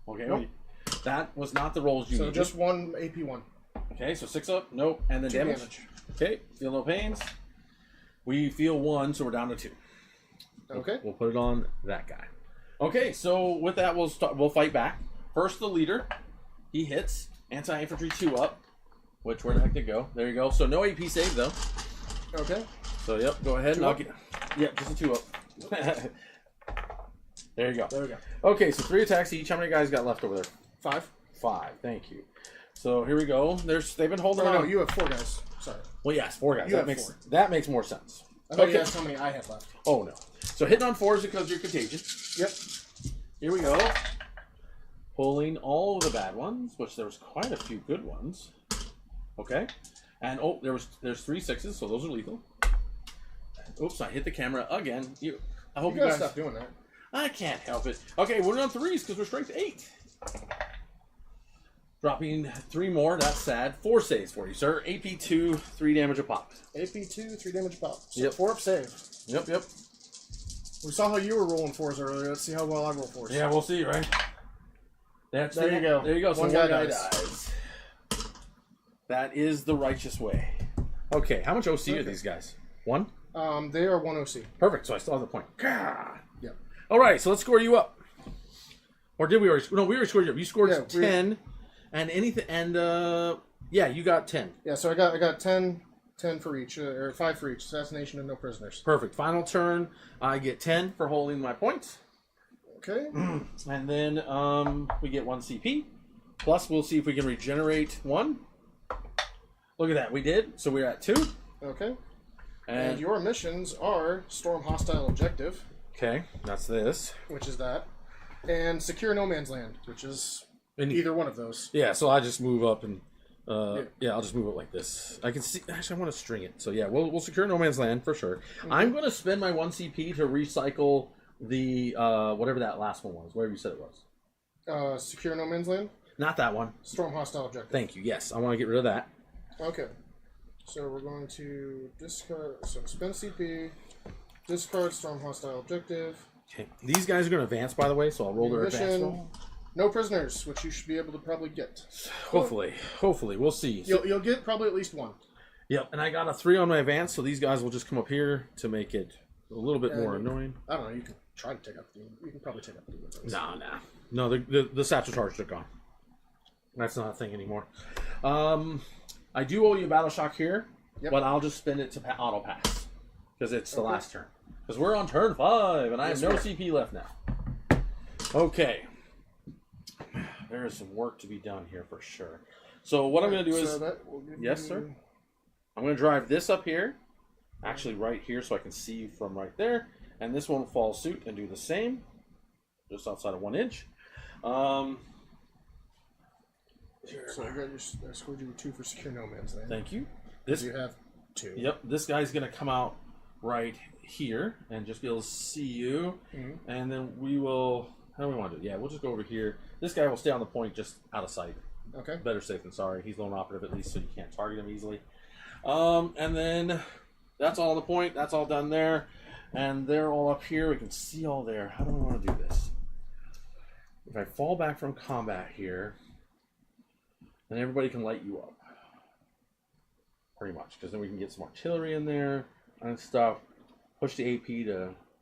Speaker 1: Okay,
Speaker 2: Nope.
Speaker 1: that was not the rolls you needed.
Speaker 2: So just 1 AP1.
Speaker 1: Okay, so 6 up. Nope. And then
Speaker 2: 2
Speaker 1: damage. Okay, feel no pains. We feel 1, so we're down to 2.
Speaker 2: Okay.
Speaker 1: We'll put it on that guy. Okay, so with that, we'll fight back. First, the leader. He hits. Anti-infantry 2 up. Which, where the heck did it go? There you go. So no AP save, though.
Speaker 2: Okay.
Speaker 1: So, yep, go ahead and I'll get... Yeah, just a 2 up. There you go.
Speaker 2: There we go.
Speaker 1: Okay, so 3 attacks each. How many guys got left over there?
Speaker 2: 5.
Speaker 1: 5. Thank you. So here we go. They've been holding on.
Speaker 2: No, you have 4 guys. Sorry.
Speaker 1: Well, yes, 4 guys.
Speaker 2: You
Speaker 1: That
Speaker 2: have
Speaker 1: makes
Speaker 2: 4.
Speaker 1: that makes more sense.
Speaker 2: I thought you asked how many I had left.
Speaker 1: Oh no. So hitting on 4s because you're contagious.
Speaker 2: Yep.
Speaker 1: Here we go. Pulling all of the bad ones, which there was quite a few good ones. Okay. And oh, there's 3 6s, so those are lethal. Oops, I hit the camera again. I hope
Speaker 2: you guys stop doing that.
Speaker 1: I can't help it. Okay, we're on 3s because we're strength 8. Dropping 3 more. That's sad. 4 saves for you, sir. AP 2, 3 damage a pop.
Speaker 2: AP 2, 3 damage a pop. So
Speaker 1: Yep.
Speaker 2: 4 up save.
Speaker 1: Yep.
Speaker 2: We saw how you were rolling 4s earlier. Let's see how well I roll 4s.
Speaker 1: Yeah, we'll see, right?
Speaker 2: There you go.
Speaker 1: There you go. So
Speaker 2: One
Speaker 1: one
Speaker 2: guy
Speaker 1: guy dies. That is the righteous way. Okay, how much OC are these guys? 1?
Speaker 2: They are 1 OC.
Speaker 1: Perfect. So I still have the point. Gah.
Speaker 2: Yep.
Speaker 1: All right, so let's score you up. Or did we already? No, we already scored you up. You scored 10, and anything, and yeah, you got 10.
Speaker 2: Yeah, so I got 10 for each, or 5 for each. Assassination and no prisoners.
Speaker 1: Perfect. Final turn, I get 10 for holding my points.
Speaker 2: Okay.
Speaker 1: And then we get 1 CP. Plus, we'll see if we can regenerate 1. Look at that, we did. So we're at 2.
Speaker 2: Okay.
Speaker 1: And
Speaker 2: your missions are Storm Hostile Objective.
Speaker 1: Okay, that's this.
Speaker 2: Which is that. And Secure No Man's Land, which is either one of those.
Speaker 1: Yeah, so I just move up and... yeah, I'll just move it like this. I can see... Actually, I want to string it. So yeah, we'll secure No Man's Land for sure. Mm-hmm. I'm going to spend my 1 CP to recycle the... whatever that last one was. Whatever you said it was.
Speaker 2: Secure No Man's Land?
Speaker 1: Not that one.
Speaker 2: Storm Hostile Objective.
Speaker 1: Thank you. Yes, I want to get rid of that.
Speaker 2: Okay. So we're going to discard... So spend CP... Discard Storm Hostile Objective.
Speaker 1: Okay. These guys are going to advance, by the way, so I'll roll their advance roll.
Speaker 2: No prisoners, which you should be able to probably get.
Speaker 1: Hopefully. We'll see.
Speaker 2: You'll get probably at least 1.
Speaker 1: Yep, and I got a 3 on my advance, so these guys will just come up here to make it a little bit more annoying.
Speaker 2: I don't know, you can try to take up the... You can probably take up the...
Speaker 1: No, the satchel charges are gone. That's not a thing anymore. I do owe you a battle shock here, but I'll just spend it to auto pass. Because it's the last turn. Because we're on turn 5, and I have no CP left now. Okay. There is some work to be done here for sure. So what I'm going to do is... Yes, sir? I'm going to drive this up here. Actually, right here, so I can see you from right there. And this one will follow suit and do the same. Just outside of 1 inch.
Speaker 2: So I scored you 2 for Secure No Man's Land.
Speaker 1: Thank you.
Speaker 2: You have 2.
Speaker 1: Yep, this guy's going to come out right here and just be able to see you. Mm-hmm. And then we will... How do we want to do it? Yeah, we'll just go over here. This guy will stay on the point just out of sight.
Speaker 2: Okay.
Speaker 1: Better safe than sorry. He's lone operative at least, so you can't target him easily. And then that's all on the point. That's all done there. And they're all up here. We can see all there. How do we want to do this? If I fall back from combat here, then everybody can light you up. Pretty much. Because then we can get some artillery in there and stuff. Push the AP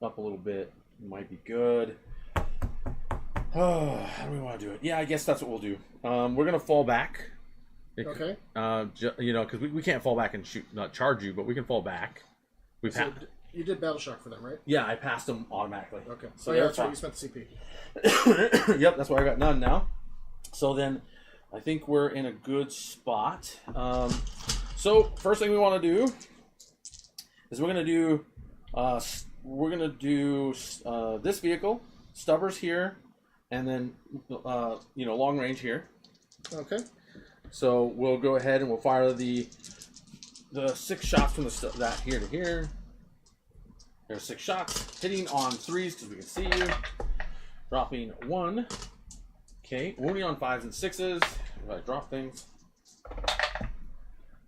Speaker 1: up a little bit. Might be good. Oh, how do we want to do it? Yeah, I guess that's what we'll do. We're going to fall back.
Speaker 2: Okay.
Speaker 1: Because we can't fall back and not charge you, but we can fall back.
Speaker 2: You did Battle Shock for them, right?
Speaker 1: Yeah, I passed them automatically.
Speaker 2: Okay. So that's right, you spent the
Speaker 1: CP. Yep, that's why I got none now. So then, I think we're in a good spot. So first thing we want to do is we're going to do this vehicle, Stubbers here, and then long range here.
Speaker 2: Okay.
Speaker 1: So we'll go ahead and we'll fire the 6 shots from that here to here. There's 6 shots, hitting on 3s because we can see you. Dropping 1. Okay, wounding on 5s and 6s. If I drop things.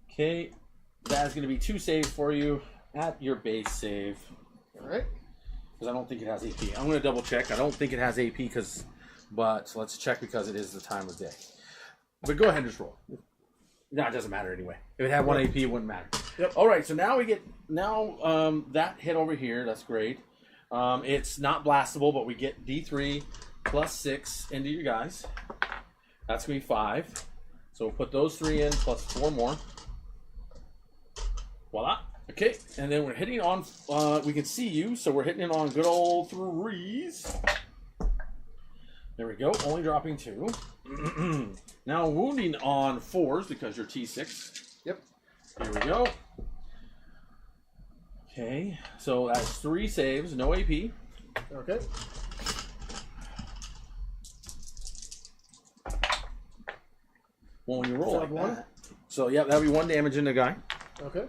Speaker 1: Okay, that is going to be 2 saves for you at your base save.
Speaker 2: All right.
Speaker 1: because I don't think it has AP. I'm going to double check. I don't think it has AP, but let's check because it is the time of day. But go ahead and just roll. No, it doesn't matter anyway. If it had 1 AP, it wouldn't matter.
Speaker 2: Yep.
Speaker 1: All right, so now we get that hit over here. That's great. It's not blastable, but we get D3 plus 6 into you guys. That's going to be 5. So we'll put those 3 in plus 4 more. Voila. Okay, and then we're hitting on, we can see you, so we're hitting it on good old 3s. There we go, only dropping 2. Now wounding on 4s because you're T6.
Speaker 2: Yep.
Speaker 1: Here we go. Okay, so that's 3 saves, no AP.
Speaker 2: Okay.
Speaker 1: Well, when you roll like that. So, yeah, that'll be 1 damage in the guy.
Speaker 2: Okay.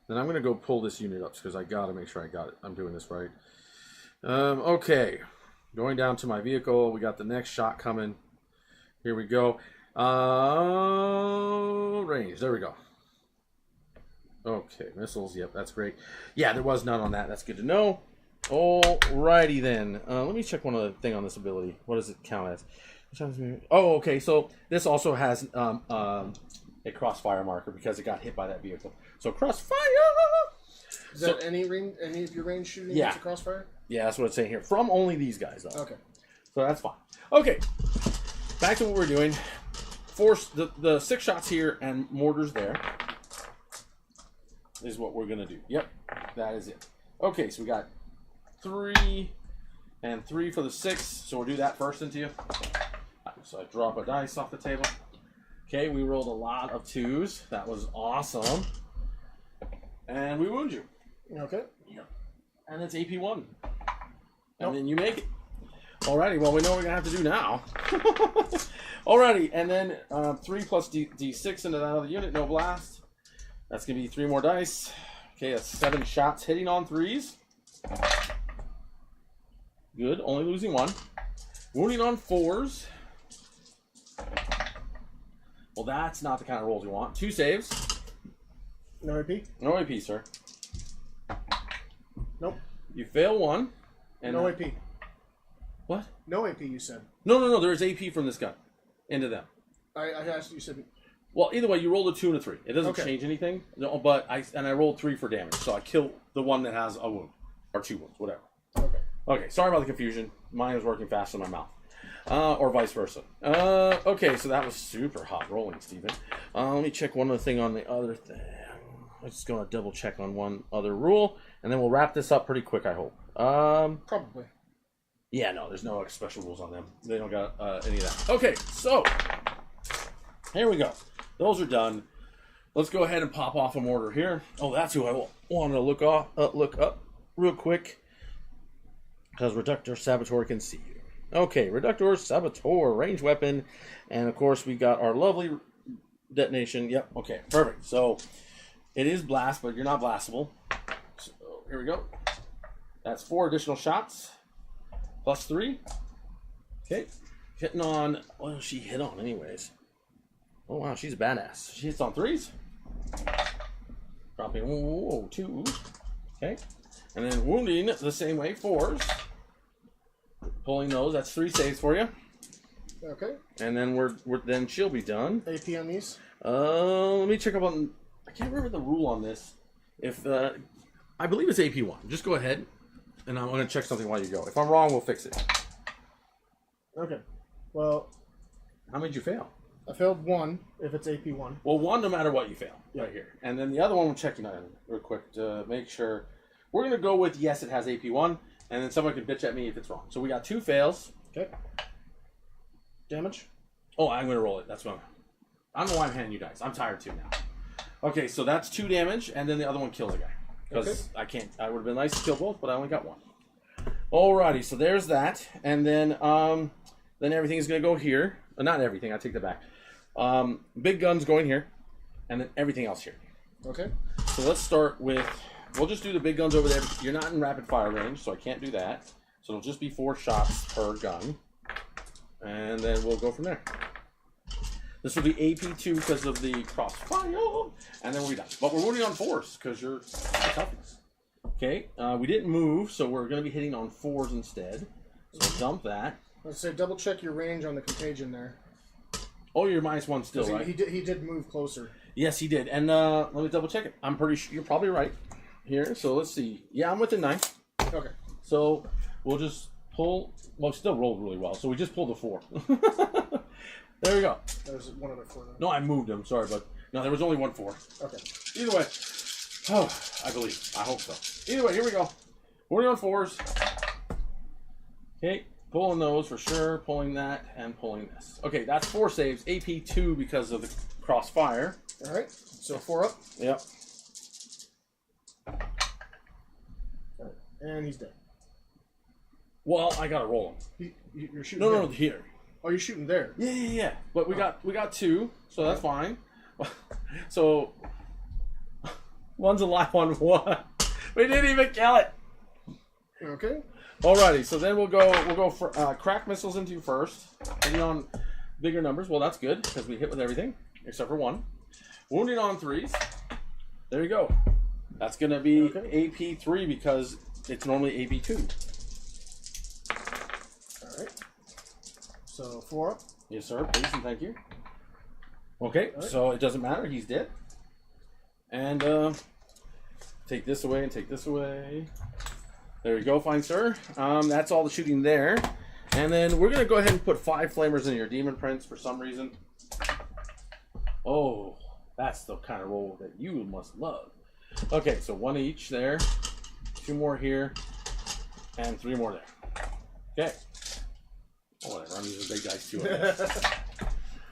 Speaker 1: Then I'm going to go pull this unit up because I got to make sure I got it. I'm doing this right. Okay. Going down to my vehicle. We got the next shot coming. Here we go. Range. There we go. Okay. Missiles. Yep, that's great. Yeah, there was none on that. That's good to know. Alrighty then. Let me check one other thing on this ability. What does it count as? Oh, okay. So this also has a crossfire marker because it got hit by that vehicle. So crossfire.
Speaker 2: Is that any of your range shooting?
Speaker 1: Yeah.
Speaker 2: It's a crossfire.
Speaker 1: Yeah, that's what it's saying here. From only these guys though.
Speaker 2: Okay.
Speaker 1: So that's fine. Okay. Back to what we're doing. Force the 6 shots here and mortars there. Is what we're gonna do. Yep, that is it. Okay, so we got 3 and 3 for the 6. So we'll do that first into you. So I drop a dice off the table. Okay, we rolled a lot of 2s. That was awesome. And we wound you.
Speaker 2: Okay.
Speaker 1: Yep. And it's AP 1. And then you make it. Alrighty, well, we know what we're going to have to do now. Alrighty, and then 3 plus D6 into that other unit, no blast. That's going to be 3 more dice. Okay, that's 7 shots hitting on 3s. Good, only losing 1. Wounding on 4s. Well, that's not the kind of rolls we want. 2 saves.
Speaker 2: No AP?
Speaker 1: No AP, sir.
Speaker 2: Nope.
Speaker 1: You fail 1. And
Speaker 2: no AP.
Speaker 1: What?
Speaker 2: No AP, you said.
Speaker 1: No. There is AP from this gun into them.
Speaker 2: I asked you, said.
Speaker 1: Well, either way, you rolled a 2 and a 3. It doesn't change anything. No, but I rolled 3 for damage, so I killed the one that has a wound or 2 wounds, whatever.
Speaker 2: Okay.
Speaker 1: Okay. Sorry about the confusion. Mine was working fast in my mouth. Or vice versa. Okay, so that was super hot rolling, Steven. Let me check one other thing on the other thing. I'm just going to double check on one other rule, and then we'll wrap this up pretty quick, I hope.
Speaker 2: Probably.
Speaker 1: Yeah, no, there's no special rules on them. They don't got any of that. Okay, so here we go. Those are done. Let's go ahead and pop off a mortar here. Oh, that's who I wanted to look up real quick, because Reductor Saboteur can see you. Okay, Reductor Saboteur, range weapon, and of course we got our lovely detonation. Yep, okay, perfect. So it is blast, but you're not blastable. So here we go. That's 4 additional shots, plus 3. Okay, hitting on, what does she hit on anyways? Oh wow, she's a badass. She hits on 3s. Dropping 2. Okay, and then wounding the same way, 4s. Pulling those, that's 3 saves for you.
Speaker 2: Okay.
Speaker 1: And then then she'll be done.
Speaker 2: AP on these?
Speaker 1: Let me check up on. I can't remember the rule on this. If I believe it's AP 1. Just go ahead, and I'm going to check something while you go. If I'm wrong, we'll fix it.
Speaker 2: Okay. Well,
Speaker 1: how many did you fail?
Speaker 2: I failed 1. If it's AP 1.
Speaker 1: Well, 1 no matter what you fail, right here. And then the other one, we're checking on real quick to make sure. We're going to go with yes, it has AP 1. And then someone can bitch at me if it's wrong. So we got 2 fails.
Speaker 2: Okay. Damage?
Speaker 1: Oh, I'm going to roll it. That's what I don't know why I'm handing you dice. I'm tired too now. Okay, so that's 2 damage, and then the other one kills a guy. Because I can't. I would have been nice to kill both, but I only got 1. Alrighty, so there's that. And then everything is going to go here. Not everything, I take that back. Big guns going here, and then everything else here.
Speaker 2: Okay.
Speaker 1: So let's start with... We'll just do the big guns over there. You're not in rapid fire range, so I can't do that. So it'll just be 4 shots per gun. And then we'll go from there. This will be AP2 because of the crossfire. And then we'll be done. But we're wounding on 4s because you're toughness. Okay, we didn't move, so we're going to be hitting on 4s instead. So dump that.
Speaker 2: Let's say double check your range on the contagion there.
Speaker 1: Oh, you're -1 still, right?
Speaker 2: He did move closer.
Speaker 1: Yes, he did. And let me double check it. I'm pretty sure you're probably right here. So let's see. Yeah, I'm within 9.
Speaker 2: Okay.
Speaker 1: So we'll just pull. Well, it still rolled really well. So we just pulled a 4. There we go.
Speaker 2: There's one other 4 there.
Speaker 1: No, I moved him. Sorry, but no, there was only 1 4.
Speaker 2: Okay.
Speaker 1: Either way. Oh, I believe. I hope so. Either way, here we go. 40 on 4s. Okay, pulling those for sure. Pulling that and pulling this. Okay, that's 4 saves. AP 2 because of the crossfire.
Speaker 2: All right. So 4 up.
Speaker 1: Yep.
Speaker 2: All right. And he's dead.
Speaker 1: Well, I gotta roll him.
Speaker 2: You're shooting.
Speaker 1: No, here.
Speaker 2: Oh, you're shooting there.
Speaker 1: Yeah. But we got 2, so that's fine. So one's alive on 1. We didn't even kill it.
Speaker 2: Okay.
Speaker 1: Alrighty, so then we'll go for crack missiles into you first. Hitting on bigger numbers. Well, that's good because we hit with everything except for 1. Wounding on 3s. There you go. That's gonna be AP 3 because it's normally AP 2.
Speaker 2: All right. So 4 up.
Speaker 1: Yes, sir. Please and thank you. Okay, so it doesn't matter. He's dead. And take this away and take this away. There we go, fine sir. That's all the shooting there. And then we're going to go ahead and put 5 flamers in your demon prints for some reason. Oh, that's the kind of roll that you must love. Okay, so 1 each there. 2 more here. And 3 more there. Okay. Oh, whatever, I'm using big dice too.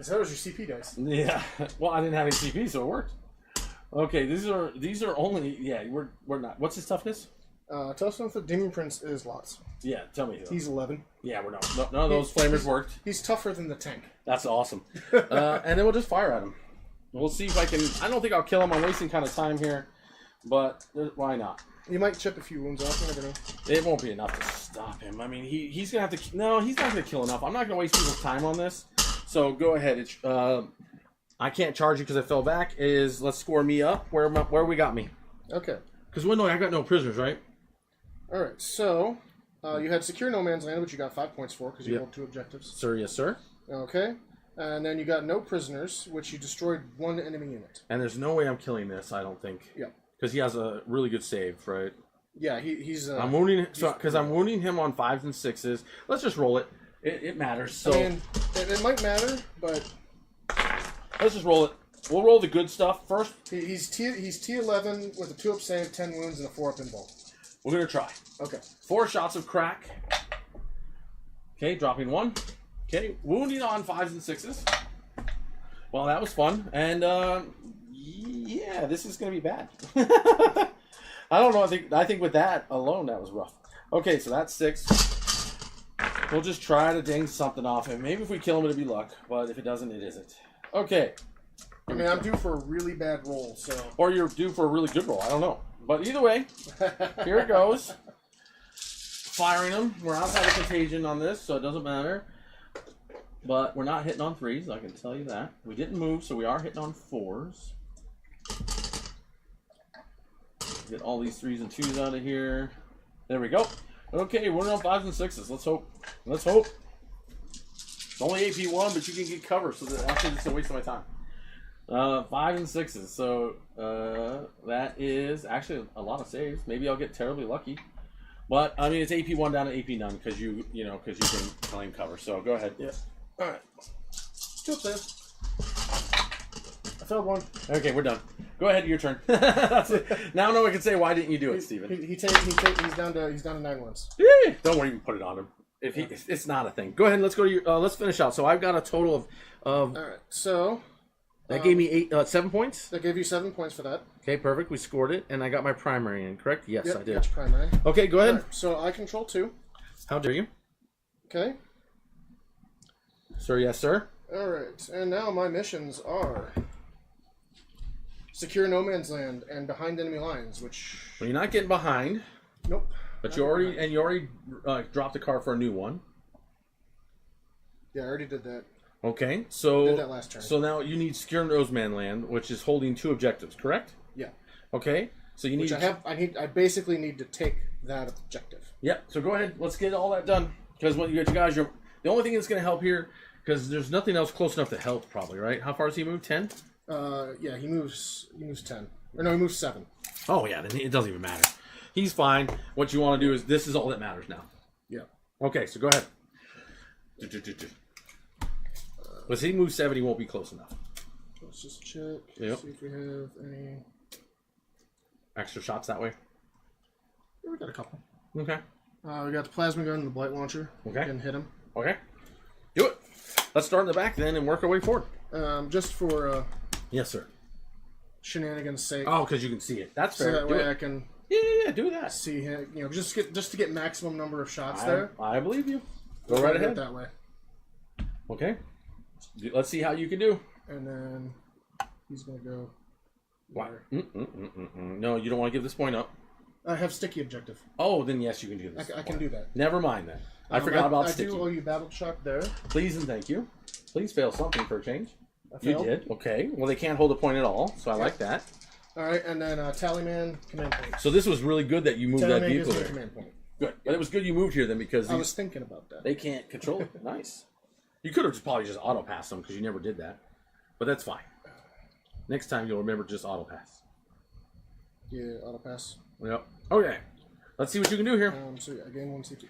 Speaker 2: So that was your CP dice.
Speaker 1: Yeah. Well, I didn't have any CP, so it worked. Okay, these are only, yeah, we're not. What's his toughness?
Speaker 2: Toughness of Demon Prince is lots.
Speaker 1: Yeah, tell me.
Speaker 2: He's 11.
Speaker 1: Yeah, we're not. None of those flamers worked.
Speaker 2: He's tougher than the tank.
Speaker 1: That's awesome. And then we'll just fire at him. We'll see if I can. I don't think I'll kill him. I'm wasting kind of time here, but why not?
Speaker 2: You might chip a few wounds off. You never know.
Speaker 1: It won't be enough to stop him. I mean, he's gonna have to. No, he's not gonna kill enough. I'm not gonna waste people's time on this. So go ahead. I can't charge you because I fell back. Let's score me up. Where we got me?
Speaker 2: Okay.
Speaker 1: Because I got no prisoners, right?
Speaker 2: All right. So you had secure no man's land, which you got 5 points for because you rolled 2 objectives.
Speaker 1: Sir, yes, sir.
Speaker 2: Okay. And then you got no prisoners, which you destroyed 1 enemy unit.
Speaker 1: And there's no way I'm killing this. I don't think.
Speaker 2: Yeah.
Speaker 1: Because he has a really good save, right?
Speaker 2: Yeah, he's.
Speaker 1: I'm wounding because I'm wounding him on 5s and 6s. Let's just roll it. It matters. So
Speaker 2: I mean, it might matter, but
Speaker 1: let's just roll it. We'll roll the good stuff first.
Speaker 2: He's T11 with a 2-up save, 10 wounds, and a 4-up invuln.
Speaker 1: We're gonna try.
Speaker 2: Okay. 4
Speaker 1: shots of crack. Okay, dropping 1. Okay, wounding on 5s and 6s. Well, that was fun, and yeah, this is gonna be bad. I don't know. I think with that alone, that was rough. Okay, so that's 6. We'll just try to ding something off him. Maybe if we kill him, it'll be luck. But if it doesn't, it isn't. Okay.
Speaker 2: I mean, I'm due for a really bad roll, so...
Speaker 1: Or you're due for a really good roll. I don't know. But either way, here it goes. Firing him. We're outside of contagion on this, so it doesn't matter. But we're not hitting on 3s, I can tell you that. We didn't move, so we are hitting on 4s. Get all these 3s and 2s out of here. There we go. Okay, we're on 5s and 6s. Let's hope. Let's hope. It's only AP 1, but you can get cover, so that actually it's a waste of my time. 5 and 6s. So that is actually a lot of saves. Maybe I'll get terribly lucky. But I mean, it's AP 1 down to AP none because you can claim cover. So go ahead.
Speaker 2: Yeah. All right. 2 saves. I failed 1.
Speaker 1: Okay, we're done. Go ahead, your turn. That's it. Now no one can say why didn't you do it, Steven?
Speaker 2: He's down to 9 wounds.
Speaker 1: Don't worry, even put it on him. It's not a thing. Go ahead and let's go to your. Let's finish out. So I've got a total of.
Speaker 2: All right. So.
Speaker 1: That gave me 7 points.
Speaker 2: That gave you 7 points for that.
Speaker 1: Okay, perfect. We scored it, and I got my primary in. Correct? Yes,
Speaker 2: yep,
Speaker 1: I did.
Speaker 2: Got your primary.
Speaker 1: Okay, go ahead.
Speaker 2: Right, so I control 2.
Speaker 1: How dare you?
Speaker 2: Okay.
Speaker 1: Sir, yes, sir.
Speaker 2: All right, and now my missions are secure no man's land and behind enemy lines, which.
Speaker 1: Well, you're not getting behind.
Speaker 2: Nope.
Speaker 1: But you already dropped a card for a new one.
Speaker 2: Yeah, I already did that.
Speaker 1: Okay, so
Speaker 2: did that last turn.
Speaker 1: So now you need secure no man's land, which is holding 2 objectives, correct?
Speaker 2: Yeah.
Speaker 1: Okay, So you need.
Speaker 2: Which I basically need to take that objective.
Speaker 1: Yep. So go ahead. Let's get all that done. Because when you get you guys, the only thing that's going to help here, because there's nothing else close enough to health, probably, right? How far does he move? 10?
Speaker 2: Yeah, he moves 10. Or no, he moves 7.
Speaker 1: Oh yeah, then it doesn't even matter. He's fine. What you want to do is this is all that matters now.
Speaker 2: Yeah.
Speaker 1: Okay, so go ahead. Let's see, he moves 7, he won't be close enough.
Speaker 2: Let's just check.
Speaker 1: Yep.
Speaker 2: See if we have any
Speaker 1: extra shots that way.
Speaker 2: Yeah, we got a couple.
Speaker 1: Okay.
Speaker 2: We got the plasma gun and the blight launcher.
Speaker 1: Okay.
Speaker 2: Can hit him.
Speaker 1: Okay. Do it. Let's start in the back then and work our way forward.
Speaker 2: Just for
Speaker 1: yes, sir.
Speaker 2: Shenanigans' sake.
Speaker 1: Oh, because you can see it. That's fair.
Speaker 2: So that way I can.
Speaker 1: Yeah, do that.
Speaker 2: See him. You know, just to get maximum number of shots there.
Speaker 1: I believe you. Go right ahead.
Speaker 2: That way.
Speaker 1: Okay. Let's see how you can do.
Speaker 2: And then he's gonna go.
Speaker 1: Why? No, you don't want to give this point up.
Speaker 2: I have sticky objective.
Speaker 1: Oh, then yes, you can do this.
Speaker 2: I can do that.
Speaker 1: Never mind then. I forgot about sticky.
Speaker 2: I do owe you battle shock there.
Speaker 1: Please and thank you. Please fail something for a change.
Speaker 2: You
Speaker 1: did. Okay. Well, they can't hold a point at all, so I like that.
Speaker 2: All right, and then Tallyman command point.
Speaker 1: So this was really good that you moved that vehicle there.
Speaker 2: Command point.
Speaker 1: Good. But it was good you moved here then because
Speaker 2: I was thinking about that.
Speaker 1: They can't control it. Nice. You could have probably just auto passed them because you never did that, but that's fine. Next time you'll remember to just auto pass.
Speaker 2: Yeah, auto pass.
Speaker 1: Yep. Okay. Let's see what you can do here.
Speaker 2: So yeah, gain 1 CP.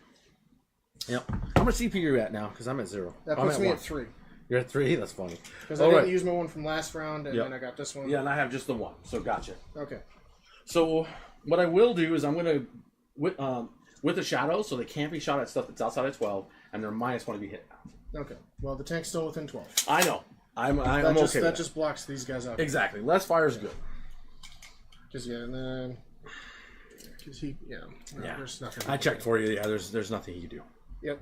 Speaker 1: Yep. How much CP are you at now? Because I'm at 0.
Speaker 2: That puts me at 3.
Speaker 1: You're at 3? That's funny.
Speaker 2: Because I didn't use my one from last round, and then I got this one.
Speaker 1: Yeah, and I have just the 1, so gotcha.
Speaker 2: Okay.
Speaker 1: So what I will do is I'm going to, with the shadows, so they can't be shot at stuff that's outside of 12, and they're -1 to be hit now.
Speaker 2: Okay. Well, the tank's still within 12.
Speaker 1: I know. I'm okay with that.
Speaker 2: That just blocks these guys out.
Speaker 1: Exactly. Less fire is good.
Speaker 2: Because, yeah, and then... Because he... Yeah. No,
Speaker 1: yeah.
Speaker 2: There's nothing.
Speaker 1: I checked for you. Yeah, there's nothing he can do.
Speaker 2: Yep.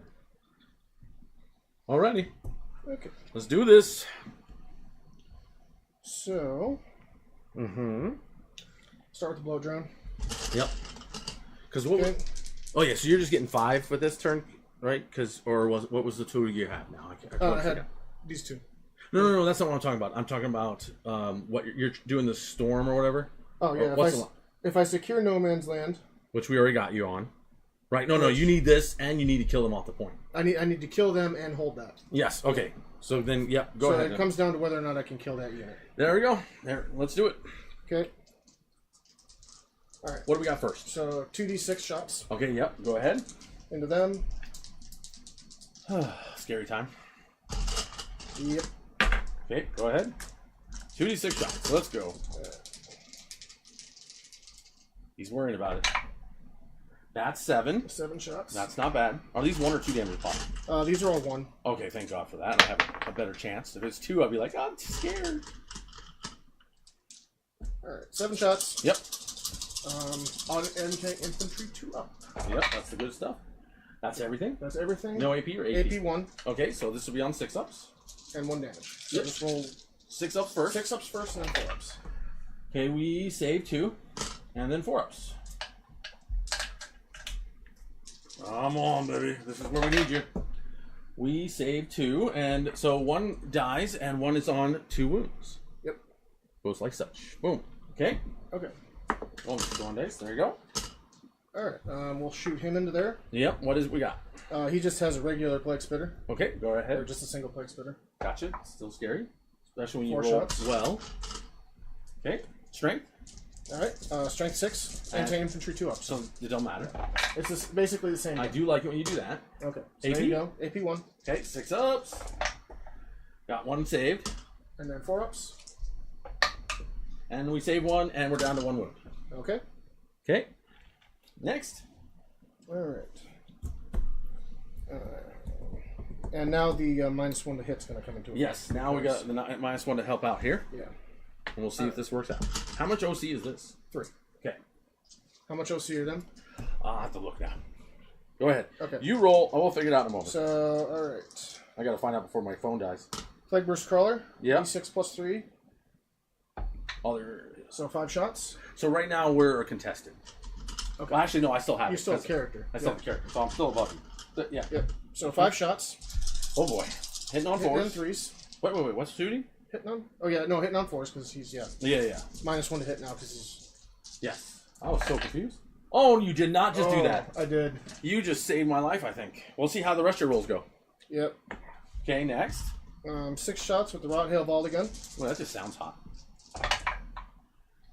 Speaker 1: Alrighty.
Speaker 2: Okay.
Speaker 1: Let's do this.
Speaker 2: So... Start with the blow drone.
Speaker 1: Yep. Because what... Okay. Oh, yeah, so you're just getting 5 with this turn, right? What was the 2 you have now?
Speaker 2: I had these 2.
Speaker 1: No, that's not what I'm talking about. I'm talking about what you're doing, the storm or whatever.
Speaker 2: Oh, yeah. If I secure no man's land...
Speaker 1: Which we already got you on. Right, no, you need this, and you need to kill them off the point.
Speaker 2: I need to kill them and hold that.
Speaker 1: Yes, okay. So then, yep, go ahead.
Speaker 2: So it comes down to whether or not I can kill that unit.
Speaker 1: There we go. There, let's do it.
Speaker 2: Okay. All right.
Speaker 1: What do we got first?
Speaker 2: So 2d6 shots.
Speaker 1: Okay, yep, go ahead.
Speaker 2: Into them.
Speaker 1: Scary time.
Speaker 2: Yep.
Speaker 1: Okay, go ahead. 2d6 shots. Let's go. He's worrying about it. That's 7.
Speaker 2: 7 shots.
Speaker 1: That's not bad. Are these 1 or 2 damage pop?
Speaker 2: These are all 1.
Speaker 1: Okay, thank God for that. I have a better chance. If it's 2, I'd be like, oh, I'm scared.
Speaker 2: Alright, 7 shots.
Speaker 1: Yep.
Speaker 2: On infantry 2 up.
Speaker 1: Yep, that's the good stuff. That's everything?
Speaker 2: That's everything.
Speaker 1: No AP or AP?
Speaker 2: AP 1.
Speaker 1: Okay, so this will be on 6 ups.
Speaker 2: And 1 damage. So
Speaker 1: yep.
Speaker 2: just roll
Speaker 1: 6 ups first.
Speaker 2: 6 ups first and then 4 ups.
Speaker 1: Okay, we save 2. And then 4 ups. Come on, baby. This is where we need you. We save 2, and so 1 dies, and 1 is on 2 wounds.
Speaker 2: Yep.
Speaker 1: Goes like such. Boom. Okay?
Speaker 2: Okay.
Speaker 1: Oh, go on dice. There you go.
Speaker 2: Alright, we'll shoot him into there.
Speaker 1: Yep. What is it we got?
Speaker 2: He just has a regular plague spitter.
Speaker 1: Okay, go ahead.
Speaker 2: Or just a single plague spitter.
Speaker 1: Gotcha. Still scary. Especially when you
Speaker 2: 4
Speaker 1: roll
Speaker 2: shots.
Speaker 1: well. Okay. Strength.
Speaker 2: Alright, strength 6, anti-infantry 2 ups.
Speaker 1: So it don't matter.
Speaker 2: It's basically the same.
Speaker 1: I do like it when you do that.
Speaker 2: Okay. So
Speaker 1: AP?
Speaker 2: there you go. AP 1.
Speaker 1: Okay, 6 ups. Got 1 saved.
Speaker 2: And then 4 ups.
Speaker 1: And we save 1, and we're down to 1 wound.
Speaker 2: Okay.
Speaker 1: Okay. Next.
Speaker 2: Alright. And now the -1 to hit's going to come into it.
Speaker 1: Yes, now we got the -1 to help out here.
Speaker 2: Yeah.
Speaker 1: And we'll see if this works out. How much OC is this?
Speaker 2: 3.
Speaker 1: Okay.
Speaker 2: How much OC are them?
Speaker 1: I'll have to look now. Go ahead.
Speaker 2: Okay.
Speaker 1: You roll. We'll figure it out in a moment.
Speaker 2: So, alright.
Speaker 1: I got to find out before my phone dies.
Speaker 2: Plague Burst Crawler.
Speaker 1: Yeah.
Speaker 2: D6 plus 3.
Speaker 1: Oh, there it is.
Speaker 2: So 5 shots.
Speaker 1: So right now we're a contestant.
Speaker 2: Okay.
Speaker 1: Well, actually, no, I still have
Speaker 2: You
Speaker 1: it.
Speaker 2: still have character.
Speaker 1: I still have the character, so I'm still above you. Yeah.
Speaker 2: Yep. So 5 shots.
Speaker 1: Oh, boy. Hitting on 4s.
Speaker 2: Hitting on 3s.
Speaker 1: Wait. What's shooting?
Speaker 2: Hitting on? Oh, yeah. No, hitting on 4s because he's,
Speaker 1: Yeah.
Speaker 2: -1 to hit now because he's
Speaker 1: Yes. I was so confused. Oh, you did not just do that.
Speaker 2: I did.
Speaker 1: You just saved my life, I think. We'll see how the rest of your rolls go.
Speaker 2: Yep.
Speaker 1: Okay, next.
Speaker 2: 6 shots with the Rod Hail Volley gun.
Speaker 1: Well, that just sounds hot.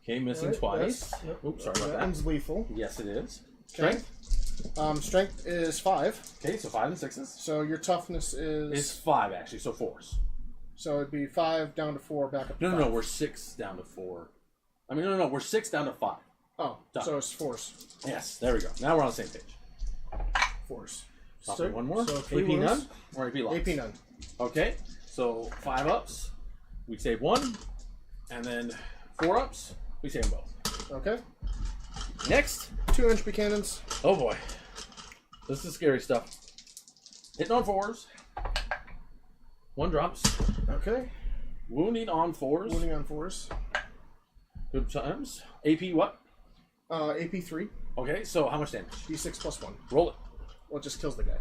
Speaker 1: Okay, missing twice.
Speaker 2: Yep.
Speaker 1: Oops, sorry about
Speaker 2: That
Speaker 1: that.
Speaker 2: one's lethal.
Speaker 1: Yes, it is.
Speaker 2: Okay.
Speaker 1: Strength?
Speaker 2: Strength is 5.
Speaker 1: Okay, so 5 and 6s.
Speaker 2: So your toughness
Speaker 1: It's
Speaker 2: is...
Speaker 1: 5, actually, so 4s.
Speaker 2: So it'd be 5 down to 4, back up to 5.
Speaker 1: No, we're 6 down to 4. I mean, no, we're 6 down to 5.
Speaker 2: Oh,
Speaker 1: Done.
Speaker 2: so it's 4s.
Speaker 1: Yes, there we go. Now we're on the same page.
Speaker 2: 4s.
Speaker 1: Dropping one more.
Speaker 2: So
Speaker 1: AP
Speaker 2: 3 wounds.
Speaker 1: none or AP loss?
Speaker 2: AP none.
Speaker 1: Okay, so 5 ups, we save 1, and then 4 ups, we save them both.
Speaker 2: Okay.
Speaker 1: Next.
Speaker 2: 2 entropy cannons.
Speaker 1: Oh boy. This is scary stuff. Hitting on 4s. 1 drops.
Speaker 2: Okay.
Speaker 1: Wounding on 4s.
Speaker 2: Wounding on 4s.
Speaker 1: Good times. AP what?
Speaker 2: AP 3.
Speaker 1: Okay, so how much damage?
Speaker 2: D6 plus 1.
Speaker 1: Roll it.
Speaker 2: Well, it just kills the guy.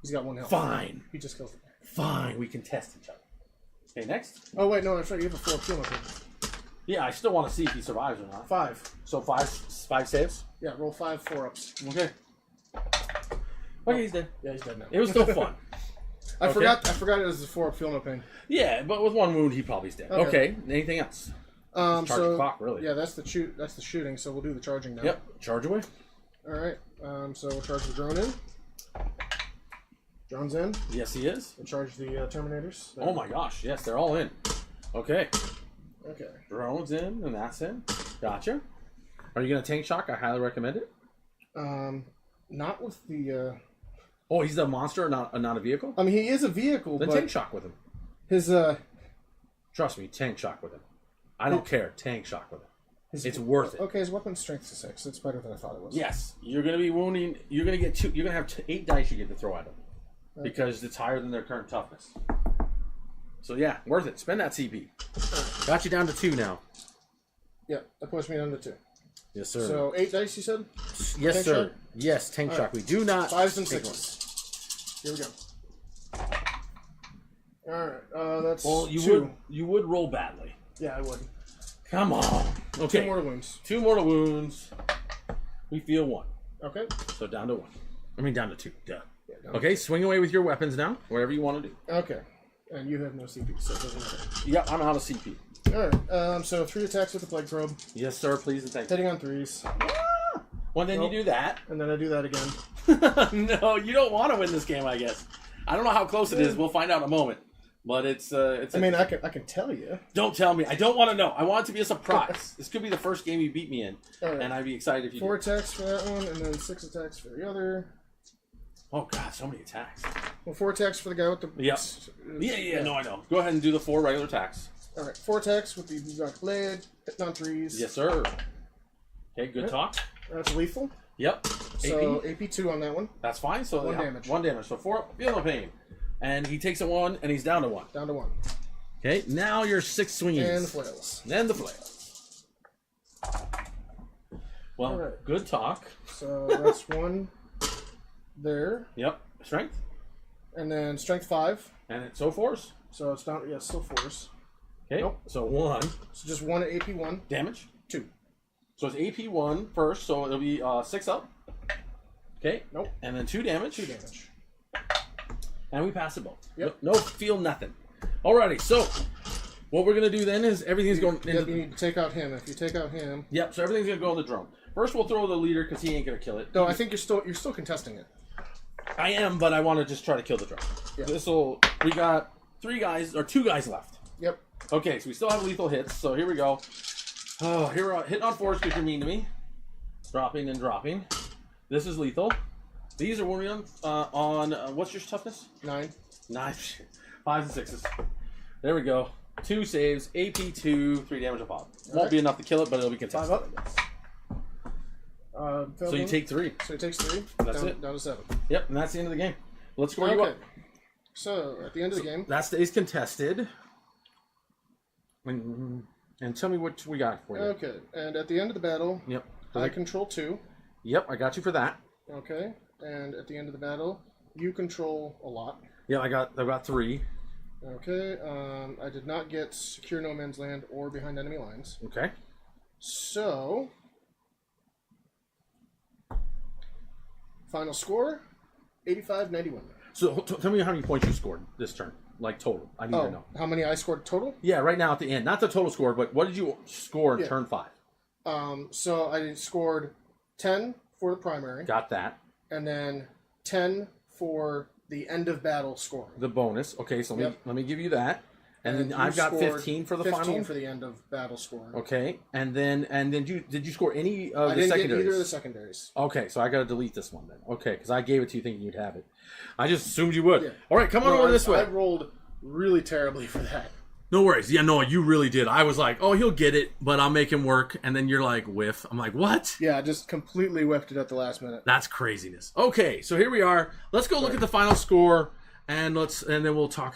Speaker 2: He's got 1 health.
Speaker 1: Fine.
Speaker 2: He just kills the guy.
Speaker 1: Fine, we can test each other. Okay, next.
Speaker 2: Oh, wait, no, that's right. You have a 4 appeal up here.
Speaker 1: Yeah, I still want to see if he survives or not.
Speaker 2: 5.
Speaker 1: So 5 saves?
Speaker 2: Yeah, roll 5 4-ups.
Speaker 1: Okay. Okay, he's dead.
Speaker 2: Yeah, he's dead now.
Speaker 1: It was still fun.
Speaker 2: I
Speaker 1: Okay.
Speaker 2: forgot it was a 4-up feel no pain.
Speaker 1: Yeah, but with 1 wound, he probably's dead. Okay, anything else? Charge the clock, really.
Speaker 2: Yeah, that's the shooting, so we'll do the charging now.
Speaker 1: Yep, charge away.
Speaker 2: Alright, so we'll charge the drone in. Drone's in.
Speaker 1: Yes, he is.
Speaker 2: We'll charge the Terminators.
Speaker 1: Oh my gosh, yes, they're all in. Okay.
Speaker 2: Okay.
Speaker 1: Drone's in, and that's in. Gotcha. Are you going to tank shock? I highly recommend it.
Speaker 2: Not with the...
Speaker 1: Oh, he's a monster, not a vehicle?
Speaker 2: I mean, he is a vehicle,
Speaker 1: Then
Speaker 2: but...
Speaker 1: tank shock with him.
Speaker 2: His,
Speaker 1: Trust me, tank shock with him. I don't care. Tank shock with him.
Speaker 2: his...
Speaker 1: It's worth it.
Speaker 2: Okay, his weapon strength is 6. It's better than I thought it was.
Speaker 1: Yes, you're going to be wounding... You're going to get 2... You're going to have 8 dice you get to throw at him. Okay. Because it's higher than their current toughness. So yeah, worth it. Spend that CP. Got you down to 2 now.
Speaker 2: Yeah, that puts me down to 2.
Speaker 1: Yes, sir.
Speaker 2: So 8 dice, you said?
Speaker 1: Yes,
Speaker 2: tank
Speaker 1: sir.
Speaker 2: Shock?
Speaker 1: Yes, tank shock.
Speaker 2: Right.
Speaker 1: We do not...
Speaker 2: 5s and 6s. Here we go. Alright, that's
Speaker 1: Well,
Speaker 2: 2.
Speaker 1: You would roll badly.
Speaker 2: Yeah, I would.
Speaker 1: Come on. Okay.
Speaker 2: 2 mortal wounds.
Speaker 1: 2 mortal wounds. We feel 1.
Speaker 2: Okay.
Speaker 1: So down to 1. I mean, down to 2. Duh.
Speaker 2: Yeah,
Speaker 1: Okay, swing away with your weapons now. Whatever you want to do.
Speaker 2: Okay. And you have no CP, so it doesn't matter.
Speaker 1: Yep, I'm out of CP.
Speaker 2: Alright, so 3 attacks with the Plague Probe.
Speaker 1: Yes, sir. Please and thank you.
Speaker 2: Hitting on 3s.
Speaker 1: Well, then you do that.
Speaker 2: And then I do that again.
Speaker 1: No, you don't want to win this game, I guess. I don't know how close it is. We'll find out in a moment. But it's.
Speaker 2: I mean, I can tell you.
Speaker 1: Don't tell me. I don't want to know. I want it to be a surprise. This could be the first game you beat me in,
Speaker 2: right.
Speaker 1: and I'd be excited if you.
Speaker 2: 4 attacks for that one, and then 6 attacks for the other.
Speaker 1: Oh God, so many attacks.
Speaker 2: Well, 4 attacks for the guy with the.
Speaker 1: Yep. Yeah. No, I know. Go ahead and do the 4 regular attacks.
Speaker 2: All right, 4 attacks with the Buzak Blade, hitting on 3s.
Speaker 1: Yes, sir. Okay, good talk.
Speaker 2: That's lethal.
Speaker 1: Yep.
Speaker 2: So AP 2 on that one.
Speaker 1: That's fine. So
Speaker 2: 1 damage.
Speaker 1: 1 damage. So 4. Feel no pain. And he takes a 1, and he's down to 1.
Speaker 2: Down to 1.
Speaker 1: Okay, now you're 6 swings.
Speaker 2: And the flails.
Speaker 1: And the flails. Well,
Speaker 2: right.
Speaker 1: Good talk.
Speaker 2: So that's 1 there.
Speaker 1: Yep. Strength.
Speaker 2: And then strength 5.
Speaker 1: And it's so force.
Speaker 2: So it's down. Yeah, still 4s.
Speaker 1: Okay.
Speaker 2: Nope.
Speaker 1: So 1.
Speaker 2: So just 1 at AP 1.
Speaker 1: Damage.
Speaker 2: 2.
Speaker 1: So it's AP 1 first, so it'll be 6 up. Okay.
Speaker 2: Nope.
Speaker 1: And then 2 damage.
Speaker 2: 2 damage.
Speaker 1: And we pass it both.
Speaker 2: Yep.
Speaker 1: No, feel nothing. Alrighty, so what we're gonna do then is everything's going.
Speaker 2: You need to take out him. If you take out him.
Speaker 1: Yep. So everything's gonna go on the drone. First, we'll throw the leader because he ain't gonna kill it.
Speaker 2: No, I think you're still contesting it.
Speaker 1: I am, but I want to just try to kill the drone.
Speaker 2: Yeah.
Speaker 1: This'll. We got 2 guys left.
Speaker 2: Yep.
Speaker 1: Okay, so we still have lethal hits. So here we go. Oh, here we're hitting on 4s because you're mean to me. Dropping and dropping. This is lethal. These are wounding on what's your toughness?
Speaker 2: 9.
Speaker 1: 9, 5s and 6s. There we go. 2 saves, AP 2, 3 damage a pop. Won't be enough to kill it, but it'll be contested.
Speaker 2: 5 up.
Speaker 1: So you take 3.
Speaker 2: So he takes 3.
Speaker 1: That's it.
Speaker 2: Down to 7.
Speaker 1: Yep, and that's the end of the game. Let's score you up.
Speaker 2: So at the end of the game,
Speaker 1: That stays contested. And tell me what we got for you.
Speaker 2: okay, and at the end of the battle,
Speaker 1: Yep.
Speaker 2: I control 2.
Speaker 1: Yep, I got you for that.
Speaker 2: Okay, and at the end of the battle, you control a lot.
Speaker 1: Yeah, I got 3.
Speaker 2: Okay, I did not get secure no man's land or behind enemy lines.
Speaker 1: Okay.
Speaker 2: So, final score, 85-91.
Speaker 1: So tell me how many points you scored this turn, like total. I need to know.
Speaker 2: How many I scored total?
Speaker 1: Yeah, right now at the end. Not the total score, but what did you score in turn 5?
Speaker 2: So I scored 10 for the primary.
Speaker 1: Got that.
Speaker 2: And then 10 for the end of battle score.
Speaker 1: The bonus. Okay, so let me give you that. And then I've got 15 for the
Speaker 2: 15
Speaker 1: final.
Speaker 2: for the end of battle score.
Speaker 1: Okay, and then did you score any of
Speaker 2: I
Speaker 1: the
Speaker 2: didn't
Speaker 1: secondaries?
Speaker 2: get either of the secondaries.
Speaker 1: Okay, so I got to delete this one then. Okay, because I gave it to you thinking you'd have it. I just assumed you would.
Speaker 2: Yeah.
Speaker 1: All right, come on over this way.
Speaker 2: I rolled really terribly for that.
Speaker 1: No worries. Yeah, no, you really did. I was like, oh, he'll get it, but I'll make him work. And then you're like, whiff. I'm like, what?
Speaker 2: Yeah, I just completely whiffed it at the last minute.
Speaker 1: That's craziness. Okay, so here we are. Let's go look at the final score, and then we'll talk